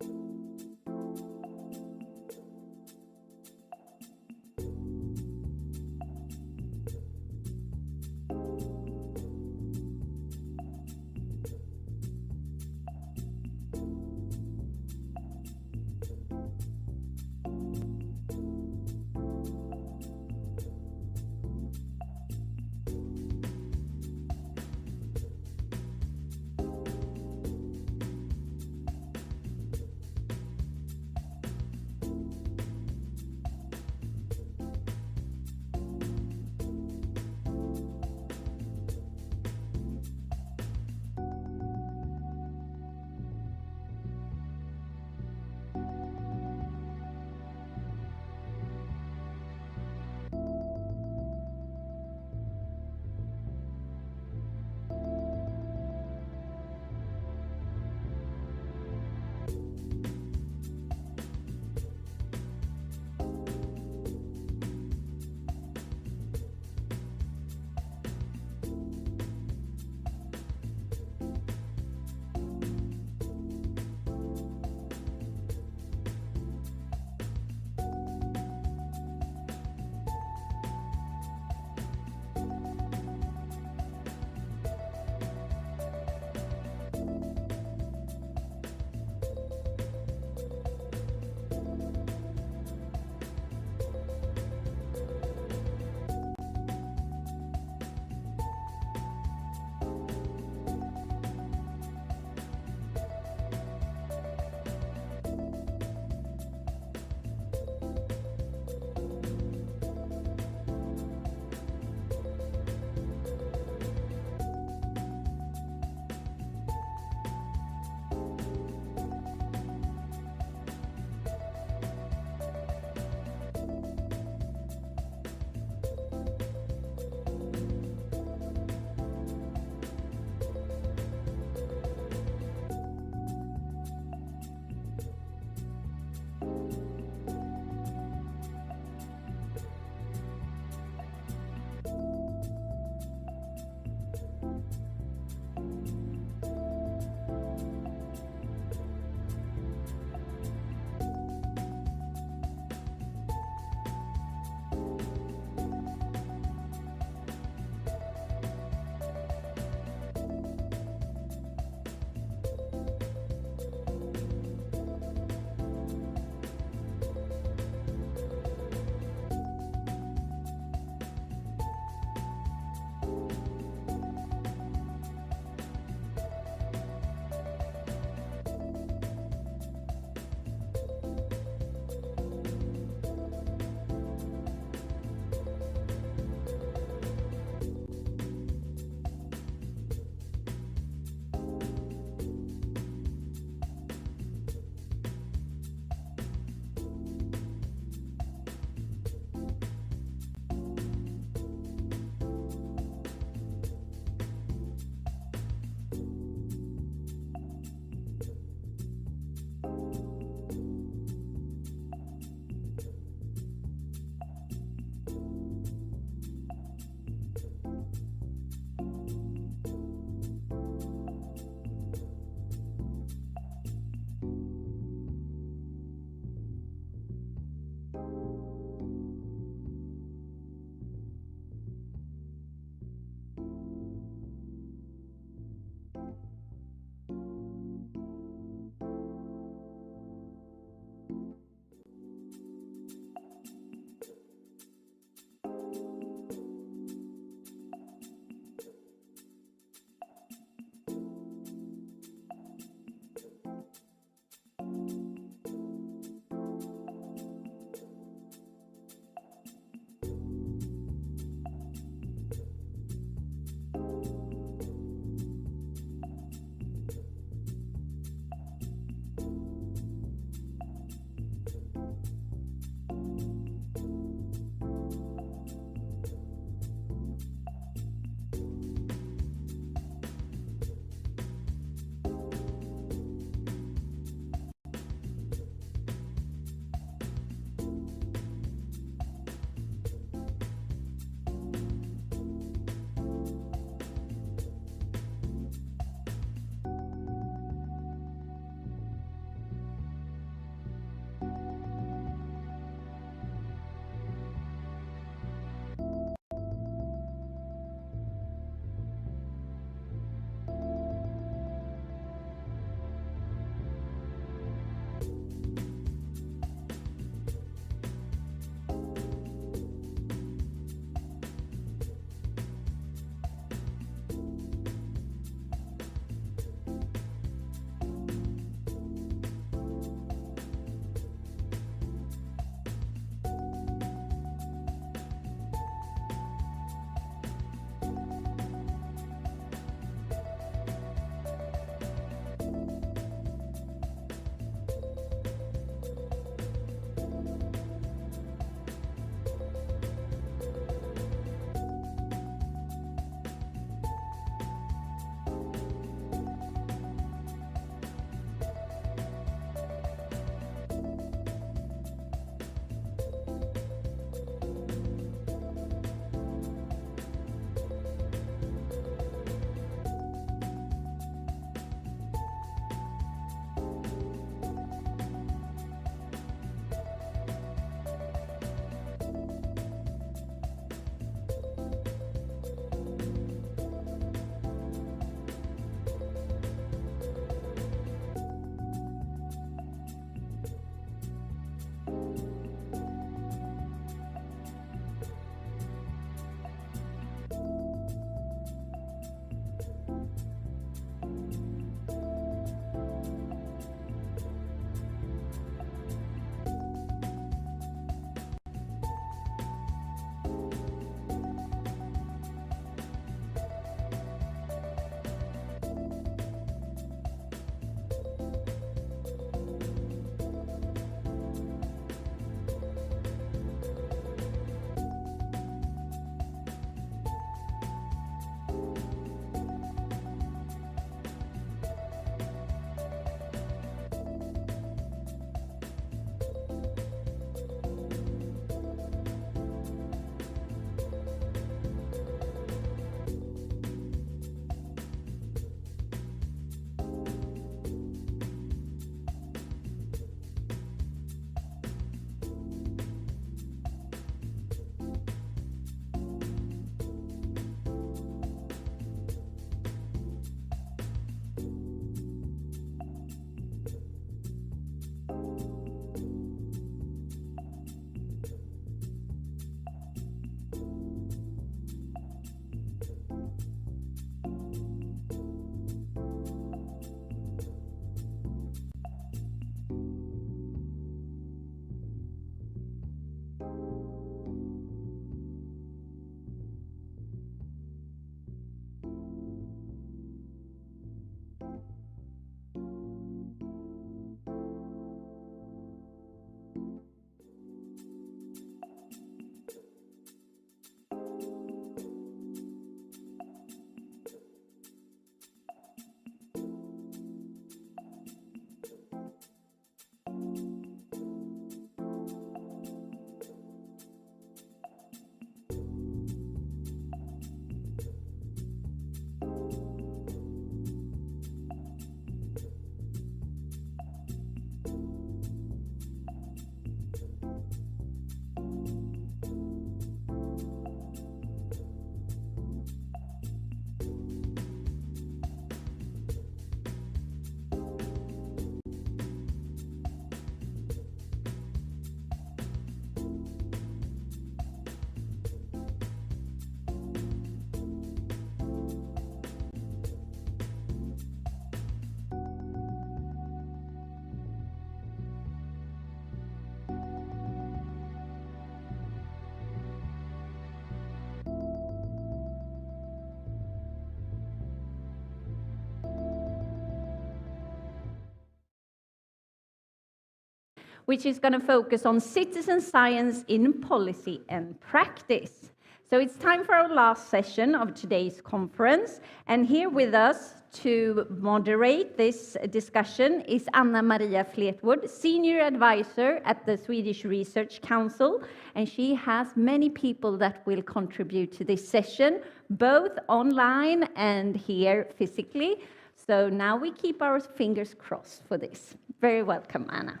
which is going to focus on citizen science in policy and practice. So it's time for our last session of today's conference, and here with us to moderate this discussion is Anna Maria Fletwood, Senior Advisor at the Swedish Research Council, and she has many people that will contribute to this session, both online and here physically. So now we keep our fingers crossed for this. Very welcome, Anna.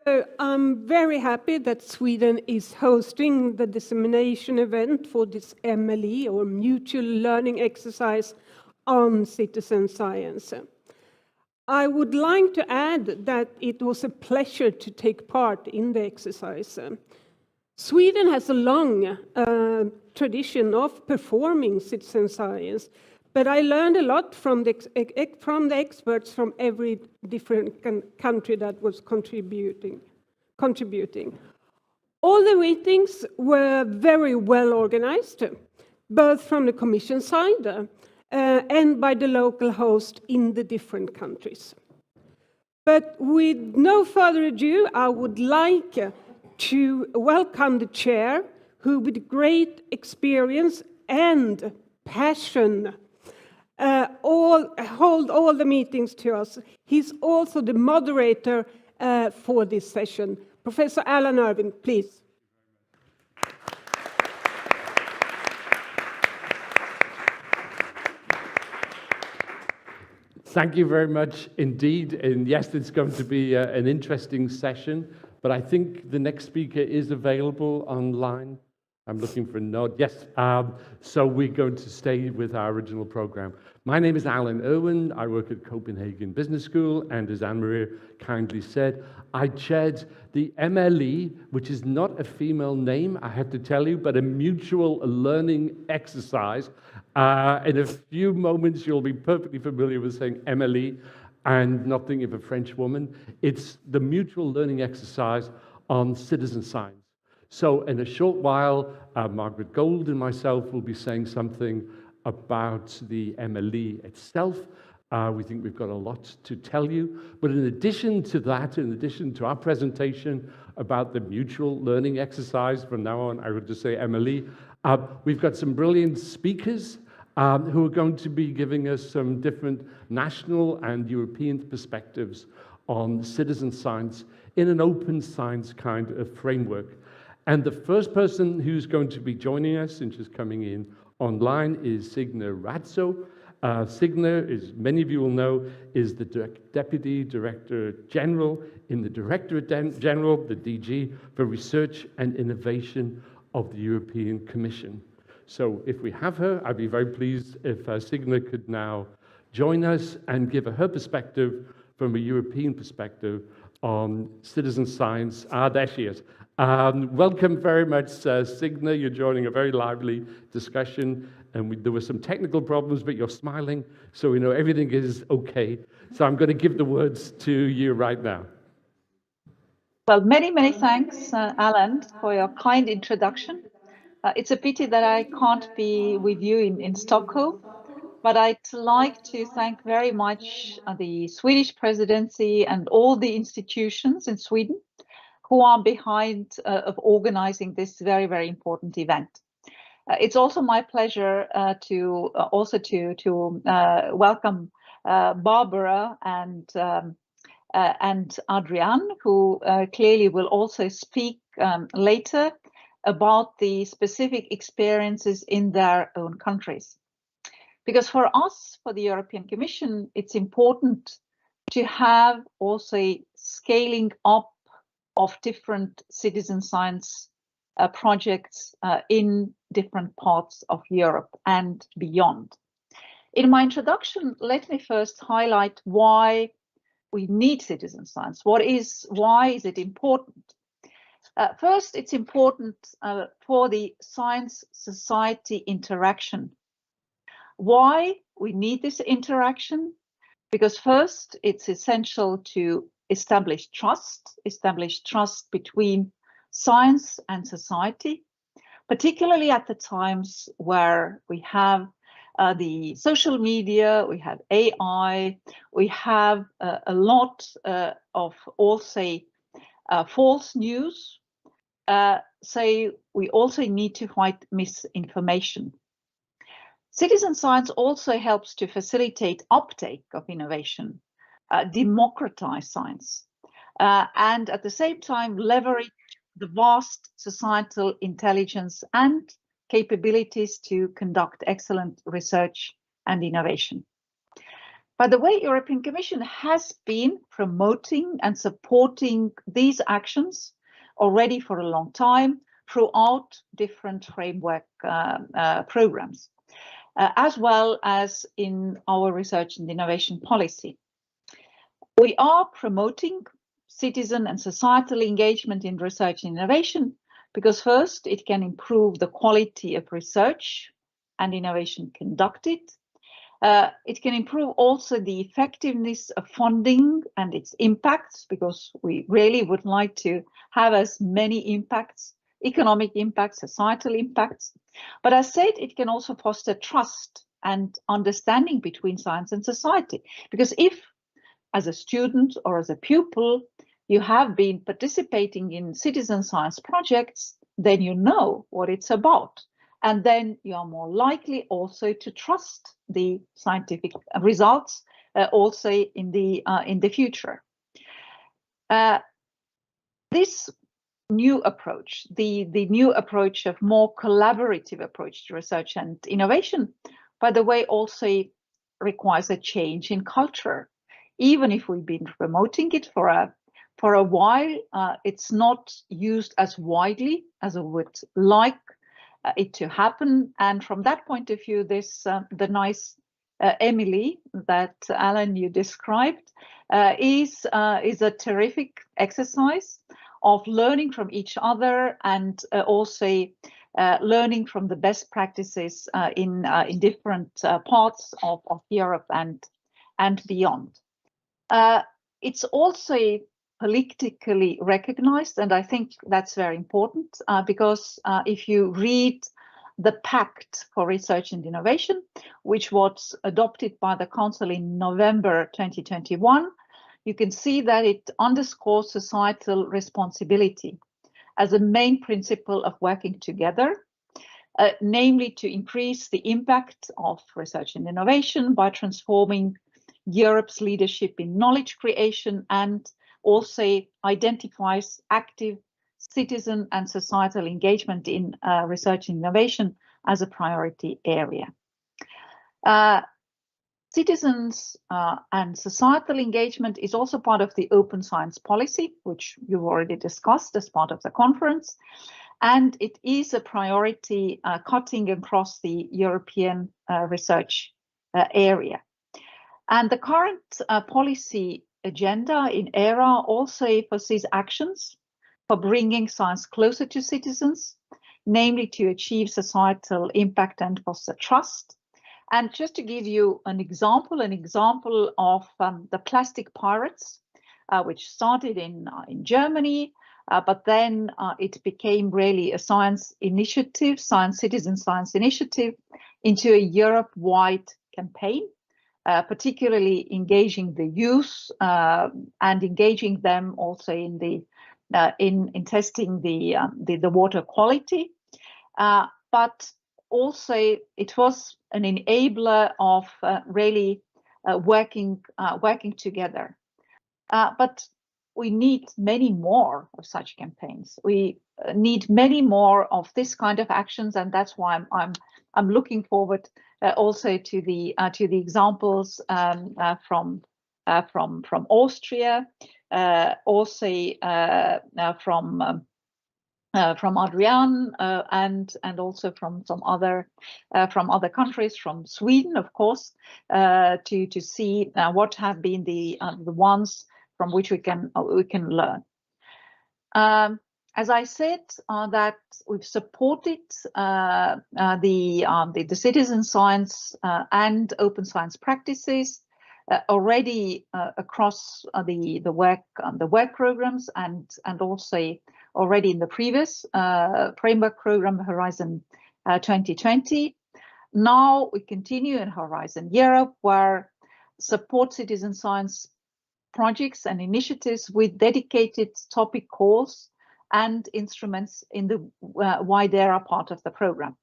So I'm very happy that Sweden is hosting the dissemination event for this MLE, or Mutual Learning Exercise on Citizen Science. I would like to add that it was a pleasure to take part in the exercise. Sweden has a long tradition of performing citizen science, but I learned a lot from the experts from every different country that was contributing. All the meetings were very well organized, both from the Commission side and by the local host in the different countries. But with no further ado, I would like to welcome the chair, who with great experience and passion hold all the meetings to us. He's also the moderator for this session. Professor Alan Irving, please. Thank you very much indeed. And yes, it's going to be an interesting session, but I think the next speaker is available online. I'm looking for a nod. Yes, so we're going to stay with our original program. My name is Alan Irwin. I work at Copenhagen Business School, and as Anne-Marie kindly said, I chaired the MLE, which is not a female name, I have to tell you, but a mutual learning exercise. In a few moments, you'll be perfectly familiar with saying MLE and not thinking of a French woman. It's the mutual learning exercise on citizen science. So in a short while, Margaret Gold and myself will be saying something about the MLE itself. We think we've got a lot to tell you. But in addition to that, in addition to our presentation about the mutual learning exercise, from now on I would just say MLE, we've got some brilliant speakers who are going to be giving us some different national and European perspectives on citizen science in an open science kind of framework. And the first person who's going to be joining us, and she's coming in online, is Signe Ratzo. Signe, as many of you will know, is the Deputy Director General in the Directorate General, the DG, for Research and Innovation of the European Commission. So if we have her, I'd be very pleased if Signe could now join us and give her perspective from a European perspective on citizen science. There she is. Welcome very much, Signe. You're joining a very lively discussion, and there were some technical problems, but you're smiling, so we know everything is okay. So I'm going to give the words to you right now. Well, many thanks, Alan, for your kind introduction. It's a pity that I can't be with you in Stockholm, but I'd like to thank very much the Swedish presidency and all the institutions in Sweden who are behind of organizing this very important event. It's also my pleasure to welcome Barbara and Adrian, who clearly will also speak later about the specific experiences in their own countries. Because for us, for the European Commission, it's important to have also a scaling up of different citizen science projects in different parts of Europe and beyond. In my introduction, let me first highlight why we need citizen science. Why is it important? First, it's important for the science-society interaction. Why we need this interaction? Because first, it's essential to establish trust between science and society, particularly at the times where we have the social media, we have AI, we have a lot of also false news. So we also need to fight misinformation. Citizen science also helps to facilitate uptake of innovation, democratize science, and at the same time leverage the vast societal intelligence and capabilities to conduct excellent research and innovation. By the way, European Commission has been promoting and supporting these actions already for a long time throughout different framework programs, as well as in our research and innovation policy. We are promoting citizen and societal engagement in research and innovation because first, it can improve the quality of research and innovation conducted. It can improve also the effectiveness of funding and its impacts, because we really would like to have as many impacts, economic impacts, societal impacts. But as said, it can also foster trust and understanding between science and society, because if as a student or as a pupil, you have been participating in citizen science projects, then you know what it's about. And then you are more likely also to trust the scientific results also in the future. This new approach, the new approach of more collaborative approach to research and innovation, by the way, also requires a change in culture. Even if we've been promoting it for a while, it's not used as widely as I would like it to happen. And from that point of view, this the nice Emily that Alan you described is a terrific exercise of learning from each other and also learning from the best practices in different parts of Europe and beyond. It's also politically recognized, and I think that's very important because if you read the Pact for Research and Innovation, which was adopted by the Council in November 2021, you can see that it underscores societal responsibility as a main principle of working together, namely to increase the impact of research and innovation by transforming Europe's leadership in knowledge creation, and also identifies active citizen and societal engagement in research and innovation as a priority area. Citizens and societal engagement is also part of the open science policy, which you've already discussed as part of the conference. And it is a priority cutting across the European research area. And the current policy agenda in ERA also foresees actions for bringing science closer to citizens, namely to achieve societal impact and foster trust. And just to give you an example of the plastic pirates, which started in Germany, but then it became really a science initiative, citizen science initiative, into a Europe-wide campaign. Particularly engaging the youth and engaging them also in in testing the water quality, but also it was an enabler of really working together. But we need many more of such campaigns. We need many more of this kind of actions, and that's why I'm looking forward also to the examples from Austria, also from Adrian, and also from some other countries, from Sweden, of course, to see what have been the ones from which we can learn. As I said, that we've supported the citizen science and open science practices already across the work programs and also already in the previous framework program Horizon 2020. Now we continue in Horizon Europe, where support citizen science projects and initiatives with dedicated topic calls and instruments in the WIDERA part of the program.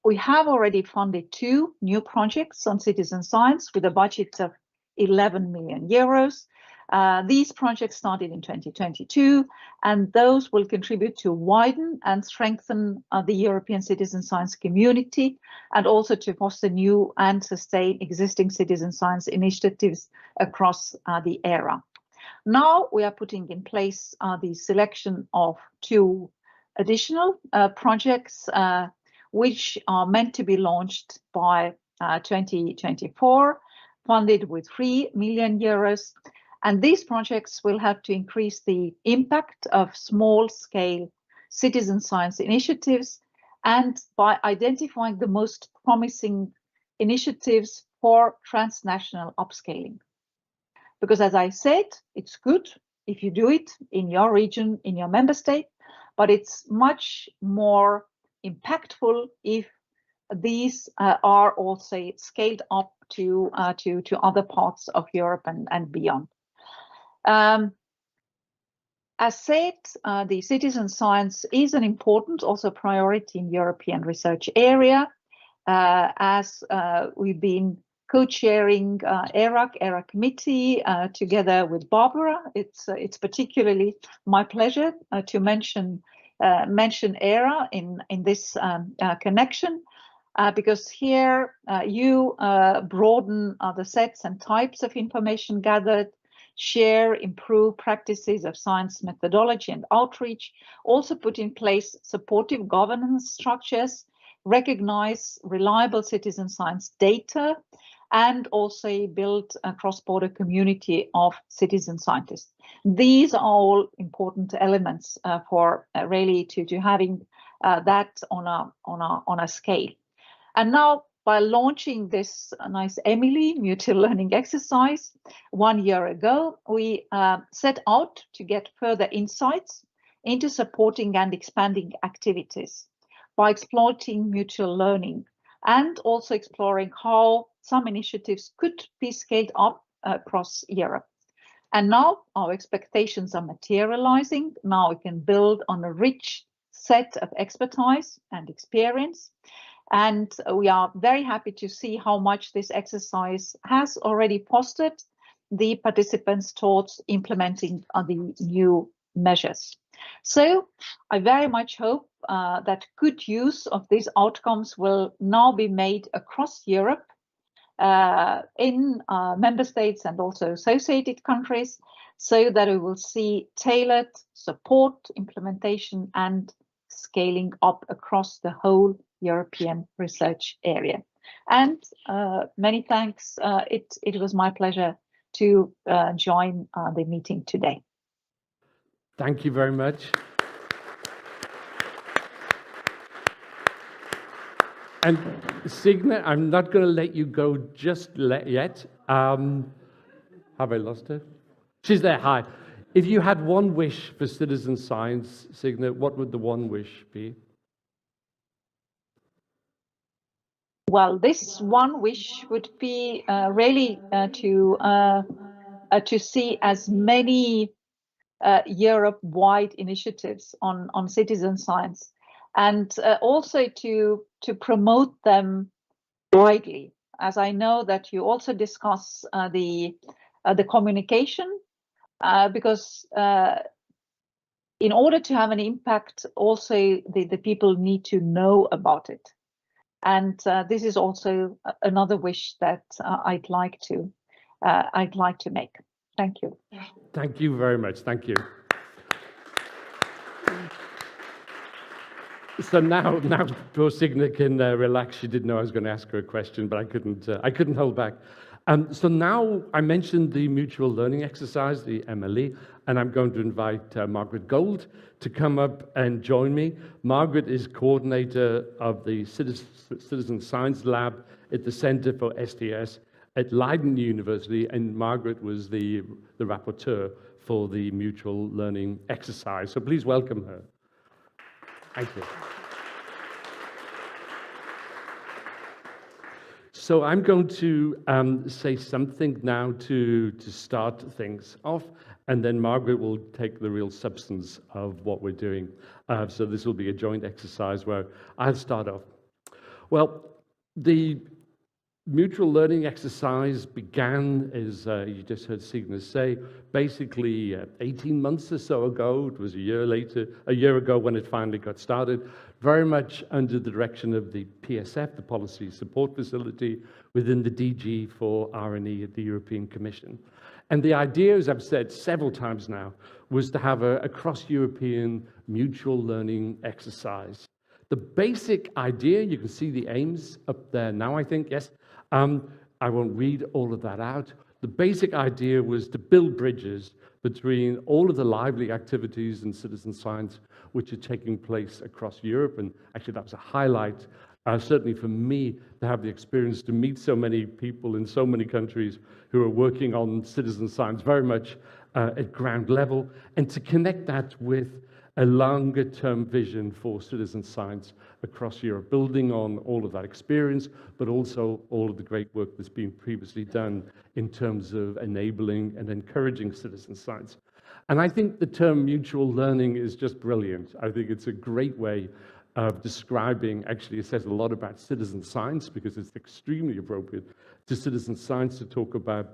We have already funded 2 new projects on citizen science with a budget of 11 million euros. These projects started in 2022, and those will contribute to widen and strengthen the European citizen science community, and also to foster new and sustain existing citizen science initiatives across the era. Now we are putting in place the selection of 2 additional projects which are meant to be launched by 2024, funded with 3 million euros. And these projects will help to increase the impact of small-scale citizen science initiatives, and by identifying the most promising initiatives for transnational upscaling. Because as I said, it's good if you do it in your region, in your member state, but it's much more impactful if these are also scaled up to other parts of Europe and beyond. As said, the citizen science is an important also priority in European research area, as we've been co-chairing ERA committee together with Barbara. It's particularly my pleasure to mention ERA in this connection, because here you broaden the sets and types of information gathered, share, improve practices of science methodology and outreach, also put in place supportive governance structures, recognize reliable citizen science data, and also build a cross-border community of citizen scientists. These are all important elements for really to having that on a scale. And now, by launching this nice Emily mutual learning exercise 1 year ago, we set out to get further insights into supporting and expanding activities by exploiting mutual learning, and also exploring how some initiatives could be scaled up across Europe. And now our expectations are materializing. Now we can build on a rich set of expertise and experience. And we are very happy to see how much this exercise has already fostered the participants towards implementing the new measures. So I very much hope that good use of these outcomes will now be made across Europe, in member states and also associated countries, so that we will see tailored support, implementation and scaling up across the whole European research area. And many thanks. It was my pleasure to join the meeting today. Thank you very much. And Signe, I'm not going to let you go just yet. Have I lost her? She's there. Hi. If you had one wish for citizen science, Signe, what would the one wish be? Well, this one wish would be really to see as many Europe-wide initiatives on citizen science, and also to promote them widely. As I know that you also discuss the communication, because in order to have an impact, also the people need to know about it. And this is also another wish that I'd like to make. Thank you. Thank you very much. Thank you. So now poor Signe can relax. She didn't know I was going to ask her a question, but I couldn't hold back. So now I mentioned the mutual learning exercise, the MLE, and I'm going to invite Margaret Gold to come up and join me. Margaret is coordinator of the Citizen Science Lab at the Center for STS at Leiden University, and Margaret was the rapporteur for the mutual learning exercise. So please welcome her. Thank you. So I'm going to say something now to start things off, and then Margaret will take the real substance of what we're doing. So this will be a joint exercise where I'll start off. Well, the mutual learning exercise began, as you just heard Signe say, basically 18 months or so ago. It was a year ago when it finally got started, very much under the direction of the PSF, the Policy Support Facility, within the DG for R&E at the European Commission. And the idea, as I've said several times now, was to have a cross-European mutual learning exercise. The basic idea, you can see the aims up there now, I think, yes. I won't read all of that out. The basic idea was to build bridges between all of the lively activities in citizen science which are taking place across Europe. And actually, that was a highlight, certainly for me, to have the experience to meet so many people in so many countries who are working on citizen science very much at ground level, and to connect that with a longer-term vision for citizen science across Europe, building on all of that experience, but also all of the great work that's been previously done in terms of enabling and encouraging citizen science. And I think the term mutual learning is just brilliant. I think it's a great way of describing, actually it says a lot about citizen science, because it's extremely appropriate to citizen science to talk about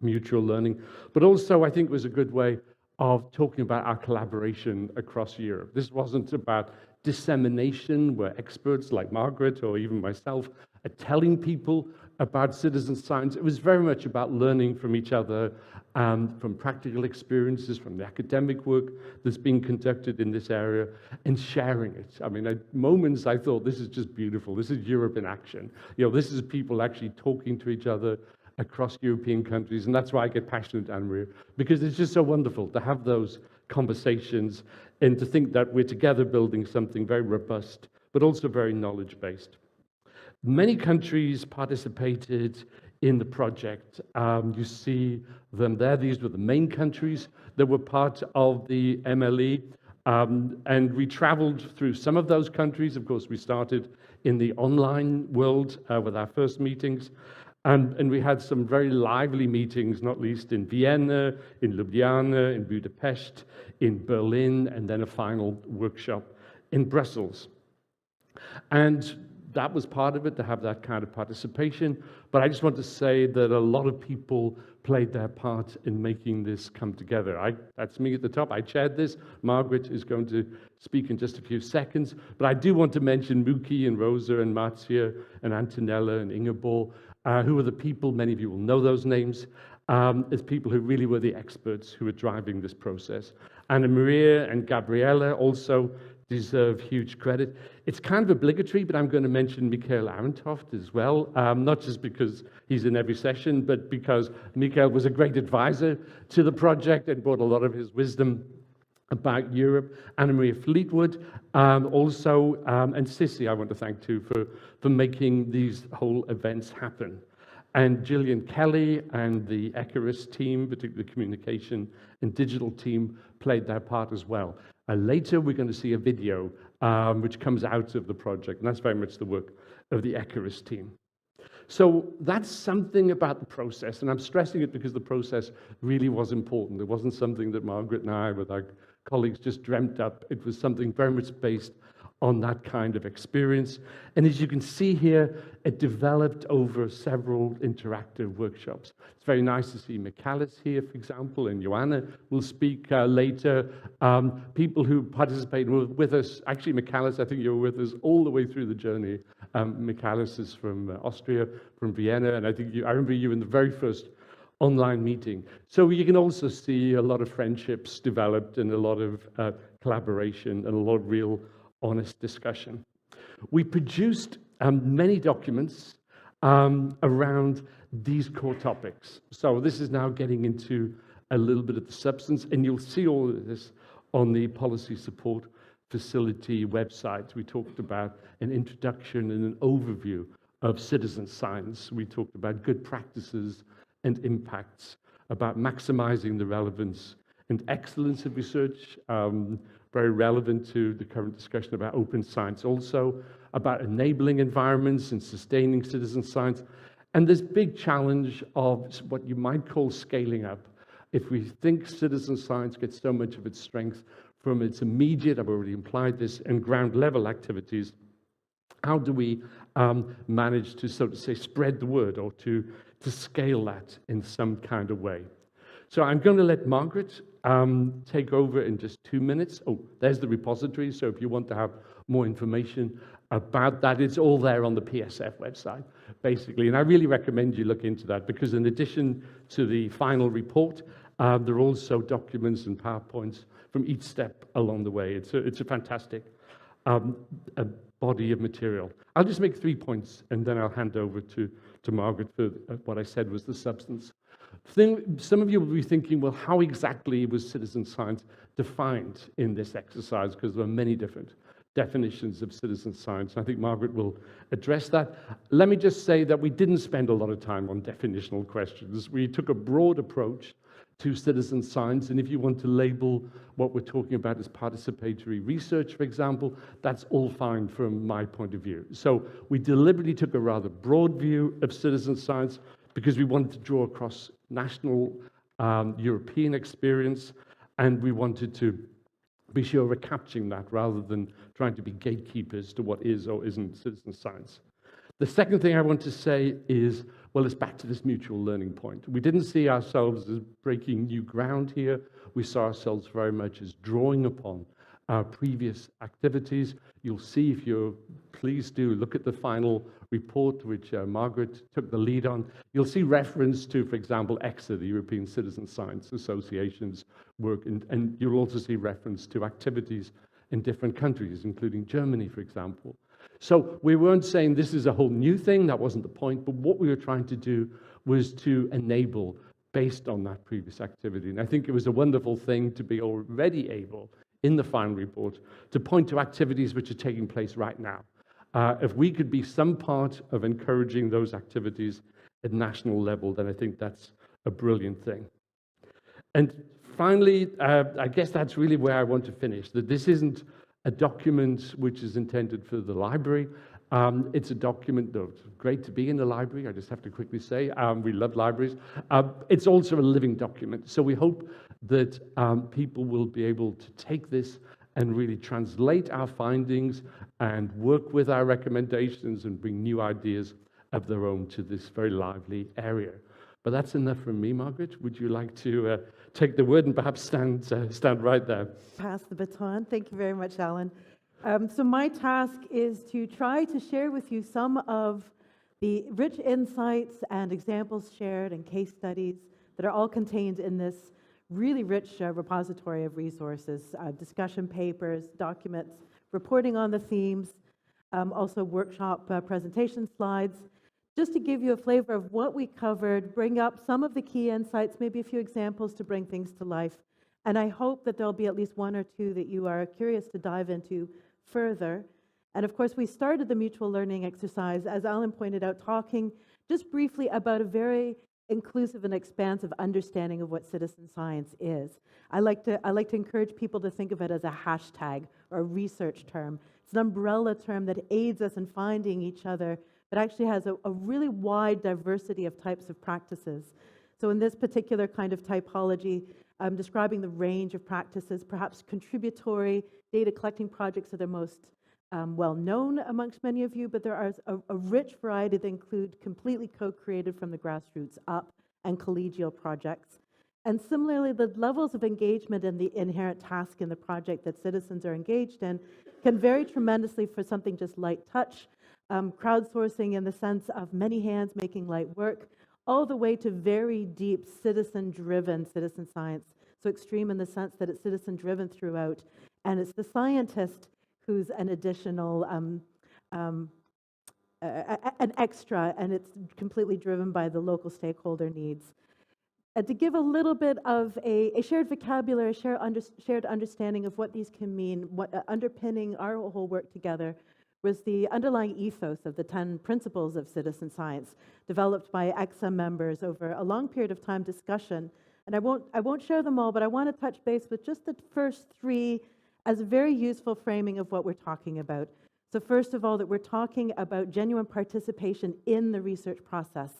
mutual learning, but also I think it was a good way of talking about our collaboration across Europe. This wasn't about dissemination, where experts like Margaret or even myself are telling people about citizen science. It was very much about learning from each other, from practical experiences, from the academic work that's being conducted in this area, and sharing it. I mean, at moments I thought, this is just beautiful. This is Europe in action. You know, this is people actually talking to each other across European countries, and that's why I get passionate, Anne-Marie, because it's just so wonderful to have those conversations and to think that we're together building something very robust, but also very knowledge-based. Many countries participated in the project. You see them there. These were the main countries that were part of the MLE, and we traveled through some of those countries. Of course, we started in the online world with our first meetings. And we had some very lively meetings, not least in Vienna, in Ljubljana, in Budapest, in Berlin, and then a final workshop in Brussels. And that was part of it, to have that kind of participation. But I just want to say that a lot of people played their part in making this come together. That's me at the top. I chaired this. Margaret is going to speak in just a few seconds. But I do want to mention Muki and Rosa and Marzia and Antonella and Ingeborg, who are the people, many of you will know those names, as people who really were the experts who were driving this process. Anna Maria and Gabriella also deserve huge credit. It's kind of obligatory, but I'm going to mention Michael Arentoft as well, not just because he's in every session, but because Michael was a great advisor to the project and brought a lot of his wisdom about Europe. Anna Maria Fleetwood, also, and Sissy I want to thank too for making these whole events happen. And Gillian Kelly and the ECHARIS team, particularly the communication and digital team, played their part as well. Later, we're going to see a video which comes out of the project, and that's very much the work of the ECHARIS team. So that's something about the process, and I'm stressing it because the process really was important. It wasn't something that Margaret and I, with our colleagues, just dreamt up. It was something very much based on that kind of experience. And as you can see here, it developed over several interactive workshops. It's very nice to see Michalis here, for example, and Joanna will speak later. People who participated with us, actually Michalis, I think you were with us all the way through the journey. Michalis is from Austria, from Vienna, and I remember you in the very first online meeting. So you can also see a lot of friendships developed and a lot of collaboration and a lot of real honest discussion. We produced many documents around these core topics. So this is now getting into a little bit of the substance, and you'll see all of this on the Policy Support Facility website. We talked about an introduction and an overview of citizen science. We talked about good practices and impacts, about maximizing the relevance and excellence of research, very relevant to the current discussion about open science, also about enabling environments and sustaining citizen science, and this big challenge of what you might call scaling up. If we think citizen science gets so much of its strength from its immediate, I've already implied this, and ground level activities, how do we manage to, so to say, spread the word or to scale that in some kind of way? So I'm going to let Margaret take over in just 2 minutes. Oh, there's the repository. So if you want to have more information about that, it's all there on the PSF website, basically. And I really recommend you look into that because in addition to the final report, there are also documents and PowerPoints from each step along the way. It's a fantastic a body of material. I'll just make 3 points and then I'll hand over to Margaret for what I said was the substance. Some of you will be thinking, well, how exactly was citizen science defined in this exercise? Because there are many different definitions of citizen science. I think Margaret will address that. Let me just say that we didn't spend a lot of time on definitional questions. We took a broad approach to citizen science, and if you want to label what we're talking about as participatory research, for example, that's all fine from my point of view. So we deliberately took a rather broad view of citizen science because we wanted to draw across national European experience, and we wanted to be sure we're capturing that rather than trying to be gatekeepers to what is or isn't citizen science. The second thing I want to say is, well, it's back to this mutual learning point. We didn't see ourselves as breaking new ground here. We saw ourselves very much as drawing upon our previous activities. You'll see, if you're pleased to look at the final report, which Margaret took the lead on, you'll see reference to, for example, EXA, the European Citizen Science Association's work, and you'll also see reference to activities in different countries, including Germany, for example. So we weren't saying this is a whole new thing, that wasn't the point, but what we were trying to do was to enable based on that previous activity. And I think it was a wonderful thing to be already able, in the final report, to point to activities which are taking place right now. If we could be some part of encouraging those activities at national level, then I think that's a brilliant thing. And finally, I guess that's really where I want to finish, that this isn't a document which is intended for the library. It's a document that's great to be in the library, I just have to quickly say. We love libraries. It's also a living document. So we hope that people will be able to take this and really translate our findings and work with our recommendations and bring new ideas of their own to this very lively area. But that's enough from me, Margaret. Would you like to take the word and perhaps stand right there? Pass the baton. Thank you very much, Alan. So my task is to try to share with you some of the rich insights and examples shared and case studies that are all contained in this really rich repository of resources, discussion papers, documents, reporting on the themes, also workshop presentation slides, just to give you a flavor of what we covered, bring up some of the key insights, maybe a few examples to bring things to life. And I hope that there'll be at least one or two that you are curious to dive into further. And of course, we started the mutual learning exercise, as Alan pointed out, talking just briefly about a very inclusive and expansive understanding of what citizen science is. I like to encourage people to think of it as a hashtag or a research term. It's an umbrella term that aids us in finding each other, but actually has a really wide diversity of types of practices. So in this particular kind of typology, I'm describing the range of practices. Perhaps contributory data collecting projects are the most well known amongst many of you, but there are a rich variety that include completely co-created from the grassroots up and collegial projects. And similarly, the levels of engagement and the inherent task in the project that citizens are engaged in can vary tremendously for something just light touch, crowdsourcing in the sense of many hands making light work, all the way to very deep citizen-driven citizen science. So extreme in the sense that it's citizen-driven throughout, and it's the scientist who's an additional, an extra, and it's completely driven by the local stakeholder needs. To give a little bit of a shared vocabulary, shared understanding of what these can mean, what underpinning our whole work together was the underlying ethos of the 10 principles of citizen science, developed by EXA members over a long period of time discussion And I won't share them all, but I want to touch base with just the first three as a very useful framing of what we're talking about. So first of all, that we're talking about genuine participation in the research process.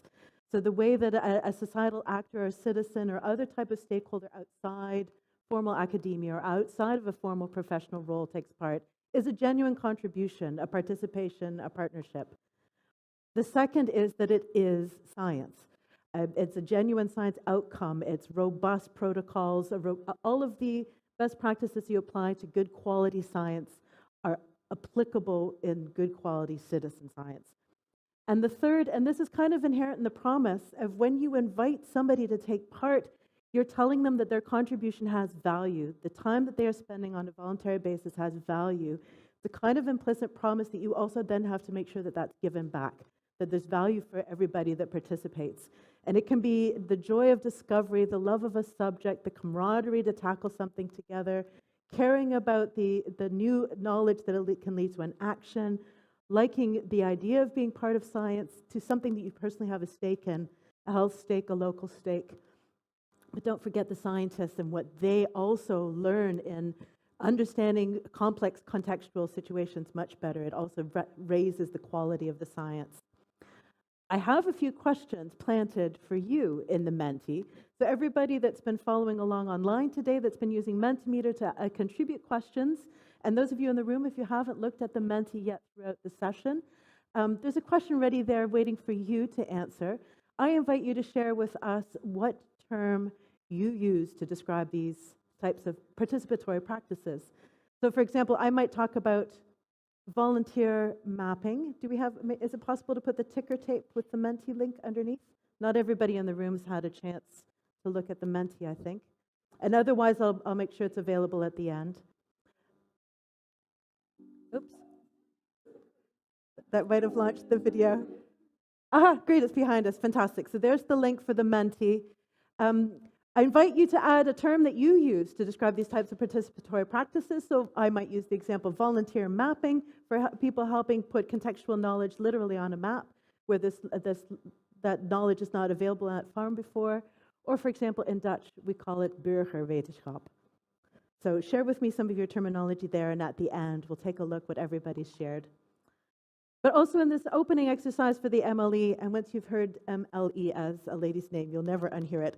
So the way that a societal actor or a citizen or other type of stakeholder outside formal academia or outside of a formal professional role takes part is a genuine contribution, a participation, a partnership. The second is that it is science. It's a genuine science outcome. It's robust protocols. All of the best practices you apply to good quality science are applicable in good quality citizen science. And the third, and this is kind of inherent in the promise of when you invite somebody to take part, you're telling them that their contribution has value. The time that they are spending on a voluntary basis has value. The kind of implicit promise that you also then have to make sure that that's given back, that there's value for everybody that participates. And it can be the joy of discovery, the love of a subject, the camaraderie to tackle something together, caring about the new knowledge that it can lead to an action, liking the idea of being part of science to something that you personally have a stake in, a health stake, a local stake. But don't forget the scientists and what they also learn in understanding complex contextual situations much better. It also raises the quality of the science. I have a few questions planted for you in the Menti. So everybody that's been following along online today, that's been using Mentimeter to contribute questions, and those of you in the room, if you haven't looked at the Menti yet throughout the session, there's a question ready there waiting for you to answer. I invite you to share with us what term you use to describe these types of participatory practices. So for example, I might talk about volunteer mapping. Is it possible to put the ticker tape with the Menti link underneath? Not everybody in the room's had a chance to look at the Menti, I think. And otherwise, I'll make sure it's available at the end. Oops. That might have launched the video. Aha, great, it's behind us. Fantastic. So there's the link for the Menti. I invite you to add a term that you use to describe these types of participatory practices. So I might use the example volunteer mapping for people helping put contextual knowledge literally on a map where that knowledge is not available at farm before. Or for example, in Dutch, we call it burgerwetenschap. So share with me some of your terminology there, and at the end, we'll take a look what everybody's shared. But also in this opening exercise for the MLE, and once you've heard MLE as a lady's name, you'll never unhear it.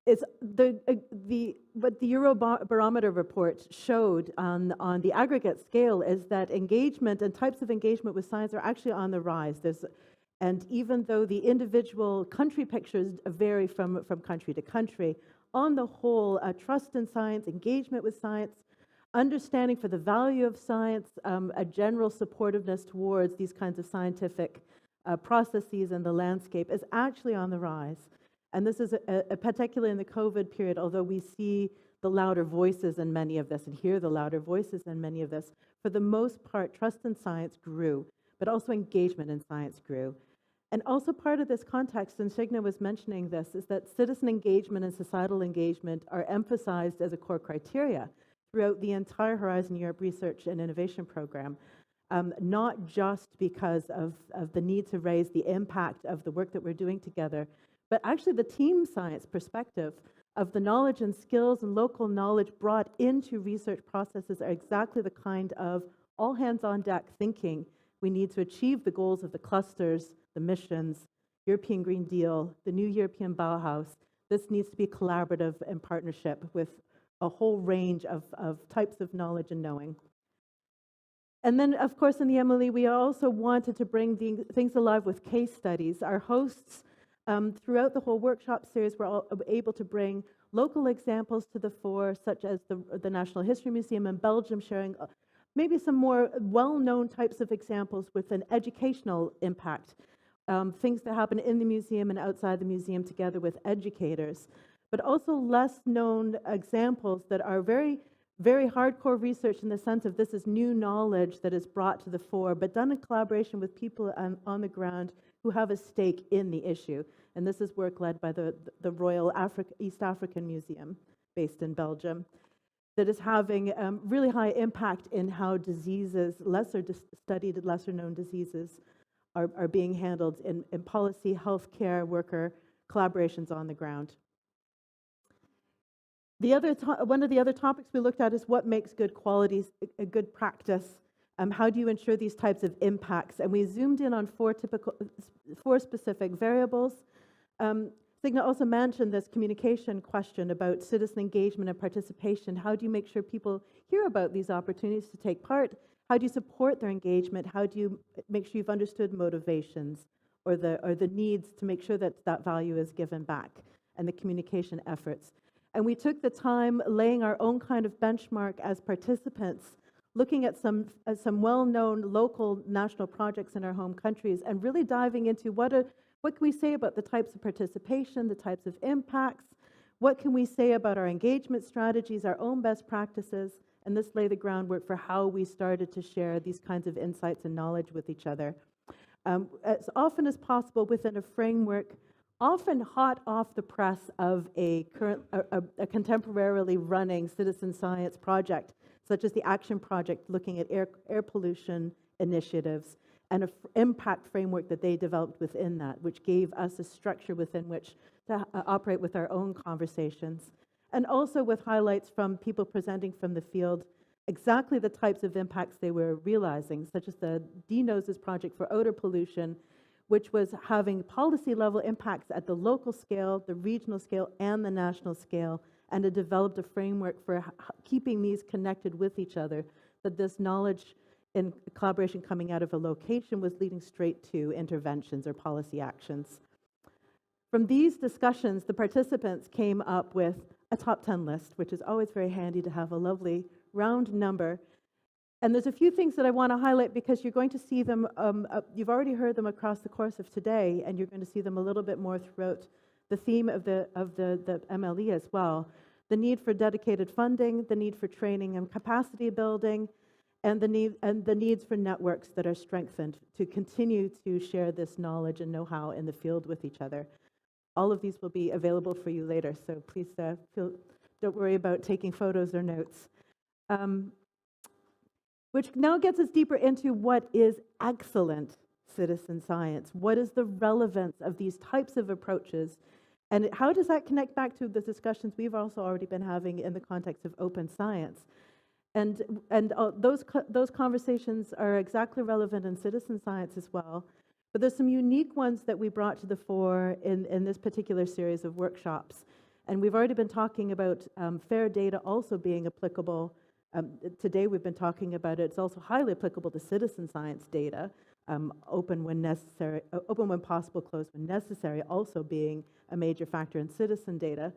Is what the Eurobarometer report showed on the aggregate scale is that engagement and types of engagement with science are actually on the rise. And even though the individual country pictures vary from country to country, on the whole, trust in science, engagement with science, understanding for the value of science, a general supportiveness towards these kinds of scientific processes and the landscape is actually on the rise. And this is particularly in the COVID period, although we see the louder voices in many of this and hear the louder voices in many of this, for the most part, trust in science grew, but also engagement in science grew. And also part of this context, and Signe was mentioning this, is that citizen engagement and societal engagement are emphasized as a core criteria throughout the entire Horizon Europe Research and Innovation Program, not just because of the need to raise the impact of the work that we're doing together, but actually the team science perspective of the knowledge and skills and local knowledge brought into research processes are exactly the kind of all hands on deck thinking we need to achieve the goals of the clusters, the missions, European Green Deal, the new European Bauhaus. This needs to be collaborative and partnership with a whole range of types of knowledge and knowing. And then, of course, in the MLE, we also wanted to bring things alive with case studies. Our hosts throughout the whole workshop series were all able to bring local examples to the fore, such as the National History Museum in Belgium sharing maybe some more well-known types of examples with an educational impact, things that happen in the museum and outside the museum together with educators, but also less known examples that are very, very hardcore research in the sense of this is new knowledge that is brought to the fore, but done in collaboration with people on the ground who have a stake in the issue. And this is work led by the Royal East African Museum based in Belgium that is having really high impact in how diseases, lesser studied, lesser known diseases are being handled in policy, healthcare, worker collaborations on the ground. One of the other topics we looked at is what makes good quality a good practice. How do you ensure these types of impacts? And we zoomed in on four specific variables. Signe also mentioned this communication question about citizen engagement and participation. How do you make sure people hear about these opportunities to take part? How do you support their engagement? How do you make sure you've understood motivations or the needs to make sure that that value is given back, and the communication efforts? And we took the time laying our own kind of benchmark as participants, looking at some well-known local national projects in our home countries, and really diving into what can we say about the types of participation, the types of impacts, what can we say about our engagement strategies, our own best practices, and this laid the groundwork for how we started to share these kinds of insights and knowledge with each other. As often as possible within a framework, often hot off the press of a contemporarily running citizen science project, such as the Action Project looking at air pollution initiatives, and an impact framework that they developed within that, which gave us a structure within which to operate with our own conversations. And also with highlights from people presenting from the field, exactly the types of impacts they were realizing, such as the DNOSES project for odor pollution, which was having policy-level impacts at the local scale, the regional scale, and the national scale, and it developed a framework for keeping these connected with each other, that this knowledge and collaboration coming out of a location was leading straight to interventions or policy actions. From these discussions, the participants came up with a top 10 list, which is always very handy to have a lovely round number. And there's a few things that I want to highlight because you're going to see them, you've already heard them across the course of today, and you're going to see them a little bit more throughout the theme of the MLE as well. The need for dedicated funding, the need for training and capacity building, and the needs for networks that are strengthened to continue to share this knowledge and know-how in the field with each other. All of these will be available for you later, so please don't worry about taking photos or notes. Which now gets us deeper into what is excellent citizen science. What is the relevance of these types of approaches? And how does that connect back to the discussions we've also already been having in the context of open science? And those conversations are exactly relevant in citizen science as well. But there's some unique ones that we brought to the fore in this particular series of workshops. And we've already been talking about fair data also being applicable. Today we've been talking about it. It's also highly applicable to citizen science data, open when necessary, open when possible, closed when necessary, also being a major factor in citizen data.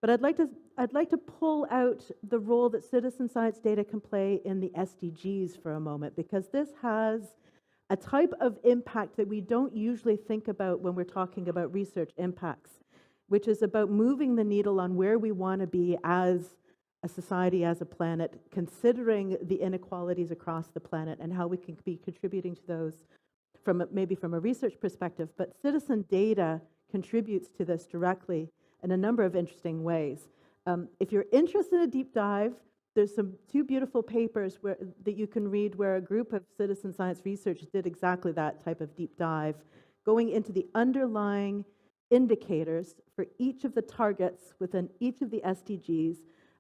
But I'd like to pull out the role that citizen science data can play in the SDGs for a moment, because this has a type of impact that we don't usually think about when we're talking about research impacts, which is about moving the needle on where we want to be as a society, as a planet, considering the inequalities across the planet and how we can be contributing to those maybe from a research perspective. But citizen data contributes to this directly in a number of interesting ways. If you're interested in a deep dive, there's two beautiful papers that you can read where a group of citizen science researchers did exactly that type of deep dive, going into the underlying indicators for each of the targets within each of the SDGs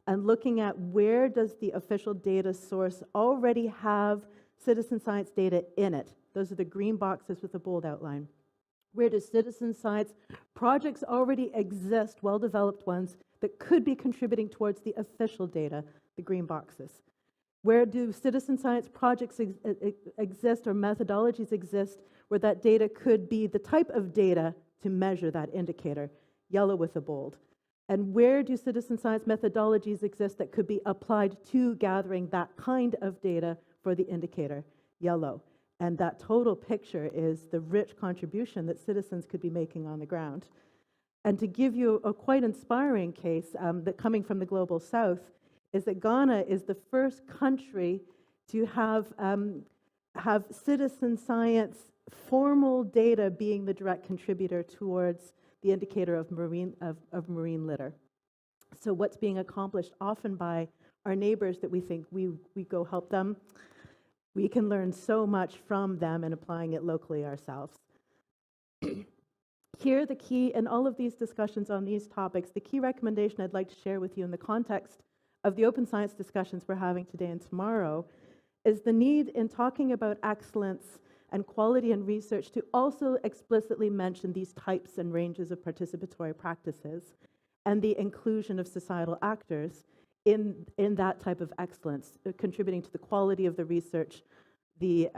and looking at where does the official data source already have citizen science data in it. Those are the green boxes with the bold outline. Where does citizen science projects already exist, well-developed ones, that could be contributing towards the official data, the green boxes? Where do citizen science projects exist or methodologies exist where that data could be the type of data to measure that indicator, yellow with a bold? And where do citizen science methodologies exist that could be applied to gathering that kind of data for the indicator, yellow? And that total picture is the rich contribution that citizens could be making on the ground. And to give you a quite inspiring case that coming from the Global South is that Ghana is the first country to have citizen science formal data being the direct contributor towards the indicator of marine litter. So what's being accomplished often by our neighbors that we think we go help them, we can learn so much from them and applying it locally ourselves. Here, the key in all of these discussions on these topics, the key recommendation I'd like to share with you in the context of the open science discussions we're having today and tomorrow is the need in talking about excellence and quality in research to also explicitly mention these types and ranges of participatory practices and the inclusion of societal actors in that type of excellence, contributing to the quality of the research, the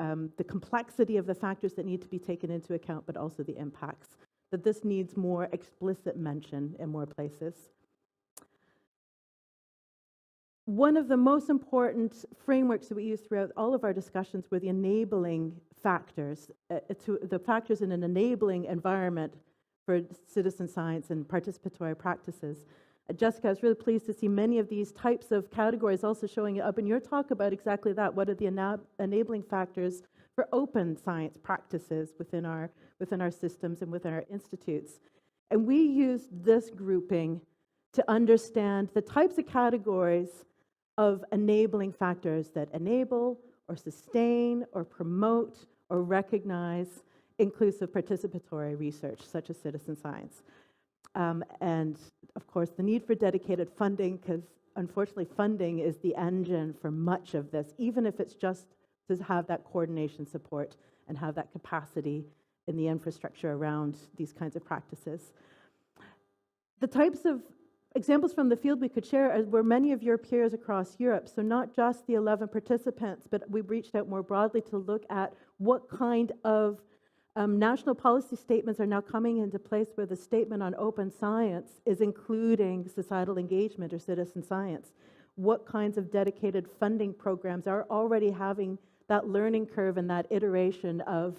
complexity of the factors that need to be taken into account, but also the impacts. That this needs more explicit mention in more places. One of the most important frameworks that we use throughout all of our discussions were the enabling factors, the factors in an enabling environment for citizen science and participatory practices. Jessica, I was really pleased to see many of these types of categories also showing up in your talk about exactly that. What are the enabling factors for open science practices within our systems and within our institutes? And we used this grouping to understand the types of categories of enabling factors that enable or sustain or promote or recognize inclusive participatory research, such as citizen science. And of course, the need for dedicated funding, because unfortunately funding is the engine for much of this, even if it's just to have that coordination support and have that capacity in the infrastructure around these kinds of practices. The types of examples from the field we could share were many of your peers across Europe, so not just the 11 participants, but we reached out more broadly to look at what kind of national policy statements are now coming into place where the statement on open science is including societal engagement or citizen science. What kinds of dedicated funding programs are already having that learning curve and that iteration of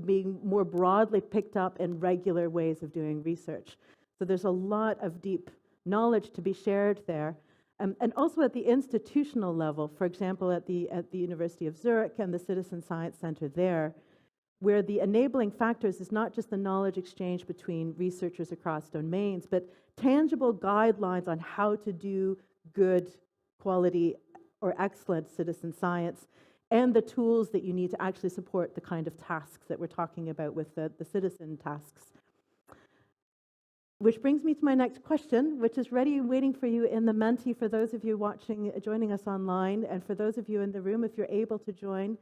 being more broadly picked up in regular ways of doing research. So there's a lot of deep knowledge to be shared there. And also at the institutional level, for example, at the University of Zurich and the Citizen Science Center there, where the enabling factors is not just the knowledge exchange between researchers across domains, but tangible guidelines on how to do good quality or excellent citizen science, and the tools that you need to actually support the kind of tasks that we're talking about with the citizen tasks. Which brings me to my next question, which is ready and waiting for you in the Menti for those of you watching, joining us online, and for those of you in the room, if you're able to join.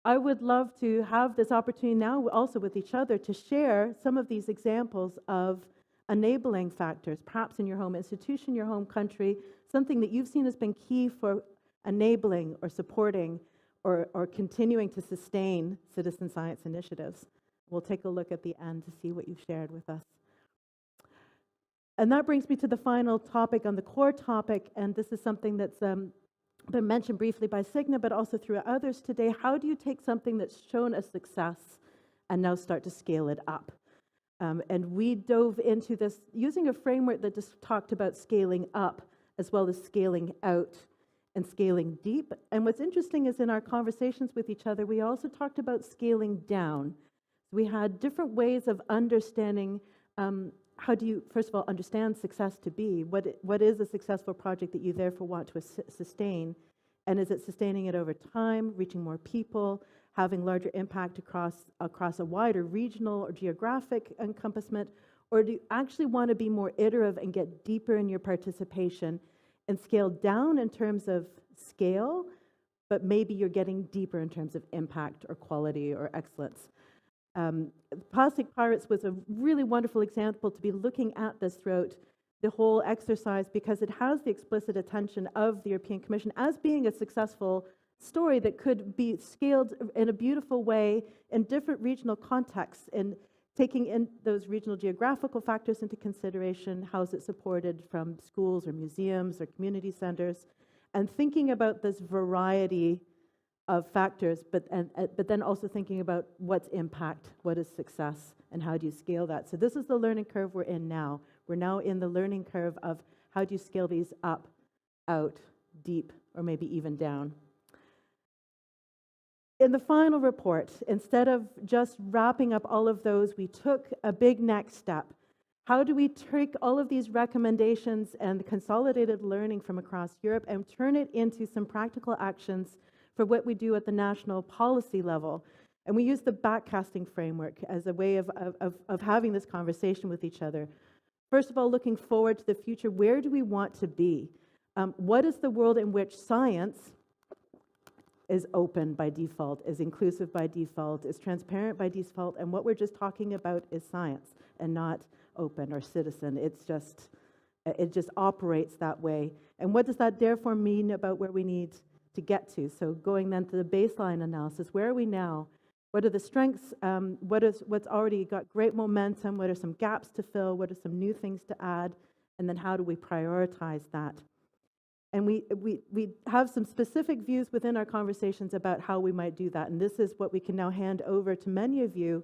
I would love to have this opportunity now also with each other to share some of these examples of enabling factors, perhaps in your home institution, your home country, something that you've seen has been key for enabling or supporting or continuing to sustain citizen science initiatives. We'll take a look at the end to see what you've shared with us. And that brings me to the final topic on the core topic, and this is something that's been mentioned briefly by Signe, but also through others today. How do you take something that's shown a success and now start to scale it up? And we dove into this using a framework that just talked about scaling up as well as scaling out and scaling deep. And what's interesting is in our conversations with each other, we also talked about scaling down. We had different ways of understanding how do you, first of all, understand success to be? What is a successful project that you therefore want to sustain? And is it sustaining it over time, reaching more people, having larger impact across a wider regional or geographic encompassment? Or do you actually want to be more iterative and get deeper in your participation and scale down in terms of scale, but maybe you're getting deeper in terms of impact or quality or excellence? Plastic Pirates was a really wonderful example to be looking at this throughout the whole exercise because it has the explicit attention of the European Commission as being a successful story that could be scaled in a beautiful way in different regional contexts, and taking in those regional geographical factors into consideration. How is it supported from schools or museums or community centers, and thinking about this variety of factors, but then also thinking about what's impact, what is success, and how do you scale that. So this is the learning curve we're in now. We're now in the learning curve of how do you scale these up, out, deep, or maybe even down. In the final report, instead of just wrapping up all of those, we took a big next step. How do we take all of these recommendations and consolidated learning from across Europe and turn it into some practical actions for what we do at the national policy level? And we use the backcasting framework as a way of having this conversation with each other. First of all, looking forward to the future, where do we want to be? What is the world in which science is open by default, is inclusive by default, is transparent by default, and what we're just talking about is science and not open or citizen. It just operates that way. And what does that therefore mean about where we need to get to? So going then to the baseline analysis, where are we now? What are the strengths? What's already got great momentum? What are some gaps to fill? What are some new things to add? And then how do we prioritize that? And we have some specific views within our conversations about how we might do that. And this is what we can now hand over to many of you,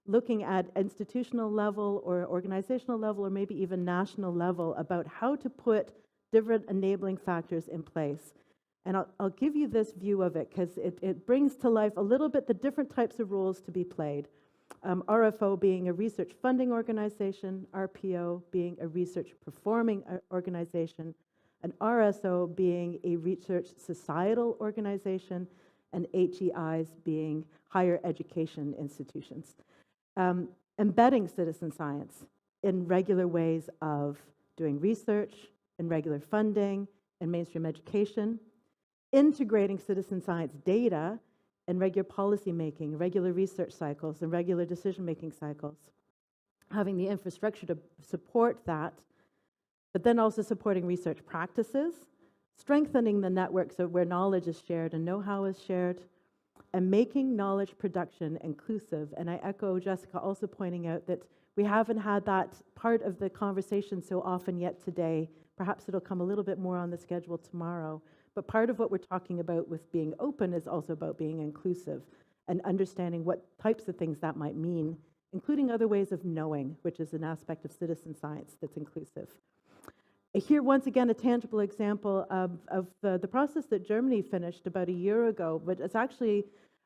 looking at institutional level or organizational level or maybe even national level about how to put different enabling factors in place. And I'll give you this view of it because it brings to life a little bit the different types of roles to be played. RFO being a research funding organization, RPO being a research performing organization, an RSO being a research societal organization, and HEIs being higher education institutions. Embedding citizen science in regular ways of doing research, in regular funding, in mainstream education, integrating citizen science data in regular policy making, regular research cycles, and regular decision-making cycles, having the infrastructure to support that, but then also supporting research practices, strengthening the networks of where knowledge is shared and know-how is shared, and making knowledge production inclusive. And I echo Jessica also pointing out that we haven't had that part of the conversation so often yet today. Perhaps it'll come a little bit more on the schedule tomorrow. But part of what we're talking about with being open is also about being inclusive and understanding what types of things that might mean, including other ways of knowing, which is an aspect of citizen science that's inclusive. Here, once again, a tangible example of the process that Germany finished about a year ago, but it's actually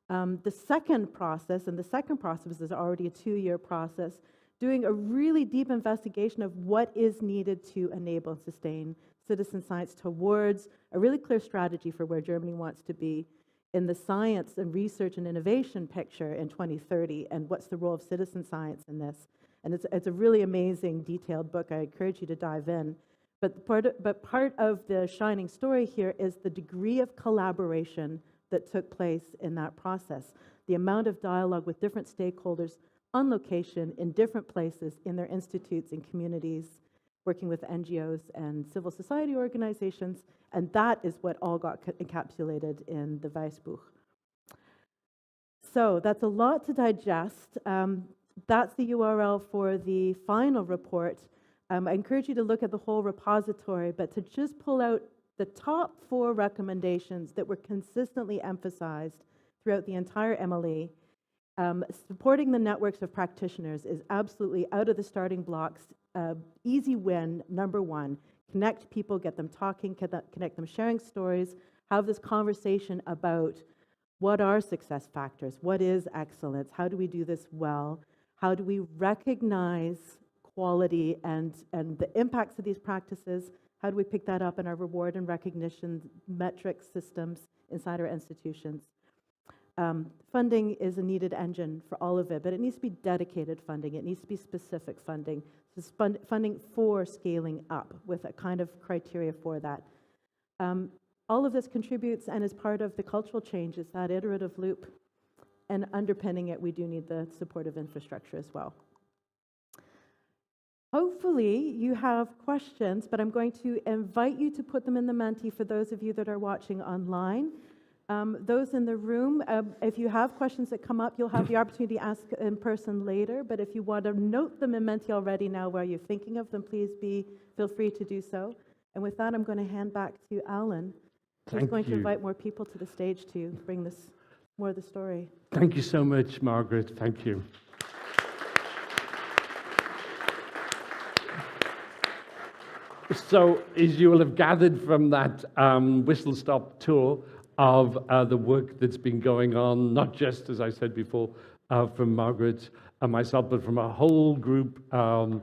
the second process, and the second process is already a 2-year process, doing a really deep investigation of what is needed to enable and sustain citizen science towards a really clear strategy for where Germany wants to be in the science and research and innovation picture in 2030, and what's the role of citizen science in this. And it's a really amazing, detailed book. I encourage you to dive in. But part of the shining story here is the degree of collaboration that took place in that process, the amount of dialogue with different stakeholders on location in different places in their institutes and communities, working with NGOs and civil society organizations, and that is what all got encapsulated in the Weißbuch. So that's a lot to digest. That's the URL for the final report. I encourage you to look at the whole repository, but to just pull out the top 4 recommendations that were consistently emphasized throughout the entire MLE. Supporting the networks of practitioners is absolutely out of the starting blocks. Easy win, number 1. Connect people, get them talking, connect them sharing stories, have this conversation about what are success factors, what is excellence, how do we do this well, how do we recognize quality and the impacts of these practices, how do we pick that up in our reward and recognition metrics systems inside our institutions. Funding is a needed engine for all of it, but it needs to be dedicated funding. It needs to be specific funding. So funding for scaling up with a kind of criteria for that. All of this contributes and is part of the cultural changes, that iterative loop. And underpinning it, we do need the supportive infrastructure as well. Hopefully you have questions, but I'm going to invite you to put them in the Menti for those of you that are watching online. Those in the room, if you have questions that come up, you'll have the opportunity to ask in person later, but if you want to note them in Menti already now while you're thinking of them, please feel free to do so. And with that, I'm going to hand back to Alan, who's going to invite more people to the stage to bring this more of the story. Thank you so much, Margaret. Thank you. So, as you will have gathered from that whistle-stop tour of the work that's been going on, not just, as I said before, from Margaret and myself, but from a whole group of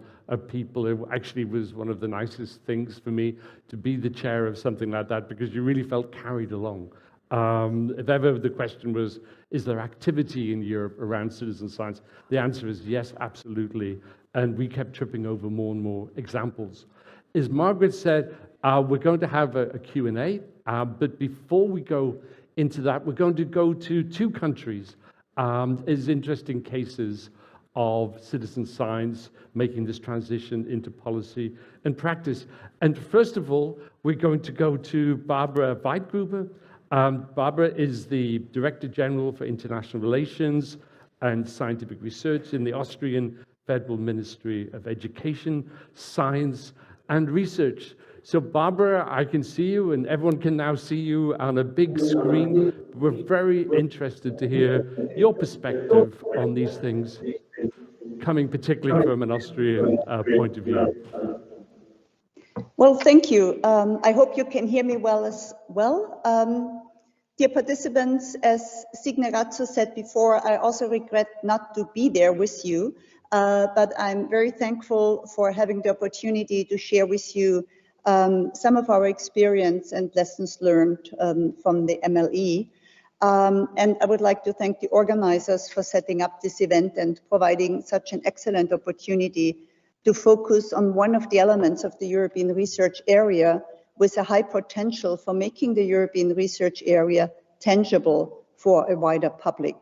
people. It actually was one of the nicest things for me to be the chair of something like that, because you really felt carried along If ever the question was, is there activity in Europe around citizen science? The answer is yes, absolutely. And we kept tripping over more and more examples. As Margaret said, we're going to have a Q&A, but before we go into that, we're going to go to two countries as interesting cases of citizen science making this transition into policy and practice. And first of all, we're going to go to Barbara Weidgruber. Barbara is the Director General for International Relations and Scientific Research in the Austrian Federal Ministry of Education, Science and Research. So Barbara, I can see you and everyone can now see you on a big screen. We're very interested to hear your perspective on these things, coming particularly from an Austrian point of view. Well, thank you. I hope you can hear me well as well. Dear participants, as Signe Ratzo said before, I also regret not to be there with you, but I'm very thankful for having the opportunity to share with you some of our experience and lessons learned from the MLE. And I would like to thank the organizers for setting up this event and providing such an excellent opportunity to focus on one of the elements of the European research area with a high potential for making the European research area tangible for a wider public.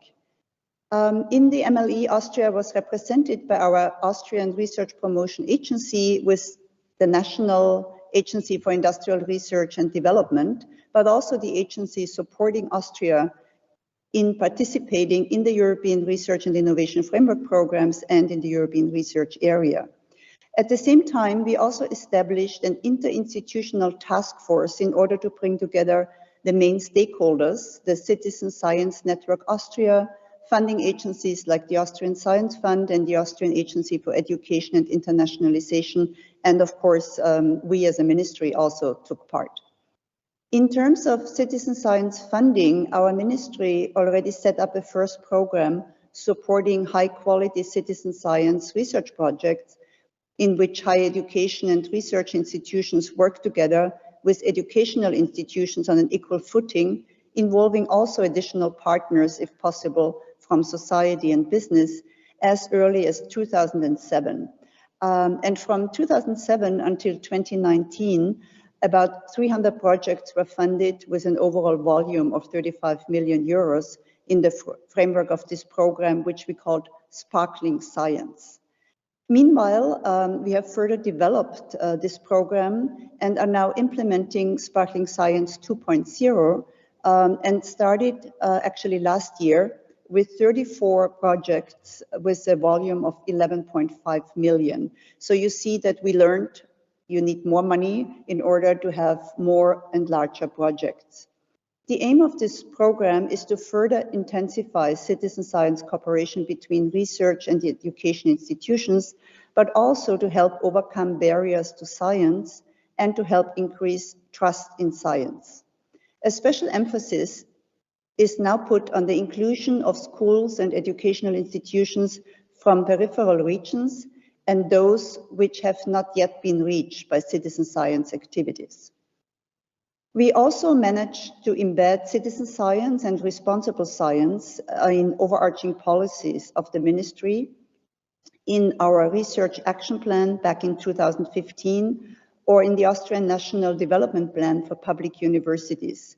In the MLE, Austria was represented by our Austrian Research Promotion Agency with the National Agency for Industrial Research and Development, but also the agency supporting Austria in participating in the European Research and Innovation Framework programs and in the European research area. At the same time, we also established an interinstitutional task force in order to bring together the main stakeholders, the Citizen Science Network Austria, funding agencies like the Austrian Science Fund and the Austrian Agency for Education and Internationalization, and of course, we as a ministry also took part. In terms of citizen science funding, our ministry already set up a first program supporting high-quality citizen science research projects in which higher education and research institutions work together with educational institutions on an equal footing, involving also additional partners, if possible, from society and business, as early as 2007. And from 2007 until 2019, about 300 projects were funded with an overall volume of 35 million euros in the framework of this program, which we called Sparkling Science. Meanwhile, we have further developed this program and are now implementing Sparkling Science 2.0 and started actually last year with 34 projects with a volume of 11.5 million. So you see that we learned you need more money in order to have more and larger projects. The aim of this program is to further intensify citizen science cooperation between research and the education institutions, but also to help overcome barriers to science and to help increase trust in science. A special emphasis is now put on the inclusion of schools and educational institutions from peripheral regions and those which have not yet been reached by citizen science activities. We also managed to embed citizen science and responsible science in overarching policies of the ministry in our research action plan back in 2015 or in the Austrian National Development Plan for public universities.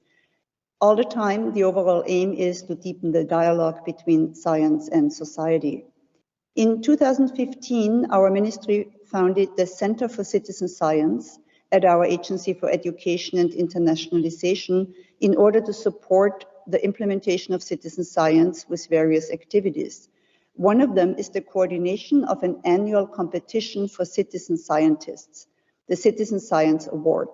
All the time, the overall aim is to deepen the dialogue between science and society. In 2015, our ministry founded the Center for Citizen Science at our Agency for Education and Internationalization in order to support the implementation of citizen science with various activities. One of them is the coordination of an annual competition for citizen scientists, the Citizen Science Award.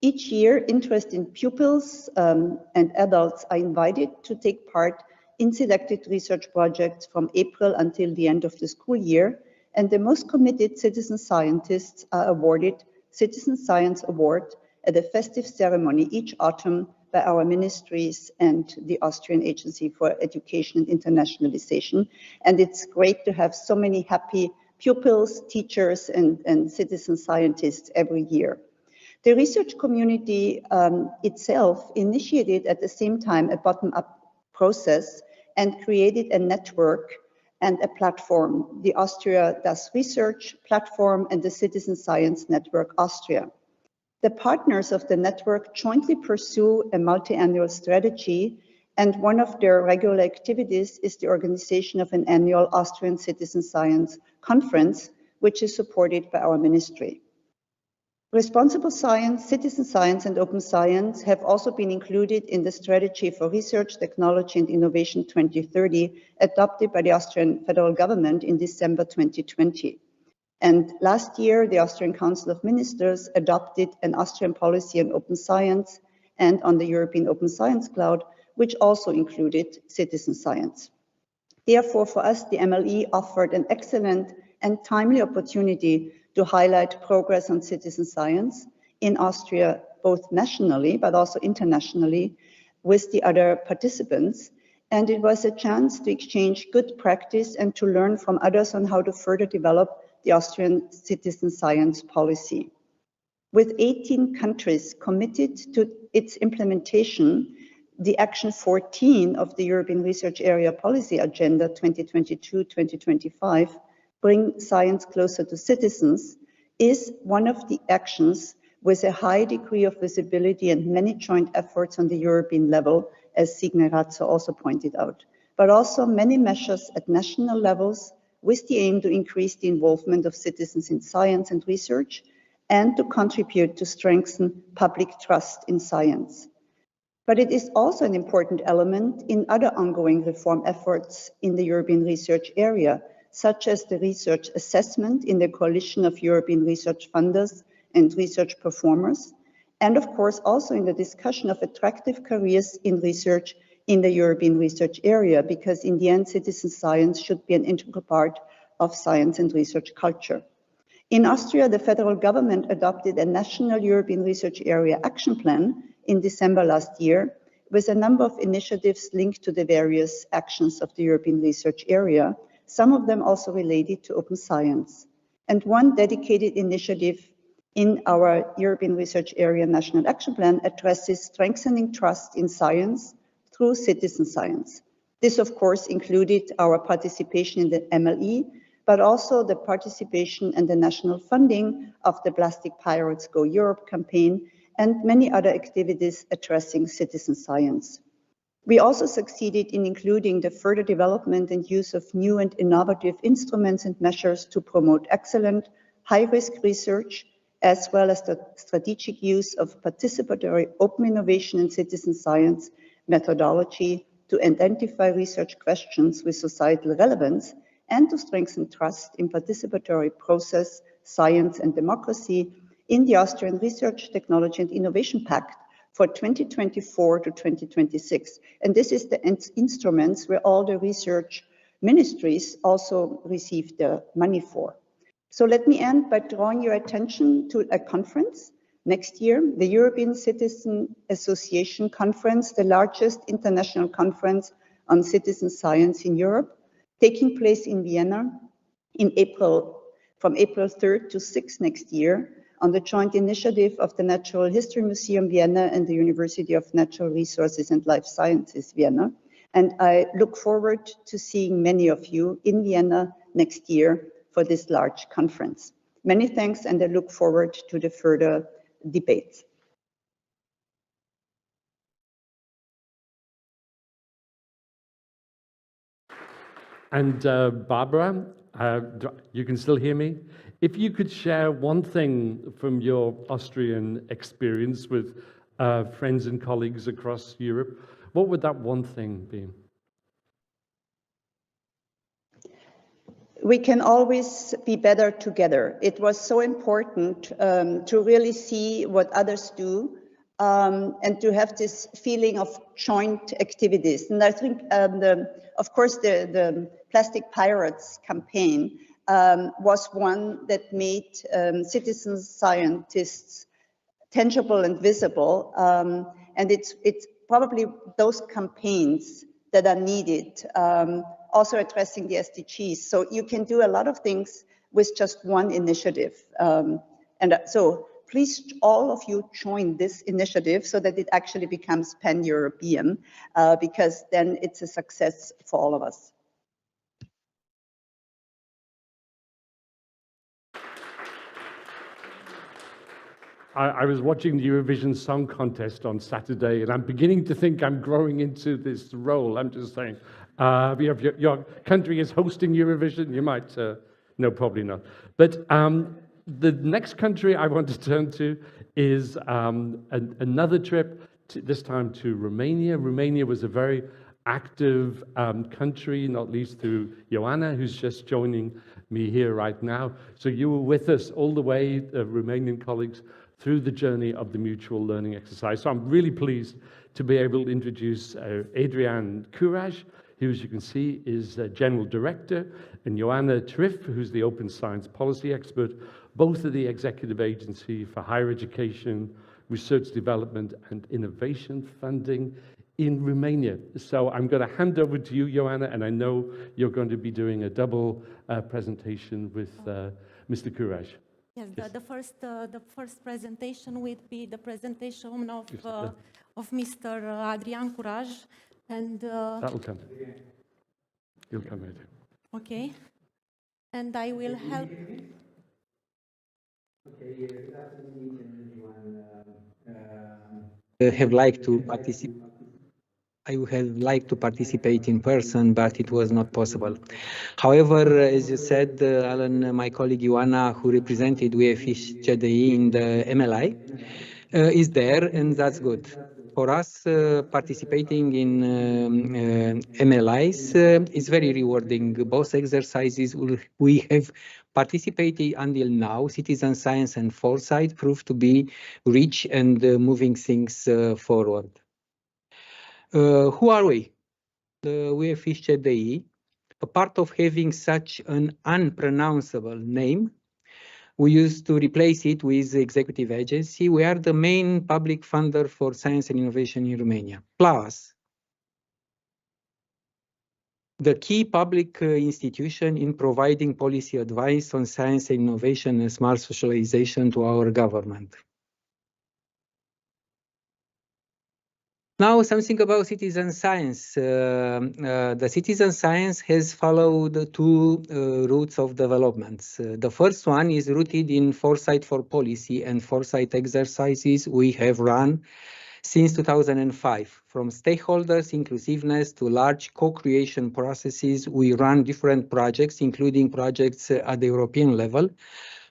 Each year, interested pupils and adults are invited to take part in selected research projects from April until the end of the school year, and the most committed citizen scientists are awarded Citizen Science Award at a festive ceremony each autumn by our ministries and the Austrian Agency for Education and Internationalization. And it's great to have so many happy pupils, teachers, and citizen scientists every year. The research community itself initiated at the same time a bottom-up process and created a network and a platform, the Austria Does Research platform and the Citizen Science Network Austria. The partners of the network jointly pursue a multi-annual strategy, and one of their regular activities is the organization of an annual Austrian Citizen Science Conference, which is supported by our ministry. Responsible science, citizen science, and open science have also been included in the Strategy for Research, Technology and Innovation 2030, adopted by the Austrian federal government in December 2020. And last year, the Austrian Council of Ministers adopted an Austrian policy on open science and on the European Open Science Cloud, which also included citizen science. Therefore, for us, the MLE offered an excellent and timely opportunity to highlight progress on citizen science in Austria, both nationally but also internationally with the other participants. And it was a chance to exchange good practice and to learn from others on how to further develop the Austrian citizen science policy. With 18 countries committed to its implementation, the Action 14 of the European Research Area Policy Agenda 2022-2025, Bring Science Closer to Citizens, is one of the actions with a high degree of visibility and many joint efforts on the European level, as Signe Ratzer also pointed out, but also many measures at national levels with the aim to increase the involvement of citizens in science and research and to contribute to strengthen public trust in science. But it is also an important element in other ongoing reform efforts in the European research area, such as the research assessment in the coalition of European research funders and research performers, and of course also in the discussion of attractive careers in research in the European research area, because in the end, citizen science should be an integral part of science and research culture. In Austria, the federal government adopted a national European research area action plan in December last year, with a number of initiatives linked to the various actions of the European research area, some of them also related to open science. And one dedicated initiative in our European Research Area National Action Plan addresses strengthening trust in science through citizen science. This, of course, included our participation in the MLE, but also the participation and the national funding of the Plastic Pirates Go Europe campaign and many other activities addressing citizen science. We also succeeded in including the further development and use of new and innovative instruments and measures to promote excellent, high-risk research, as well as the strategic use of participatory open innovation and citizen science methodology to identify research questions with societal relevance and to strengthen trust in participatory process, science and democracy in the Austrian Research, Technology and Innovation Pact for 2024 to 2026. And this is the instruments where all the research ministries also receive the money for. So let me end by drawing your attention to a conference next year, the European Citizen Association Conference, the largest international conference on citizen science in Europe, taking place in Vienna in April, from April 3rd to 6th next year, on the joint initiative of the Natural History Museum Vienna and the University of Natural Resources and Life Sciences Vienna. And I look forward to seeing many of you in Vienna next year for this large conference. Many thanks, and I look forward to the further debates. And Barbara, you can still hear me? If you could share one thing from your Austrian experience with friends and colleagues across Europe, what would that one thing be? We can always be better together. It was so important to really see what others do and to have this feeling of joint activities. And I think, of course, the Plastic Pirates campaign was one that made citizen scientists tangible and visible. And it's probably those campaigns that are needed, also addressing the SDGs. So you can do a lot of things with just one initiative. And so please all of you join this initiative so that it actually becomes pan-European, because then it's a success for all of us. I was watching the Eurovision Song Contest on Saturday, and I'm beginning to think I'm growing into this role. I'm just saying, your country is hosting Eurovision. You might, no, probably not. But the next country I want to turn to is another trip, this time to Romania. Romania was a very active country, not least through Joanna, who's just joining me here right now. So you were with us all the way, Romanian colleagues, through the journey of the mutual learning exercise. So I'm really pleased to be able to introduce Adrian Curaj, who, as you can see, is General Director, and Joanna Triff, who's the Open Science Policy Expert, both of the Executive Agency for Higher Education, Research Development and Innovation Funding in Romania. So I'm going to hand over to you, Joanna, and I know you're going to be doing a double presentation with Mr. Curaj. Yes, the first presentation will be the presentation of Mr. Adrian Curaj, and that'll come. You'll come later. Okay, and I will help. Okay, good afternoon, everyone. Have liked to participate. I would have liked to participate in person, but it was not possible. However, as you said, Alan, my colleague Ioana, who represented UEFISH CDI in the MLI, is there, and that's good. For us, participating in MLIs is very rewarding. Both exercises we have participated until now, citizen science and foresight, proved to be rich and moving things forward. Who are we? We are UEFISH CDI. A part of having such an unpronounceable name, we used to replace it with the executive agency. We are the main public funder for science and innovation in Romania. Plus, the key public institution in providing policy advice on science and innovation and smart socialization to our government. Now, something about citizen science. The citizen science has followed two routes of developments. The first one is rooted in foresight for policy and foresight exercises we have run since 2005. From stakeholders inclusiveness to large co-creation processes, we run different projects, including projects at the European level,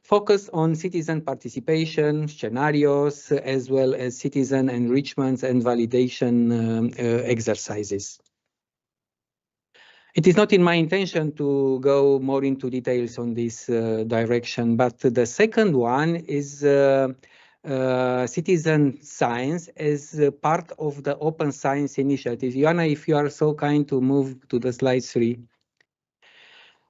focus on citizen participation, scenarios, as well as citizen enrichment and validation exercises. It is not in my intention to go more into details on this direction, but the second one is citizen science as part of the Open Science Initiative. Ioana, if you are so kind to move to the slide 3.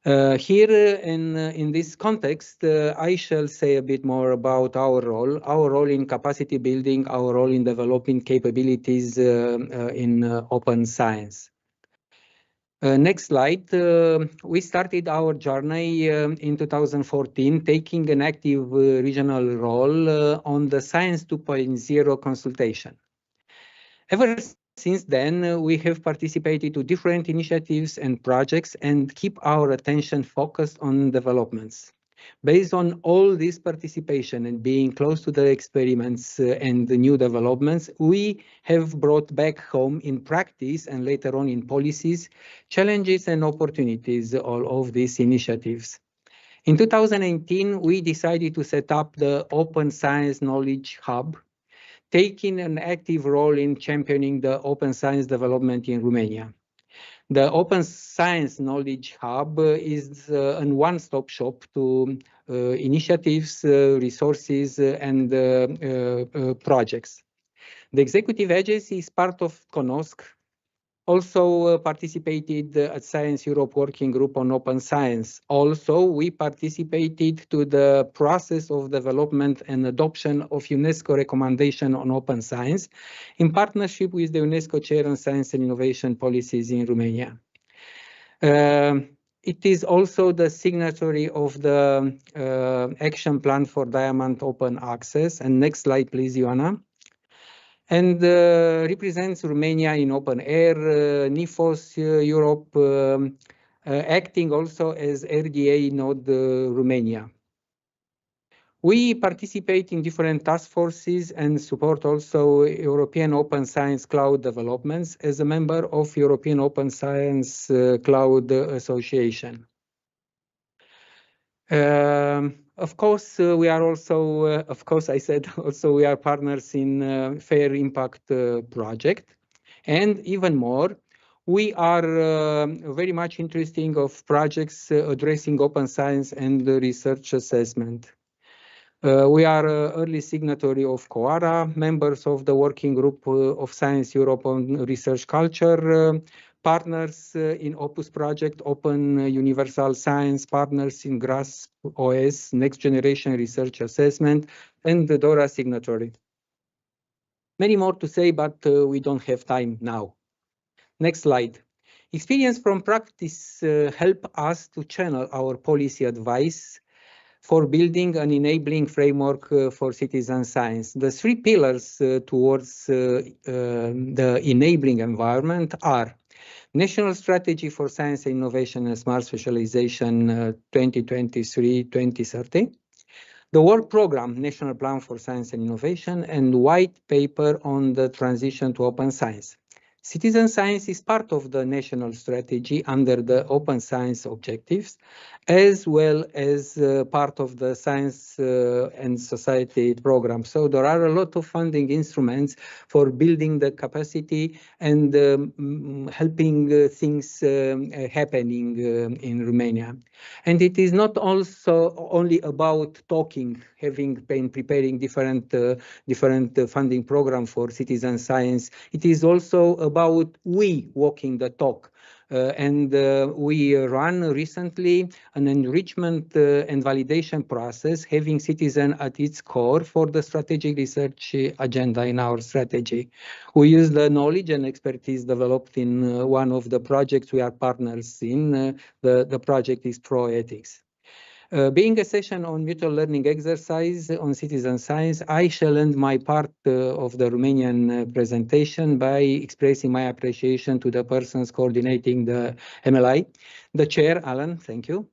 Here in this context, I shall say a bit more about our role in capacity building, our role in developing capabilities in open science. Next slide. We started our journey in 2014, taking an active regional role on the Science 2.0 consultation. Ever since then, we have participated to different initiatives and projects and keep our attention focused on developments. Based on all this participation and being close to the experiments and the new developments, we have brought back home in practice and later on in policies, challenges and opportunities all of these initiatives. In 2018, we decided to set up the Open Science Knowledge Hub, taking an active role in championing the open science development in Romania. The Open Science Knowledge Hub is a one-stop shop to initiatives, resources, and projects. The executive agency is part of CONOSC, also participated at Science Europe Working Group on Open Science. Also, we participated to the process of development and adoption of UNESCO recommendation on open science in partnership with the UNESCO Chair on Science and Innovation Policies in Romania. It is also the signatory of the action plan for diamond open access. And next slide, please, Ioana. And represents Romania in open air, NIFOS Europe, acting also as RDA node Romania. We participate in different task forces and support also European Open Science Cloud developments as a member of European Open Science Cloud Association. Of course, we are also, of course, I said also we are partners in Fair Impact project. And even more, we are very much interested of projects addressing open science and research assessment. We are early signatory of COARA, members of the Working Group of Science Europe on Research Culture, partners in Opus Project, Open Universal Science, partners in GRASP OS, Next Generation Research Assessment, and the DORA signatory. Many more to say, but we don't have time now. Next slide. Experience from practice help us to channel our policy advice for building an enabling framework for citizen science. The three pillars towards the enabling environment are National Strategy for Science and Innovation and Smart Specialization 2023-2030, the Work Program, National Plan for Science and Innovation, and White Paper on the Transition to Open Science. Citizen science is part of the national strategy under the open science objectives, as well as part of the science and society program. So there are a lot of funding instruments for building the capacity and helping things happening in Romania. And it is not also only about talking, having been preparing different funding program for citizen science. It is also about we walking the talk. We ran recently an enrichment and validation process, having citizen at its core for the strategic research agenda in our strategy. We use the knowledge and expertise developed in one of the projects we are partners in. The project is ProEthics. Being a session on mutual learning exercise on citizen science, I shall end my part of the Romanian presentation by expressing my appreciation to the persons coordinating the MLI, the chair, Alan, thank you,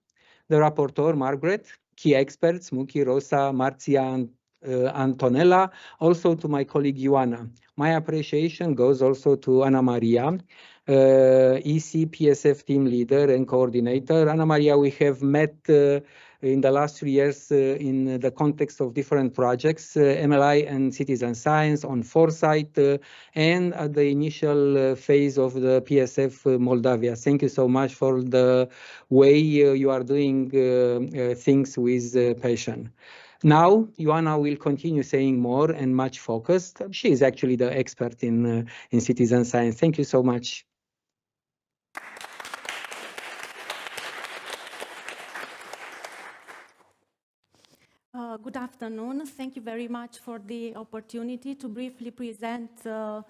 the rapporteur, Margaret, key experts, Muki, Rosa, Marzia, and Antonella, also to my colleague Ioana. My appreciation goes also to Ana Maria, EC PSF team leader and coordinator. Ana Maria, we have met in the last 3 years in the context of different projects, MLI and citizen science on foresight, and at the initial phase of the PSF Moldavia. Thank you so much for the way you are doing things with passion. Now, Ioana will continue saying more and much focused. She is actually the expert in citizen science. Thank you so much. Good afternoon. Thank you very much for the opportunity to briefly present the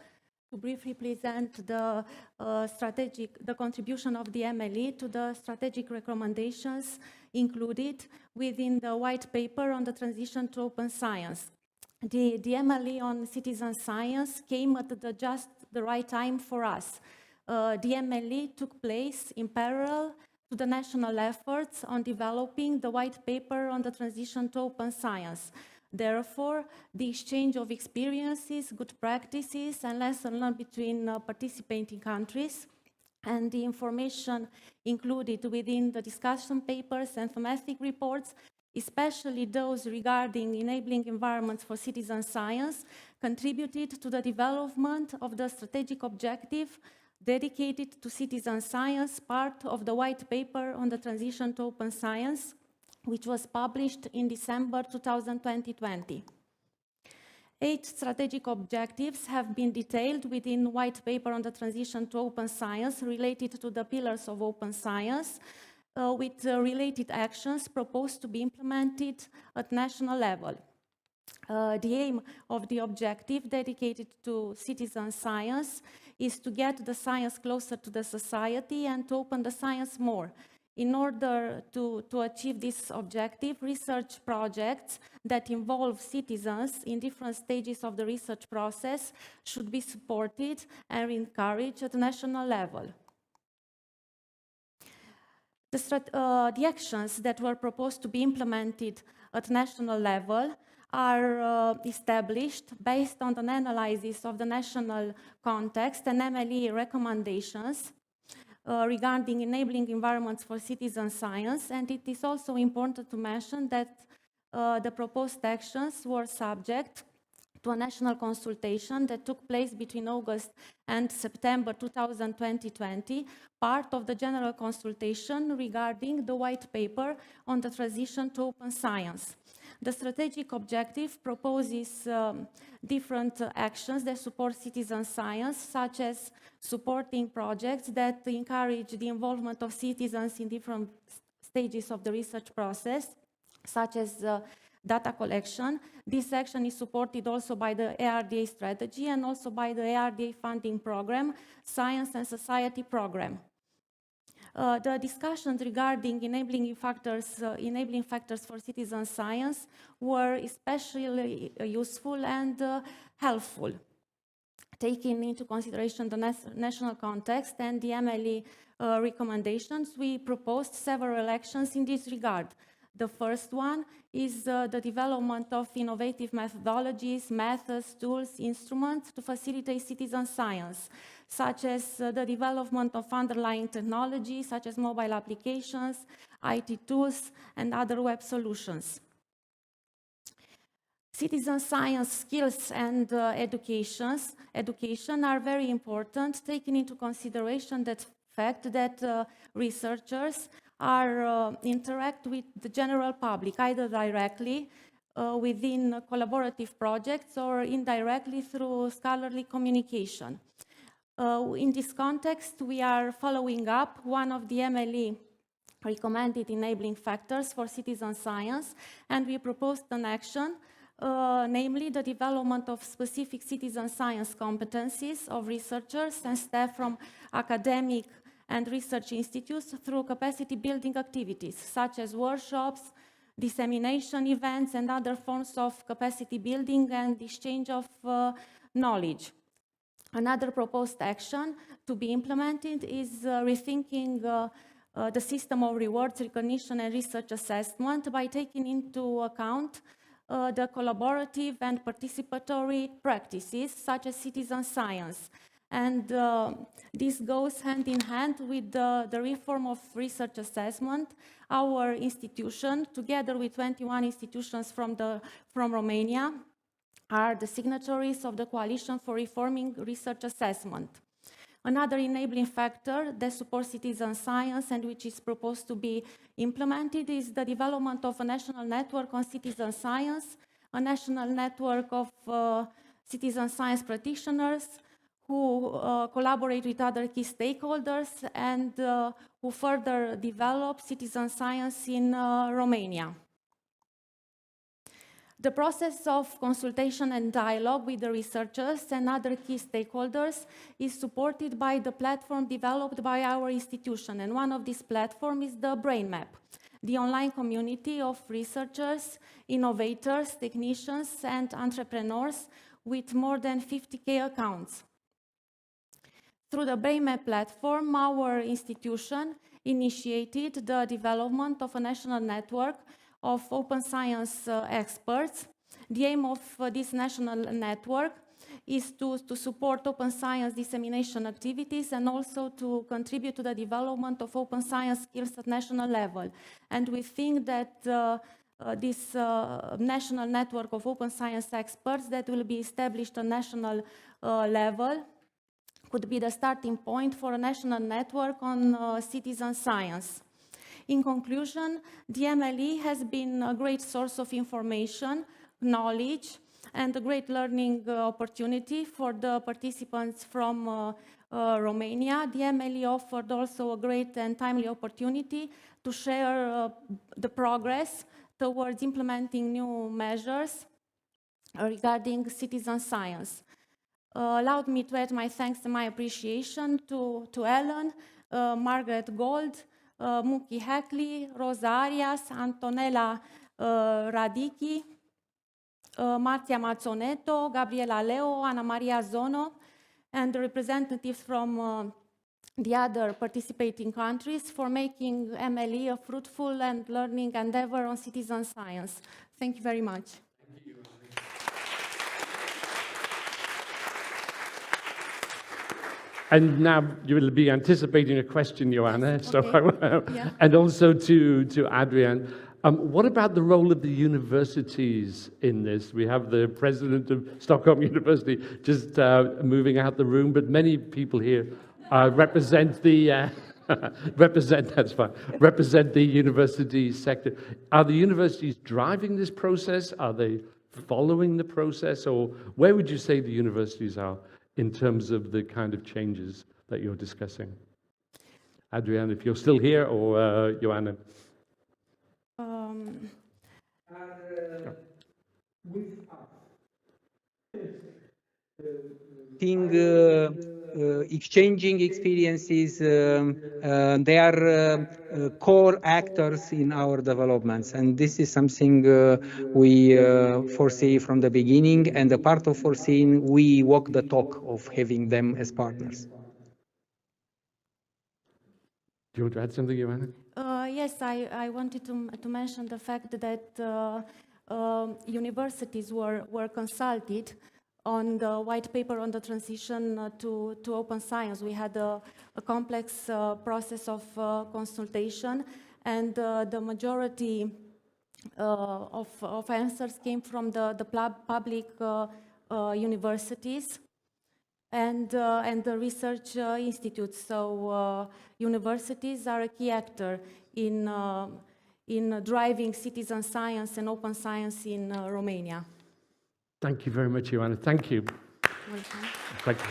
contribution of the MLE to the strategic recommendations included within the white paper on the transition to open science. The MLE on citizen science came at just the right time for us. The MLE took place in parallel to the national efforts on developing the white paper on the transition to open science. Therefore, the exchange of experiences, good practices, and lessons learned between participating countries and the information included within the discussion papers and thematic reports, especially those regarding enabling environments for citizen science, contributed to the development of the strategic objective dedicated to citizen science, part of the white paper on the transition to open science, which was published in December 2020. 8 strategic objectives have been detailed within white paper on the transition to open science related to the pillars of open science, with related actions proposed to be implemented at national level. The aim of the objective dedicated to citizen science is to get the science closer to the society and to open the science more. In order to achieve this objective, research projects that involve citizens in different stages of the research process should be supported and encouraged at the national level. The actions that were proposed to be implemented at national level are established based on an analysis of the national context and MLE recommendations regarding enabling environments for citizen science. And it is also important to mention that the proposed actions were subject to a national consultation that took place between August and September 2020, part of the general consultation regarding the white paper on the transition to open science. The strategic objective proposes different actions that support citizen science, such as supporting projects that encourage the involvement of citizens in different stages of the research process, such as data collection. This action is supported also by the ARDA strategy and also by the ARDA funding program, Science and Society program. The discussions regarding enabling factors for citizen science were especially useful and helpful, taking into consideration the national context and the MLE recommendations. We proposed several actions in this regard. The first one is the development of innovative methodologies, methods, tools, instruments to facilitate citizen science, such as the development of underlying technology, such as mobile applications, IT tools, and other web solutions. Citizen science skills and education are very important, taking into consideration that fact that researchers interact with the general public, either directly within collaborative projects or indirectly through scholarly communication. In this context, we are following up one of the MLE recommended enabling factors for citizen science, and we proposed an action, namely the development of specific citizen science competencies of researchers and staff from academic and research institutes through capacity building activities, such as workshops, dissemination events, and other forms of capacity building and exchange of knowledge. Another proposed action to be implemented is rethinking the system of rewards, recognition, and research assessment by taking into account the collaborative and participatory practices, such as citizen science. And this goes hand in hand with the reform of research assessment. Our institution, together with 21 institutions from Romania, are the signatories of the Coalition for Reforming Research Assessment. Another enabling factor that supports citizen science and which is proposed to be implemented is the development of a national network on citizen science, a national network of citizen science practitioners who collaborate with other key stakeholders and who further develop citizen science in Romania. The process of consultation and dialogue with the researchers and other key stakeholders is supported by the platform developed by our institution, and one of these platforms is the Brain Map, the online community of researchers, innovators, technicians, and entrepreneurs with more than 50,000 accounts. Through the Brain Map platform, our institution initiated the development of a national network of open science experts. The aim of this national network is to support open science dissemination activities and also to contribute to the development of open science skills at national level. And we think that this national network of open science experts that will be established at national level could be the starting point for a national network on citizen science. In conclusion, the MLE has been a great source of information, knowledge, and a great learning opportunity for the participants from Romania. The MLE offered also a great and timely opportunity to share the progress towards implementing new measures regarding citizen science. Allowed me to add my thanks and my appreciation to Ellen, Margaret Gold, Muki Hackley, Rosa Arias, Antonella Radicchi, Marzia Mazzonetto, Gabriela Leo, Ana Maria Zono, and the representatives from the other participating countries for making MLE a fruitful and learning endeavor on citizen science. Thank you very much. And now you will be anticipating a question, Joanna. Yes, So okay. Yeah. and also to Adrian. What about the role of the universities in this? We have the president of Stockholm University just moving out the room, but many people here represent the represent the university sector. Are the universities driving this process? Are they following the process, or where would you say the universities are in terms of the kind of changes that you're discussing? Adrian, if you're still here, or Joanna. Exchanging experiences, they are core actors in our developments, and this is something we foresee from the beginning, and a part of foreseeing, we walk the talk of having them as partners. Do you want to add something, Joanna? Yes, I wanted to mention the fact that universities were consulted on the white paper on the transition to open science. We had a complex process of consultation, and the majority of answers came from the public universities and the research institutes. So universities are a key actor in driving citizen science and open science in Romania. Thank you very much, Joanna. Thank you. Welcome. Thank you.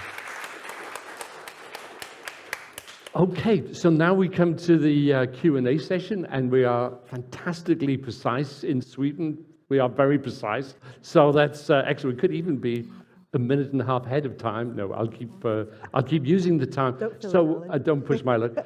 Okay, so now we come to the Q&A session, and we are fantastically precise in Sweden. We are very precise. So that's actually, we could even be a minute and a half ahead of time. No, I'll keep using the time. Don't push my luck.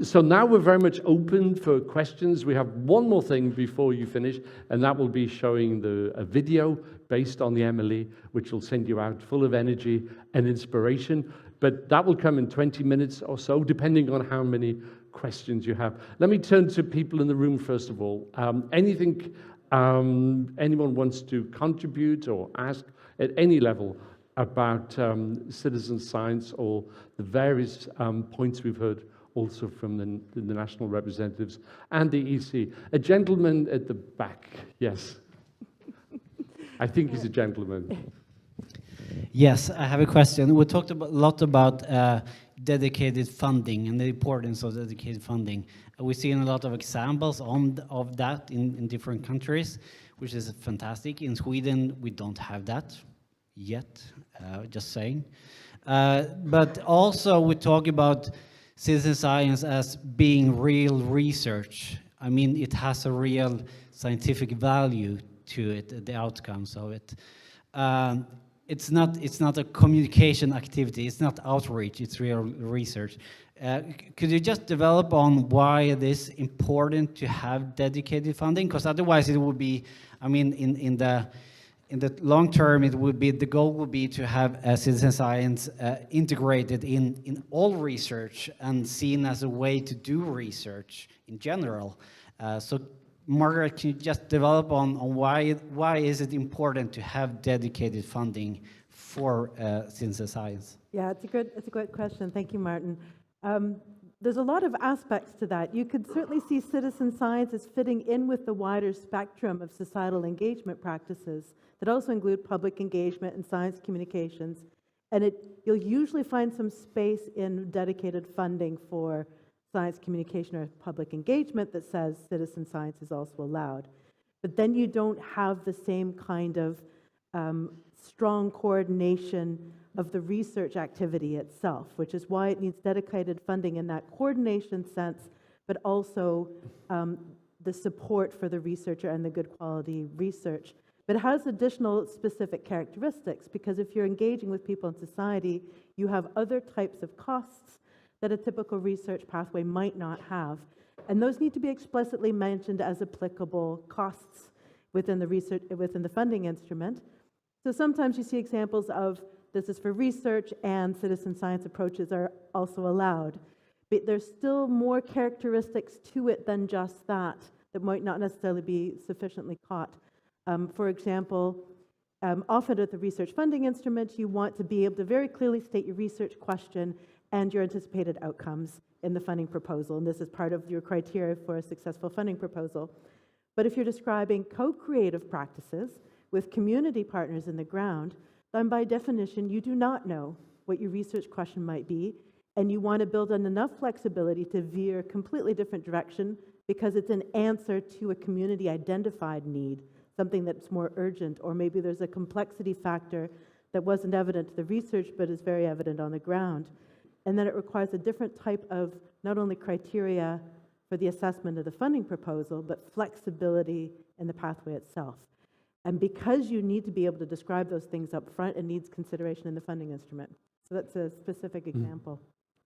So now we're very much open for questions. We have one more thing before you finish, and that will be showing a video based on the MLE, which will send you out full of energy and inspiration. But that will come in 20 minutes or so, depending on how many questions you have. Let me turn to people in the room first of all. Anything anyone wants to contribute or ask at any level about citizen science or the various points we've heard also from the national representatives and the EC. A gentleman at the back, yes. I think he's a gentleman. Yes, I have a question. We talked a lot about dedicated funding and the importance of dedicated funding. We've seen a lot of examples of that in different countries, which is fantastic. In Sweden, we don't have that yet, just saying. But also we talk about citizen science as being real research. I mean, it has a real scientific value to it, the outcomes of it. It's not a communication activity, it's not outreach, it's real research. Could you just develop on why it is important to have dedicated funding? Because otherwise it would be, I mean, in the long term, it would be, the goal would be to have citizen science integrated in all research and seen as a way to do research in general. So Margaret, can you just develop on why is it important to have dedicated funding for citizen science? Yeah, it's a good question. Thank you, Martin. There's a lot of aspects to that. You could certainly see citizen science as fitting in with the wider spectrum of societal engagement practices that also include public engagement and science communications. And you'll usually find some space in dedicated funding for science communication or public engagement that says citizen science is also allowed. But then you don't have the same kind of strong coordination of the research activity itself, which is why it needs dedicated funding in that coordination sense, but also the support for the researcher and the good quality research. But it has additional specific characteristics, because if you're engaging with people in society, you have other types of costs that a typical research pathway might not have. And those need to be explicitly mentioned as applicable costs within the funding instrument. So sometimes you see examples of this is for research and citizen science approaches are also allowed. But there's still more characteristics to it than just that might not necessarily be sufficiently caught. For example, often at the research funding instrument, you want to be able to very clearly state your research question and your anticipated outcomes in the funding proposal, and this is part of your criteria for a successful funding proposal. But if you're describing co-creative practices with community partners in the ground, then by definition, you do not know what your research question might be, and you want to build in enough flexibility to veer a completely different direction because it's an answer to a community-identified need, something that's more urgent, or maybe there's a complexity factor that wasn't evident to the research but is very evident on the ground. And then it requires a different type of not only criteria for the assessment of the funding proposal, but flexibility in the pathway itself. And because you need to be able to describe those things up front, it needs consideration in the funding instrument. So that's a specific example.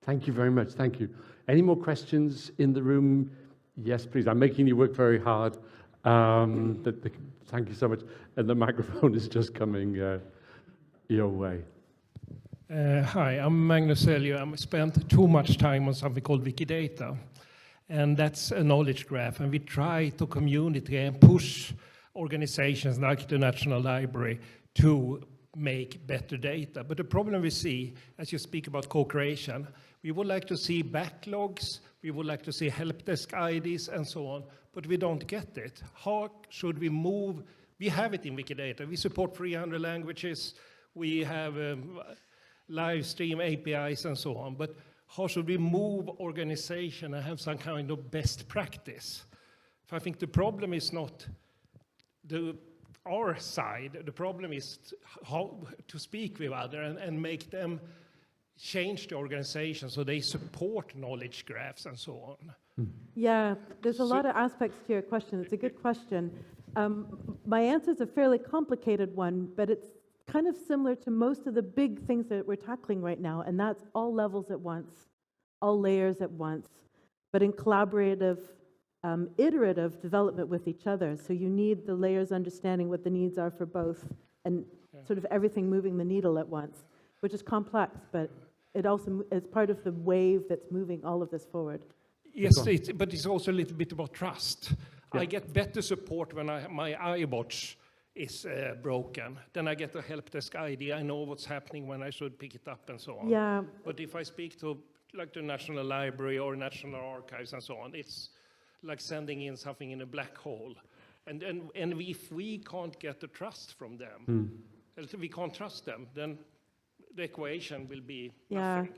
Thank you very much. Thank you. Any more questions in the room? Yes, please. I'm making you work very hard. Thank you so much. And the microphone is just coming your way. Hi, I'm Magnus Elio. I spent too much time on something called Wikidata, and that's a knowledge graph. And we try to community and push organizations like the National Library to make better data. But the problem we see, as you speak about co-creation, we would like to see backlogs, we would like to see help desk IDs and so on, but we don't get it. How should we move? We have it in Wikidata. We support 300 languages. We have live stream APIs and so on. But how should we move organization and have some kind of best practice? I think the problem is not our side. The problem is how to speak with others and make them change the organization so they support knowledge graphs and so on. Yeah, there's a lot of aspects to your question. It's a good question. My answer is a fairly complicated one, but it's kind of similar to most of the big things that we're tackling right now, and that's all levels at once, all layers at once, but in collaborative, iterative development with each other. So you need the layers understanding what the needs are for both, and sort of everything moving the needle at once, which is complex, but it also is part of the wave that's moving all of this forward. Yes, but it's also a little bit about trust. Yeah. I get better support when my iWatch is broken. Then I get a help desk ID. I know what's happening when I should pick it up and so on. Yeah. But if I speak to like the National Library or National Archives and so on, it's like sending in something in a black hole. And if we can't get the trust from them, if we can't trust them, then the equation will be nothing.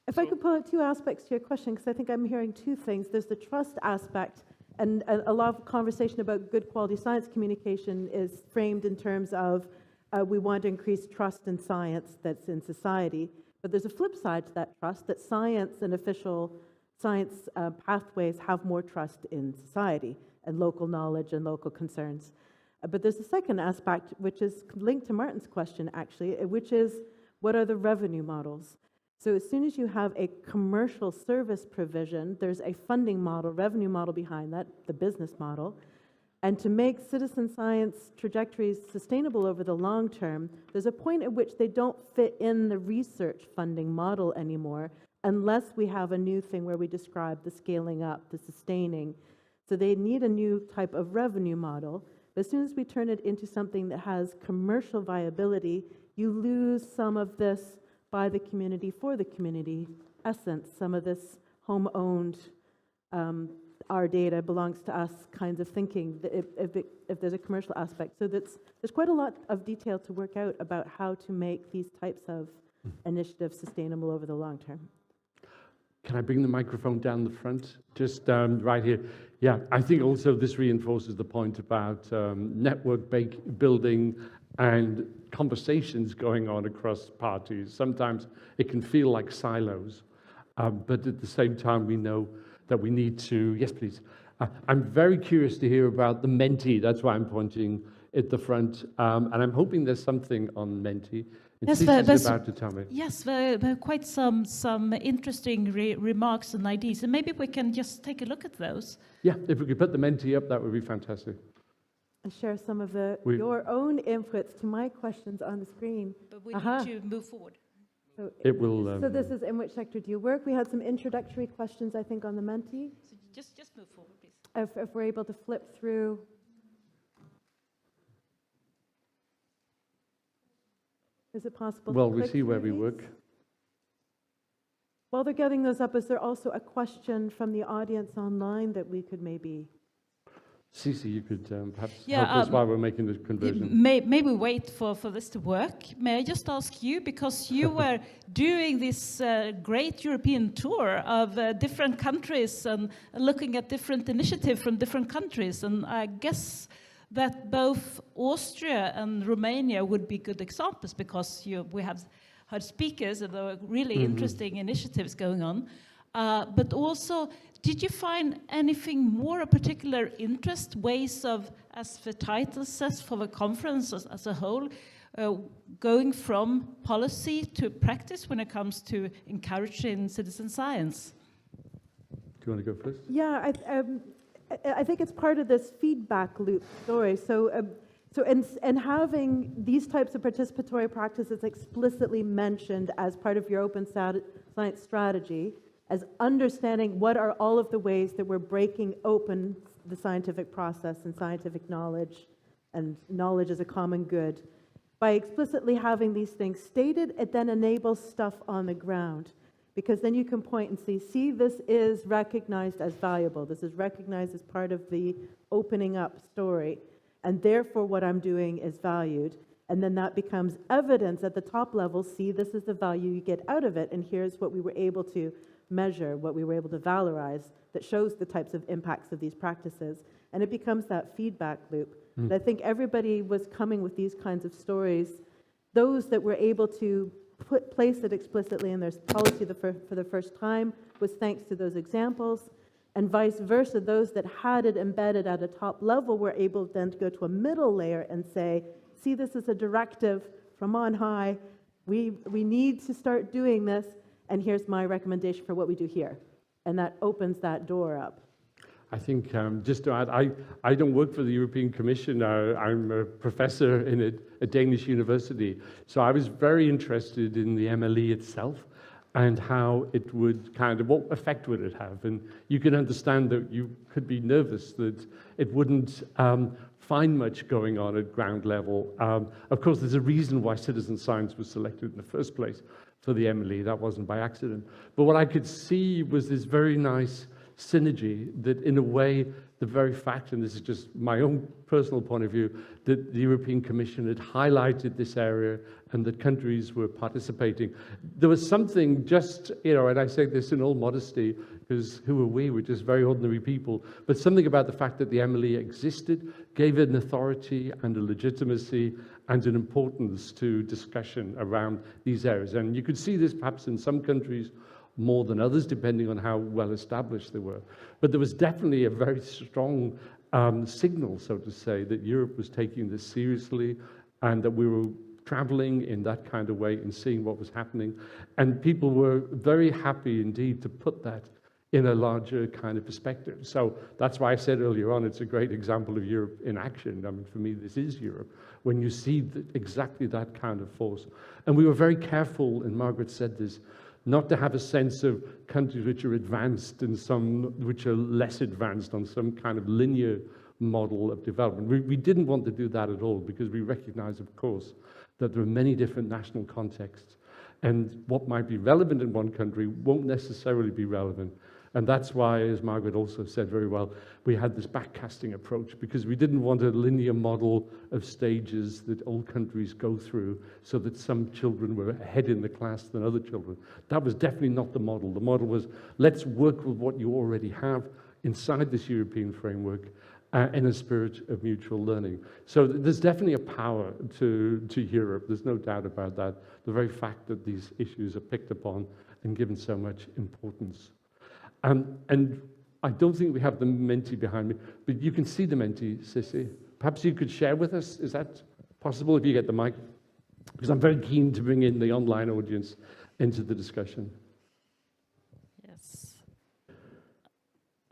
If I could pull out two aspects to your question, because I think I'm hearing two things. There's the trust aspect, and a lot of conversation about good quality science communication is framed in terms of we want to increase trust in science that's in society. But there's a flip side to that trust, that science and official science pathways have more trust in society and local knowledge and local concerns. But there's a second aspect, which is linked to Martin's question, actually, which is what are the revenue models? So as soon as you have a commercial service provision, there's a funding model, revenue model behind that, the business model. And to make citizen science trajectories sustainable over the long term, there's a point at which they don't fit in the research funding model anymore, unless we have a new thing where we describe the scaling up, the sustaining. So they need a new type of revenue model. But as soon as we turn it into something that has commercial viability, you lose some of this by the community for the community essence, some of this home-owned, our data belongs to us kinds of thinking, if there's a commercial aspect. So there's quite a lot of detail to work out about how to make these types of initiatives sustainable over the long term. Can I bring the microphone down the front? Just right here. Yeah, I think also this reinforces the point about network building and conversations going on across parties. Sometimes it can feel like silos, but at the same time we know that we need to, yes please. I'm very curious to hear about the Menti, that's why I'm pointing at the front, and I'm hoping there's something on Menti. And Yes, Cici's about to tell me. Yes, there are quite some interesting remarks and ideas, and maybe we can just take a look at those. Yeah, if we could put the Menti up, that would be fantastic. And share some of your own inputs to my questions on the screen. But we need to move forward. So it will. So this is in which sector do you work? We had some introductory questions, I think, on the Menti. So just move forward, please. If we're able to flip through. Is it possible? Well, to we click see where through we these? work. While they're getting those up, is there also a question from the audience online that we could maybe? Cici, you could perhaps Yeah, help us while we're making the conversion. Maybe wait for this to work. May I just ask you, because you were doing this great European tour of different countries and looking at different initiatives from different countries, and I guess that both Austria and Romania would be good examples, because we have heard speakers and there are really interesting initiatives going on. But also, did you find anything more of particular interest, ways of, as the title says, for the conference as a whole, going from policy to practice when it comes to encouraging citizen science? Do you want to go first? Yeah, I think it's part of this feedback loop story. So and having these types of participatory practices explicitly mentioned as part of your open science strategy, as understanding what are all of the ways that we're breaking open the scientific process and scientific knowledge, and knowledge as a common good. By explicitly having these things stated, it then enables stuff on the ground. Because then you can point and see, this is recognized as valuable. This is recognized as part of the opening up story. And therefore, what I'm doing is valued. And then that becomes evidence at the top level. See, this is the value you get out of it. And here's what we were able to measure, what we were able to valorize, that shows the types of impacts of these practices. And it becomes that feedback loop. And I think everybody was coming with these kinds of stories. Those that were able to place it explicitly in their policy for the first time was thanks to those examples. And vice versa, those that had it embedded at a top level were able then to go to a middle layer and say, see, this is a directive from on high. We need to start doing this, and here's my recommendation for what we do here. And that opens that door up. I think, just to add, I don't work for the European Commission. I'm a professor in a Danish university. So I was very interested in the MLE itself and how it would what effect would it have? And you can understand that you could be nervous that it wouldn't find much going on at ground level. Of course, there's a reason why citizen science was selected in the first place for the MLE. That wasn't by accident. But what I could see was this very nice synergy that, in a way, the very fact, and this is just my own personal point of view, that the European Commission had highlighted this area and that countries were participating. There was something just, and I say this in all modesty, because who are we? We're just very ordinary people. But something about the fact that the MLE existed gave it an authority and a legitimacy and an importance to discussion around these areas. And you could see this perhaps in some countries more than others, depending on how well established they were. But there was definitely a very strong signal, so to say, that Europe was taking this seriously and that we were traveling in that kind of way and seeing what was happening. And people were very happy indeed to put that in a larger kind of perspective. So that's why I said earlier on, it's a great example of Europe in action. I mean, for me, this is Europe, when you see exactly that kind of force. And we were very careful, and Margaret said this, not to have a sense of countries which are advanced and some which are less advanced on some kind of linear model of development. We didn't want to do that at all, because we recognize, of course, that there are many different national contexts, and what might be relevant in one country won't necessarily be relevant. And that's why, as Margaret also said very well, we had this backcasting approach, because we didn't want a linear model of stages that all countries go through so that some children were ahead in the class than other children. That was definitely not the model. The model was, let's work with what you already have inside this European framework in a spirit of mutual learning. So there's definitely a power to Europe. There's no doubt about that. The very fact that these issues are picked upon and given so much importance. And I don't think we have the Menti behind me, but you can see the Menti, Cici. Perhaps you could share with us, is that possible if you get the mic? because I'm very keen to bring in the online audience into the discussion. Yes.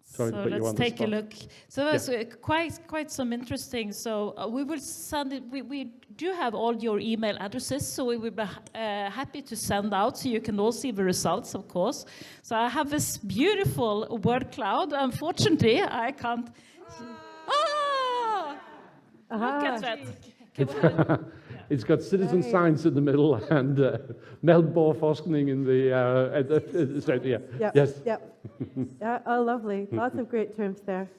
Sorry to put you let's on the take a spot. look. So Yeah. that's quite some interesting. So we will send it. We do have all your email addresses, so we will be happy to send out, so you can all see the results, of course. So I have this beautiful word cloud. Unfortunately, I can't. Look at that. It's got citizen science in the middle and meldborgforskning in the center. Yeah. Yep. Yes. Yep. Yeah, oh, lovely. Lots of great terms there.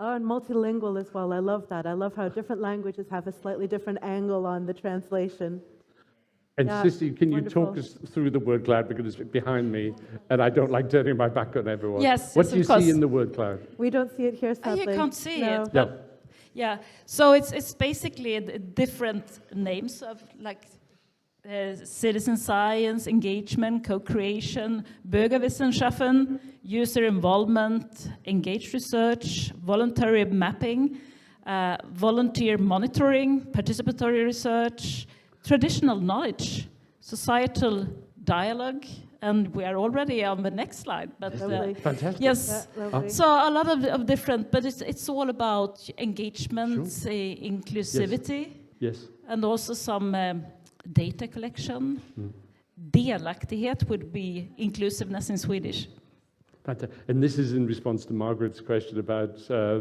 Oh, and multilingual as well. I love that. I love how different languages have a slightly different angle on the translation. And Yeah, Sissy, can you wonderful. talk us through the word cloud, because it's behind me and I don't like turning my back on everyone. Yes, What yes, do you of course. see in the word cloud? We don't see it here, Oh, sadly. you can't see No. it. But yeah. So it's basically different names of like citizen science, engagement, co-creation, Bürgerwissenschaften, user involvement, engaged research, voluntary mapping, volunteer monitoring, participatory research, traditional knowledge, societal dialogue, and we are already on the next slide. But Fantastic. yes, Yeah, lovely. so a lot of different, but it's all about engagement, inclusivity, Yes. and also some data collection. Delaktighet would be inclusiveness in Swedish. And this is in response to Margaret's question about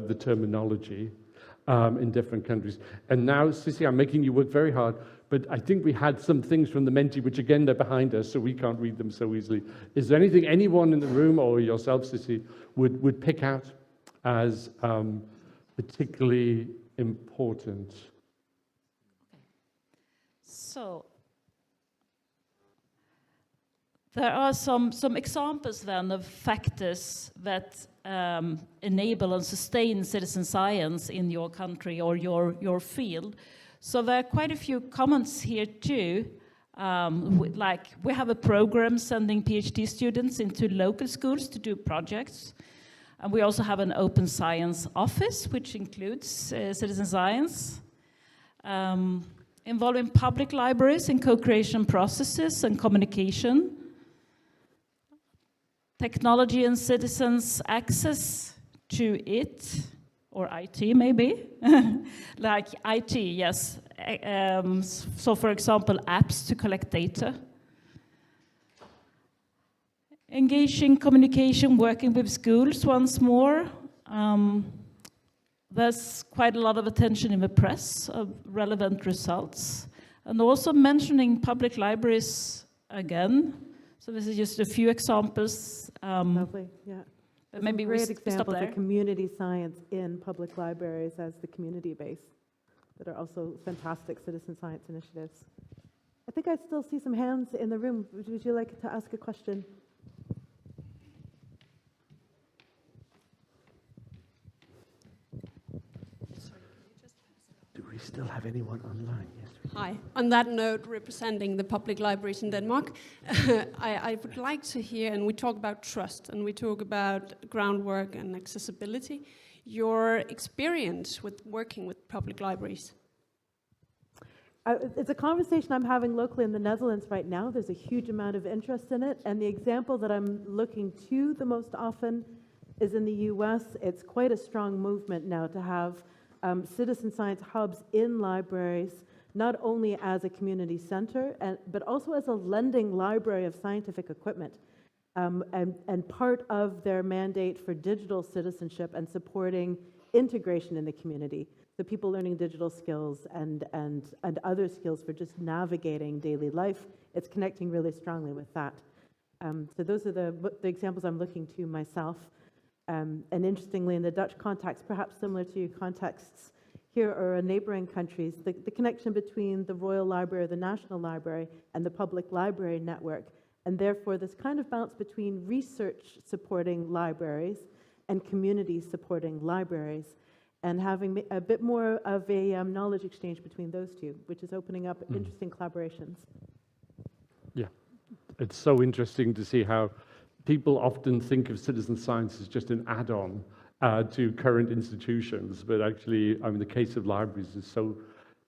the terminology in different countries. And now, Sissy, I'm making you work very hard, but I think we had some things from the Menti, which again, they're behind us, so we can't read them so easily. Is there anything anyone in the room, or yourself, Sissy, would pick out as particularly important? So there are some examples then of factors that enable and sustain citizen science in your country or your field. So there are quite a few comments here too. Like we have a program sending PhD students into local schools to do projects. And we also have an open science office, which includes citizen science. Involving public libraries in co-creation processes and communication. Technology and citizens' access to it, or IT maybe, like IT, yes. So for example, apps to collect data. Engaging communication, working with schools once more. There's quite a lot of attention in the press of relevant results. And also mentioning public libraries again. So this is just a few examples. Lovely, yeah. But maybe great we stop examples there. of community science in public libraries as the community base that are also fantastic citizen science initiatives. I think I still see some hands in the room. Would you like to ask a question? Do we still have anyone online? Yes. Hi. On that note, representing the public libraries in Denmark, I would like to hear, and we talk about trust, and we talk about groundwork and accessibility, your experience with working with public libraries. It's a conversation I'm having locally in the Netherlands right now. There's a huge amount of interest in it, and the example that I'm looking to the most often is in the US. It's quite a strong movement now to have citizen science hubs in libraries, not only as a community center, but also as a lending library of scientific equipment. And part of their mandate for digital citizenship and supporting integration in the community. So people learning digital skills and other skills for just navigating daily life, it's connecting really strongly with that. So those are the examples I'm looking to myself. And interestingly, in the Dutch context, perhaps similar to your contexts here or in neighboring countries, the connection between the Royal Library or the National Library and the public library network, and therefore this kind of balance between research supporting libraries and communities supporting libraries, and having a bit more of a knowledge exchange between those two, which is opening up interesting collaborations. Yeah, it's so interesting to see how people often think of citizen science as just an add-on to current institutions, but actually, I mean, the case of libraries is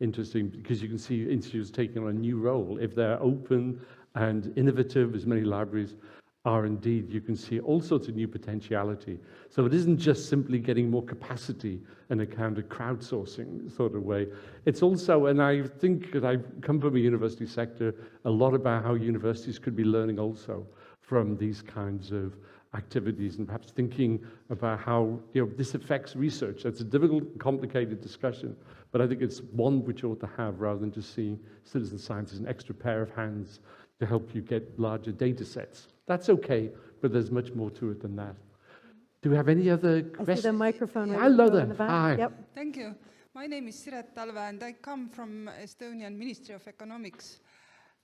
interesting because you can see institutes taking on a new role. If they're open and innovative, as many libraries are indeed, you can see all sorts of new potentiality. So it isn't just simply getting more capacity in a kind of crowdsourcing sort of way. It's also, and I think that I've come from a university sector, a lot about how universities could be learning also from these kinds of activities and perhaps thinking about how this affects research. That's a difficult, complicated discussion, but I think it's one which ought to have rather than just seeing citizen science as an extra pair of hands to help you get larger data sets. That's okay, but there's much more to it than that. Do we have any other questions? I see the microphone right Hello in there. the back. Hi. Yep. Thank you. My name is Siret Talve and I come from Estonian Ministry of Economics.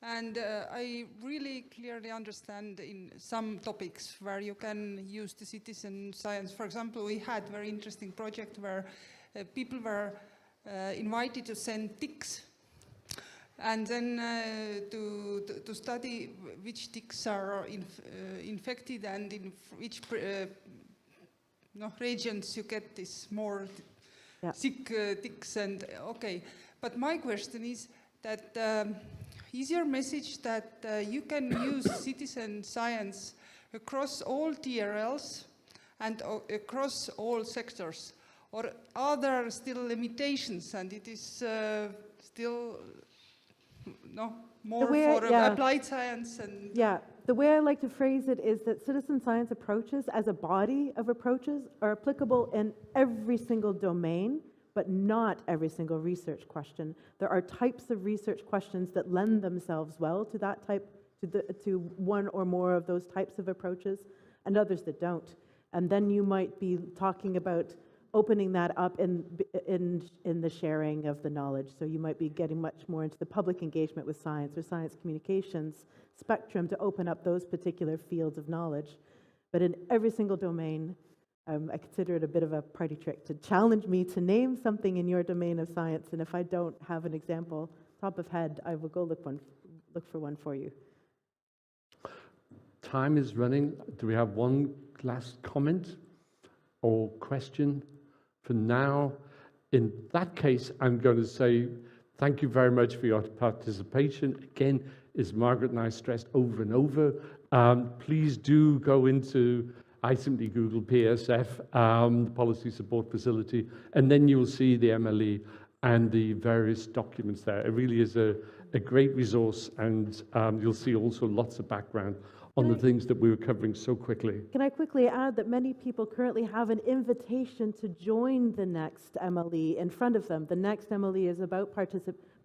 And I really clearly understand in some topics where you can use the citizen science. For example, we had a very interesting project where people were invited to send ticks and then to study which ticks are infected and in which regions you get this more sick ticks. And okay, but my question is that is your message that you can use citizen science across all TRLs and across all sectors, or are there still limitations and it is still more for applied science? And the way I like to phrase it is that citizen science approaches as a body of approaches are applicable in every single domain, but not every single research question. There are types of research questions that lend themselves well to that type, to one or more of those types of approaches, and others that don't. And then you might be talking about opening that up in the sharing of the knowledge. So you might be getting much more into the public engagement with science or science communications spectrum to open up those particular fields of knowledge. But in every single domain, I consider it a bit of a party trick to challenge me to name something in your domain of science, and if I don't have an example top of head, I will go look for one for you. Time is running. Do we have one last comment or question for now? In that case, I'm going to say thank you very much for your participation. Again, as Margaret and I stressed over and over, please do go into, I simply Google PSF, the Policy Support Facility, and then you'll see the MLE and the various documents there. It really is a great resource, and you'll see also lots of background on the things that we were covering so quickly. Can I quickly add that many people currently have an invitation to join the next MLE in front of them. The next MLE is about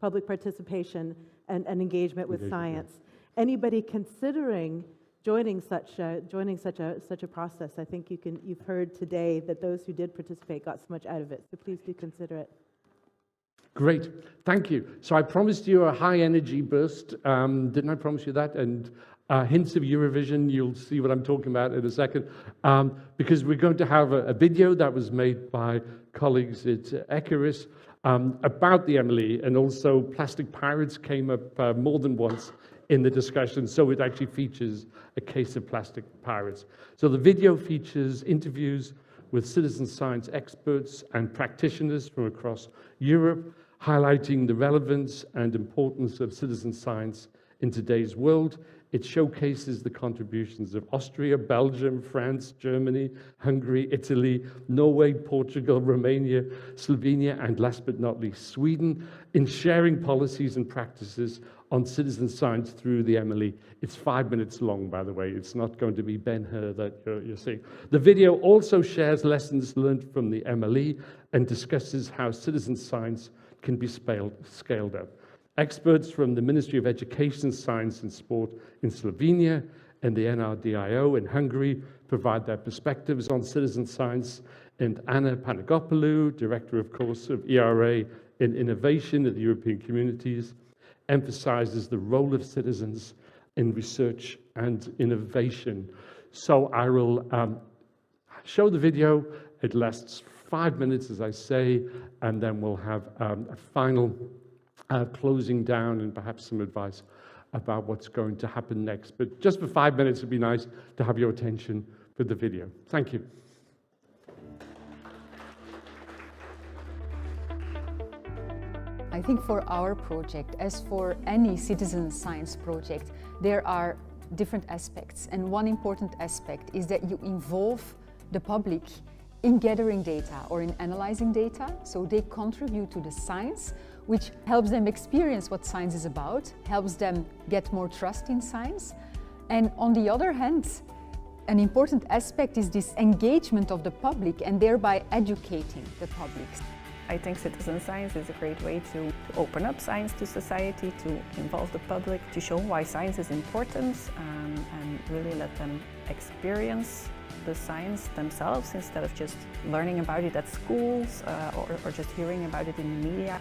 public participation and engagement with science. Anybody considering joining such a process, I think you've heard today that those who did participate got so much out of it. So please do consider it. Great, thank you. So I promised you a high energy burst, didn't I promise you that? And hints of Eurovision, you'll see what I'm talking about in a second, because we're going to have a video that was made by colleagues at Ecarus about the MLE, and also plastic pirates came up more than once in the discussion, so it actually features a case of plastic pirates. So the video features interviews with citizen science experts and practitioners from across Europe, highlighting the relevance and importance of citizen science in today's world. It showcases the contributions of Austria, Belgium, France, Germany, Hungary, Italy, Norway, Portugal, Romania, Slovenia, and last but not least, Sweden, in sharing policies and practices on citizen science through the MLE. It's 5 minutes long, by the way. It's not going to be Ben-Hur that you're seeing. The video also shares lessons learned from the MLE and discusses how citizen science can be scaled up. Experts from the Ministry of Education, Science and Sport in Slovenia and the NRDIO in Hungary provide their perspectives on citizen science, and Anna Panagopoulou, Director, of course, of ERA in Innovation at the European Communities, emphasizes the role of citizens in research and innovation. So I will show the video. It lasts 5 minutes, as I say, and then we'll have a final closing down and perhaps some advice about what's going to happen next. But just for 5 minutes, it'd be nice to have your attention for the video. Thank you. I think for our project, as for any citizen science project, there are different aspects. And one important aspect is that you involve the public in gathering data or in analyzing data, so they contribute to the science, which helps them experience what science is about, helps them get more trust in science. And on the other hand, an important aspect is this engagement of the public and thereby educating the public. I think citizen science is a great way to open up science to society, to involve the public, to show why science is important, and really let them experience the science themselves instead of just learning about it at schools or just hearing about it in the media.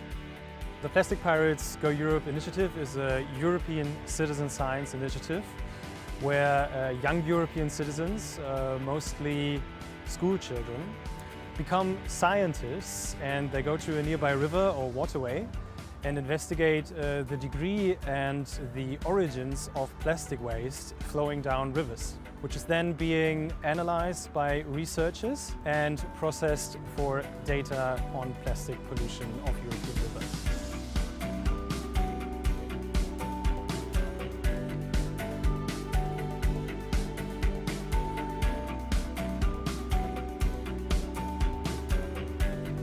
The Plastic Pirates Go Europe initiative is a European citizen science initiative where young European citizens, mostly school children, become scientists, and they go to a nearby river or waterway and investigate the degree and the origins of plastic waste flowing down rivers, which is then being analyzed by researchers and processed for data on plastic pollution of European rivers.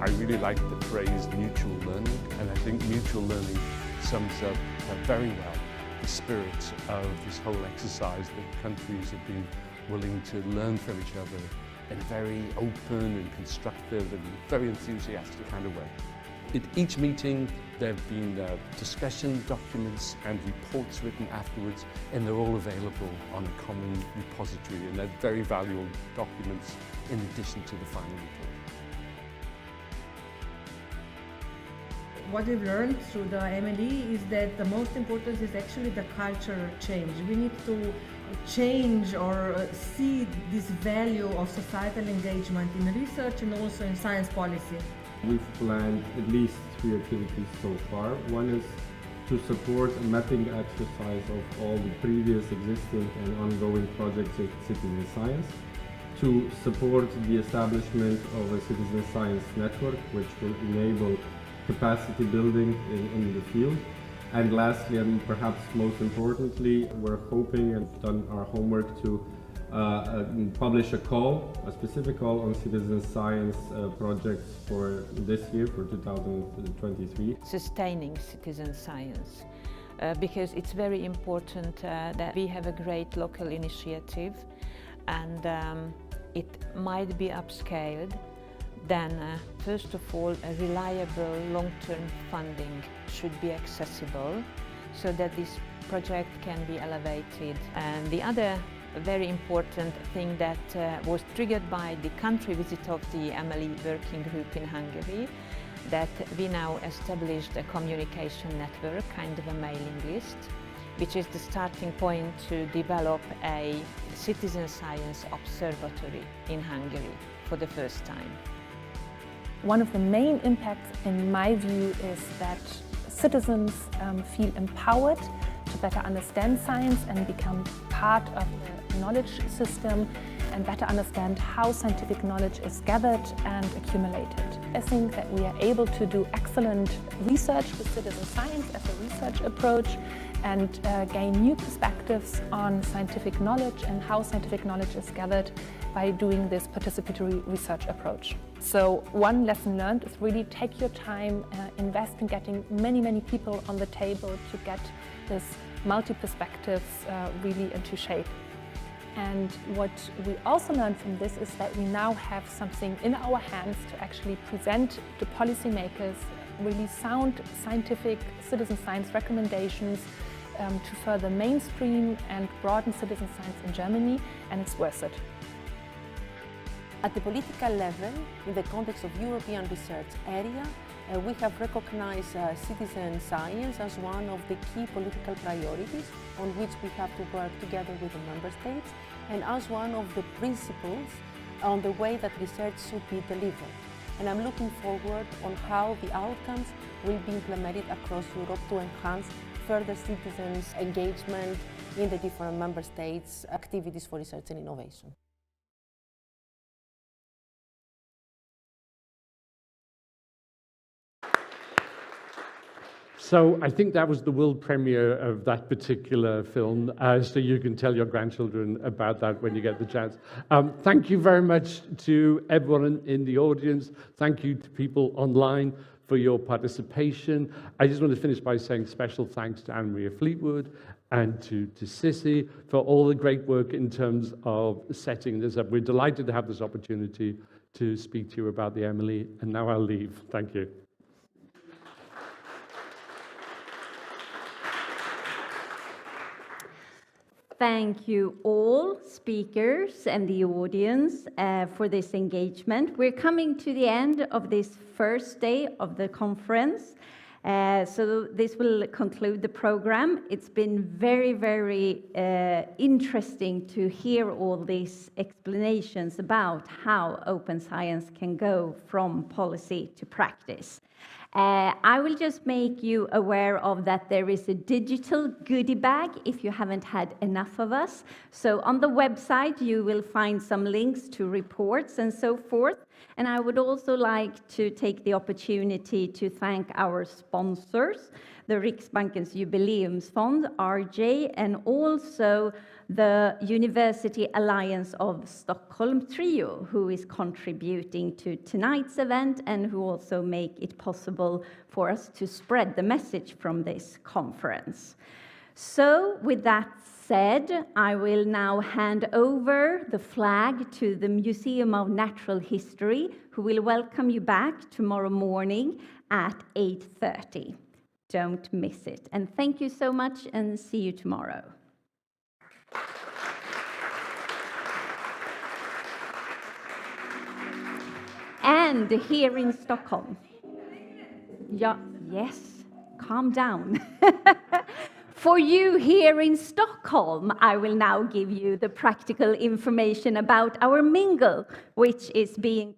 I really like the phrase mutual learning, and I think mutual learning sums up very well the spirit of this whole exercise, that countries have been willing to learn from each other in a very open and constructive and very enthusiastic kind of way. At each meeting there have been discussion documents and reports written afterwards, and they're all available on a common repository, and they're very valuable documents in addition to the final report. What we've learned through the MLE is that the most important is actually the cultural change. We need to change or see this value of societal engagement in research and also in science policy. We've planned at least 3 activities so far. One is to support a mapping exercise of all the previous existing and ongoing projects in citizen science, to support the establishment of a citizen science network which will enable capacity building in the field. And lastly, and perhaps most importantly, we're hoping and done our homework to publish a specific call on citizen science projects for this year, for 2023. Sustaining citizen science, because it's very important that we have a great local initiative, and it might be upscaled. Then, first of all, a reliable long-term funding should be accessible so that this project can be elevated. And the other very important thing that was triggered by the country visit of the MLE working group in Hungary, that we now established a communication network, kind of a mailing list, which is the starting point to develop a citizen science observatory in Hungary for the first time. One of the main impacts, in my view, is that citizens feel empowered to better understand science and become part of the knowledge system and better understand how scientific knowledge is gathered and accumulated. I think that we are able to do excellent research with citizen science as a research approach and gain new perspectives on scientific knowledge and how scientific knowledge is gathered by doing this participatory research approach. So one lesson learned is really take your time, invest in getting many people on the table to get this multi-perspectives really into shape. And what we also learned from this is that we now have something in our hands to actually present to policymakers really sound scientific citizen science recommendations to further mainstream and broaden citizen science in Germany, and it's worth it. At the political level, in the context of European research area, we have recognized citizen science as one of the key political priorities on which we have to work together with the member states, and as one of the principles on the way that research should be delivered. And I'm looking forward on how the outcomes will be implemented across Europe to enhance further citizens' engagement in the different member states' activities for research and innovation. So I think that was the world premiere of that particular film, so you can tell your grandchildren about that when you get the chance. Thank you very much to everyone in the audience. Thank you to people online for your participation. I just want to finish by saying special thanks to Anne-Maria Fleetwood and to Sissy for all the great work in terms of setting this up. We're delighted to have this opportunity to speak to you about the Emily, and now I'll leave. Thank you. Thank you all speakers and the audience for this engagement. We're coming to the end of this first day of the conference. So this will conclude the program. It's been very, very interesting to hear all these explanations about how open science can go from policy to practice. I will just make you aware of that there is a digital goodie bag if you haven't had enough of us. So on the website, you will find some links to reports and so forth. And I would also like to take the opportunity to thank our sponsors, the Riksbankens Jubileumsfond, RJ, and also the University Alliance of Stockholm Trio, who is contributing to tonight's event and who also make it possible for us to spread the message from this conference. So with that said, I will now hand over the flag to the Museum of Natural History, who will welcome you back tomorrow morning at 8:30. Don't miss it. And thank you so much and see you tomorrow. And here in Stockholm. Yeah, yes, calm down. For you here in Stockholm, I will now give you the practical information about our mingle, which is being